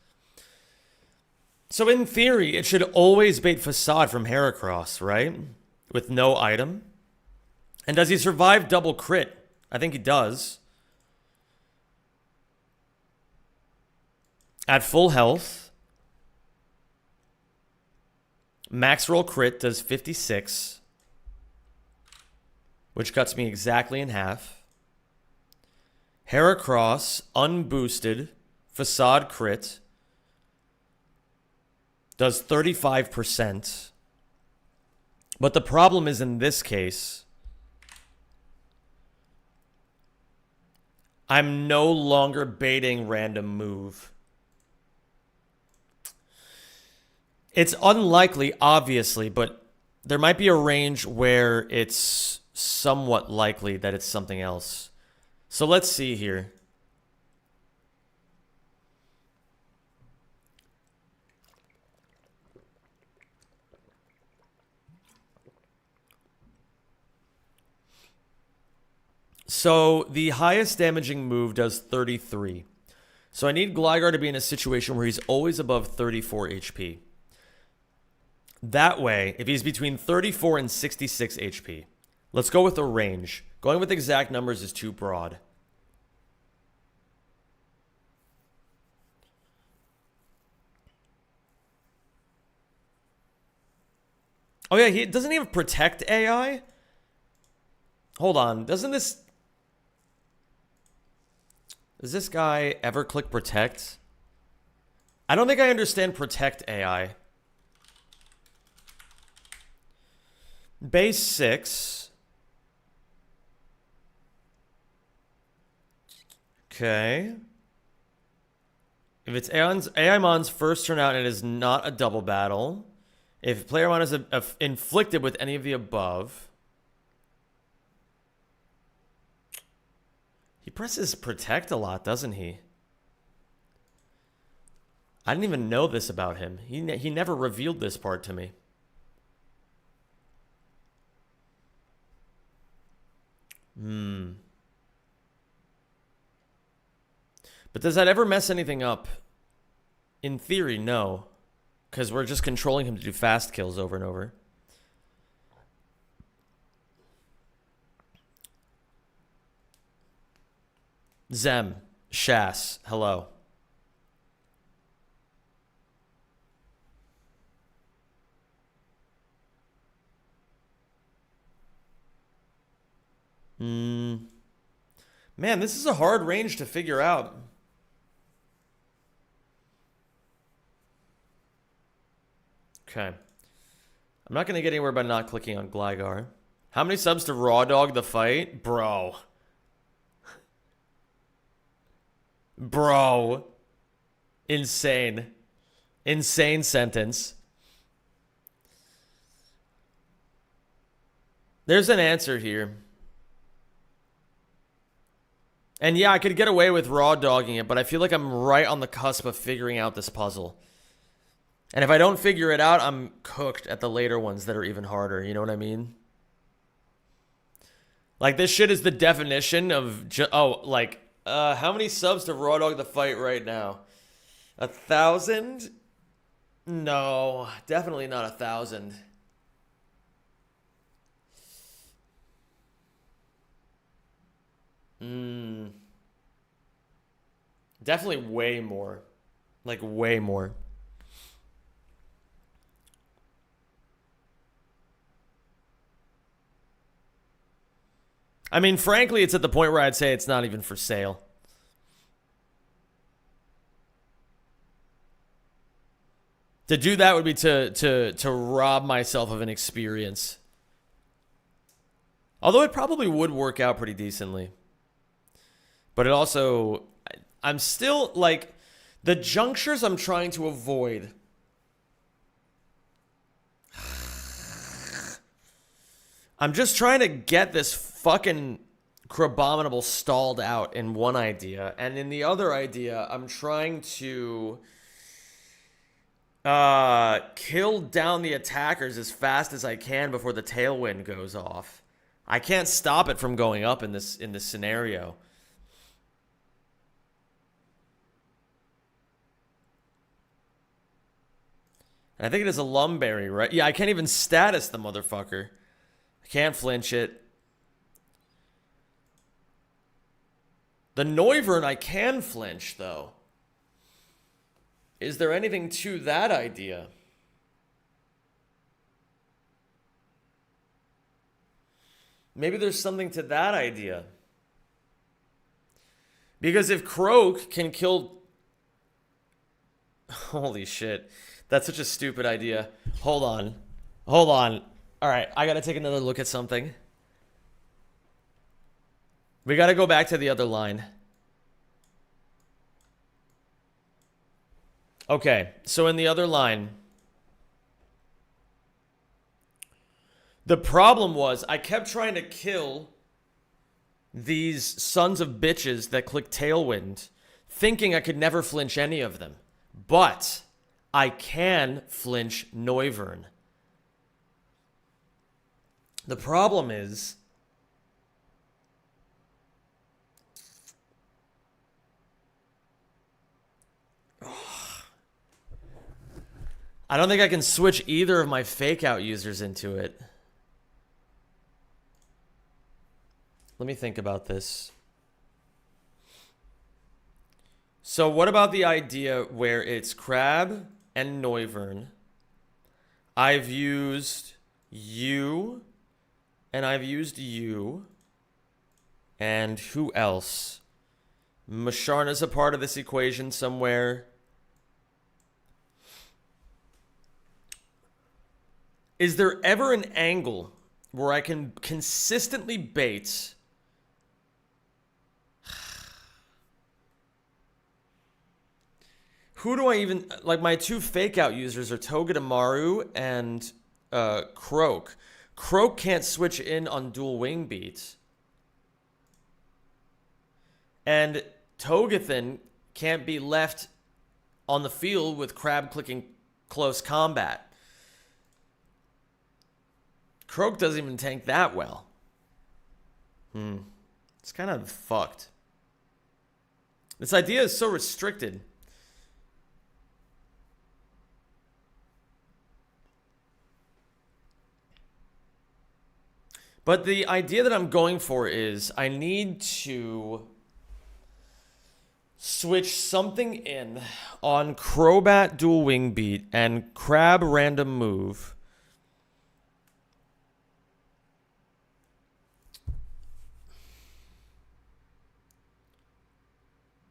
So in theory, it should always bait Facade from Heracross, right? With no item. And does he survive double crit? I think he does. At full health, max roll crit does 56, which cuts me exactly in half. Heracross, unboosted, Facade crit, does 35%. But the problem is in this case, I'm no longer baiting random move. It's unlikely, obviously, but there might be a range where it's somewhat likely that it's something else. So let's see here. So the highest damaging move does 33. So I need Gligar to be in a situation where he's always above 34 HP. That way, if he's between 34 and 66 HP, let's go with a range. Going with exact numbers is too broad. Oh yeah, he doesn't even protect AI? Hold on, does this guy ever click protect? I don't think I understand protect AI. Base 6. Okay. If it's Aimon's first turn out and it is not a double battle. If player mon is inflicted with any of the above. He presses protect a lot, doesn't he? I didn't even know this about him. He never revealed this part to me. But does that ever mess anything up? In theory, no. Because we're just controlling him to do fast kills over and over. Zem, Shas, hello. Man, this is a hard range to figure out. Okay. I'm not going to get anywhere by not clicking on Gligar. How many subs to Raw Dog the fight? Bro. Bro. Insane. Insane sentence. There's an answer here. And yeah, I could get away with raw dogging it, but I feel like I'm right on the cusp of figuring out this puzzle. And if I don't figure it out, I'm cooked at the later ones that are even harder. You know what I mean? Like, this shit is the definition of... how many subs to Raw Dog the fight right now? 1,000? No, definitely not 1,000. Definitely way more. Like, way more. I mean, frankly, it's at the point where I'd say it's not even for sale. To do that would be to rob myself of an experience. Although it probably would work out pretty decently. But it also... I'm still, like... The junctures I'm trying to avoid... I'm just trying to get this fucking Crabominable stalled out in one idea. And in the other idea, I'm trying to... kill down the attackers as fast as I can before the tailwind goes off. I can't stop it from going up in this scenario. And I think it is a Lumberry, right? Yeah, I can't even status the motherfucker. I can't flinch it. The Noivern I can flinch, though. Is there anything to that idea? Maybe there's something to that idea. Because if Croak can kill... Holy shit. That's such a stupid idea. Hold on. Hold on. Alright, I gotta take another look at something. We gotta go back to the other line. Okay, so in the other line... The problem was, I kept trying to kill these sons of bitches that click Tailwind, thinking I could never flinch any of them. But I can flinch Noivern. The problem is... I don't think I can switch either of my fake out users into it. Let me think about this. So what about the idea where it's Crab and Noivern? I've used you, and I've used you, and who else? Musharna's a part of this equation somewhere. Is there ever an angle where I can consistently bait. Who do I even... Like, my two fake out users are Togedemaru and Croak. Croak can't switch in on dual wing beat. And Togethan can't be left on the field with Crab clicking close combat. Croak doesn't even tank that well. It's kind of fucked. This idea is so restricted. But the idea that I'm going for is I need to switch something in on Crobat dual wing beat and Crab random move.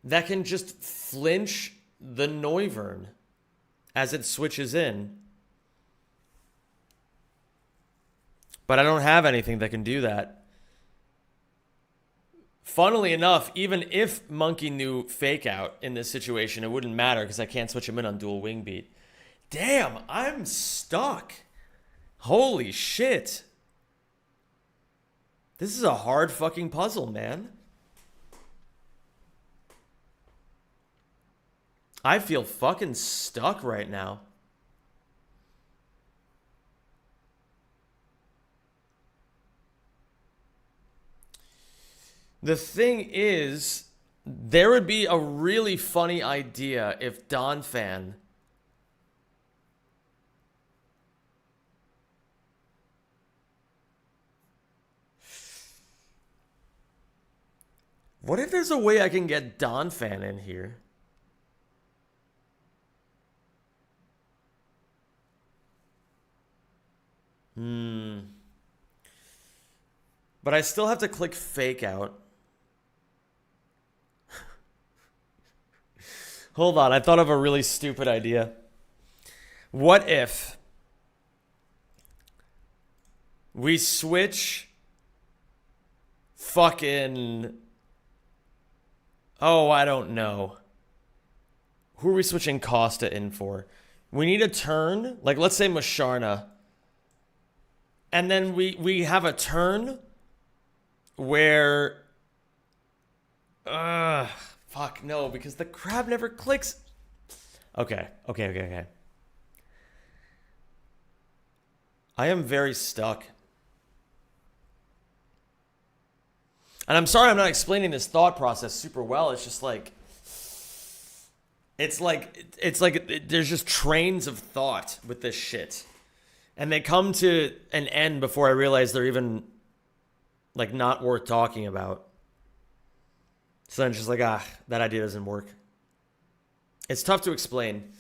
That can just flinch the Noivern as it switches in. But I don't have anything that can do that. Funnily enough, even if Monkey knew Fake Out in this situation, it wouldn't matter because I can't switch him in on dual wing beat. Damn, I'm stuck. Holy shit. This is a hard fucking puzzle, man. I feel fucking stuck right now. The thing is, there would be a really funny idea if Donphan what if there's a way I can get Donphan in here? But I still have to click Fake Out. Hold on, I thought of a really stupid idea. What if we switch fucking... Oh, I don't know. Who are we switching Costa in for? We need a turn. Like, let's say Musharna. And then we have a turn where... Fuck, no, because the Crab never clicks. Okay. I am very stuck. And I'm sorry I'm not explaining this thought process super well. It's just like... It's like there's just trains of thought with this shit. And they come to an end before I realize they're even, like, not worth talking about. So then it's just like, that idea doesn't work. It's tough to explain.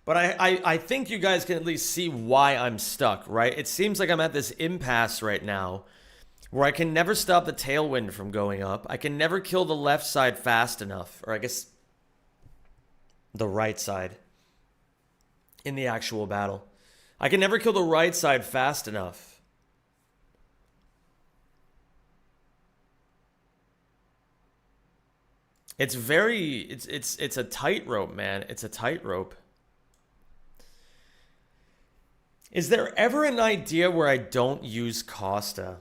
But I think you guys can at least see why I'm stuck, right? It seems like I'm at this impasse right now where I can never stop the tailwind from going up. I can never kill the left side fast enough. Or I guess the right side in the actual battle. I can never kill the right side fast enough. It's very, it's a tightrope, man. It's a tightrope. Is there ever an idea where I don't use Costa?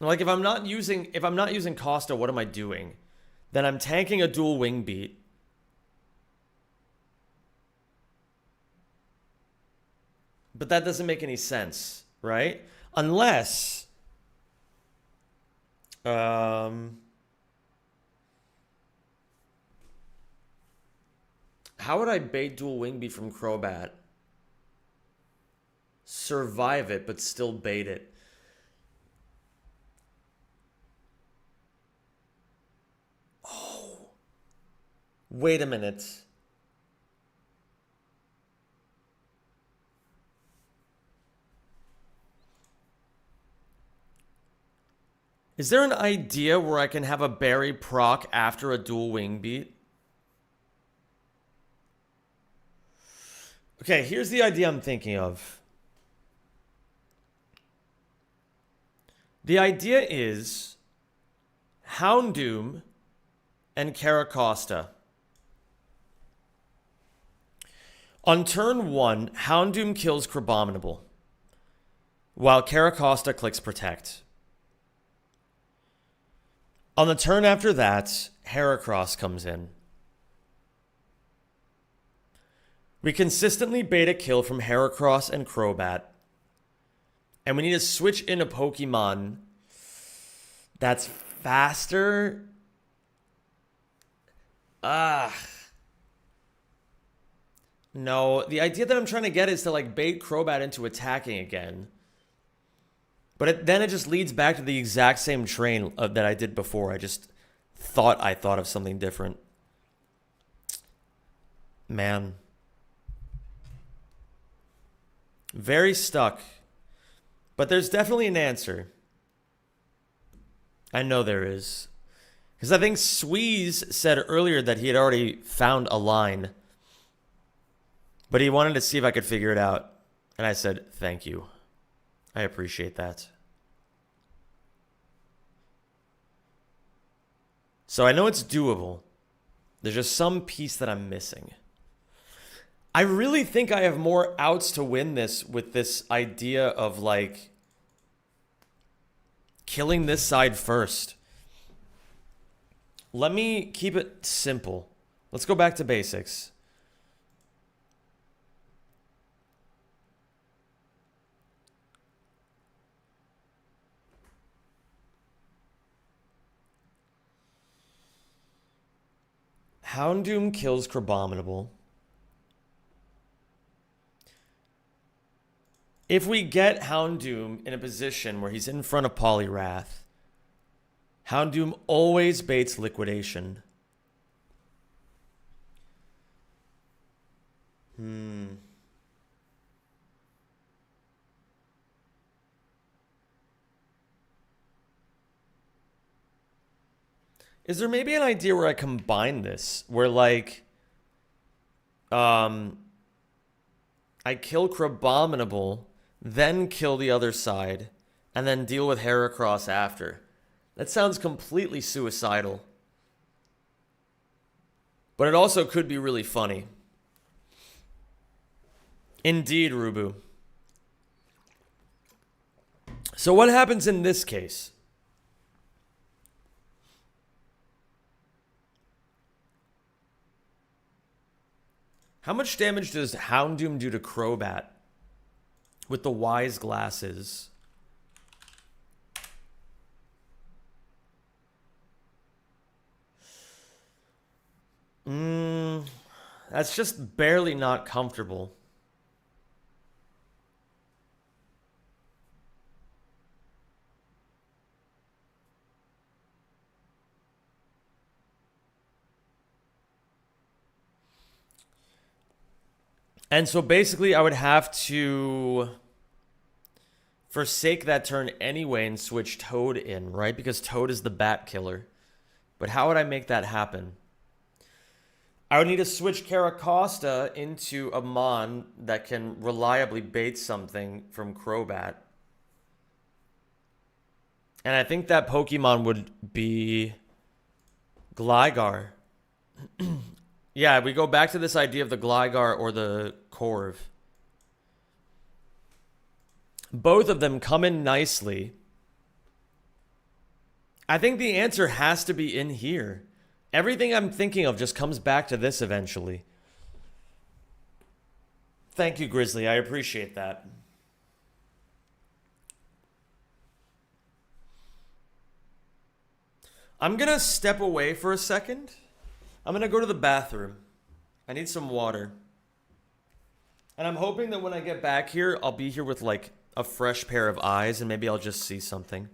Like if I'm not using Costa, what am I doing? Then I'm tanking a dual wing beat. But that doesn't make any sense, right? Unless how would I bait dual wing beat from Crobat? Survive it, but still bait it. Oh. Wait a minute. Is there an idea where I can have a berry proc after a dual wing beat? Okay, here's the idea I'm thinking of. The idea is Houndoom and Caracosta. On turn 1, Houndoom kills Crabominable, while Caracosta clicks Protect. On the turn after that, Heracross comes in. We consistently bait a kill from Heracross and Crobat. And we need to switch in a Pokemon that's faster. No, the idea that I'm trying to get is to like bait Crobat into attacking again. But then it just leads back to the exact same train that I did before. I just thought of something different. Man. Very stuck. But there's definitely an answer. I know there is. Because I think Squeeze said earlier that he had already found a line. But he wanted to see if I could figure it out. And I said, thank you. I appreciate that. So I know it's doable. There's just some piece that I'm missing. I really think I have more outs to win this with this idea of like killing this side first. Let me keep it simple. Let's go back to basics. Houndoom kills Crabominable. If we get Houndoom in a position where he's in front of Poliwrath, Houndoom always baits Liquidation. Is there maybe an idea where I combine this? Where like I kill Crabominable, then kill the other side, and then deal with Heracross after. That sounds completely suicidal. But it also could be really funny. Indeed, Rubu. So what happens in this case? How much damage does Houndoom do to Crobat with the Wise Glasses? That's just barely not comfortable. And so basically I would have to forsake that turn anyway and switch Toad in, right? Because Toad is the bat killer. But how would I make that happen? I would need to switch Caracosta into a Mon that can reliably bait something from Crobat. And I think that Pokemon would be Gligar. Yeah, we go back to this idea of the Gligar or the Corv. Both of them come in nicely. I think the answer has to be in here. Everything I'm thinking of just comes back to this eventually. Thank you, Grizzly. I appreciate that. I'm going to step away for a second. I'm going to go to the bathroom. I need some water. And I'm hoping that when I get back here, I'll be here with like a fresh pair of eyes and maybe I'll just see something.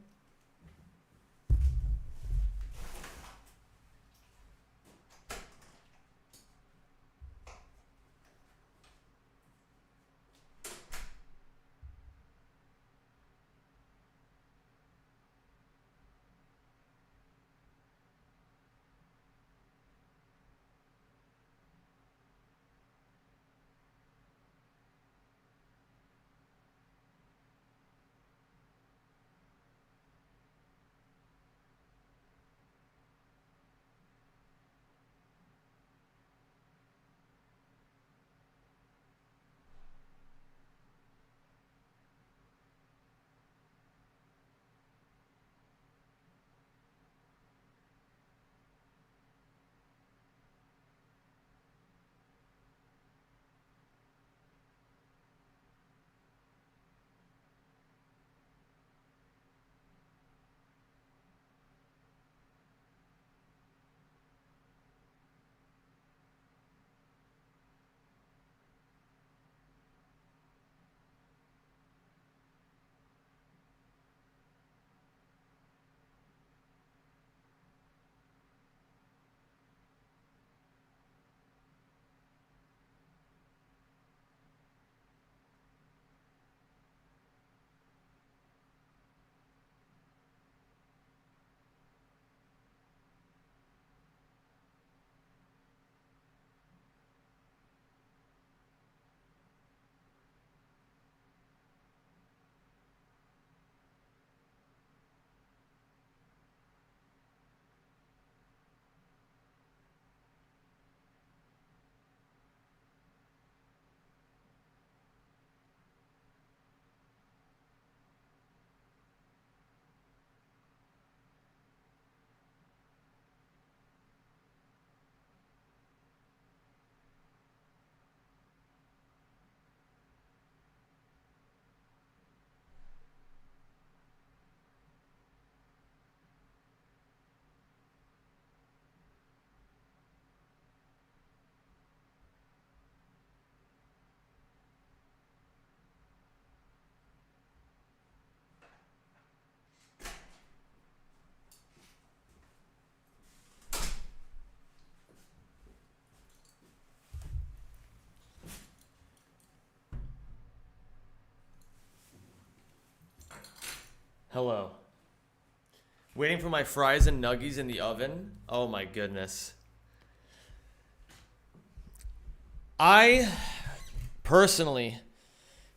Hello. Waiting for my fries and nuggies in the oven. Oh my goodness. I personally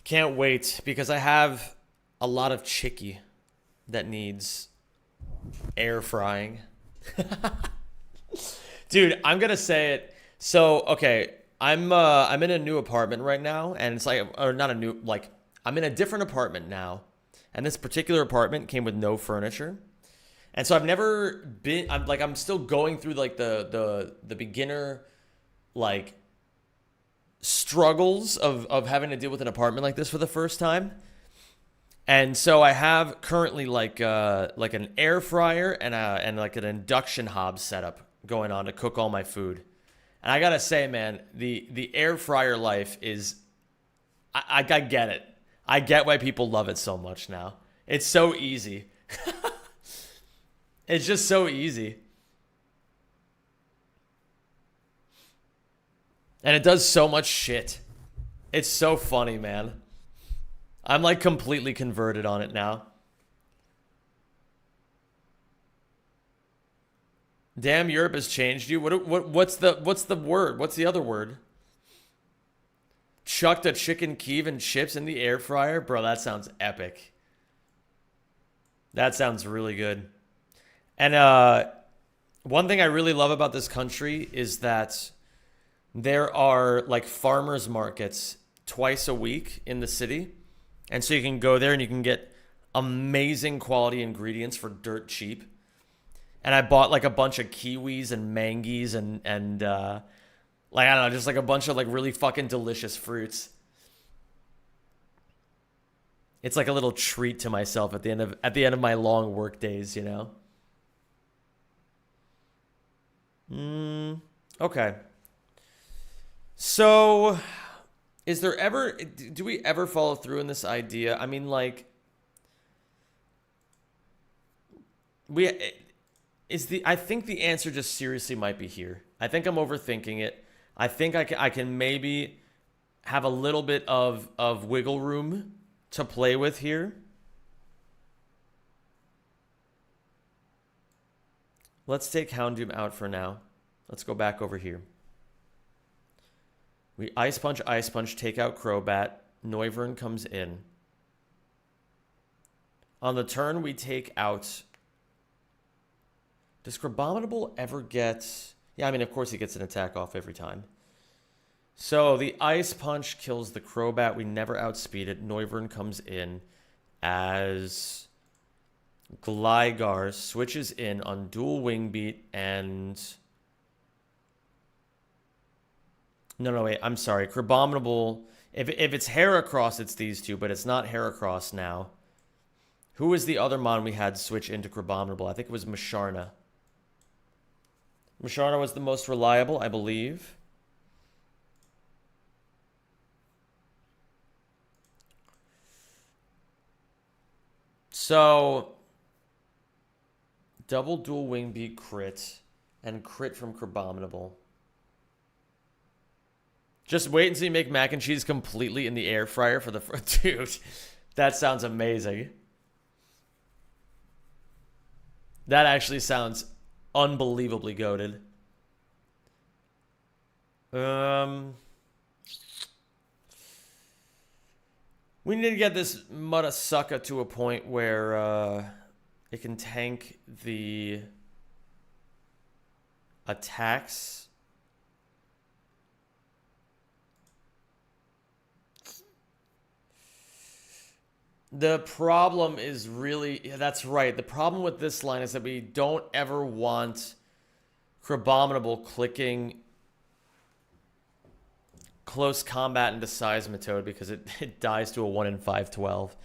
can't wait because I have a lot of chicky that needs air frying. Dude, I'm gonna say it. So, okay, I'm in a new apartment right now, and it's like, or not a new, like, I'm in a different apartment now, and this particular apartment came with no furniture, and so I've never been. I'm still going through like the beginner, like, struggles of having to deal with an apartment like this for the first time. And so I have currently like an air fryer and like an induction hob setup going on to cook all my food. And I gotta say, man, the air fryer life is, I get it. I get why people love it so much now. It's so easy. It's just so easy. And it does so much shit. It's so funny, man. I'm like completely converted on it now. Damn, Europe has changed you. What's the word? What's the other word? Chucked a chicken Kiev and chips in the air fryer? Bro, that sounds epic. That sounds really good. And one thing I really love about this country is that there are like farmers markets twice a week in the city. And so you can go there and you can get amazing quality ingredients for dirt cheap. And I bought like a bunch of kiwis and mangoes and like, I don't know, just like a bunch of like really fucking delicious fruits. It's like a little treat to myself at the end of my long work days, you know? Okay. So, is there ever, do we ever follow through in this idea? I mean, like, I think the answer just seriously might be here. I think I'm overthinking it. I think I can maybe have a little bit of wiggle room to play with here. Let's take Houndoom out for now. Let's go back over here. We Ice Punch, take out Crobat. Noivern comes in. On the turn, we take out... Does Crabominable ever get... Yeah, I mean, of course he gets an attack off every time. So the Ice Punch kills the Crobat. We never outspeed it. Noivern comes in as Gligar switches in on dual Wing Beat and... No, wait, I'm sorry. Crabominable, if it's Heracross, it's these two, but it's not Heracross now. Who was the other mon we had switch into Crabominable? I think it was Musharna. Musharna was the most reliable, I believe. So, double dual Wing Beat crit, and crit from Crabominable. Just wait until you make mac and cheese completely in the air fryer for the... Dude, that sounds amazing. That actually sounds unbelievably goated. We need to get this Mudasaka to a point where it can tank the attacks. The problem is really, yeah, that's right. The problem with this line is that we don't ever want Crabominable clicking close combat into Seismitoad because it dies to a 1 in 512.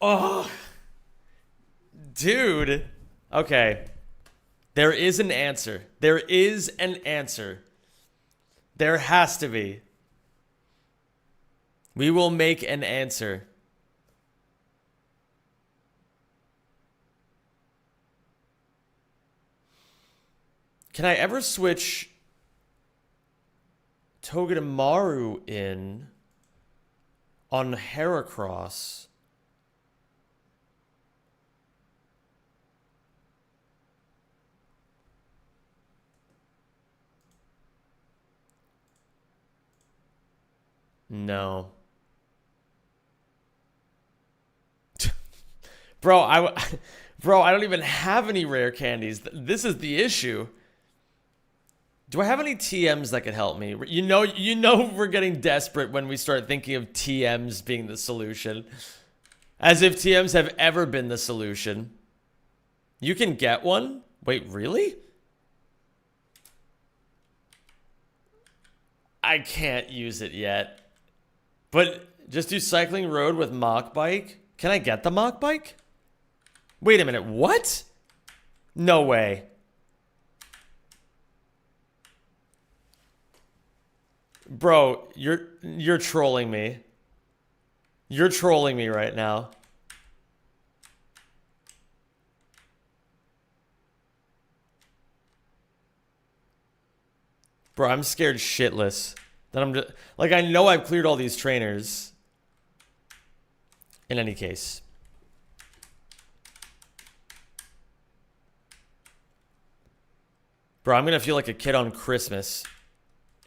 Oh, dude. Okay. There is an answer. There is an answer. There has to be. We will make an answer. Can I ever switch Togedemaru in on Heracross No. Bro, bro, I don't even have any rare candies. This is the issue. Do I have any TMs that could help me? You know we're getting desperate when we start thinking of TMs being the solution. As if TMs have ever been the solution. You can get one? Wait, really? I can't use it yet. But just do cycling road with mock bike? Can I get the mock bike? Wait a minute, what? No way. Bro, you're trolling me. You're trolling me right now. Bro, I'm scared shitless. That I'm just, like, I know I've cleared all these trainers. In any case. Bro, I'm gonna feel like a kid on Christmas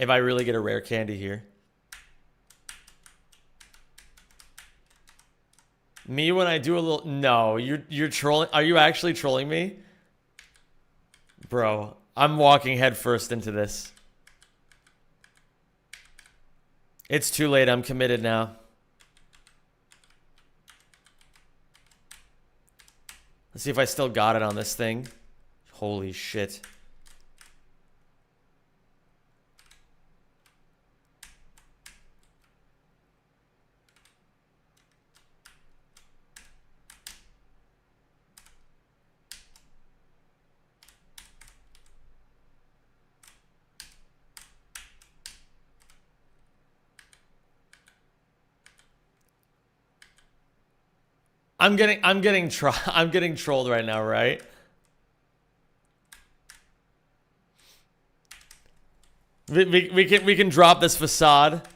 if I really get a rare candy here. Me when I do a little... No, you're trolling... Are you actually trolling me? Bro, I'm walking headfirst into this. It's too late. I'm committed now. Let's see if I still got it on this thing. Holy shit. I'm getting trolled right now, right? We can drop this facade.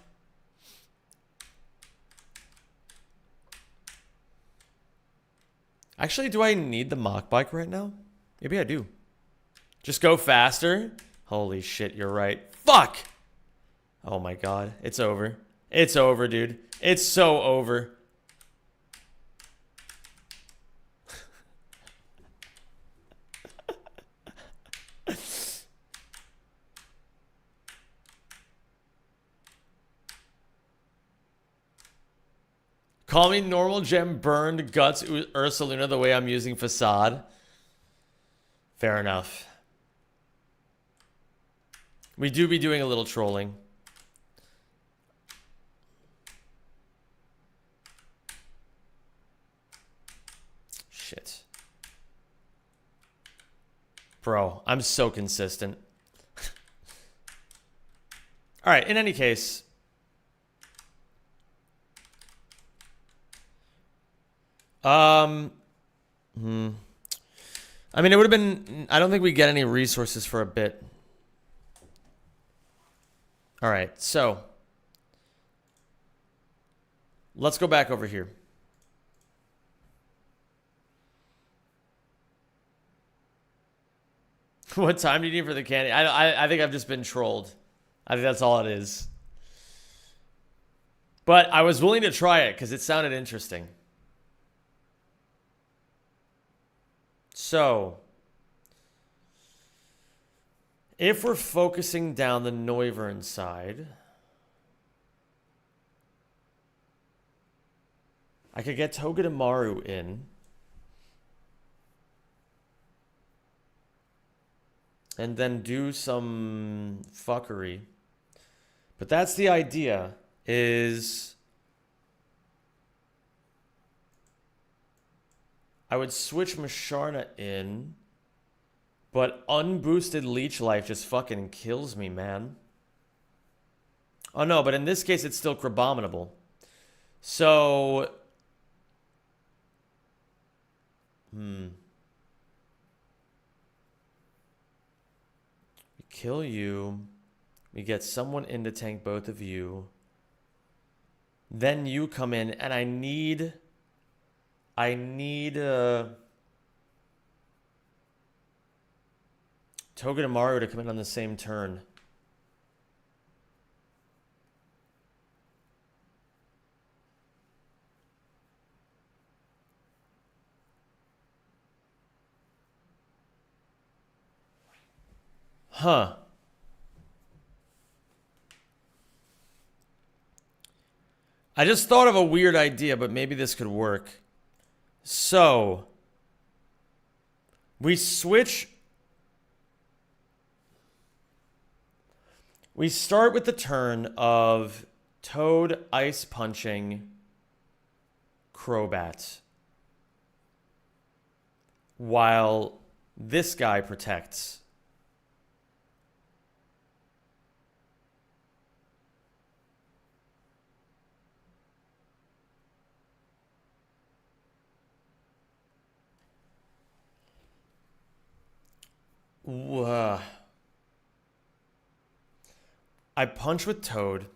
Actually, do I need the mock bike right now? Maybe I do. Just go faster. Holy shit, you're right. Fuck! Oh my god, it's over. It's over, dude. It's so over. Call me normal gem burned guts Ursaluna the way I'm using facade. Fair enough. We do be doing a little trolling. Shit. Bro, I'm so consistent. Alright, in any case... I mean, it would have been... I don't think we get any resources for a bit. Alright, so... let's go back over here. What time do you need for the candy? I think I've just been trolled. I think that's all it is. But I was willing to try it because it sounded interesting. So, if we're focusing down the Noivern side, I could get Togedemaru in. And then do some fuckery. But that's the idea, is... I would switch Masharna in, but unboosted Leech Life just fucking kills me, man. Oh no, but in this case it's still Crabominable. So... we kill you. We get someone in to tank both of you. Then you come in, and I need Togedemaru to come in on the same turn. Huh. I just thought of a weird idea, but maybe this could work. So, we switch. We start with the turn of Toad ice punching Crobat, while this guy protects. I punch with Toad.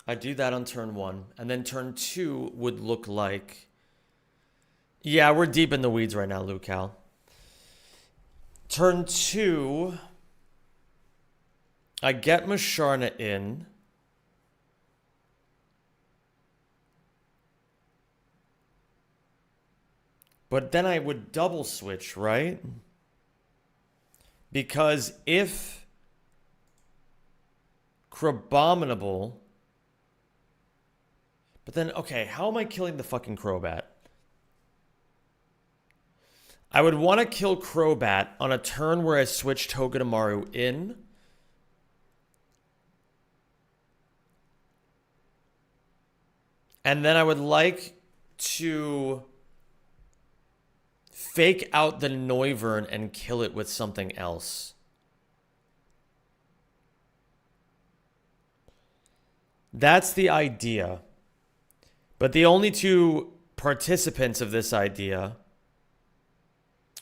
I do that on turn 1. And then turn 2 would look like... Yeah, we're deep in the weeds right now, Lucal. Turn 2... I get Musharna in. But then I would double switch, right? Because if Crabominable... But then, okay, how am I killing the fucking Crobat? I would want to kill Crobat on a turn where I switch Togedemaru in. And then I would like to fake out the Noivern and kill it with something else. That's the idea. But the only two participants of this idea...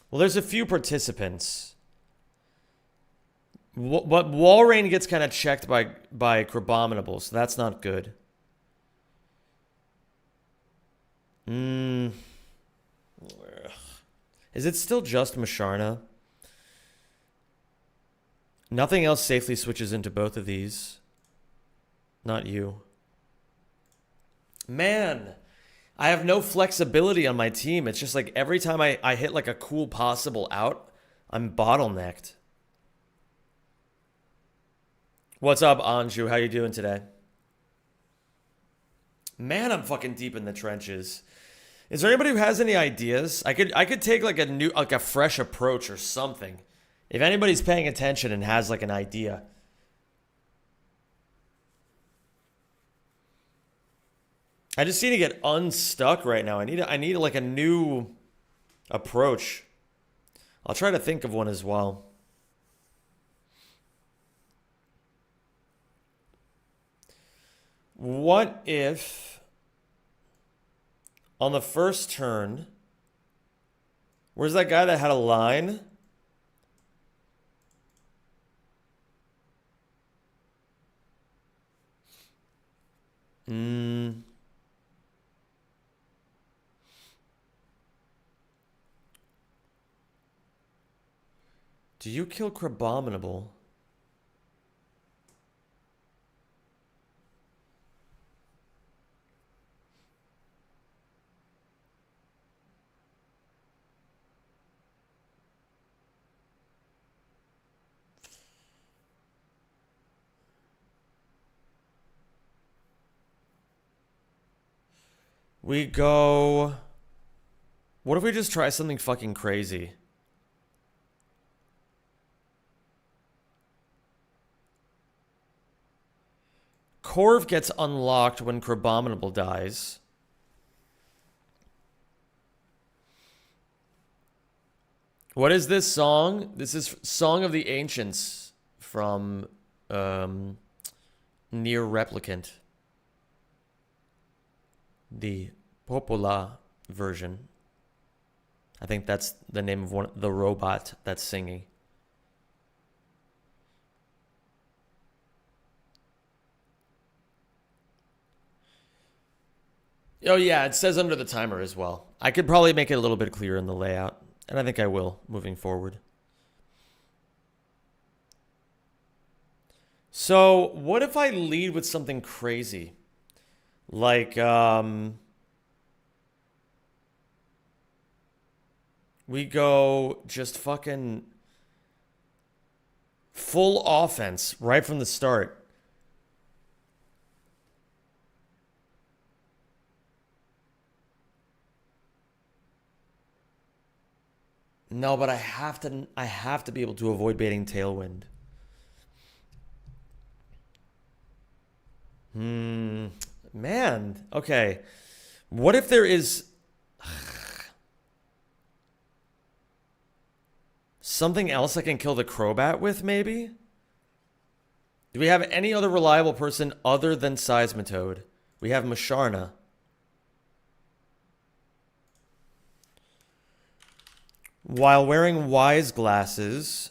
Well, there's a few participants. But Walrein gets kind of checked by Crabominable, so that's not good. Is it still just Musharna? Nothing else safely switches into both of these. Not you. Man, I have no flexibility on my team. It's just like every time I hit like a cool possible out, I'm bottlenecked. What's up, Anju? How you doing today? Man, I'm fucking deep in the trenches. Is there anybody who has any ideas? I could take like a fresh approach or something. If anybody's paying attention and has like an idea. I just need to get unstuck right now. I need like a new approach. I'll try to think of one as well. What if on the first turn, where's that guy that had a line? Do you kill Crabominable? We go... What if we just try something fucking crazy? Corv gets unlocked when Crabominable dies. What is this song? This is Song of the Ancients from Nier Replicant. The Popola version. I think that's the name of the robot that's singing. Oh yeah, it says under the timer as well. I could probably make it a little bit clearer in the layout. And I think I will, moving forward. So, what if I lead with something crazy? Like, we go just fucking... Full offense right from the start. No, but I have to be able to avoid baiting Tailwind. Man. Okay. What if there is something else I can kill the Crobat with, maybe? Do we have any other reliable person other than Seismitoad? We have Musharna. While wearing wise glasses,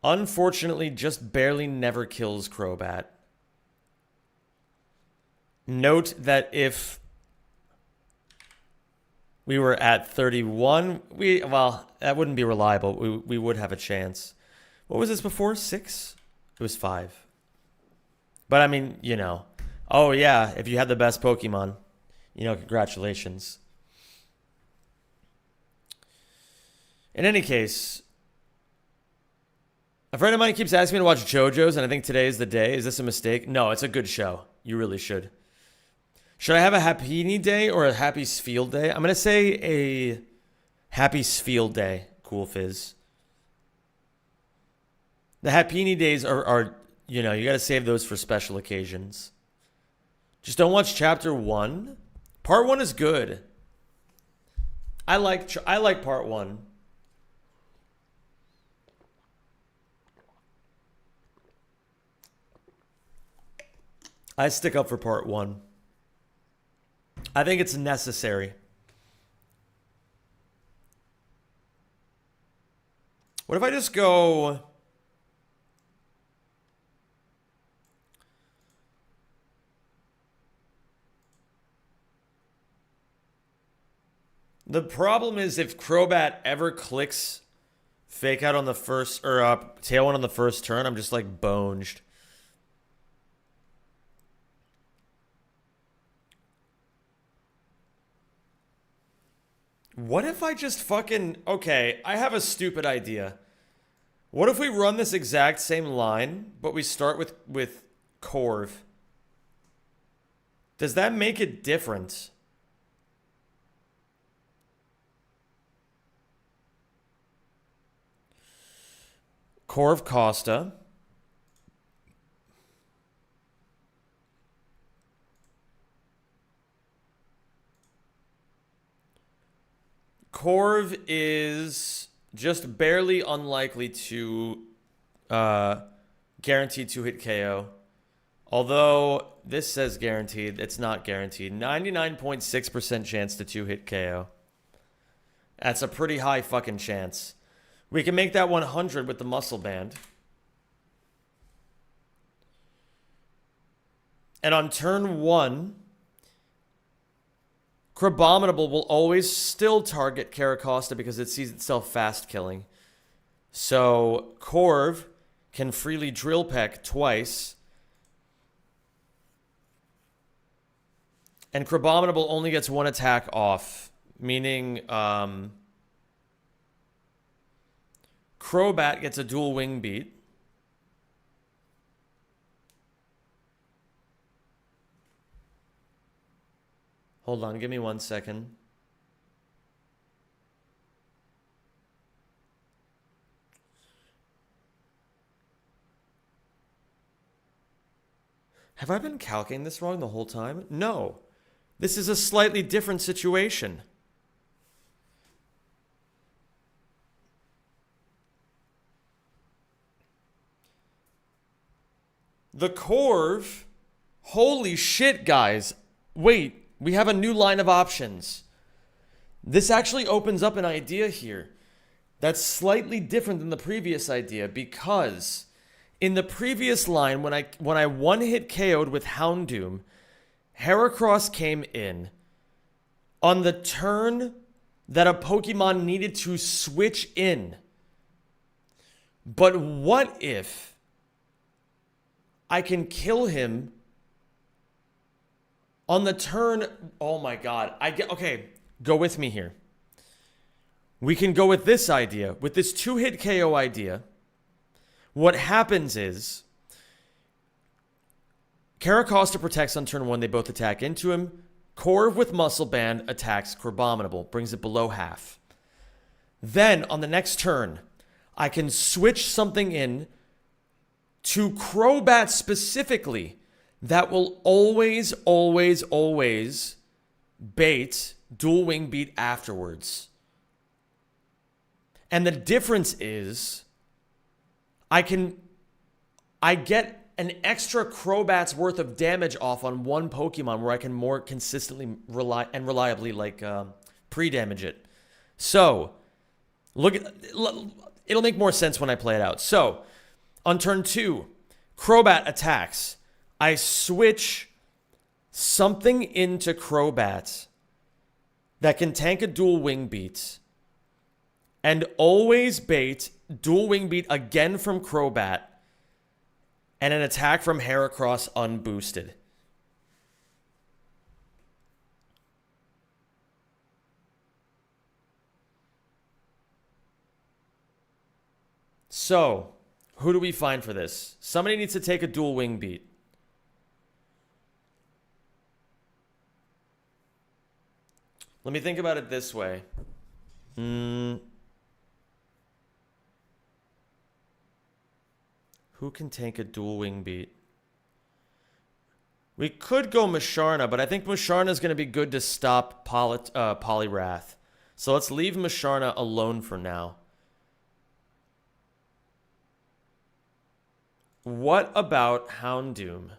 unfortunately just barely never kills Crobat. Note that if we were at 31, well, that wouldn't be reliable. We would have a chance. What was this before? 6? It was 5. But I mean, you know. Oh yeah, if you had the best Pokemon, you know, congratulations. In any case, a friend of mine keeps asking me to watch JoJo's, and I think today is the day. Is this a mistake? No, it's a good show. You really should. Should I have a Happy Day or a Happy Sfield Day? I'm going to say a Happy Sfield Day, Cool Fizz. The Happy Days are, you know, you got to save those for special occasions. Just don't watch Chapter 1. Part 1 is good. I like Part 1. I stick up for Part 1. I think it's necessary. What if I just go... The problem is if Crobat ever clicks Fake Out on the first, or Tailwind on the first turn, I'm just like bonged. What if I just fucking... Okay, I have a stupid idea. What if we run this exact same line, but we start with Corv? Does that make it different? Corv Costa. Corv is just barely unlikely to guaranteed 2-hit KO. Although this says guaranteed, it's not guaranteed. 99.6% chance to 2-hit KO. That's a pretty high fucking chance. We can make that 100 with the Muscle Band. And on turn 1... Crabominable will always still target Caracosta because it sees itself fast killing. So Corv can freely Drill Peck twice. And Crabominable only gets 1 attack off. Meaning Crobat gets a dual wing beat. Hold on, give me 1 second. Have I been calculating this wrong the whole time? No. This is a slightly different situation. The Corv... Holy shit, guys. Wait. We have a new line of options. This actually opens up an idea here that's slightly different than the previous idea, because in the previous line, when I one-hit KO'd with Houndoom, Heracross came in on the turn that a Pokemon needed to switch in. But what if I can kill him on the turn... Oh my god. Okay, go with me here. we can go with this idea. With this 2-hit KO idea, what happens is Caracosta protects on turn 1. They both attack into him. Corv with Muscle Band attacks Corbominable, brings it below half. Then, on the next turn, I can switch something in to Crobat specifically that will always, always, always bait Dual Wing Beat afterwards. And the difference is I get an extra Crobat's worth of damage off on one Pokemon where I can more consistently reliably pre-damage it. So, it'll make more sense when I play it out. So, on turn 2, Crobat attacks. I switch something into Crobat that can tank a Dual Wing Beat and always bait Dual Wing Beat again from Crobat and an attack from Heracross unboosted. So, who do we find for this? Somebody needs to take a Dual Wing Beat. Let me think about it this way. Who can take a Dual Wing Beat? We could go Musharna, but I think Musharna is going to be good to stop Poliwrath. So let's leave Musharna alone for now. What about Houndoom?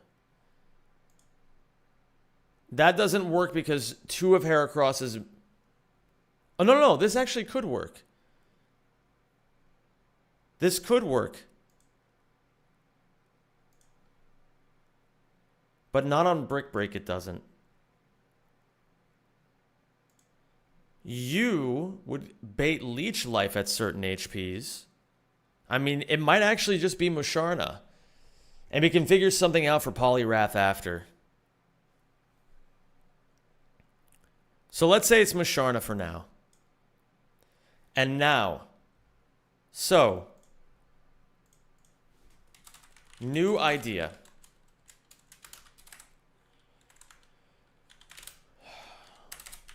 That doesn't work because 2 of Heracross's... Oh, no, this actually could work. This could work. But not on Brick Break, it doesn't. You would bait Leech Life at certain HPs. I mean, it might actually just be Musharna. And we can figure something out for Poliwrath after. So let's say it's Musharna for now. And now. So. New idea.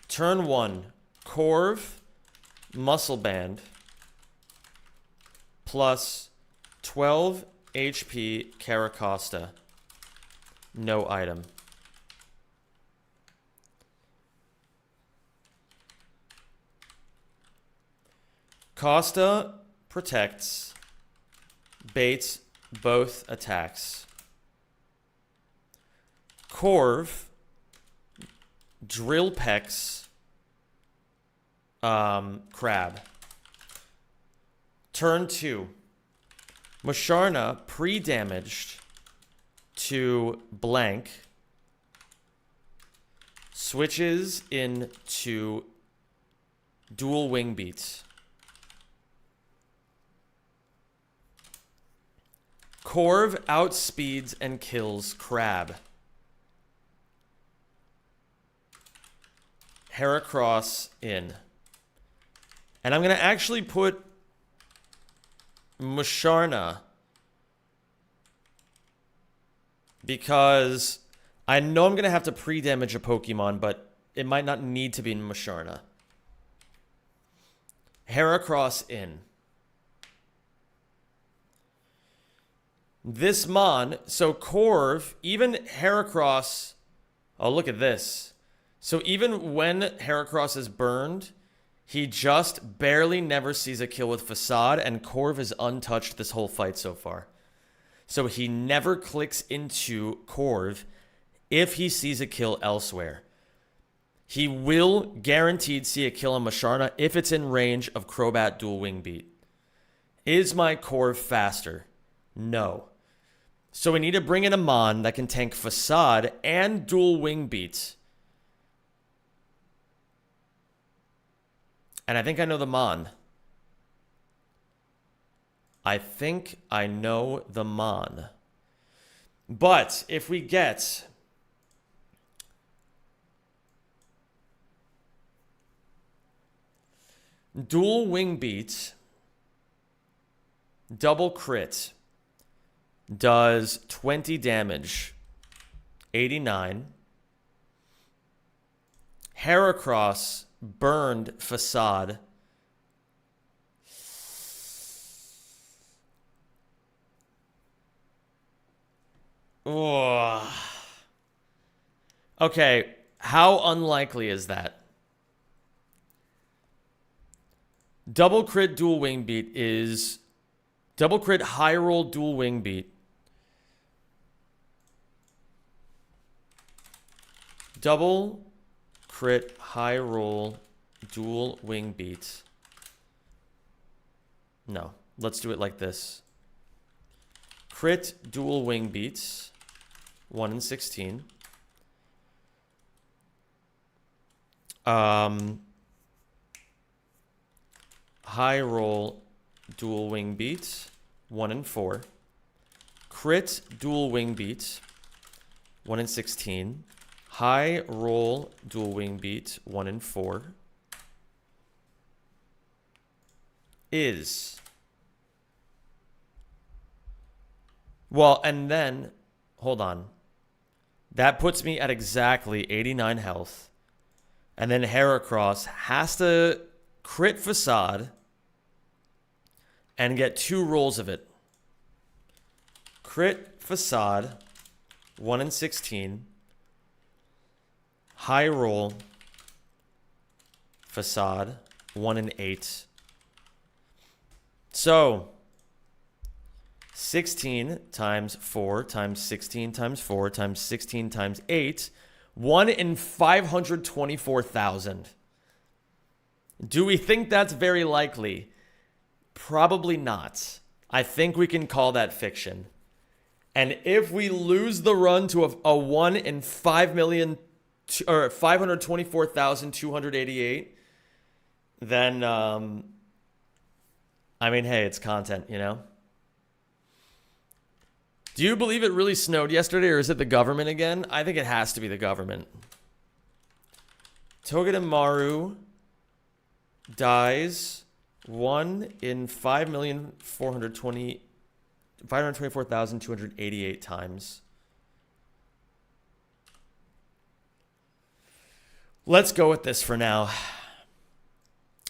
Turn 1. Corv. Muscle Band. Plus 12 HP Caracosta. No item. Costa protects, baits both attacks. Corv, Drill Peck's Crab. Turn 2. Musharna pre-damaged to blank. Switches into Dual Wing Beats. Corv outspeeds and kills Crab. Heracross in. And I'm going to actually put Musharna because I know I'm going to have to pre-damage a Pokemon, but it might not need to be in Musharna. Heracross in. This Mon, so Corv, even Heracross, oh, look at this. So even when Heracross is burned, he just barely never sees a kill with Facade, and Corv is untouched this whole fight so far. So he never clicks into Corv if he sees a kill elsewhere. He will guaranteed see a kill on Musharna if it's in range of Crobat Dual Wing Beat. Is my Corv faster? No. So we need to bring in a Mon that can tank Facade and Dual Wing Beat. And I think I know the Mon. I think I know the Mon. But if we get... Dual wing beat. Double crit. Does 20 damage. 89. Heracross burned facade. Oh. Okay, how unlikely is that? Double crit dual wing beat is double crit high roll dual wing beat. Double crit high roll dual wing beat. No, let's do it like this. Crit dual wing beats. 1 in 16. High roll dual wing beat. 1 in 4. Crit dual wing beat. 1 in 16. High roll dual wing beat. 1 in 4. Is. Well, and then, hold on. That puts me at exactly 89 health. And then Heracross has to crit facade and get 2 rolls of it. Crit facade, 1 in 16. High roll facade, 1 in 8. So 16 times 4 times 16 times 4 times 16 times 8. 1 in 524,000. Do we think that's very likely? Probably not. I think we can call that fiction. And if we lose the run to a 1 in 5 million or 524,288, then I mean, hey, it's content, you know? Do you believe it really snowed yesterday, or is it the government again? I think it has to be the government. Togedemaru dies 1 in 524,288 times. Let's go with this for now.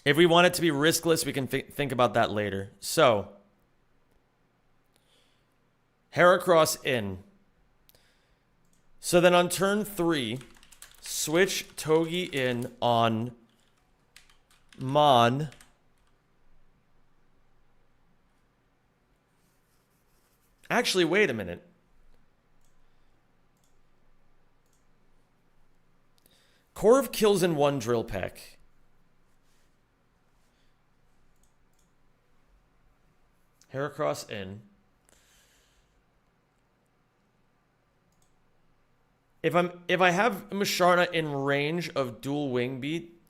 If we want it to be riskless, we can think about that later. So, Heracross in. So then on turn 3, switch Togi in on Mon. Actually, wait a minute. Corv kills in 1 drill peck. Heracross in. If I have Musharna in range of dual wing beat,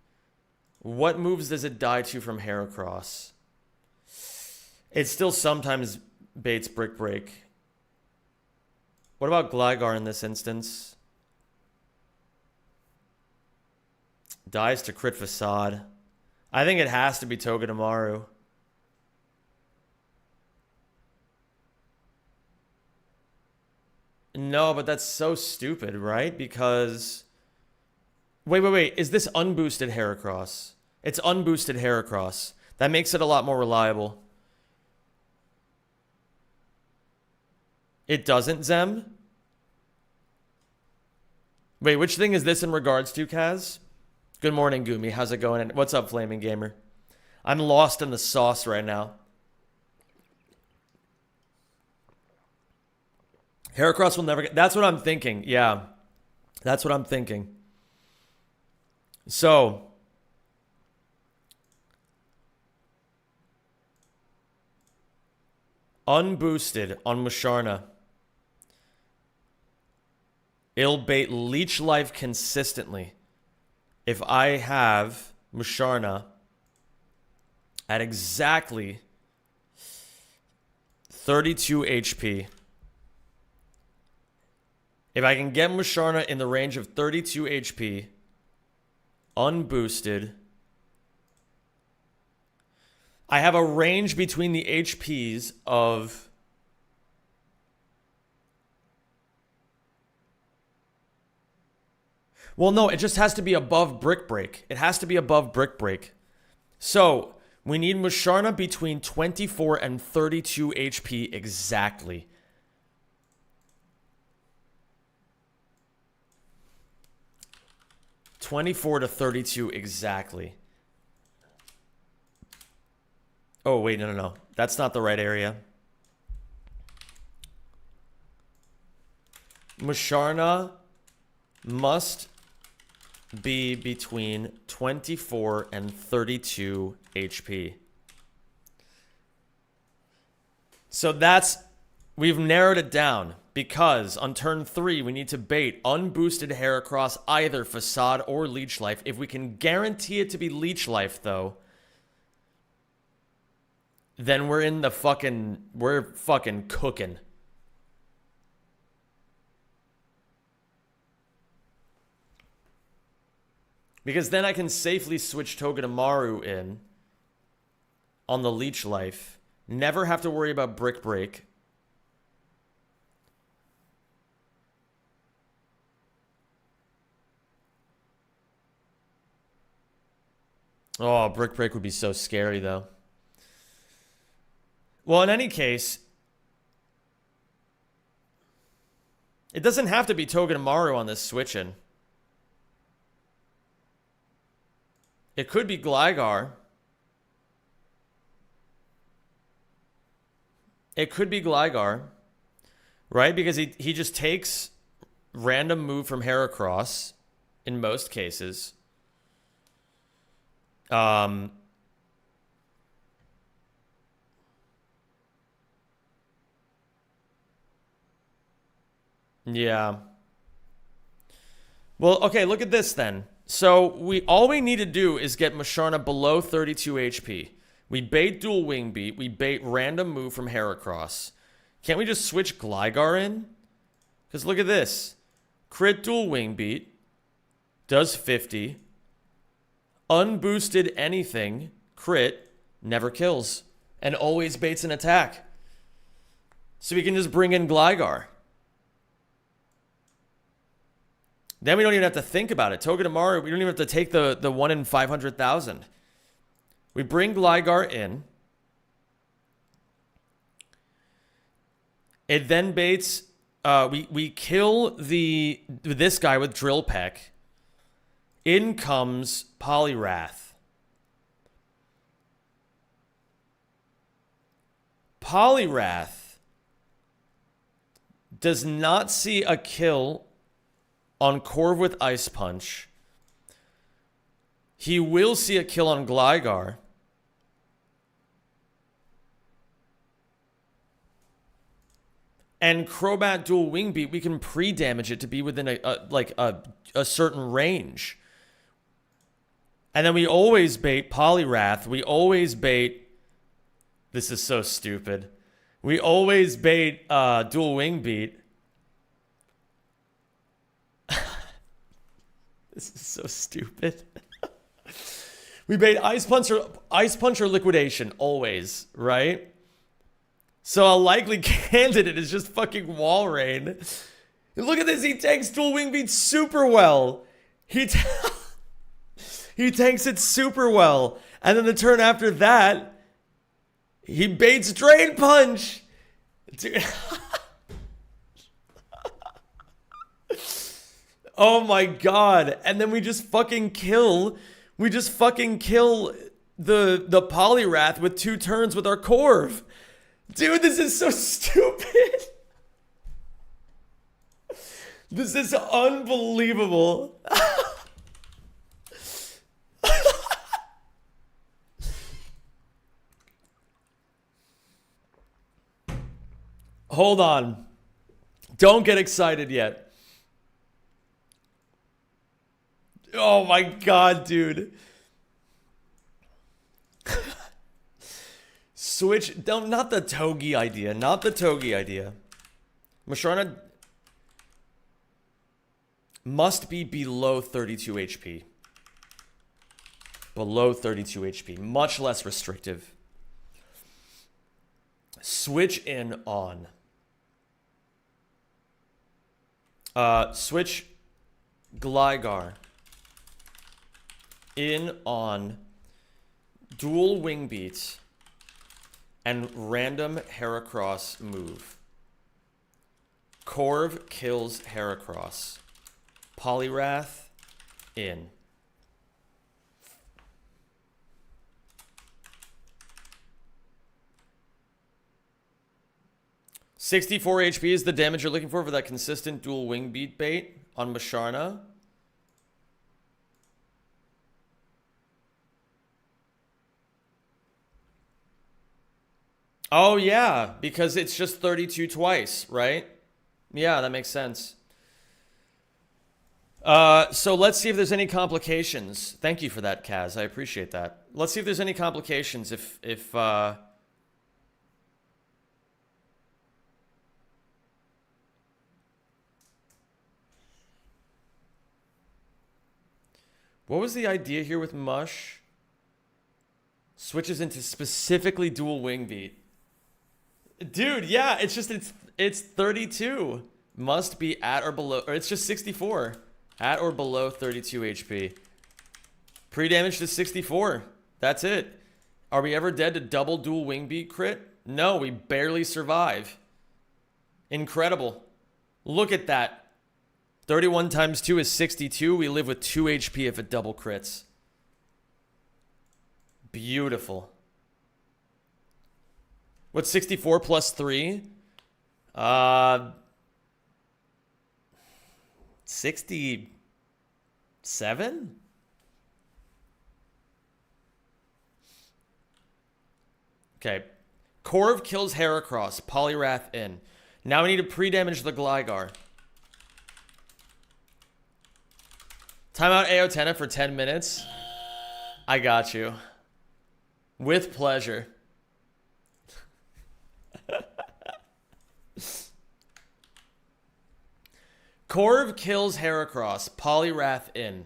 what moves does it die to from Heracross? It still sometimes baits Brick Break. What about Gligar in this instance? Dies to crit facade. I think it has to be Togedemaru. No, but that's so stupid, right? Because... Wait. Is this unboosted Heracross? It's unboosted Heracross. That makes it a lot more reliable. It doesn't, Zem? Wait, which thing is this in regards to, Kaz? Good morning, Gumi. How's it going? What's up, Flaming Gamer? I'm lost in the sauce right now. Heracross will never get... That's what I'm thinking. Yeah. That's what I'm thinking. So. Unboosted on Musharna. It'll bait Leech Life consistently. If I have Musharna at exactly 32 HP... If I can get Musharna in the range of 32 HP, unboosted, I have a range between the HPs of... Well, no, it just has to be above Brick Break. It has to be above Brick Break. So, we need Musharna between 24 and 32 HP exactly. $24 to $32 exactly. Oh, wait, no. That's not the right area. Musharna must be between 24 and 32 HP. So that's... We've narrowed it down. Because on turn 3, we need to bait unboosted Heracross, either Facade or Leech Life. If we can guarantee it to be Leech Life, though, then we're in the fucking... We're fucking cooking. Because then I can safely switch Togedemaru in on the Leech Life. Never have to worry about Brick Break. Oh, Brick Break would be so scary, though. Well, in any case, it doesn't have to be Togedemaru on this switch-in. It could be Gligar. It could be Gligar, right? Because he just takes random move from Heracross in most cases. Yeah. Well, okay, look at this then. So all we need to do is get Musharna below 32 HP. We bait Dual Wing Beat. We bait random move from Heracross. Can't we just switch Gligar in? Because look at this. Crit Dual Wing Beat. Does 50. Unboosted anything. Crit. Never kills. And always baits an attack. So we can just bring in Gligar. Then we don't even have to think about it. Togedemaru, we don't even have to take the 1 in 500,000. We bring Gligar in. It then baits... we kill this guy with Drill Peck. In comes Poliwrath. Poliwrath does not see a kill on Corv with Ice Punch. He will see a kill on Gligar. And Crobat Dual Wing Beat, we can pre-damage it to be within a certain range. And then we always bait Poliwrath. We always bait... This is so stupid. We always bait Dual Wing Beat. This is so stupid. We bait Ice Punch or Liquidation, always, right? So a likely candidate is just fucking Walrein. And look at this, he tanks Dual Wing Beat super well. He tanks it super well. And then the turn after that, he baits Drain Punch. Dude. Oh my god. And then we just fucking kill the Poliwrath with 2 turns with our Corv. Dude, this is so stupid. This is unbelievable. Hold on. Don't get excited yet. Oh my god, dude. Switch. Not the Togi idea. Not the Togi idea. Musharna must be below 32 HP. Below 32 HP. Much less restrictive. Switch in on. Switch Gligar in on dual wing beat and random Heracross move. Corv kills Heracross. Poliwrath in. $64 HP is the damage you're looking for that consistent dual wing beat bait on Musharna. Oh yeah, because it's just 32 twice, right? Yeah, that makes sense. So let's see if there's any complications. Thank you for that, Kaz. I appreciate that. Let's see if there's any complications if what was the idea here with Mush? Switches into specifically dual wing beat. Dude, yeah, it's 32. Must be at or below, or it's just 64. At or below 32 HP. Pre-damage to 64. That's it. Are we ever dead to double dual wing beat crit? No, we barely survive. Incredible. Look at that. 31 times 2 is 62. We live with 2 HP if it double crits. Beautiful. What's 64 plus 3? 67? Okay. Corv kills Heracross. Poliwrath in. Now we need to pre-damage the Gligar. Timeout Aotena for 10 minutes. I got you. With pleasure. Corv kills Heracross. Poliwrath in.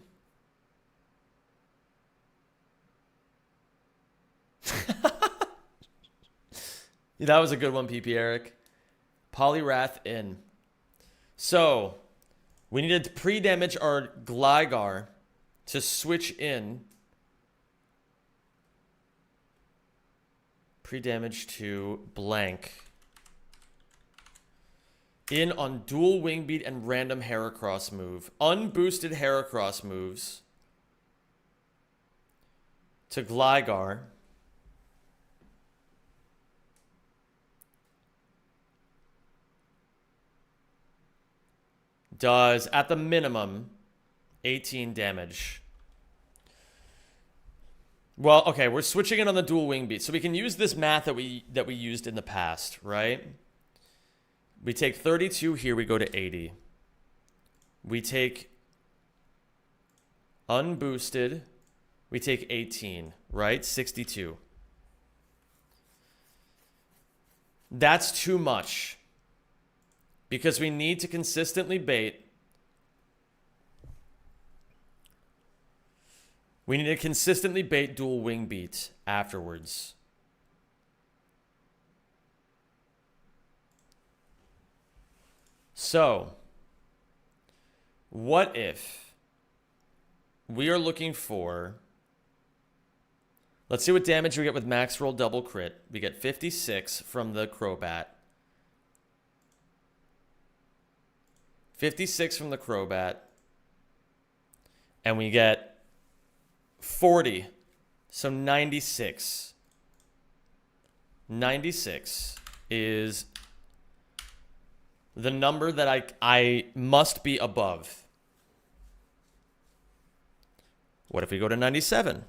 That was a good one, PP Eric. Poliwrath in. So, we needed to pre-damage our Gligar to switch in. Pre-damage to blank. In on dual wing beat and random Heracross move. Unboosted Heracross moves to Gligar. Does, at the minimum, 18 damage. Well, okay, we're switching it on the dual wing beat. So we can use this math that we used in the past, right? We take 32 here, we go to 80. We take unboosted, we take 18, right? 62. That's too much. Because we need to consistently bait. We need to consistently bait dual wing beat afterwards. So, what if we are looking for... Let's see what damage we get with max roll double crit. We get 56 from the Crobat. 56 from the Crobat. And we get 40. So 96. 96 is the number that I must be above. What if we go to 97?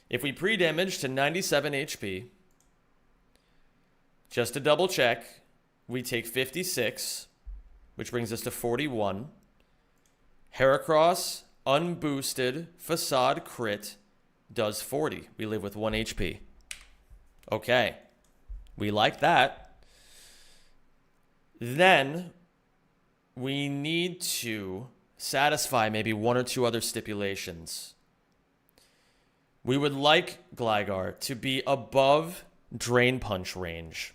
If we pre-damage to 97 HP, just to double check, we take 56, which brings us to 41. Heracross, unboosted, facade crit, does 40. We live with 1 HP. Okay. We like that. Then we need to satisfy maybe 1 or 2 other stipulations. we would like Gligar to be above Drain Punch range.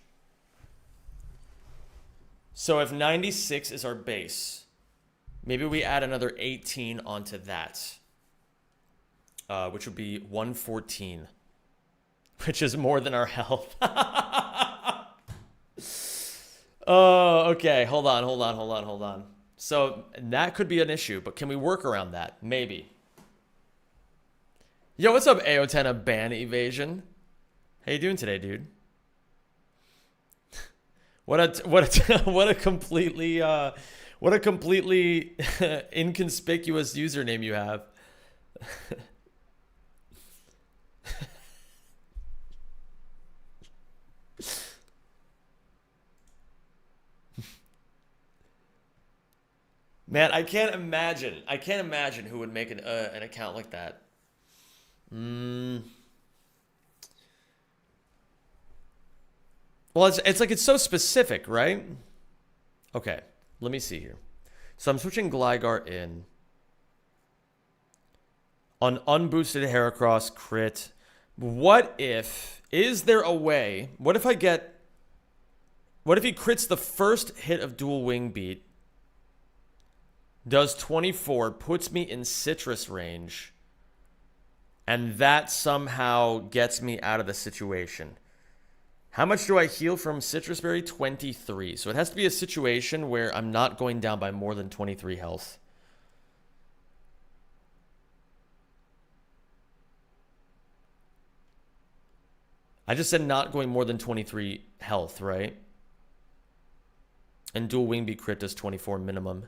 So if 96 is our base, maybe we add another 18 onto that, which would be 114, which is more than our health. Oh, okay. Hold on. So that could be an issue, but can we work around that? Maybe. Yo, what's up, Aotena Ban Evasion? How you doing today, dude? What a completely inconspicuous username you have. Man, I can't imagine who would make an account like that. Well, it's like it's so specific, right? Okay, let me see here. So I'm switching Gligar in. On unboosted Heracross crit. Is there a way, what if he crits the first hit of Dual Wing Beat, does 24, puts me in citrus range, and that somehow gets me out of the situation? How much do I heal from Citrus Berry? 23. So it has to be a situation where I'm not going down by more than 23 health. I just said not going more than 23 health, right? And Dual Wing Beat crit does 24 minimum.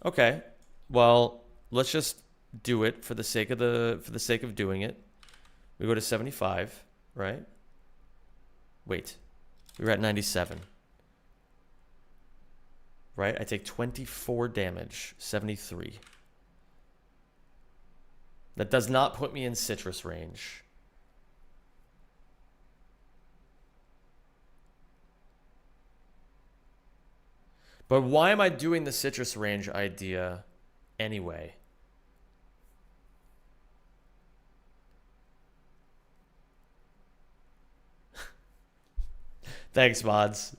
Okay. Well, let's just do it for the sake of doing it. We go to 75, right? Wait. We were at 97. Right? I take 24 damage, 73. That does not put me in citrus range. But why am I doing the citrus range idea anyway? Thanks, mods.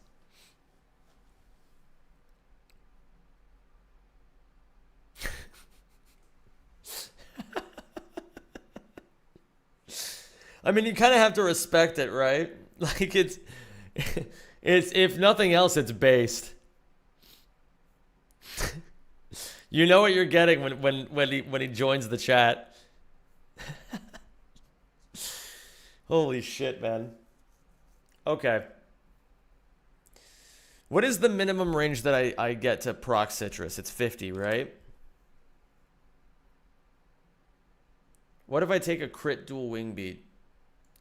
I mean, you kind of have to respect it, right? Like it's if nothing else, it's based. You know what you're getting when he joins the chat. Holy shit, man. Okay. What is the minimum range that I get to proc citrus? It's 50, right? What if I take a crit Dual Wing Beat?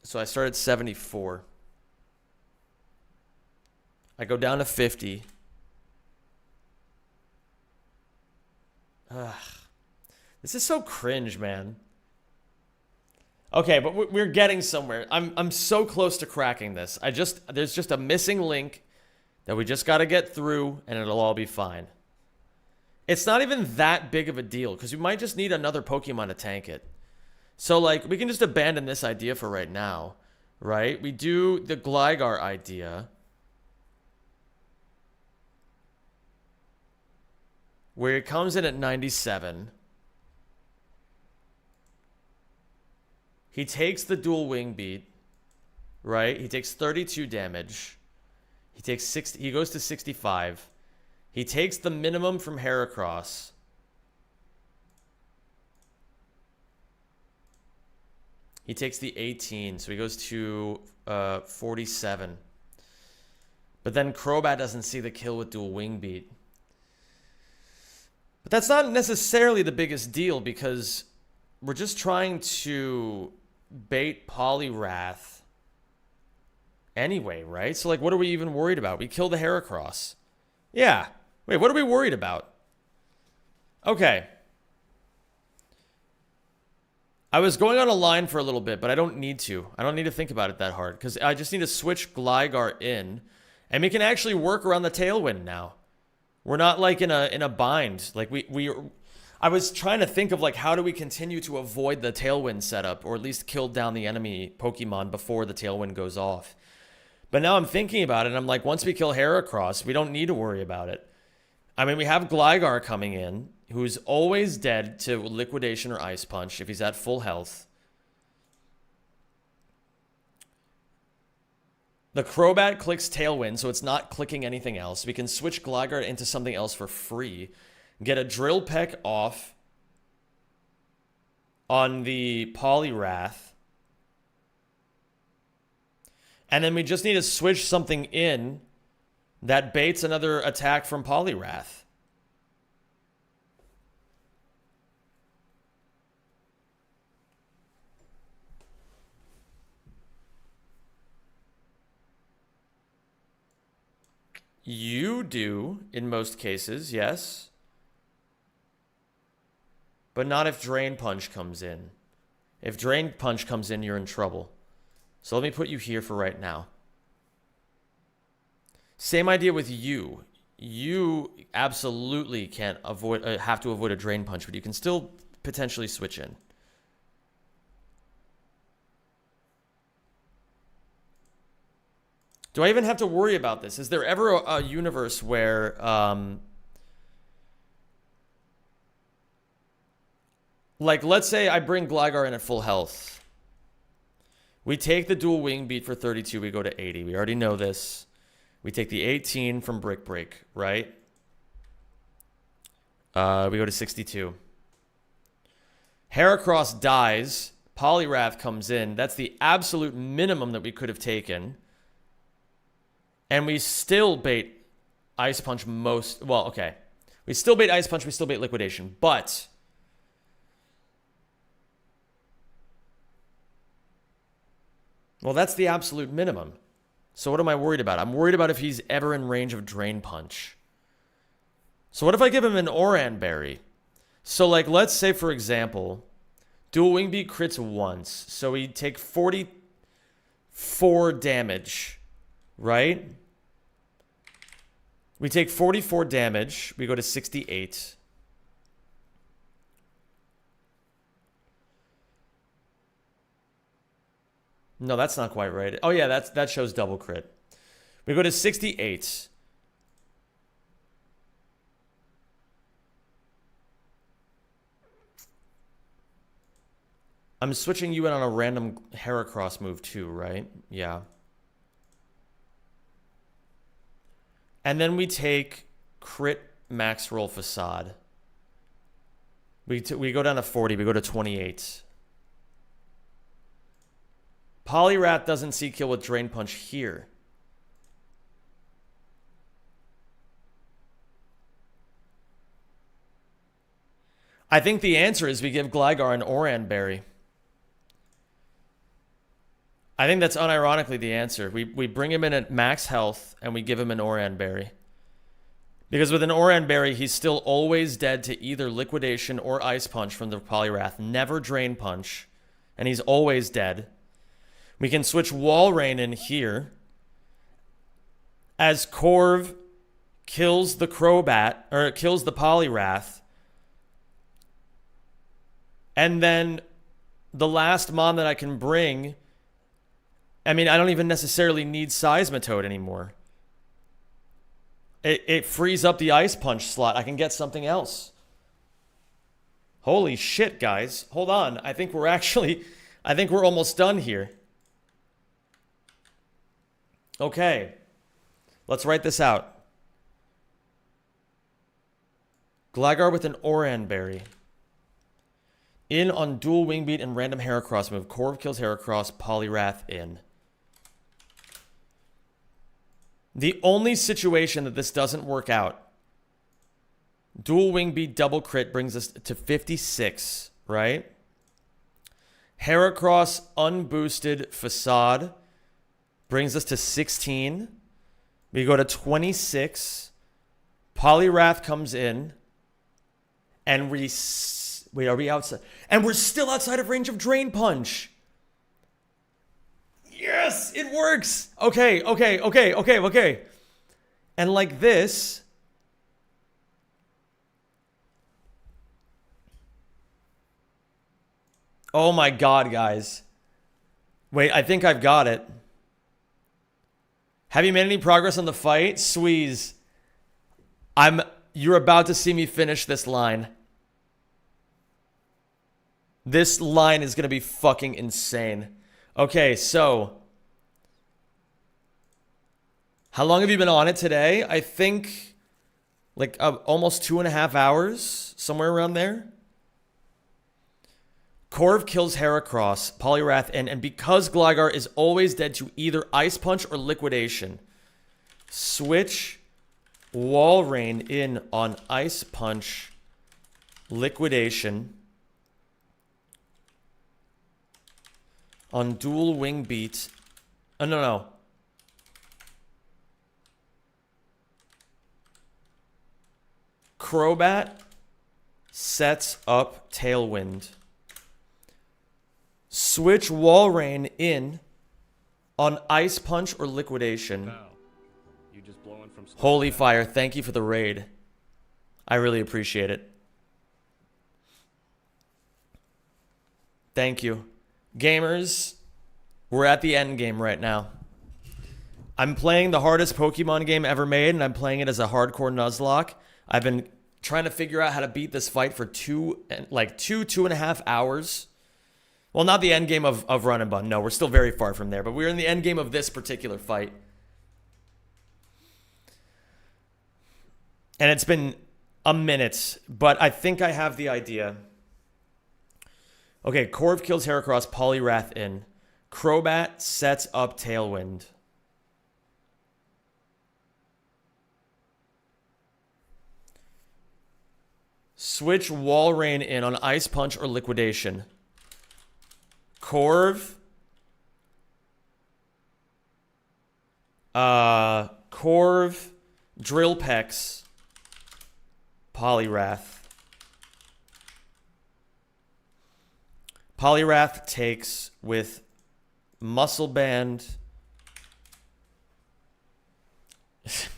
So I start at 74. I go down to 50. Ugh. This is so cringe, man. Okay, but we're getting somewhere. I'm so close to cracking this. There's just a missing link that we just got to get through, and it'll all be fine. It's not even that big of a deal, because we might just need another Pokemon to tank it. So, like, we can just abandon this idea for right now, right? We do the Gligar idea, where it comes in at 97. He takes the Dual Wing Beat, right? He takes 32 damage. He takes 60. He goes to 65. He takes the minimum from Heracross. He takes the 18, so he goes to 47. But then Crobat doesn't see the kill with Dual Wing Beat. But that's not necessarily the biggest deal, because we're just trying to bait Poliwrath anyway, right? So, like, what are we even worried about? We kill the Heracross. Yeah. Wait, what are we worried about? Okay. I was going on a line for a little bit, but I don't need to. I don't need to think about it that hard, because I just need to switch Gligar in, and we can actually work around the Tailwind now. We're not like in a bind. Like I was trying to think of like how do we continue to avoid the Tailwind setup, or at least kill down the enemy Pokemon before the Tailwind goes off. But now I'm thinking about it, and I'm like, once we kill Heracross, we don't need to worry about it. I mean, we have Gligar coming in, who's always dead to Liquidation or Ice Punch if he's at full health. The Crobat clicks Tailwind, so it's not clicking anything else. We can switch Gligar into something else for free. Get a Drill Peck off on the Poliwrath. And then we just need to switch something in that baits another attack from Poliwrath. You do, in most cases, yes. But not if Drain Punch comes in. If Drain Punch comes in, you're in trouble. So let me put you here for right now. Same idea with you. You absolutely can't have to avoid a Drain Punch, but you can still potentially switch in. Do I even have to worry about this? Is there ever a universe where like, let's say I bring Gligar in at full health. We take the dual wing beat for 32, we go to 80. We already know this. We take the 18 from Brick Break, right? We go to 62. Heracross dies. Poliwrath comes in. That's the absolute minimum that we could have taken. And we still bait Ice Punch most... Well, okay. We still bait Ice Punch. We still bait Liquidation. But... well, that's the absolute minimum. So what am I worried about? I'm worried about if he's ever in range of Drain Punch. So what if I give him an Oran Berry? So, like, let's say, for example, Dual Wing Beat crits once. So we take 44 damage, right? We take 44 damage. We go to 68. No, that's not quite right. Oh, yeah, that shows double crit. We go to 68. I'm switching you in on a random Heracross move too, right? Yeah. And then we take crit max roll Facade. We go down to 40. We go to 28. Poliwrath doesn't see kill with Drain Punch here. I think the answer is we give Gligar an Oran Berry. I think that's unironically the answer. We bring him in at max health and we give him an Oran Berry. Because with an Oran Berry, he's still always dead to either Liquidation or Ice Punch from the Poliwrath. Never Drain Punch. And he's always dead. We can switch Walrein in here. As Corv kills the Crobat, or kills the Poliwrath. And then the last Mon that I can bring... I mean, I don't even necessarily need Seismitoad anymore. It frees up the Ice Punch slot. I can get something else. Holy shit, guys. Hold on. I think we're almost done here. Okay. Let's write this out. Gligar with an Oran Berry. In on Dual Wing Beat and random Heracross move. Corv kills Heracross. Poliwrath in. The only situation that this doesn't work out. Dual Wing Beat double crit brings us to 56, right? Heracross unboosted Facade brings us to 16. We go to 26. Poliwrath comes in. And wait, are we outside? And we're still outside of range of Drain Punch. Yes, it works. Okay. And like this, Oh my god, guys. Wait, I think I've got it. Have you made any progress on the fight? Squeeze. You're about to see me finish this line. This line is going to be fucking insane. Okay, so. How long have you been on it today? I think like almost 2.5 hours, somewhere around there. Korv kills Heracross, Polyrath, and because Gligar is always dead to either Ice Punch or Liquidation, switch Walrein in on Ice Punch, Liquidation, on Dual Wing Beat. Oh, no. Crobat sets up Tailwind. Switch Walrein in on Ice Punch or Liquidation. Wow. You just blowing from Holy fire, thank you for the raid. I really appreciate it. Thank you. Gamers, we're at the end game right now. I'm playing the hardest Pokemon game ever made, and I'm playing it as a hardcore Nuzlocke. I've been trying to figure out how to beat this fight for 2.5 hours. Well, not the end game of Run and Bun. No, we're still very far from there. But we're in the end game of this particular fight. And it's been a minute, but I think I have the idea. Okay, Korv kills Heracross, Polyrath in. Crobat sets up Tailwind. Switch Walrein in on Ice Punch or Liquidation. Korv. Korv. Drillpex. Polyrath. Polyrath takes with Muscle Band. It's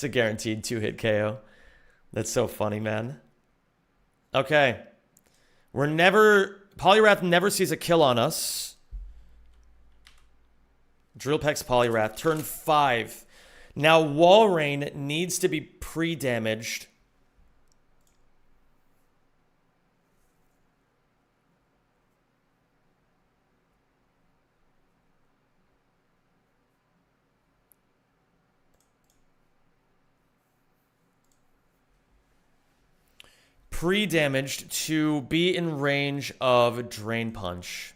a guaranteed 2-hit KO. That's so funny, man. Okay. Polyrath never sees a kill on us. Drillpex Polyrath. Turn 5. Now Walrein needs to be pre-damaged. Pre-damaged to be in range of Drain Punch.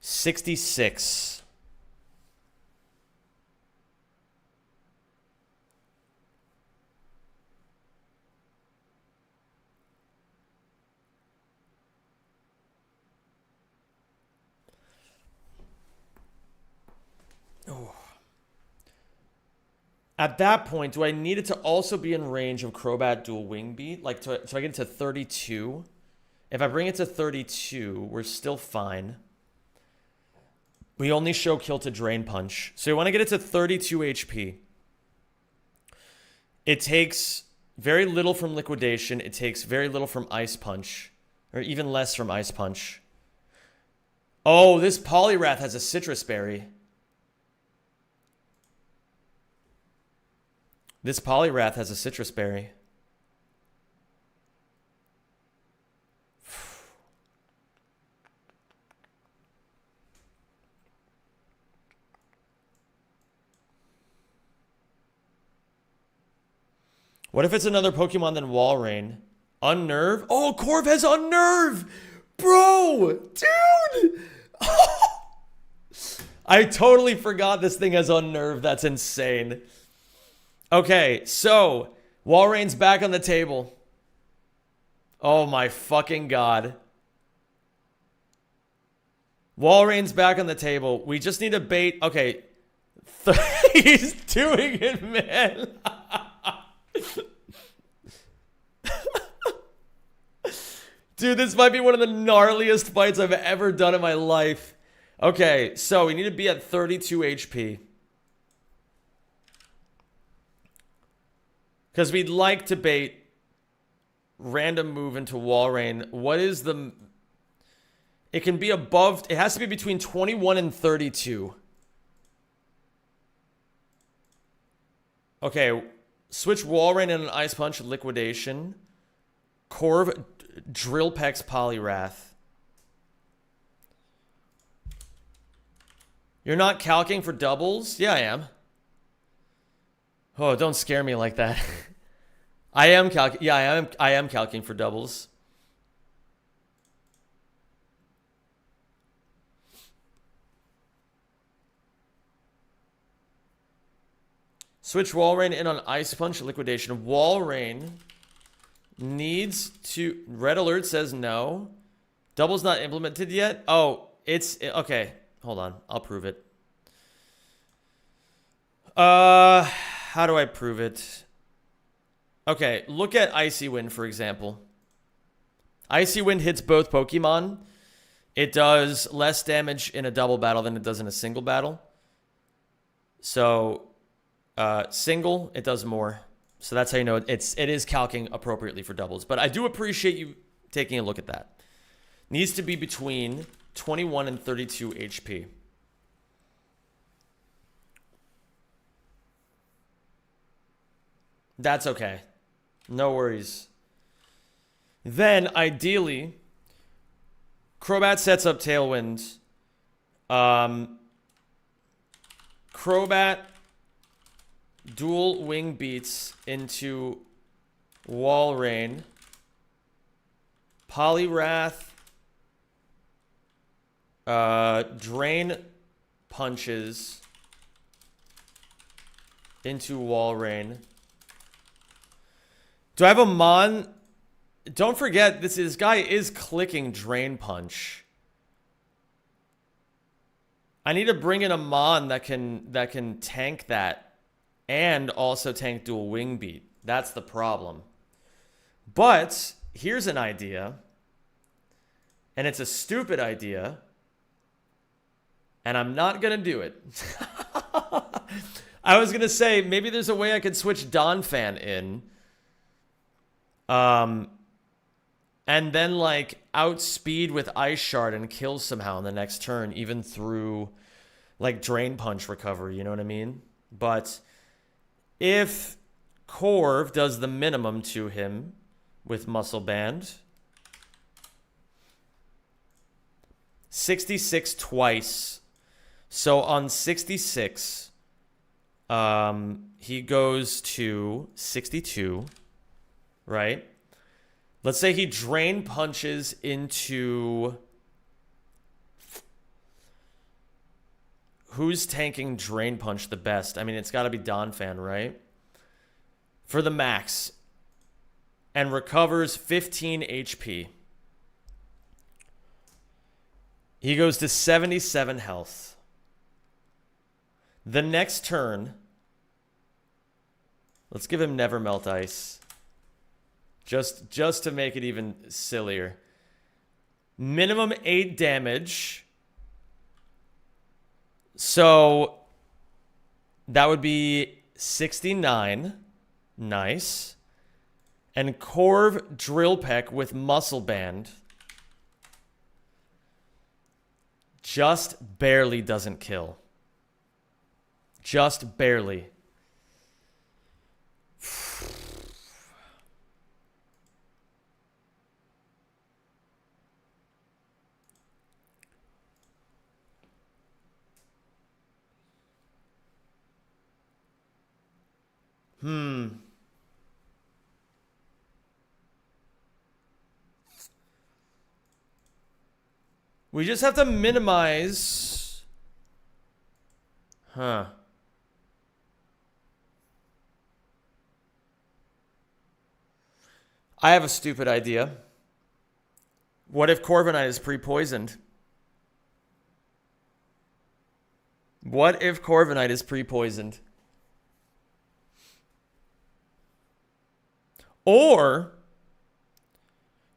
66. Oh. At that point, do I need it to also be in range of Crobat Dual Wing Beat? Like, so I get it to 32? If I bring it to 32, we're still fine. We only show kill to Drain Punch. So you want to get it to 32 HP. It takes very little from Liquidation. It takes very little from Ice Punch. Or even less from Ice Punch. Oh, this Polyrath has a Citrus Berry. This Polyrath has a Citrus Berry. What if it's another Pokemon than Walrein? Unnerve? Oh, Korv has Unnerve! Bro! Dude! I totally forgot this thing has Unnerve. That's insane. Okay, so Walrein's back on the table. Oh my fucking god. Walrein's back on the table. We just need to bait. Okay. He's doing it, man. Dude, this might be one of the gnarliest fights I've ever done in my life. Okay, so we need to be at 32 HP. Because we'd like to bait random move into Walrein. What is the It can be above, it has to be between 21 and 32. Okay, switch Walrein and an Ice Punch, Liquidation. Corv, Drill Peck's Poliwrath. You're not calcing for doubles? Yeah, I am. Oh, don't scare me like that. I am calcing. Yeah, I am calcing for doubles. Switch Walrein in on Ice Punch, Liquidation. Walrein needs to... Red Alert says no. Double's not implemented yet? Oh, it's... Okay, hold on. I'll prove it. How do I prove it? Okay, look at Icy Wind, for example. Icy Wind hits both Pokemon. It does less damage in a double battle than it does in a single battle. So... single, it does more. So that's how you know it is calcing appropriately for doubles. But I do appreciate you taking a look at that. Needs to be between 21 and 32 HP. That's okay. No worries. Then, ideally, Crobat sets up Tailwind. Crobat... Dual Wing Beats into Walrein. Poliwrath. Drain Punches into Walrein. Do I have a Mon? Don't forget, this guy is clicking Drain Punch. I need to bring in a Mon that can tank that. And also tank Dual Wing Beat. That's the problem. But here's an idea. And it's a stupid idea. And I'm not going to do it. I was going to say, maybe there's a way I could switch Donphan in. And then, like, outspeed with Ice Shard and kill somehow in the next turn. Even through, like, Drain Punch recovery. You know what I mean? But... if Corv does the minimum to him with Muscle Band, 66 twice. So on 66, he goes to 62, right? Let's say he Drain Punches into... Who's tanking Drain Punch the best? I mean, it's got to be Donphan, right? For the max. And recovers 15 HP. He goes to 77 health. The next turn... Let's give him Never Melt Ice. Just to make it even sillier. Minimum 8 damage... So, that would be 69. Nice. And Corv Drill Peck with Muscle Band. Just barely doesn't kill. Just barely. We just have to minimize... I have a stupid idea. What if Corviknight is pre-poisoned? What if Corviknight is pre-poisoned? Or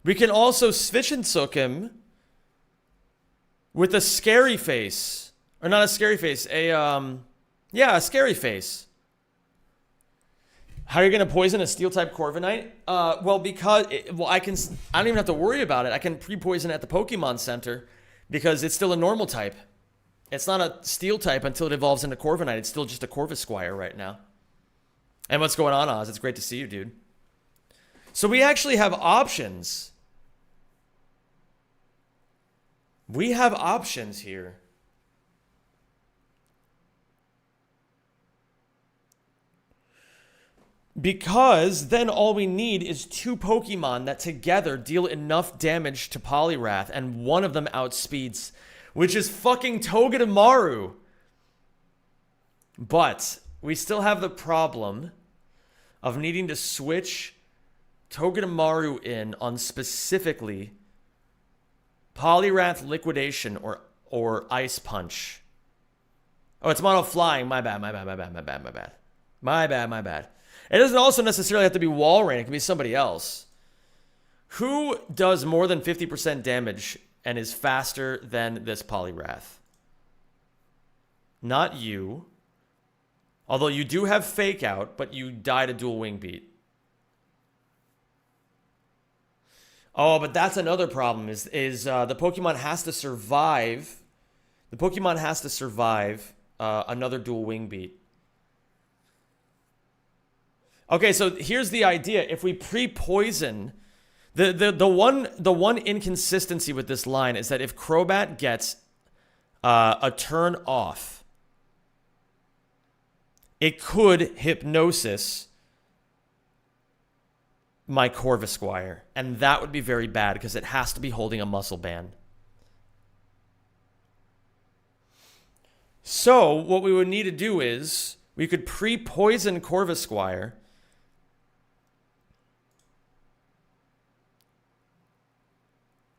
we can also switch and soak him with a Scary Face. Or not a Scary Face, a Scary Face. How are you going to poison a Steel-type Corviknight? Well, I don't even have to worry about it. I can pre-poison at the Pokemon Center, because it's still a normal type. It's not a steel type until it evolves into Corviknight. It's still just a Corvisquire right now. And what's going on, Oz? It's great to see you, dude. So we actually have options. We have options here. Because then all we need is 2 Pokemon that together deal enough damage to Poliwrath, and one of them outspeeds, which is fucking Togedemaru. But we still have the problem of needing to switch Togedemaru in on specifically Poliwrath Liquidation or Ice Punch. Oh, it's Mono Flying. My bad. It doesn't also necessarily have to be Walrein. It can be somebody else. Who does more than 50% damage and is faster than this Poliwrath? Not you. Although you do have Fake Out, but you die to Dual Wing Beat. Oh, but that's another problem is the Pokemon has to survive. The Pokemon has to survive another Dual Wing Beat. Okay, so here's the idea. If we pre-poison, the one inconsistency with this line is that if Crobat gets a turn off, it could Hypnosis my Corvisquire, and that would be very bad because it has to be holding a Muscle Band. So what we would need to do is we could pre-poison Corvisquire.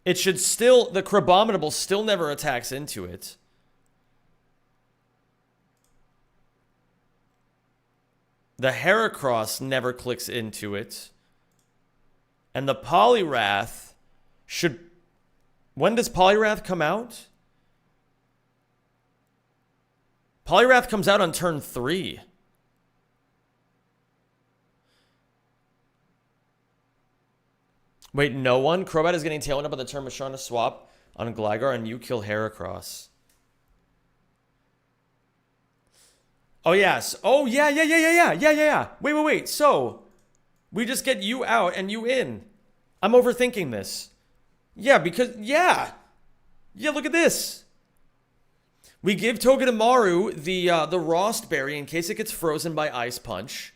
It should still, the Crabominable still never attacks into it. The Heracross never clicks into it. And the Poliwrath should... When does Poliwrath come out? Poliwrath comes out on turn 3. Wait, no one? Crobat is getting tailed up on the turn of Sharna swap on Gligar, and you kill Heracross. Oh, yes. Oh, yeah. Wait. So, we just get you out and you in. I'm overthinking this. Yeah, because, yeah. Yeah, look at this. We give Togedemaru the Rost Berry in case it gets frozen by Ice Punch.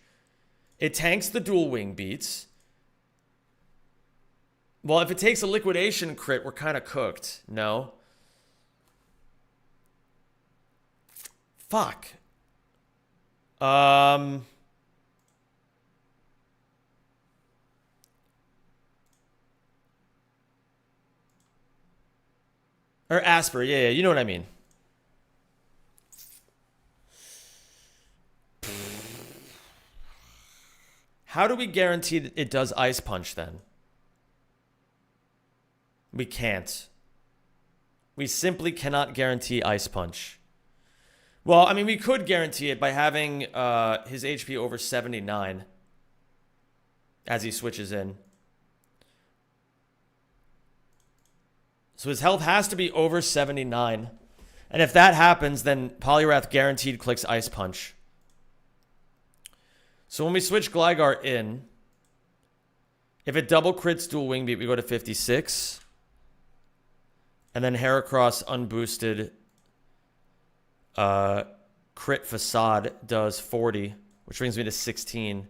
It tanks the Dual Wing Beats. Well, if it takes a Liquidation crit, we're kind of cooked. No? Fuck. Or Asper. Yeah, you know what I mean. How do we guarantee that it does Ice Punch then? We can't. We simply cannot guarantee Ice Punch. Well, I mean, we could guarantee it by having his HP over 79 as he switches in. So his health has to be over 79. And if that happens, then Poliwrath guaranteed clicks Ice Punch. So when we switch Gligar in, if it double crits Dual Wing Beat, we go to 56. And then Heracross unboosted crit Facade does 40, which brings me to 16.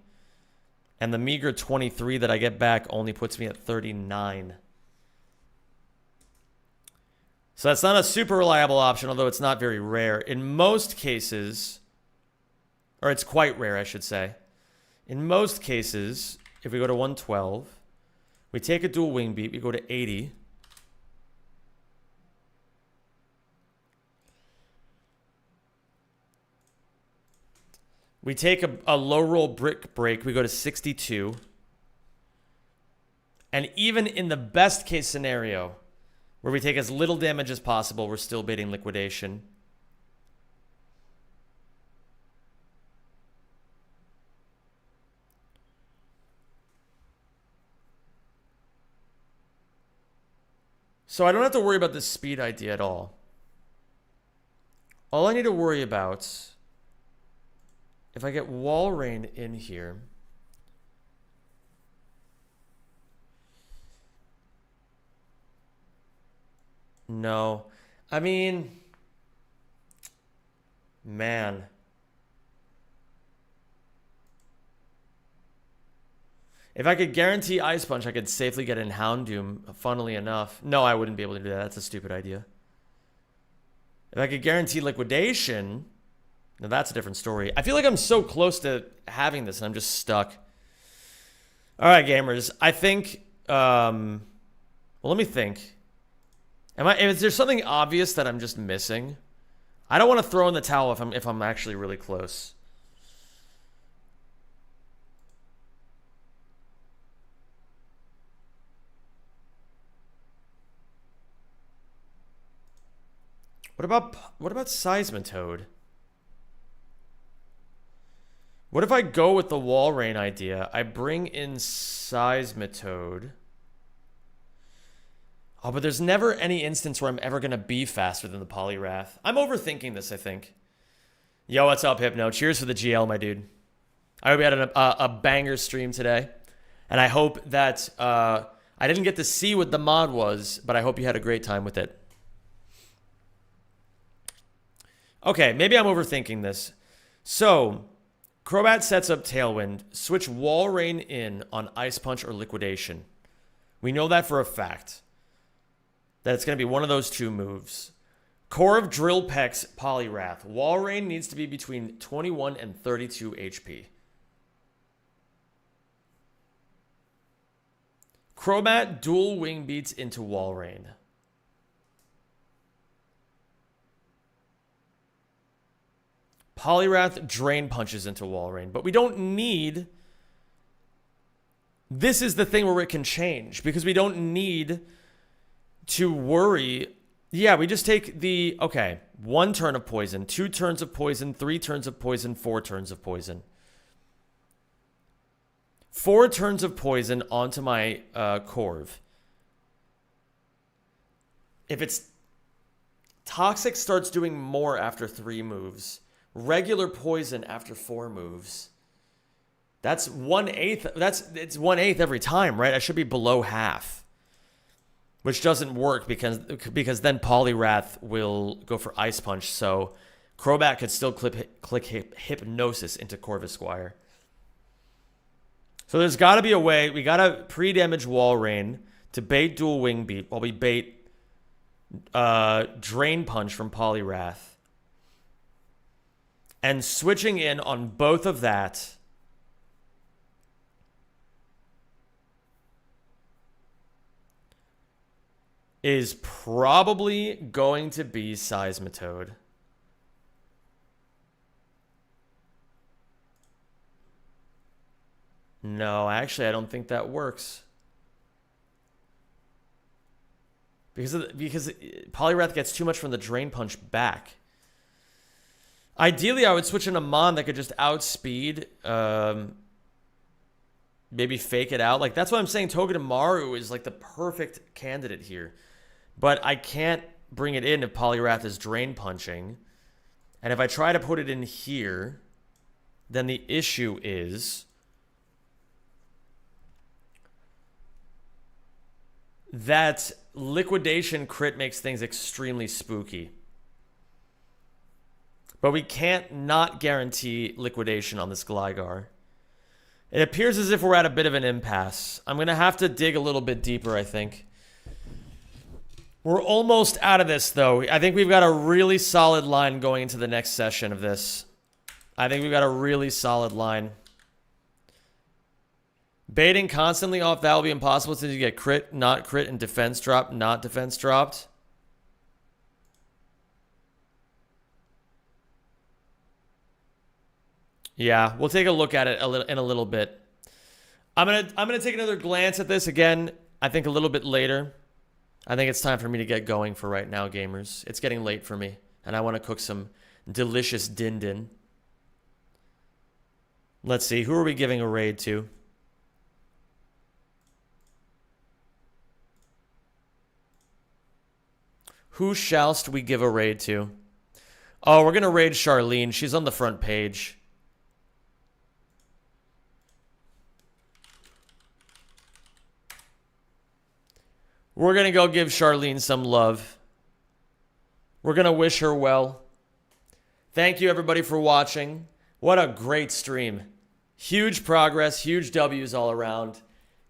And the meager 23 that I get back only puts me at 39. So that's not a super reliable option, although it's not very rare. In most cases, or it's quite rare, I should say. In most cases, if we go to 112, we take a Dual Wing Beat, we go to 80. We take a low roll Brick Break, we go to 62. And even in the best case scenario, where we take as little damage as possible, we're still baiting Liquidation. So I don't have to worry about this speed idea at all. All I need to worry about, if I get Walrein in here, no. I mean, man. If I could guarantee Ice Punch, I could safely get in Houndoom, funnily enough. No, I wouldn't be able to do that. That's a stupid idea. If I could guarantee Liquidation, now that's a different story. I feel like I'm so close to having this and I'm just stuck. All right, gamers. I think, well, let me think. Is there something obvious that I'm just missing? I don't want to throw in the towel if I'm actually really close. What about Seismitoad? What if I go with the Walrein idea? I bring in Seismitoad. Oh, but there's never any instance where I'm ever going to be faster than the Poliwrath. I'm overthinking this, I think. Yo, what's up, Hypno? Cheers for the GL, my dude. I hope you had a banger stream today. And I hope that I didn't get to see what the mod was, but I hope you had a great time with it. Okay, maybe I'm overthinking this. So, Crobat sets up Tailwind. Switch Walrein in on Ice Punch or Liquidation. We know that for a fact. That it's going to be one of those two moves. Core of Drill Peck's Poliwrath. Walrein needs to be between 21 and 32 HP. Crobat dual Wing Beats into Walrein. Poliwrath Drain Punches into Walrein. But we don't need... This is the thing where it can change. Because we don't need to worry. Yeah, we just take the... Okay, 1 turn of poison, 2 turns of poison, 3 turns of poison, 4 turns of poison. 4 turns of poison onto my Corv. If it's... Toxic starts doing more after 3 moves. Regular poison after 4 moves. That's 1/8. It's 1/8 every time, right? I should be below half. Which doesn't work because then Poliwrath will go for Ice Punch. So Crobat could still click Hypnosis into Corvisquire. So there's got to be a way. We got to pre-damage Walrein to bait Dual Wing Beat while we bait Drain Punch from Poliwrath. And switching in on both of that is probably going to be Seismitoad. No, actually, I don't think that works. Because Poliwrath gets too much from the Drain Punch back. Ideally, I would switch in a Mon that could just outspeed, maybe fake it out. Like, that's why I'm saying Togedemaru is like the perfect candidate here. But I can't bring it in if Poliwrath is Drain Punching. And if I try to put it in here, then the issue is that Liquidation crit makes things extremely spooky. But we can't not guarantee Liquidation on this Gligar. It appears as if we're at a bit of an impasse. I'm going to have to dig a little bit deeper, I think. We're almost out of this, though. I think we've got a really solid line going into the next session of this. I think we've got a really solid line. Baiting constantly off that will be impossible since you get crit, not crit, and defense drop, not defense dropped. Yeah, we'll take a look at it in a little bit. I'm gonna take another glance at this again. I think a little bit later. I think it's time for me to get going for right now, gamers. It's getting late for me, and I want to cook some delicious din din. Let's see, who are we giving a raid to? Who shallst we give a raid to? Oh, we're going to raid Charlene. She's on the front page. We're going to go give Charlene some love. We're going to wish her well. Thank you, everybody, for watching. What a great stream. Huge progress, huge W's all around.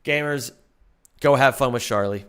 Gamers, go have fun with Charlie.